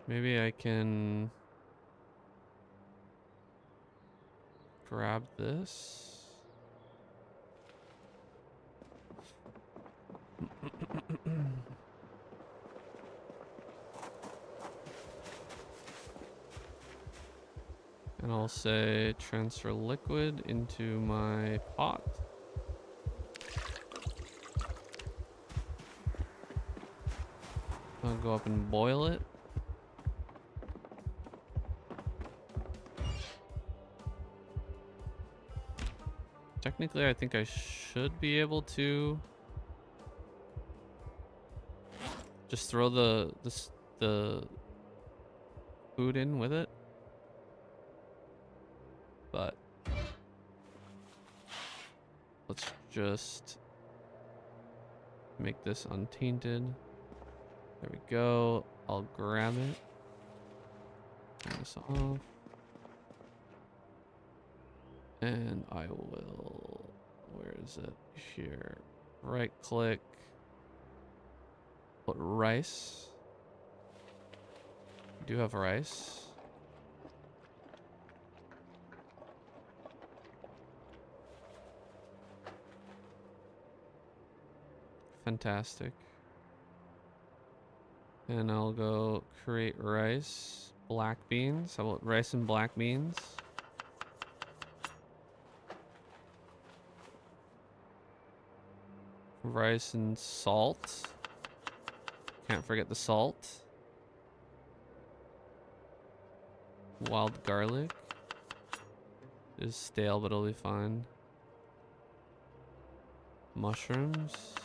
Maybe I can grab this. And I'll say transfer liquid into my pot. I'll go up and boil it. Technically, I think I should be able to just throw the food in with it. But let's just make this untainted. There we go. I'll grab it. Turn this off. And I will, where is it? Here. Right click. Put rice. We do have rice. Fantastic. And I'll go create rice, black beans. How about rice and black beans? Rice and salt. Can't forget the salt. Wild garlic. It is stale, but it'll be fine. Mushrooms.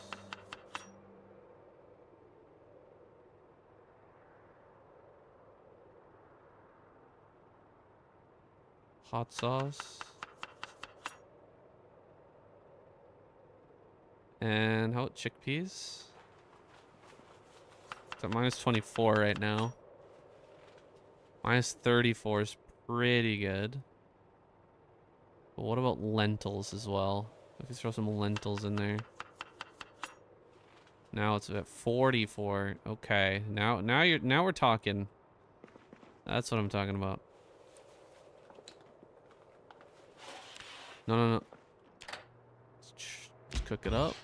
Hot sauce. And how about chickpeas? It's at minus 24 right now. Minus 34 is pretty good. But what about lentils as well? If we throw some lentils in there. Now it's at 44. Okay. Now we're talking. That's what I'm talking about. No. Let's cook it up.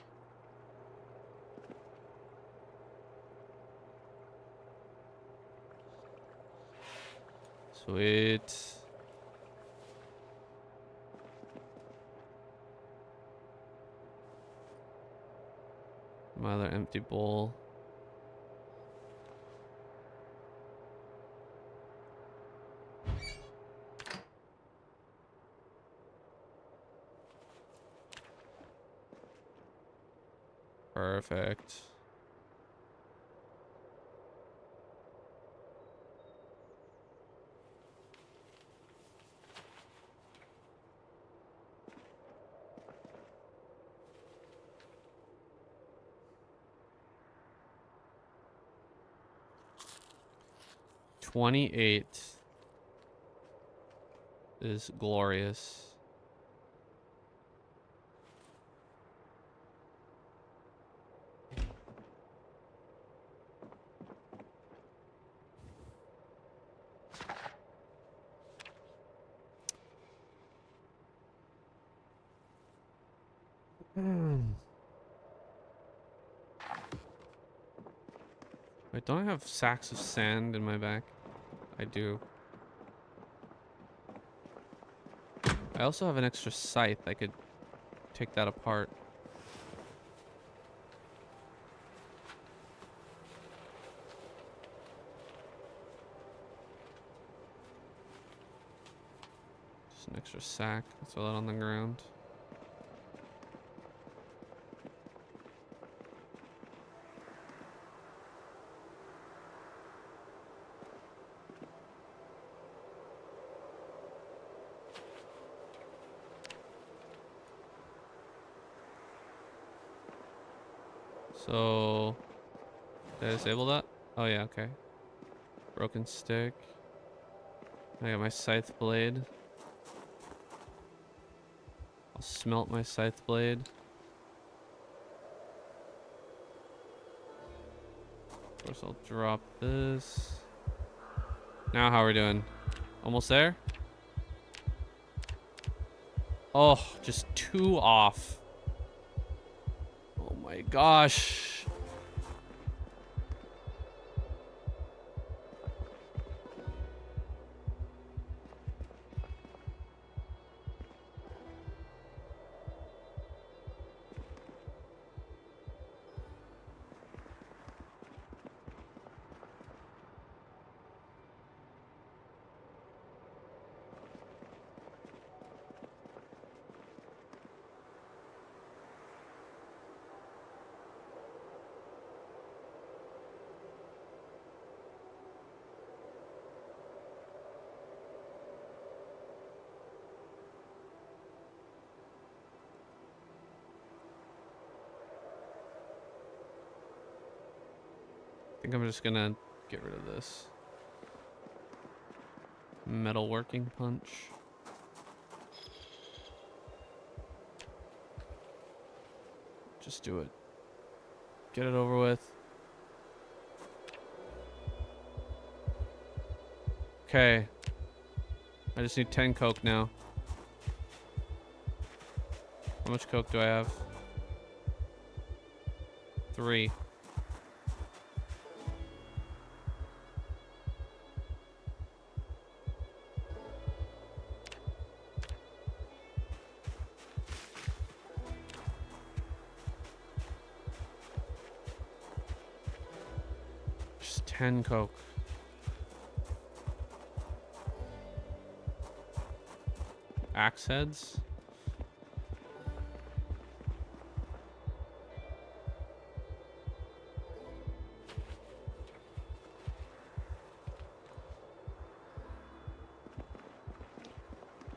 Sweet. My other empty bowl. Perfect. $28 is glorious. Wait, don't I have sacks of sand in my back? I do. I also have an extra scythe. I could take that apart. Just an extra sack. Throw that on the ground. So, did I disable that? Oh yeah, okay. Broken stick. I got my scythe blade. I'll smelt my scythe blade. Of course, I'll drop this. Now, how are we doing? Almost there? Oh, just 2 off. Oh my gosh. I think I'm just gonna get rid of this. Metal working punch. Just do it. Get it over with. Okay. I just need 10 coke now. How much coke do I have? 3. Just 10 coke. Axe heads.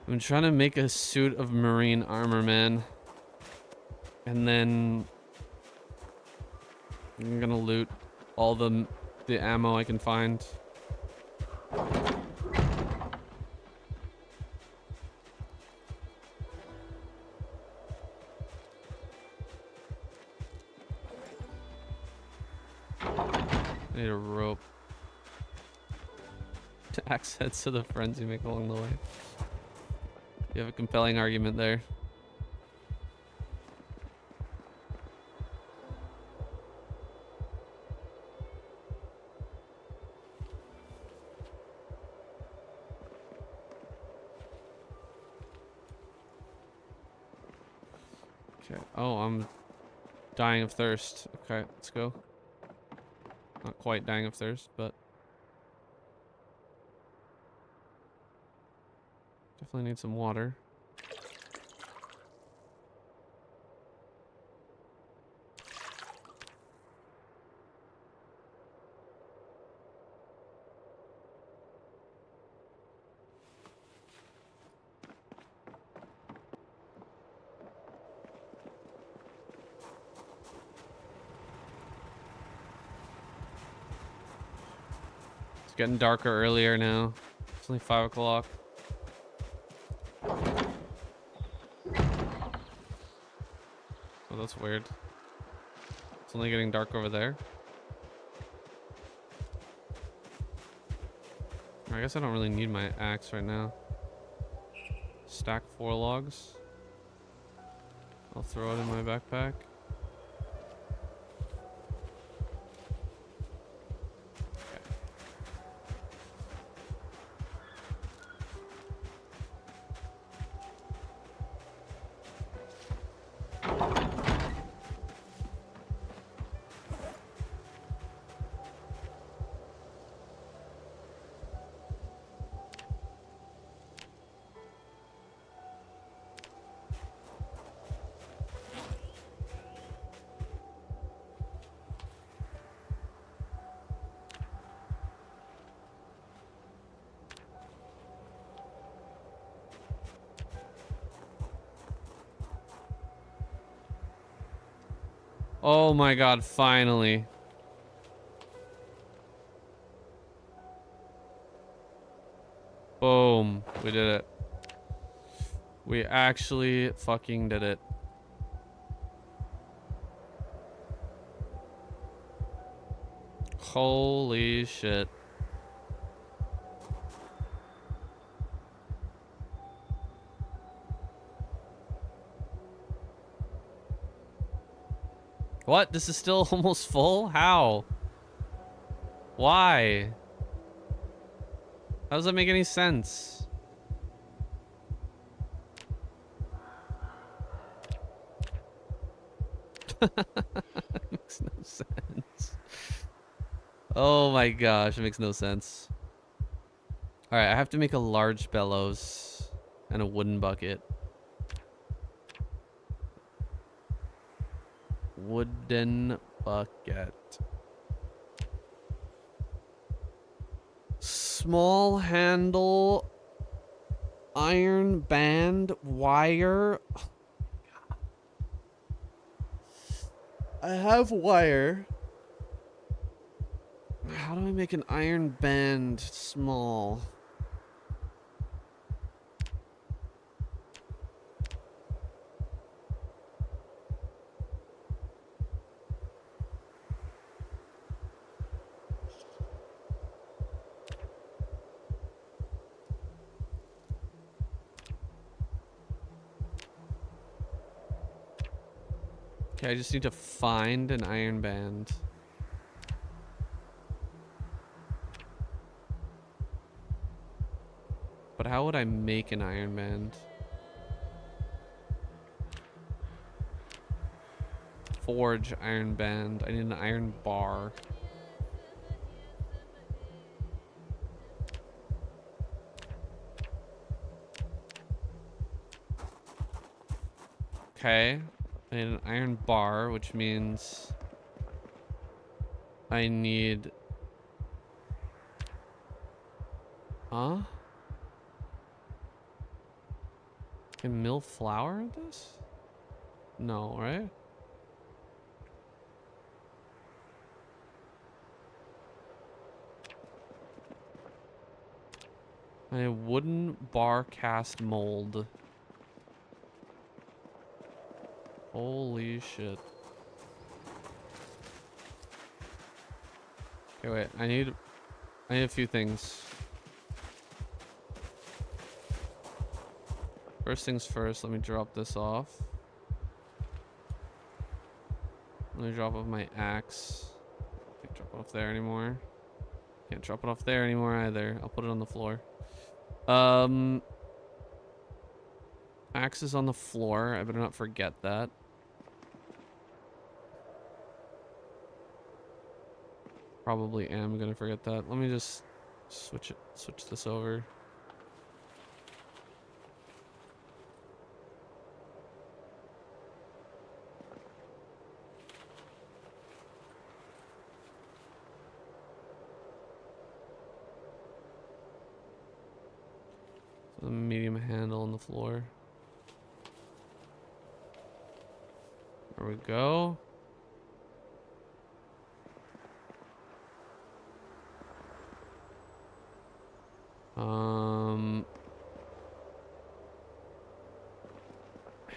I'm trying to make a suit of marine armor, man. And then I'm gonna loot all the ammo I can find. I need a rope. To axe heads to the friends you make along the way. You have a compelling argument there. Okay. Oh, I'm dying of thirst. Okay, let's go. Not quite dying of thirst, but definitely need some water. It's getting darker earlier now. It's only 5 o'clock. Oh, that's weird. It's only getting dark over there. I guess I don't really need my axe right now. Stack 4 logs. I'll throw it in my backpack. Oh my god, finally. Boom. We did it. We actually fucking did it. Holy shit. What? This is still almost full? How? Why? How does that make any sense? Makes no sense. Oh my gosh, it makes no sense. Alright, I have to make a large bellows and a wooden bucket. Wooden bucket. Small handle, iron band, wire. Oh my God. I have wire. How do I make an iron band small? Okay, I just need to find an iron band. But how would I make an iron band? Forge iron band. I need an iron bar. Okay. I need an iron bar, which means I need... Huh? Can mill flour with this? No, right? A wooden bar cast mold. Holy shit. Okay, wait. I need a few things. First things first, let me drop this off. Let me drop off my axe. Can't drop it off there anymore. Can't drop it off there anymore either. I'll put it on the floor. Axe is on the floor. I better not forget that. Probably am gonna forget that. Let me just switch this over. So the medium handle on the floor. There we go.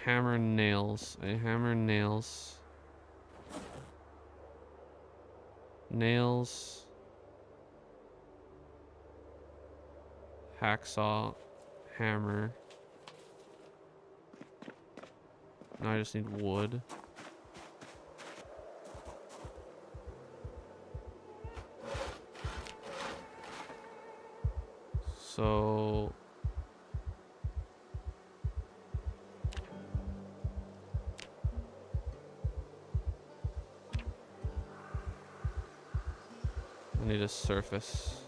Hammer and nails. A hammer and nails. Nails. Hacksaw. Hammer. Now I just need wood. So I need a surface.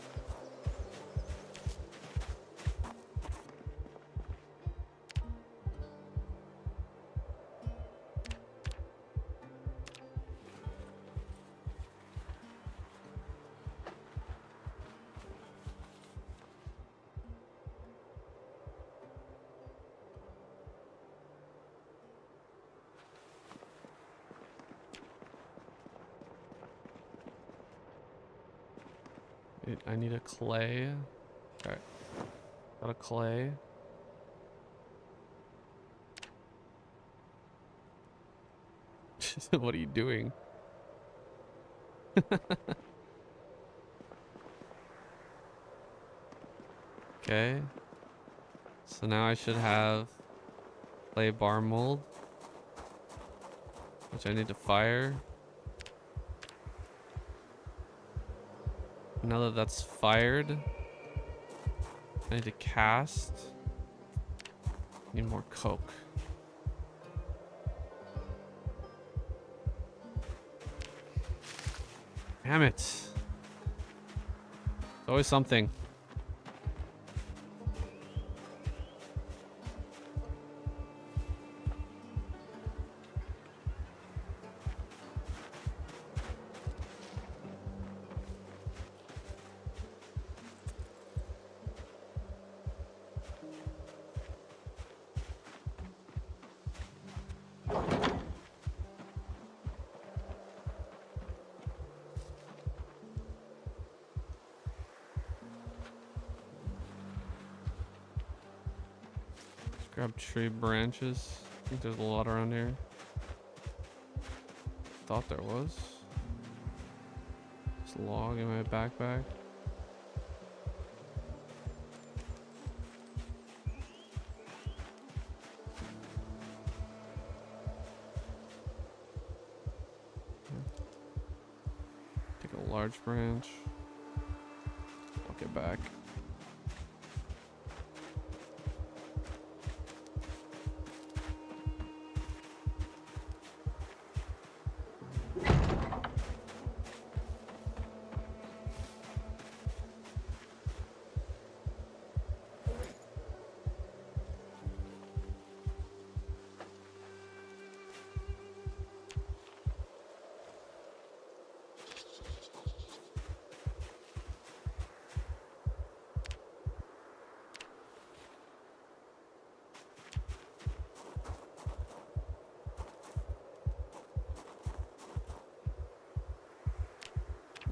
I need a clay. Okay. Got a clay. What are you doing? Okay. So now I should have clay bar mold, which I need to fire. Now that that's fired, I need to cast. Need more coke. Damn it. It's always something. Grab tree branches. I think there's a lot around here. Thought there was. This log in my backpack. Take a large branch. Walk it back.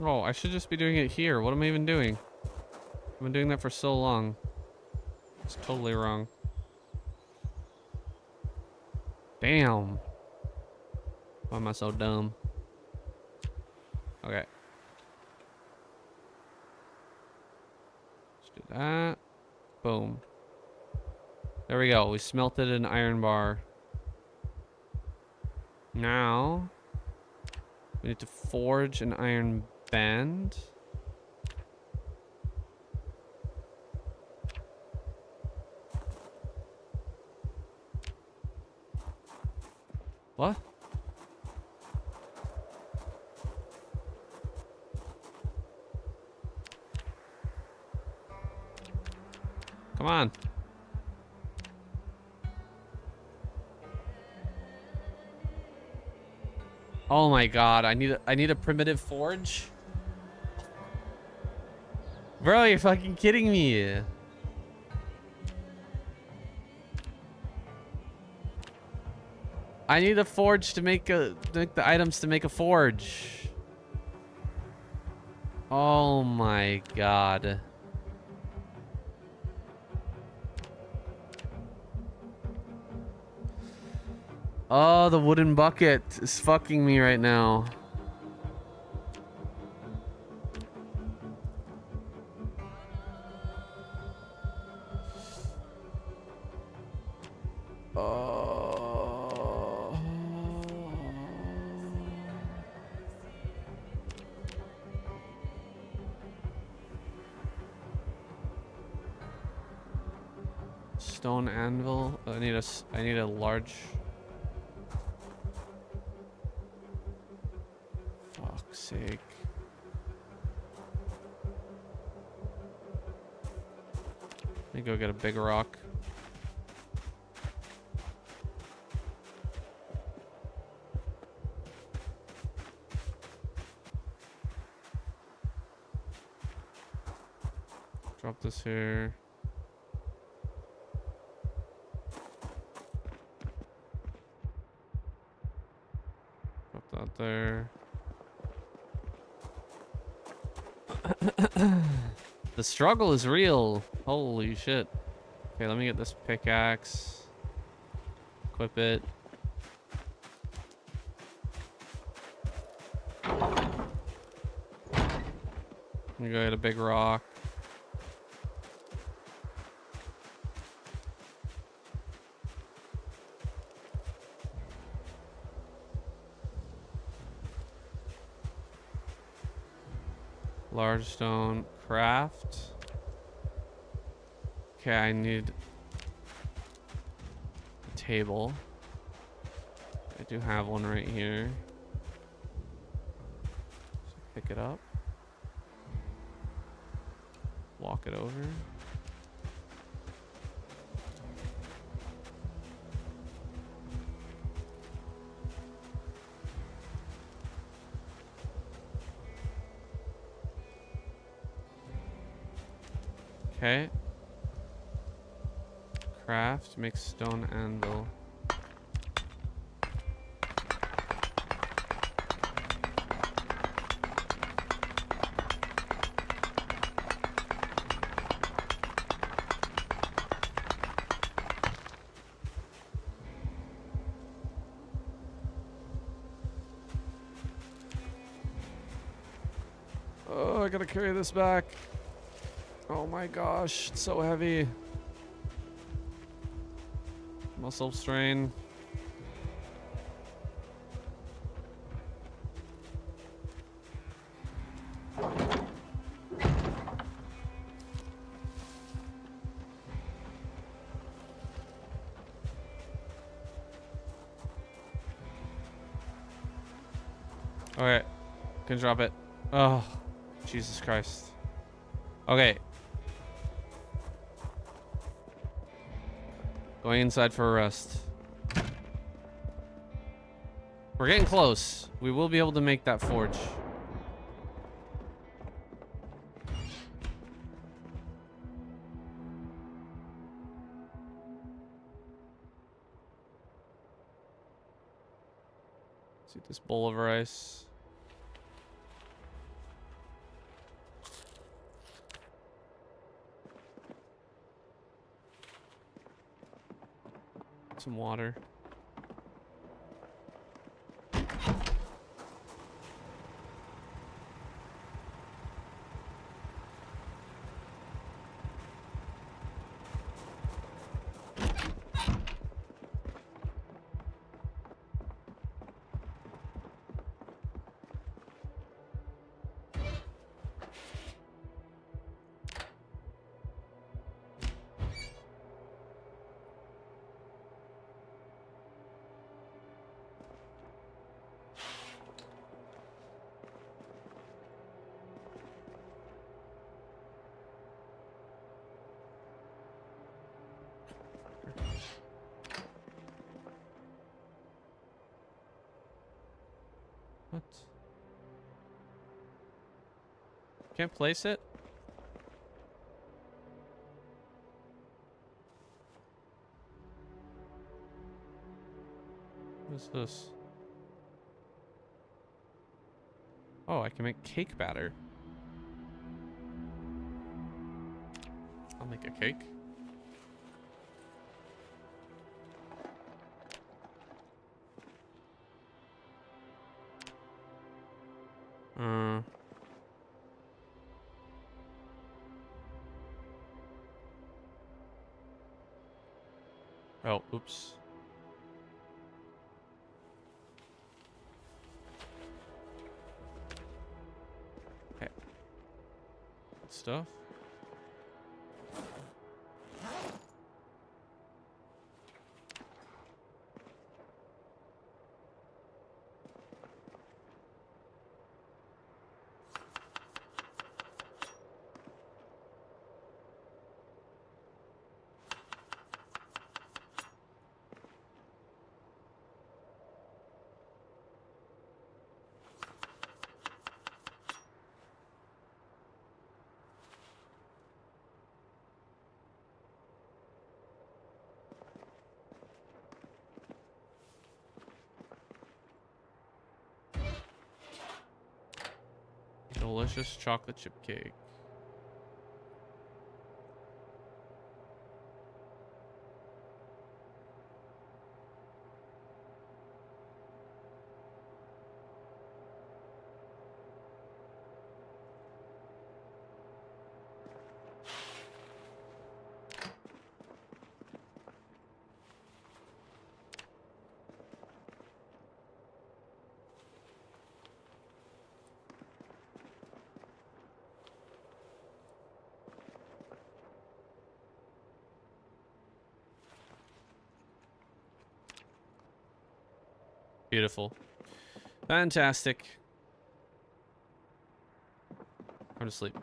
Oh, I should just be doing it here. What am I even doing? I've been doing that for so long. It's totally wrong. Damn. Why am I so dumb? Okay. Do that. Boom. There we go. We smelted an iron bar. Now, we need to forge an iron band. What? Come on. Oh my god, I need a primitive forge? Bro, you're fucking kidding me. I need a forge to make the items to make a forge. Oh my god. Oh, the wooden bucket is fucking me right now. Oh. Stone anvil. I need a large. Fuck's sake. Let me go get a big rock. Drop this here. Drop that there. The struggle is real. Holy shit. Okay, let me get this pickaxe. Equip it. Let me go get a big rock. Large stone craft. Okay, I need a table. I do have one right here. So pick it up. Walk it over. Okay. Craft, make stone anvil. Oh, I gotta carry this back. Oh my gosh, it's so heavy. Muscle strain. Okay, can drop it. Oh, Jesus Christ. Okay. Going inside for a rest. We're getting close. We will be able to make that forge. Let's eat this bowl of rice. Some water. Can't place it? What's this? Oh, I can make cake batter. I'll make a cake. Oh, oops. Okay. Good stuff. Delicious chocolate chip cake. Beautiful. Fantastic. Go to sleep.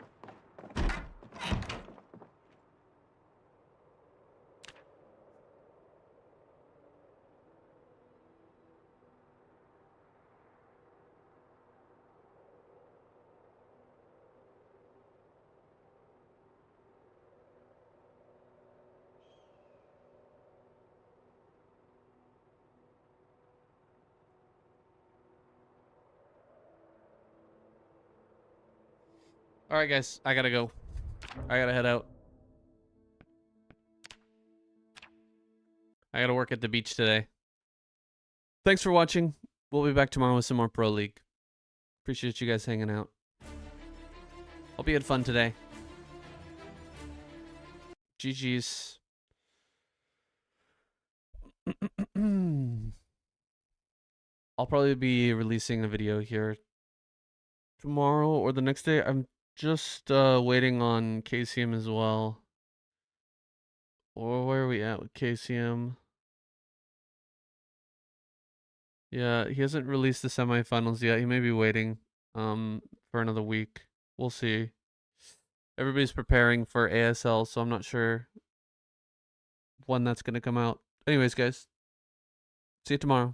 All right, guys. I gotta go. I gotta head out. I gotta work at the beach today. Thanks for watching. We'll be back tomorrow with some more Pro League. Appreciate you guys hanging out. Hope you had fun today. GG's. I'll probably be releasing a video here tomorrow or the next day. I'm just waiting on KCM as well. Or where are we at with KCM? Yeah, he hasn't released the semifinals yet. He may be waiting for another week. We'll see. Everybody's preparing for ASL, so I'm not sure when that's going to come out. Anyways, guys, see you tomorrow.